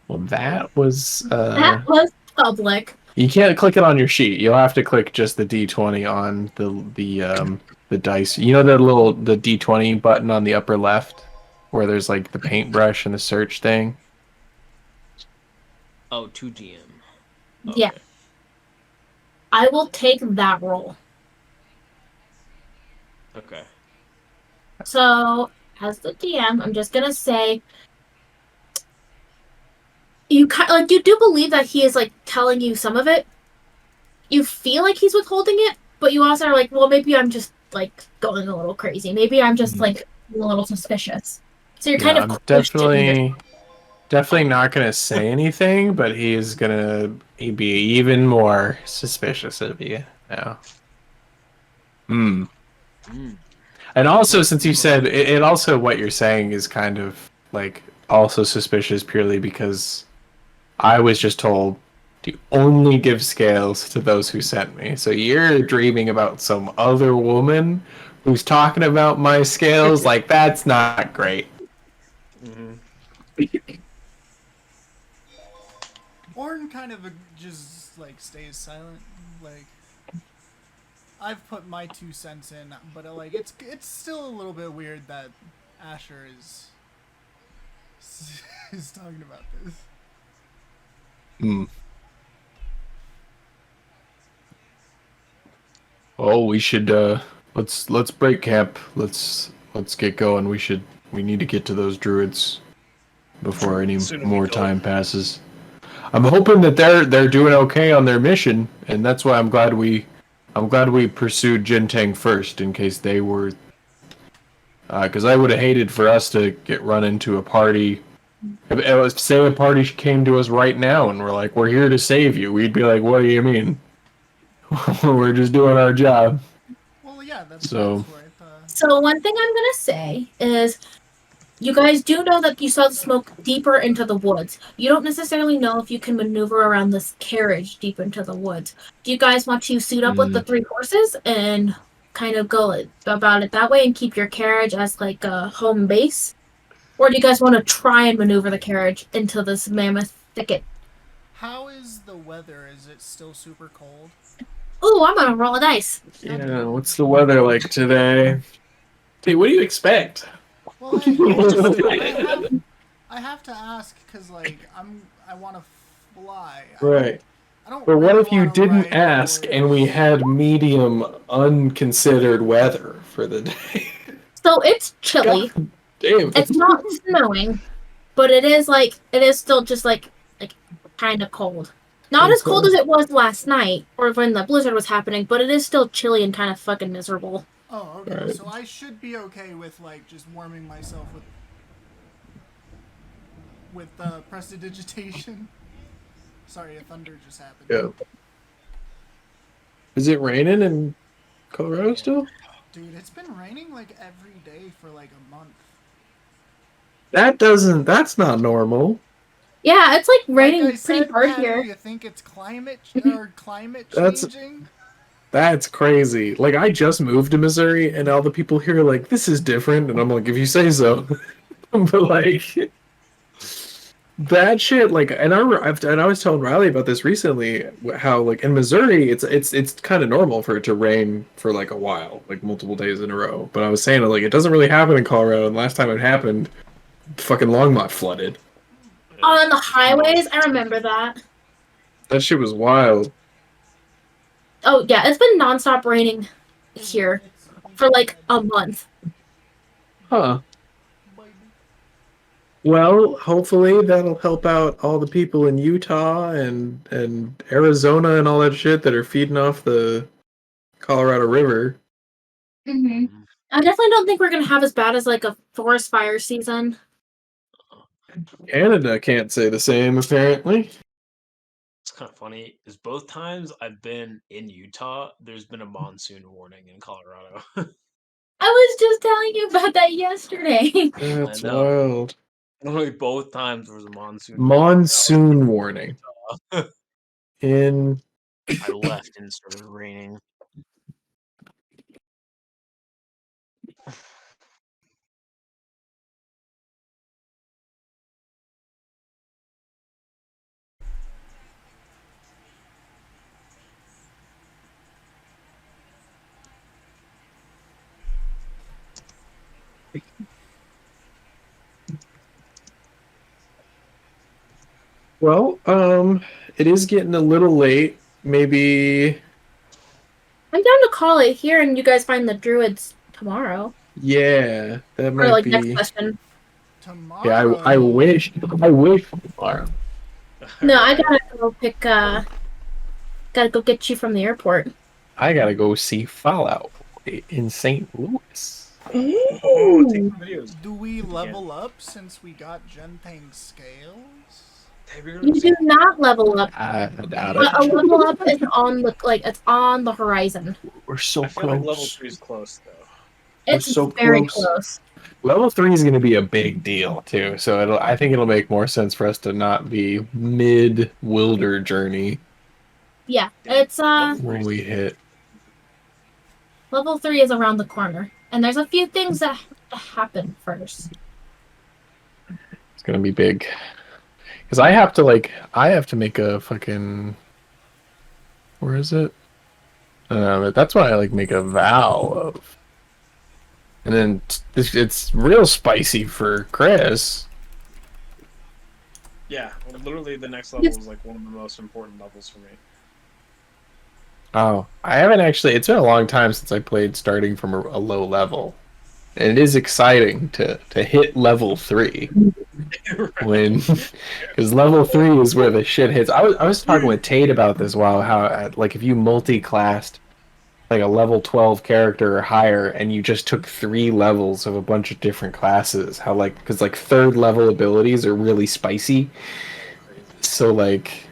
[SPEAKER 1] Well, that was
[SPEAKER 4] That was public.
[SPEAKER 1] you can't click it on your sheet. You'll have to click just the D20 on the dice. You know the D20 button on the upper left where there's like the paintbrush and the search thing?
[SPEAKER 3] Oh, 2 GM.
[SPEAKER 4] Yeah,
[SPEAKER 3] Okay.
[SPEAKER 4] I will take that roll.
[SPEAKER 3] Okay.
[SPEAKER 4] So, as the DM, I'm just gonna say you like you do believe that he is like telling you some of it. You feel like he's withholding it, but you also are like, well, maybe I'm just like going a little crazy. Maybe I'm just like a little suspicious. So you're kind
[SPEAKER 1] Yeah,
[SPEAKER 4] of
[SPEAKER 1] I'm
[SPEAKER 4] questioning your.
[SPEAKER 1] definitely not gonna say anything, but he is gonna be even more suspicious of you now. Hmm.
[SPEAKER 3] Mm.
[SPEAKER 1] And also, since you said it, also what you're saying is kind of like also suspicious purely because I was just told to only give scales to those who sent me. So you're dreaming about some other woman who's talking about my scales. Like that's not great.
[SPEAKER 3] Hmm.
[SPEAKER 2] Orn kind of just like stays silent. Like I've put my 2 cents in, but like it's still a little bit weird that Asher is is talking about this.
[SPEAKER 1] Hmm. Oh, we should let's break camp. Let's get going. We need to get to those druids before any
[SPEAKER 3] Sooner we
[SPEAKER 1] more
[SPEAKER 3] go.
[SPEAKER 1] time passes. I'm hoping that they're doing okay on their mission, and that's why I'm glad we pursued Gentang first in case they were because I would have hated for us to get run into a party. If it was, say a party came to us right now and we're like, "We're here to save you," we'd be like, "What do you mean? We're just doing our job."
[SPEAKER 2] Well, yeah,
[SPEAKER 1] So,
[SPEAKER 2] that's right.
[SPEAKER 4] So one thing I'm gonna say is you guys do know that you saw the smoke deeper into the woods. You don't necessarily know if you can maneuver around this carriage deep into the woods. Do you guys want to suit up with the
[SPEAKER 1] mm,
[SPEAKER 4] 3 horses and kind of go about it that way and keep your carriage as like a home base? Or do you guys want to try and maneuver the carriage into this mammoth thicket?
[SPEAKER 2] How is the weather? Is it still super cold?
[SPEAKER 4] Ooh, I'm gonna roll a dice.
[SPEAKER 1] yeah, what's the weather like today? Hey, what do you expect?
[SPEAKER 2] Well, I have to ask because like I want to fly.
[SPEAKER 1] Right.
[SPEAKER 2] I don't
[SPEAKER 1] But what
[SPEAKER 2] really
[SPEAKER 1] if you
[SPEAKER 2] want to
[SPEAKER 1] didn't
[SPEAKER 2] ride a
[SPEAKER 1] ask and we
[SPEAKER 2] horse.
[SPEAKER 1] had medium, unconsidered weather for the day?
[SPEAKER 4] So it's
[SPEAKER 1] God
[SPEAKER 4] chilly.
[SPEAKER 1] damn
[SPEAKER 4] It's
[SPEAKER 1] it.
[SPEAKER 4] not snowing, but it is still just like kind of cold. Not as cold
[SPEAKER 1] Okay.
[SPEAKER 4] as it was last night or when the blizzard was happening, but it is still chilly and kind of fucking miserable.
[SPEAKER 2] Oh,
[SPEAKER 1] All
[SPEAKER 2] okay.
[SPEAKER 1] right.
[SPEAKER 2] So I should be okay with like just warming myself with prestidigitation. Sorry, a thunder just happened.
[SPEAKER 1] Yeah. Is it raining in Colorado still?
[SPEAKER 2] Dude, it's been raining like every day for like a month.
[SPEAKER 1] That's not normal.
[SPEAKER 4] Yeah, it's like
[SPEAKER 2] Like I
[SPEAKER 4] raining pretty
[SPEAKER 2] said,
[SPEAKER 4] hard
[SPEAKER 2] Patty,
[SPEAKER 4] here.
[SPEAKER 2] you think it's climate
[SPEAKER 1] That's
[SPEAKER 2] changing?
[SPEAKER 1] that's crazy. Like I just moved to Missouri and all the people here are like, this is different. And I'm like, if you say so. But like that shit, like, and I was telling Riley about this recently, how like in Missouri, it's kind of normal for it to rain for like a while, like multiple days in a row. But I was saying like it doesn't really happen in Colorado. And last time it happened, fucking Longmont flooded.
[SPEAKER 3] Yeah.
[SPEAKER 4] On the
[SPEAKER 3] North.
[SPEAKER 4] highways, I remember that.
[SPEAKER 1] That shit was wild.
[SPEAKER 4] Oh yeah, it's been nonstop raining here for like a month.
[SPEAKER 1] Huh. Well, hopefully that'll help out all the people in Utah and Arizona and all that shit that are feeding off the Colorado River.
[SPEAKER 4] Hmm.
[SPEAKER 3] Mhm.
[SPEAKER 4] I definitely don't think we're gonna have as bad as like a forest fire season.
[SPEAKER 1] Canada can't say the same, apparently.
[SPEAKER 3] It's kind of funny. Is both times I've been in Utah, there's been a monsoon warning in Colorado.
[SPEAKER 4] I was just telling you about that yesterday.
[SPEAKER 3] I
[SPEAKER 1] That's
[SPEAKER 3] know.
[SPEAKER 1] wild.
[SPEAKER 3] Literally both times there was a monsoon warning.
[SPEAKER 1] Monsoon warning. In
[SPEAKER 3] I left and it started raining.
[SPEAKER 1] Well, it is getting a little late. Maybe,
[SPEAKER 4] I'm down to call it here, and you guys find the druids tomorrow
[SPEAKER 1] yeah, that
[SPEAKER 4] or
[SPEAKER 1] might
[SPEAKER 4] like next
[SPEAKER 1] be.
[SPEAKER 4] session.
[SPEAKER 1] Yeah,
[SPEAKER 2] Tomorrow.
[SPEAKER 1] I wish tomorrow.
[SPEAKER 4] No, I
[SPEAKER 3] Alright.
[SPEAKER 4] gotta go pick. Gotta go get you from the airport.
[SPEAKER 1] I gotta go see Fallout in St. Louis.
[SPEAKER 3] Oh, take some videos.
[SPEAKER 2] Do we
[SPEAKER 3] If you can.
[SPEAKER 2] level up since we got Gentang scales?
[SPEAKER 3] Have you
[SPEAKER 4] You do not level up.
[SPEAKER 1] I doubt
[SPEAKER 4] A
[SPEAKER 1] it.
[SPEAKER 4] level up is on the it's on the horizon.
[SPEAKER 1] We're so
[SPEAKER 3] I feel like level
[SPEAKER 1] close.
[SPEAKER 3] 3 is close though.
[SPEAKER 1] We're
[SPEAKER 4] It's
[SPEAKER 1] so
[SPEAKER 4] very
[SPEAKER 1] close.
[SPEAKER 4] close.
[SPEAKER 1] Level 3 is going to be a big deal too. So I think it'll make more sense for us to not be mid Wilder journey
[SPEAKER 4] Yeah,
[SPEAKER 3] Yeah.
[SPEAKER 4] it's
[SPEAKER 1] when we hit.
[SPEAKER 4] level 3 is around the corner, and there's a few things that have to happen first.
[SPEAKER 1] It's going to be big. Because I have to make a fucking. Where is it? But that's what I like make a vow of. And then it's real spicy for Chris.
[SPEAKER 3] Yeah, well, literally the next level is like one of the most important levels for me.
[SPEAKER 1] Oh, I haven't actually. It's been a long time since I played starting from a low level, and it is exciting to hit level 3 when because level 3 is where the shit hits. I was talking with Tate about this while how like if you multi-classed like a level 12 character or higher and you just took 3 levels of a bunch of different classes, how like because like third level abilities are really spicy, so like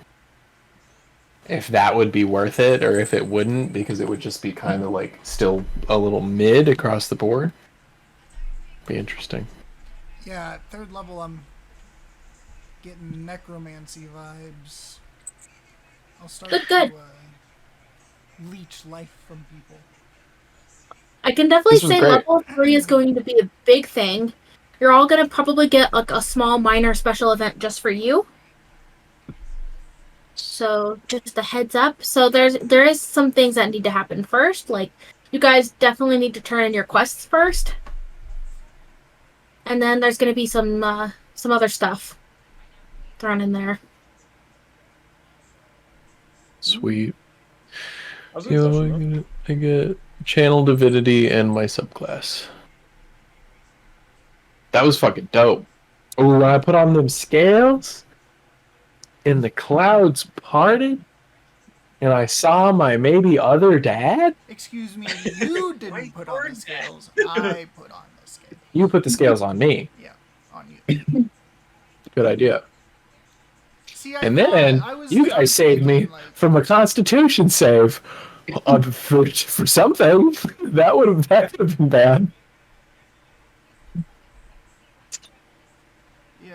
[SPEAKER 1] if that would be worth it or if it wouldn't because it would just be kind of like still a little mid across the board. Be interesting.
[SPEAKER 2] Yeah, at third level I'm getting necromancy vibes. I'll start
[SPEAKER 4] Good.
[SPEAKER 2] to leech life from people.
[SPEAKER 4] I can definitely
[SPEAKER 1] This was
[SPEAKER 4] say
[SPEAKER 1] great.
[SPEAKER 4] level 3 is going to be a big thing. You're all gonna probably get like a small minor special event just for you. So just a heads up. So there is some things that need to happen first. Like you guys definitely need to turn in your quests first. And then there's gonna be some other stuff thrown in there.
[SPEAKER 1] Sweet.
[SPEAKER 3] I was in
[SPEAKER 1] I get channel divinity and my subclass. That was fucking dope. Oh, when I put on them scales and the clouds parted and I saw my maybe other dad.
[SPEAKER 2] Excuse me, you didn't put on the scales. I put on the scales.
[SPEAKER 1] You put the scales on me.
[SPEAKER 2] Yeah, on you.
[SPEAKER 1] Good idea.
[SPEAKER 2] See,
[SPEAKER 1] And then you guys saved me from a Constitution save for something that would have been bad.
[SPEAKER 2] Yeah.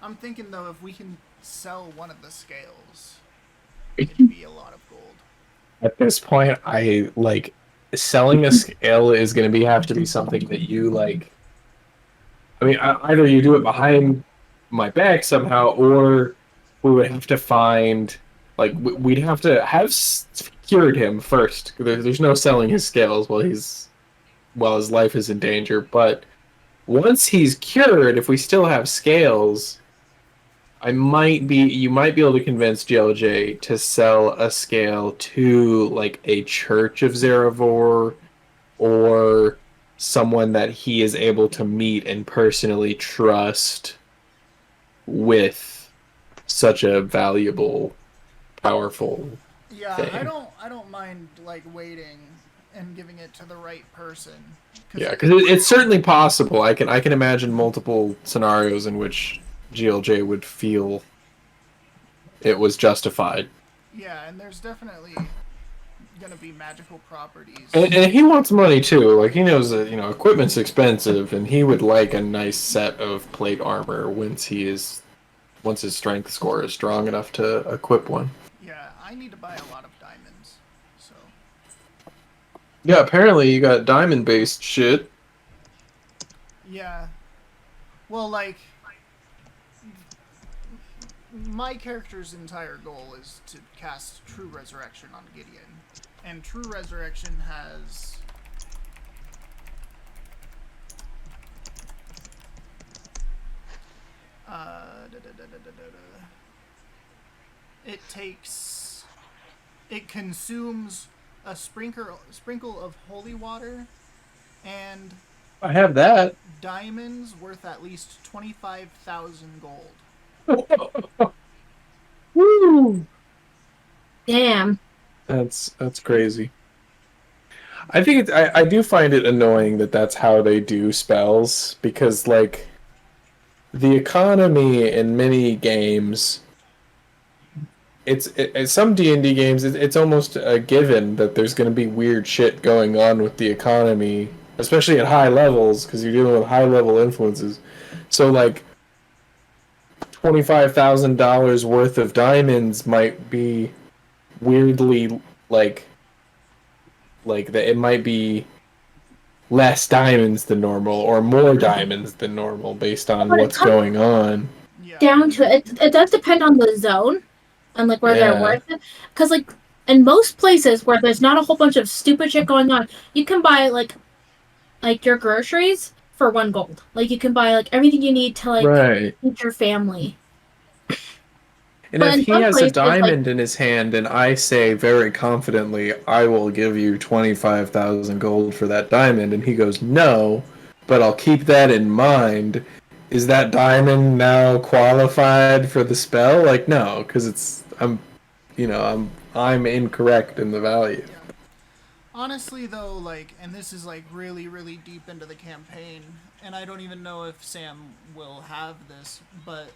[SPEAKER 2] I'm thinking though, if we can sell one of the scales, it could be a lot of gold.
[SPEAKER 1] At this point, I like selling a scale is going to have to be something that you like. I mean, either you do it behind my back somehow, or we would have to find like we'd have to have secured him first. There's no selling his scales while his life is in danger. But once he's cured, if we still have scales, you might be able to convince GLJ to sell a scale to like a Church of Zarevor or someone that he is able to meet and personally trust with such a valuable, powerful
[SPEAKER 2] Yeah,
[SPEAKER 1] thing.
[SPEAKER 2] I don't mind like waiting and giving it to the right person.
[SPEAKER 1] Yeah, because it's certainly possible. I can imagine multiple scenarios in which GLJ would feel it was justified.
[SPEAKER 2] Yeah, and there's definitely gonna be magical properties.
[SPEAKER 1] And he wants money too. Like he knows that equipment's expensive, and he would like a nice set of plate armor once his strength score is strong enough to equip one.
[SPEAKER 2] Yeah, I need to buy a lot of diamonds. So
[SPEAKER 1] Yeah, apparently you got diamond based shit.
[SPEAKER 2] yeah, well, like my character's entire goal is to cast True Resurrection on Gideon, and True Resurrection has It consumes a sprinkle of holy water and
[SPEAKER 1] I have that.
[SPEAKER 2] diamonds worth at least 25,000 gold.
[SPEAKER 1] Woo!
[SPEAKER 4] Damn.
[SPEAKER 1] That's crazy. I think I do find it annoying that that's how they do spells because like the economy in many games some D&D games it's almost a given that there's going to be weird shit going on with the economy, especially at high levels because you're dealing with high level influences. So like $25,000 worth of diamonds might be weirdly like that it might be less diamonds than normal or more diamonds than normal based on
[SPEAKER 4] When it
[SPEAKER 1] what's
[SPEAKER 4] comes
[SPEAKER 1] going on.
[SPEAKER 2] Yeah.
[SPEAKER 4] down to it, it does depend on the zone and like where they're
[SPEAKER 1] Yeah.
[SPEAKER 4] worth it. Because like in most places where there's not a whole bunch of stupid shit going on, you can buy like your groceries for 1 gold. Like you can buy like everything you need to like
[SPEAKER 1] Right.
[SPEAKER 4] feed your family.
[SPEAKER 1] And
[SPEAKER 4] But
[SPEAKER 1] if
[SPEAKER 4] in
[SPEAKER 1] he
[SPEAKER 4] some
[SPEAKER 1] has a
[SPEAKER 4] places, like
[SPEAKER 1] diamond in his hand and I say very confidently, I will give you 25,000 gold for that diamond, and he goes, no, but I'll keep that in mind, is that diamond now qualified for the spell? Like, no, because I'm incorrect in the value.
[SPEAKER 2] Yeah. Honestly, though, like, and this is like really, really deep into the campaign, and I don't even know if Sam will have this, but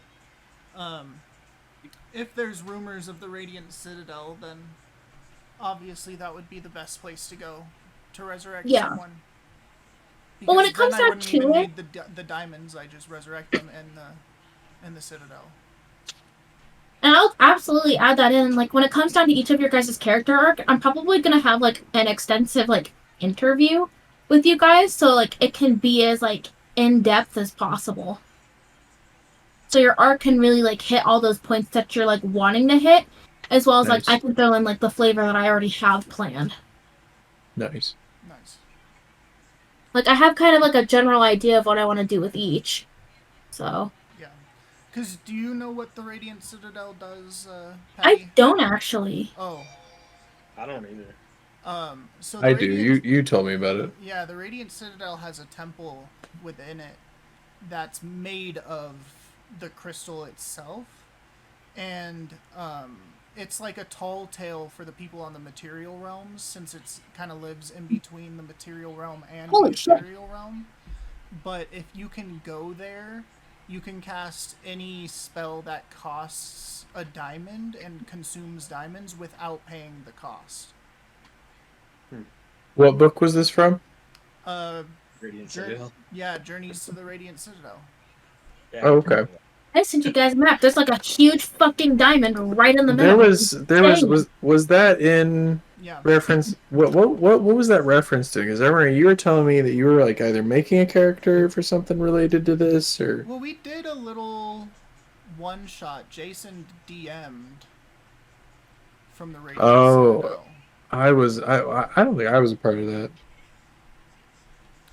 [SPEAKER 2] if there's rumors of the Radiant Citadel, then obviously that would be the best place to go to resurrect
[SPEAKER 4] Yeah.
[SPEAKER 2] someone.
[SPEAKER 4] But when
[SPEAKER 2] Because
[SPEAKER 4] it comes
[SPEAKER 2] then I
[SPEAKER 4] down
[SPEAKER 2] wouldn't
[SPEAKER 4] to
[SPEAKER 2] even
[SPEAKER 4] it,
[SPEAKER 2] need the diamonds. I just resurrect them in the Citadel.
[SPEAKER 4] and I'll absolutely add that in. Like when it comes down to each of your guys' character arc, I'm probably gonna have like an extensive like interview with you guys, so like it can be as like in depth as possible. So your arc can really like hit all those points that you're like wanting to hit, as well as like I
[SPEAKER 1] Nice.
[SPEAKER 4] can throw in like the flavor that I already have planned.
[SPEAKER 1] Nice.
[SPEAKER 2] Nice.
[SPEAKER 4] Like I have kind of like a general idea of what I want to do with each. So
[SPEAKER 2] Yeah. Because do you know what the Radiant Citadel does,
[SPEAKER 4] I
[SPEAKER 2] Patty?
[SPEAKER 4] don't actually.
[SPEAKER 2] Oh.
[SPEAKER 3] I don't either.
[SPEAKER 2] So the
[SPEAKER 1] I do.
[SPEAKER 2] Radiant...
[SPEAKER 1] You told me about it.
[SPEAKER 2] Yeah, the Radiant Citadel has a temple within it that's made of the crystal itself, and it's like a tall tale for the people on the material realms, since it's kind of lives in between the material realm and
[SPEAKER 4] Holy
[SPEAKER 2] the
[SPEAKER 4] shit.
[SPEAKER 2] ethereal realm. But if you can go there, you can cast any spell that costs a diamond and consumes diamonds without paying the cost.
[SPEAKER 1] What book was this from?
[SPEAKER 3] Radiant
[SPEAKER 2] Jour-
[SPEAKER 3] Citadel.
[SPEAKER 2] yeah, Journeys to the Radiant Citadel.
[SPEAKER 3] Yeah,
[SPEAKER 1] Oh, okay.
[SPEAKER 4] I sent you guys a map. There's like a huge fucking diamond right in the
[SPEAKER 1] There
[SPEAKER 4] middle.
[SPEAKER 1] was that in
[SPEAKER 2] Yeah.
[SPEAKER 1] reference what was that reference to? Because I remember you were telling me that you were like either making a character for something related to this or
[SPEAKER 2] Well, we did a little one shot. Jason DM'd from the Radiant Citadel.
[SPEAKER 1] I don't think I was a part of that.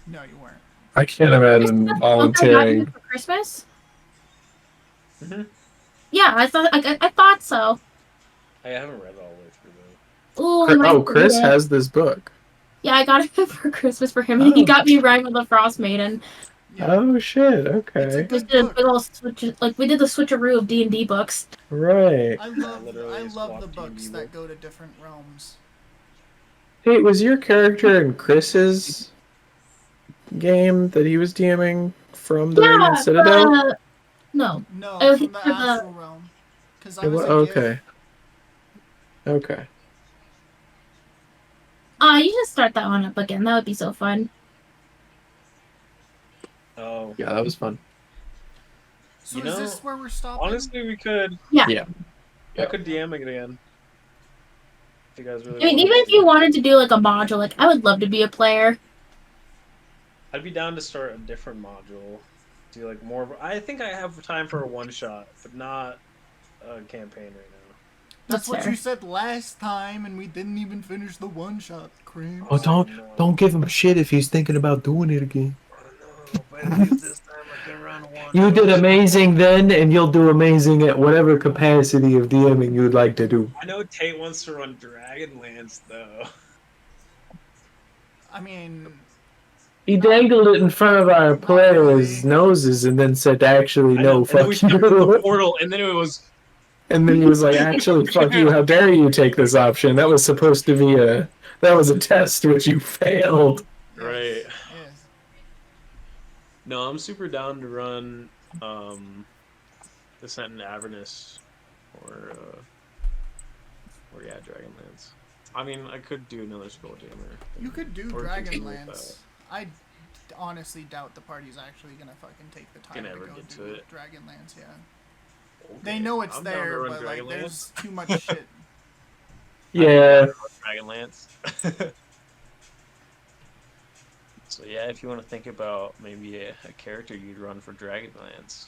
[SPEAKER 2] No, you weren't.
[SPEAKER 1] I can't imagine
[SPEAKER 4] I got you
[SPEAKER 1] volunteering.
[SPEAKER 4] for Christmas.
[SPEAKER 3] Mm-hmm.
[SPEAKER 4] Yeah, I thought so.
[SPEAKER 3] I haven't read all the way through though.
[SPEAKER 4] Ooh, I might
[SPEAKER 1] Oh,
[SPEAKER 4] read
[SPEAKER 1] Chris
[SPEAKER 4] it.
[SPEAKER 1] has this book.
[SPEAKER 4] Yeah, I got it for Christmas for him, and he
[SPEAKER 1] Oh.
[SPEAKER 4] got me Rhyme of the Frost Maiden.
[SPEAKER 2] Yeah.
[SPEAKER 1] Oh shit!
[SPEAKER 2] It's a
[SPEAKER 1] Okay,
[SPEAKER 2] good
[SPEAKER 4] We did a
[SPEAKER 2] book.
[SPEAKER 4] big old switch, like we did the switcheroo of D&D books.
[SPEAKER 1] right.
[SPEAKER 2] I
[SPEAKER 3] literally
[SPEAKER 2] love
[SPEAKER 3] swapped
[SPEAKER 2] the books
[SPEAKER 3] D&D
[SPEAKER 2] that
[SPEAKER 3] book.
[SPEAKER 2] go to different realms.
[SPEAKER 1] Hey, was your character in Chris's game that he was DMing from the Radiant Citadel?
[SPEAKER 4] No.
[SPEAKER 2] No,
[SPEAKER 4] Oh,
[SPEAKER 2] from the
[SPEAKER 4] for the-
[SPEAKER 2] astral realm. Because I
[SPEAKER 1] It
[SPEAKER 2] was
[SPEAKER 1] wa-
[SPEAKER 2] a
[SPEAKER 1] okay.
[SPEAKER 2] gift.
[SPEAKER 1] Okay.
[SPEAKER 4] You should start that one up again. That would be so fun.
[SPEAKER 3] Oh,
[SPEAKER 1] Yeah, that was fun.
[SPEAKER 2] So
[SPEAKER 3] You
[SPEAKER 2] is
[SPEAKER 3] know,
[SPEAKER 2] this where we're stopping?
[SPEAKER 3] honestly, we could.
[SPEAKER 4] Yeah.
[SPEAKER 1] Yeah.
[SPEAKER 3] I could DM it again. If you guys really.
[SPEAKER 4] I mean,
[SPEAKER 3] wanted
[SPEAKER 4] even if
[SPEAKER 3] to.
[SPEAKER 4] you wanted to do like a module, like I would love to be a player.
[SPEAKER 3] I'd be down to start a different module. Do like more. I think I have time for a one shot, but not a campaign right now.
[SPEAKER 2] That's what
[SPEAKER 4] fair.
[SPEAKER 2] you said last time, and we didn't even finish the one shot, Cream.
[SPEAKER 1] Oh, don't give him shit if he's thinking about doing it again.
[SPEAKER 3] I don't know, but at least this time I can run one.
[SPEAKER 1] You did
[SPEAKER 3] Oops.
[SPEAKER 1] amazing then, and you'll do amazing at whatever capacity of DMing you would like to do.
[SPEAKER 3] I know Tate wants to run Dragonlance though.
[SPEAKER 2] I mean,
[SPEAKER 1] He dangled it in front of our players'
[SPEAKER 2] really.
[SPEAKER 1] noses and then said, actually,
[SPEAKER 3] I know.
[SPEAKER 1] no,
[SPEAKER 3] And then we
[SPEAKER 1] fuck
[SPEAKER 3] stepped in the
[SPEAKER 1] you.
[SPEAKER 3] portal, and then it was
[SPEAKER 1] And then he was like, actually, fuck you, how dare you take this option? That was supposed to be that was a test which you failed.
[SPEAKER 3] right.
[SPEAKER 2] Yes.
[SPEAKER 3] No, I'm super down to run Descent into Avernus or yeah, Dragonlance. I mean, I could do another Spelljammer.
[SPEAKER 2] You could do
[SPEAKER 3] Or continue with
[SPEAKER 2] Dragonlance. I honestly doubt the party's actually gonna fucking take the time
[SPEAKER 3] Can
[SPEAKER 2] to
[SPEAKER 3] ever
[SPEAKER 2] go
[SPEAKER 3] get
[SPEAKER 2] do
[SPEAKER 3] to it.
[SPEAKER 2] Dragonlance. Yeah,
[SPEAKER 3] Okay,
[SPEAKER 2] they know it's
[SPEAKER 3] I'm down to
[SPEAKER 2] there,
[SPEAKER 3] run
[SPEAKER 2] but like,
[SPEAKER 3] Dragonlance.
[SPEAKER 2] there's too much shit.
[SPEAKER 1] Yeah.
[SPEAKER 3] Dragonlance. So yeah, if you want to think about maybe a character you'd run for Dragonlance.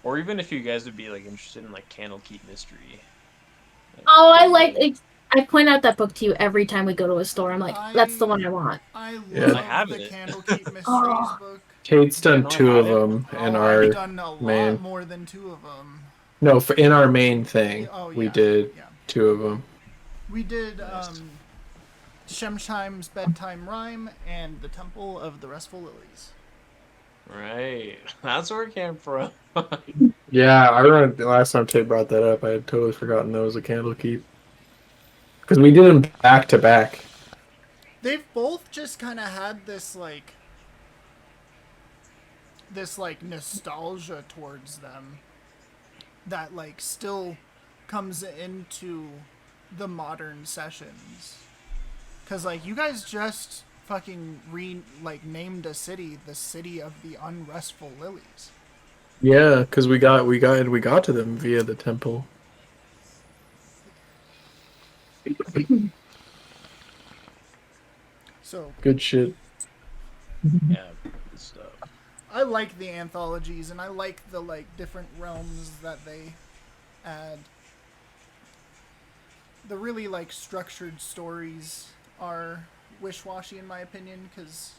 [SPEAKER 3] Or even if you guys would be like interested in like Candlekeep Mystery.
[SPEAKER 4] Oh, I like it. I point out that book to you every time we go to a store. I'm like, that's the one I want.
[SPEAKER 2] I love
[SPEAKER 1] Yeah.
[SPEAKER 3] I have
[SPEAKER 2] the
[SPEAKER 3] it.
[SPEAKER 2] Candlekeep Mysteries
[SPEAKER 4] Oh.
[SPEAKER 2] book.
[SPEAKER 1] Kate's done
[SPEAKER 3] no, I
[SPEAKER 1] 2 of
[SPEAKER 3] have it.
[SPEAKER 1] them in
[SPEAKER 2] Oh,
[SPEAKER 1] our
[SPEAKER 2] I've done a lot
[SPEAKER 1] main.
[SPEAKER 2] more than 2 of them.
[SPEAKER 1] No, in our main thing,
[SPEAKER 2] Oh,
[SPEAKER 1] we
[SPEAKER 2] yeah,
[SPEAKER 1] did
[SPEAKER 2] yeah.
[SPEAKER 1] 2 of them.
[SPEAKER 2] We did
[SPEAKER 3] Nice.
[SPEAKER 2] Shemsheim's Bedtime Rhyme and The Temple of the Restful Lilies.
[SPEAKER 3] Right. That's where it came from.
[SPEAKER 1] Yeah, I remember the last time Tate brought that up, I had totally forgotten that was a Candlekeep. Because we did them back to back.
[SPEAKER 2] They've both just kind of had this nostalgia towards them that like still comes into the modern sessions. Cause like you guys just fucking named a city the City of the Unrestful Lilies.
[SPEAKER 1] Yeah, because we got to them via the temple.
[SPEAKER 2] So
[SPEAKER 1] Good shit.
[SPEAKER 3] Yeah, good stuff.
[SPEAKER 2] I like the anthologies and I like the like different realms that they add. The really like structured stories are wish-washy in my opinion, because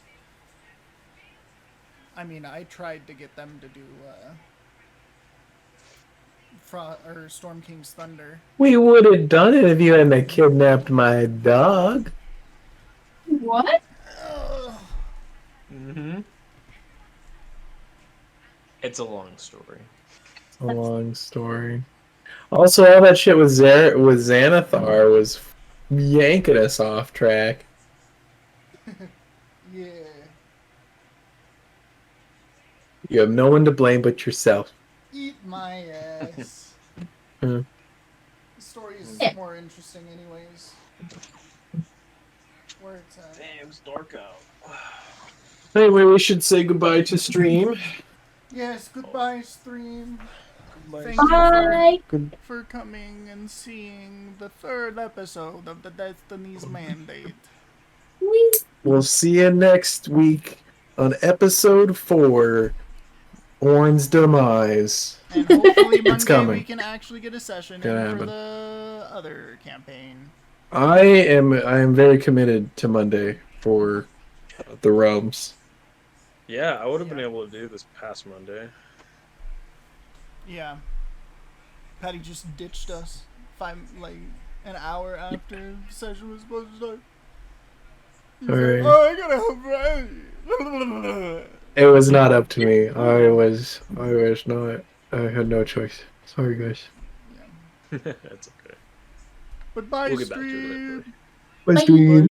[SPEAKER 2] I mean I tried to get them to do Storm King's Thunder.
[SPEAKER 1] We would have done it if you hadn't kidnapped my dog.
[SPEAKER 4] What?
[SPEAKER 3] Mm-hmm. It's a long story.
[SPEAKER 1] A long story. Also, all that shit with Xanathar was yanking us off track.
[SPEAKER 2] Yeah.
[SPEAKER 1] You have no one to blame but yourself.
[SPEAKER 2] Eat my ass.
[SPEAKER 1] Hmm.
[SPEAKER 2] The story is
[SPEAKER 4] Yeah.
[SPEAKER 2] more interesting anyways. Where it's at.
[SPEAKER 3] Damn, it's dark out.
[SPEAKER 1] Anyway, we should say goodbye to stream.
[SPEAKER 2] Yes, goodbye stream. Thank
[SPEAKER 4] Bye.
[SPEAKER 1] Good.
[SPEAKER 2] for coming and seeing the 3rd episode of the Destiny's Mandate.
[SPEAKER 4] Whee!
[SPEAKER 1] We'll see you next week on episode 4, Orn's Demise.
[SPEAKER 2] And hopefully Monday
[SPEAKER 1] coming.
[SPEAKER 2] we can actually get a session
[SPEAKER 1] Gonna
[SPEAKER 2] in for
[SPEAKER 1] happen.
[SPEAKER 2] the other campaign.
[SPEAKER 1] I am very committed to Monday for the realms.
[SPEAKER 3] Yeah, I would have been
[SPEAKER 2] Yeah.
[SPEAKER 3] able to do this past Monday.
[SPEAKER 2] Yeah. Patty just ditched us an hour after the session was supposed to start. He's
[SPEAKER 1] Alright.
[SPEAKER 2] like, oh, I gotta help Patty.
[SPEAKER 1] It was not up to me. I was not. I had no choice. Sorry, guys.
[SPEAKER 3] That's okay.
[SPEAKER 2] But bye,
[SPEAKER 3] We'll get back to it
[SPEAKER 2] stream.
[SPEAKER 3] eventually.
[SPEAKER 1] Bye,
[SPEAKER 4] Bye.
[SPEAKER 1] stream.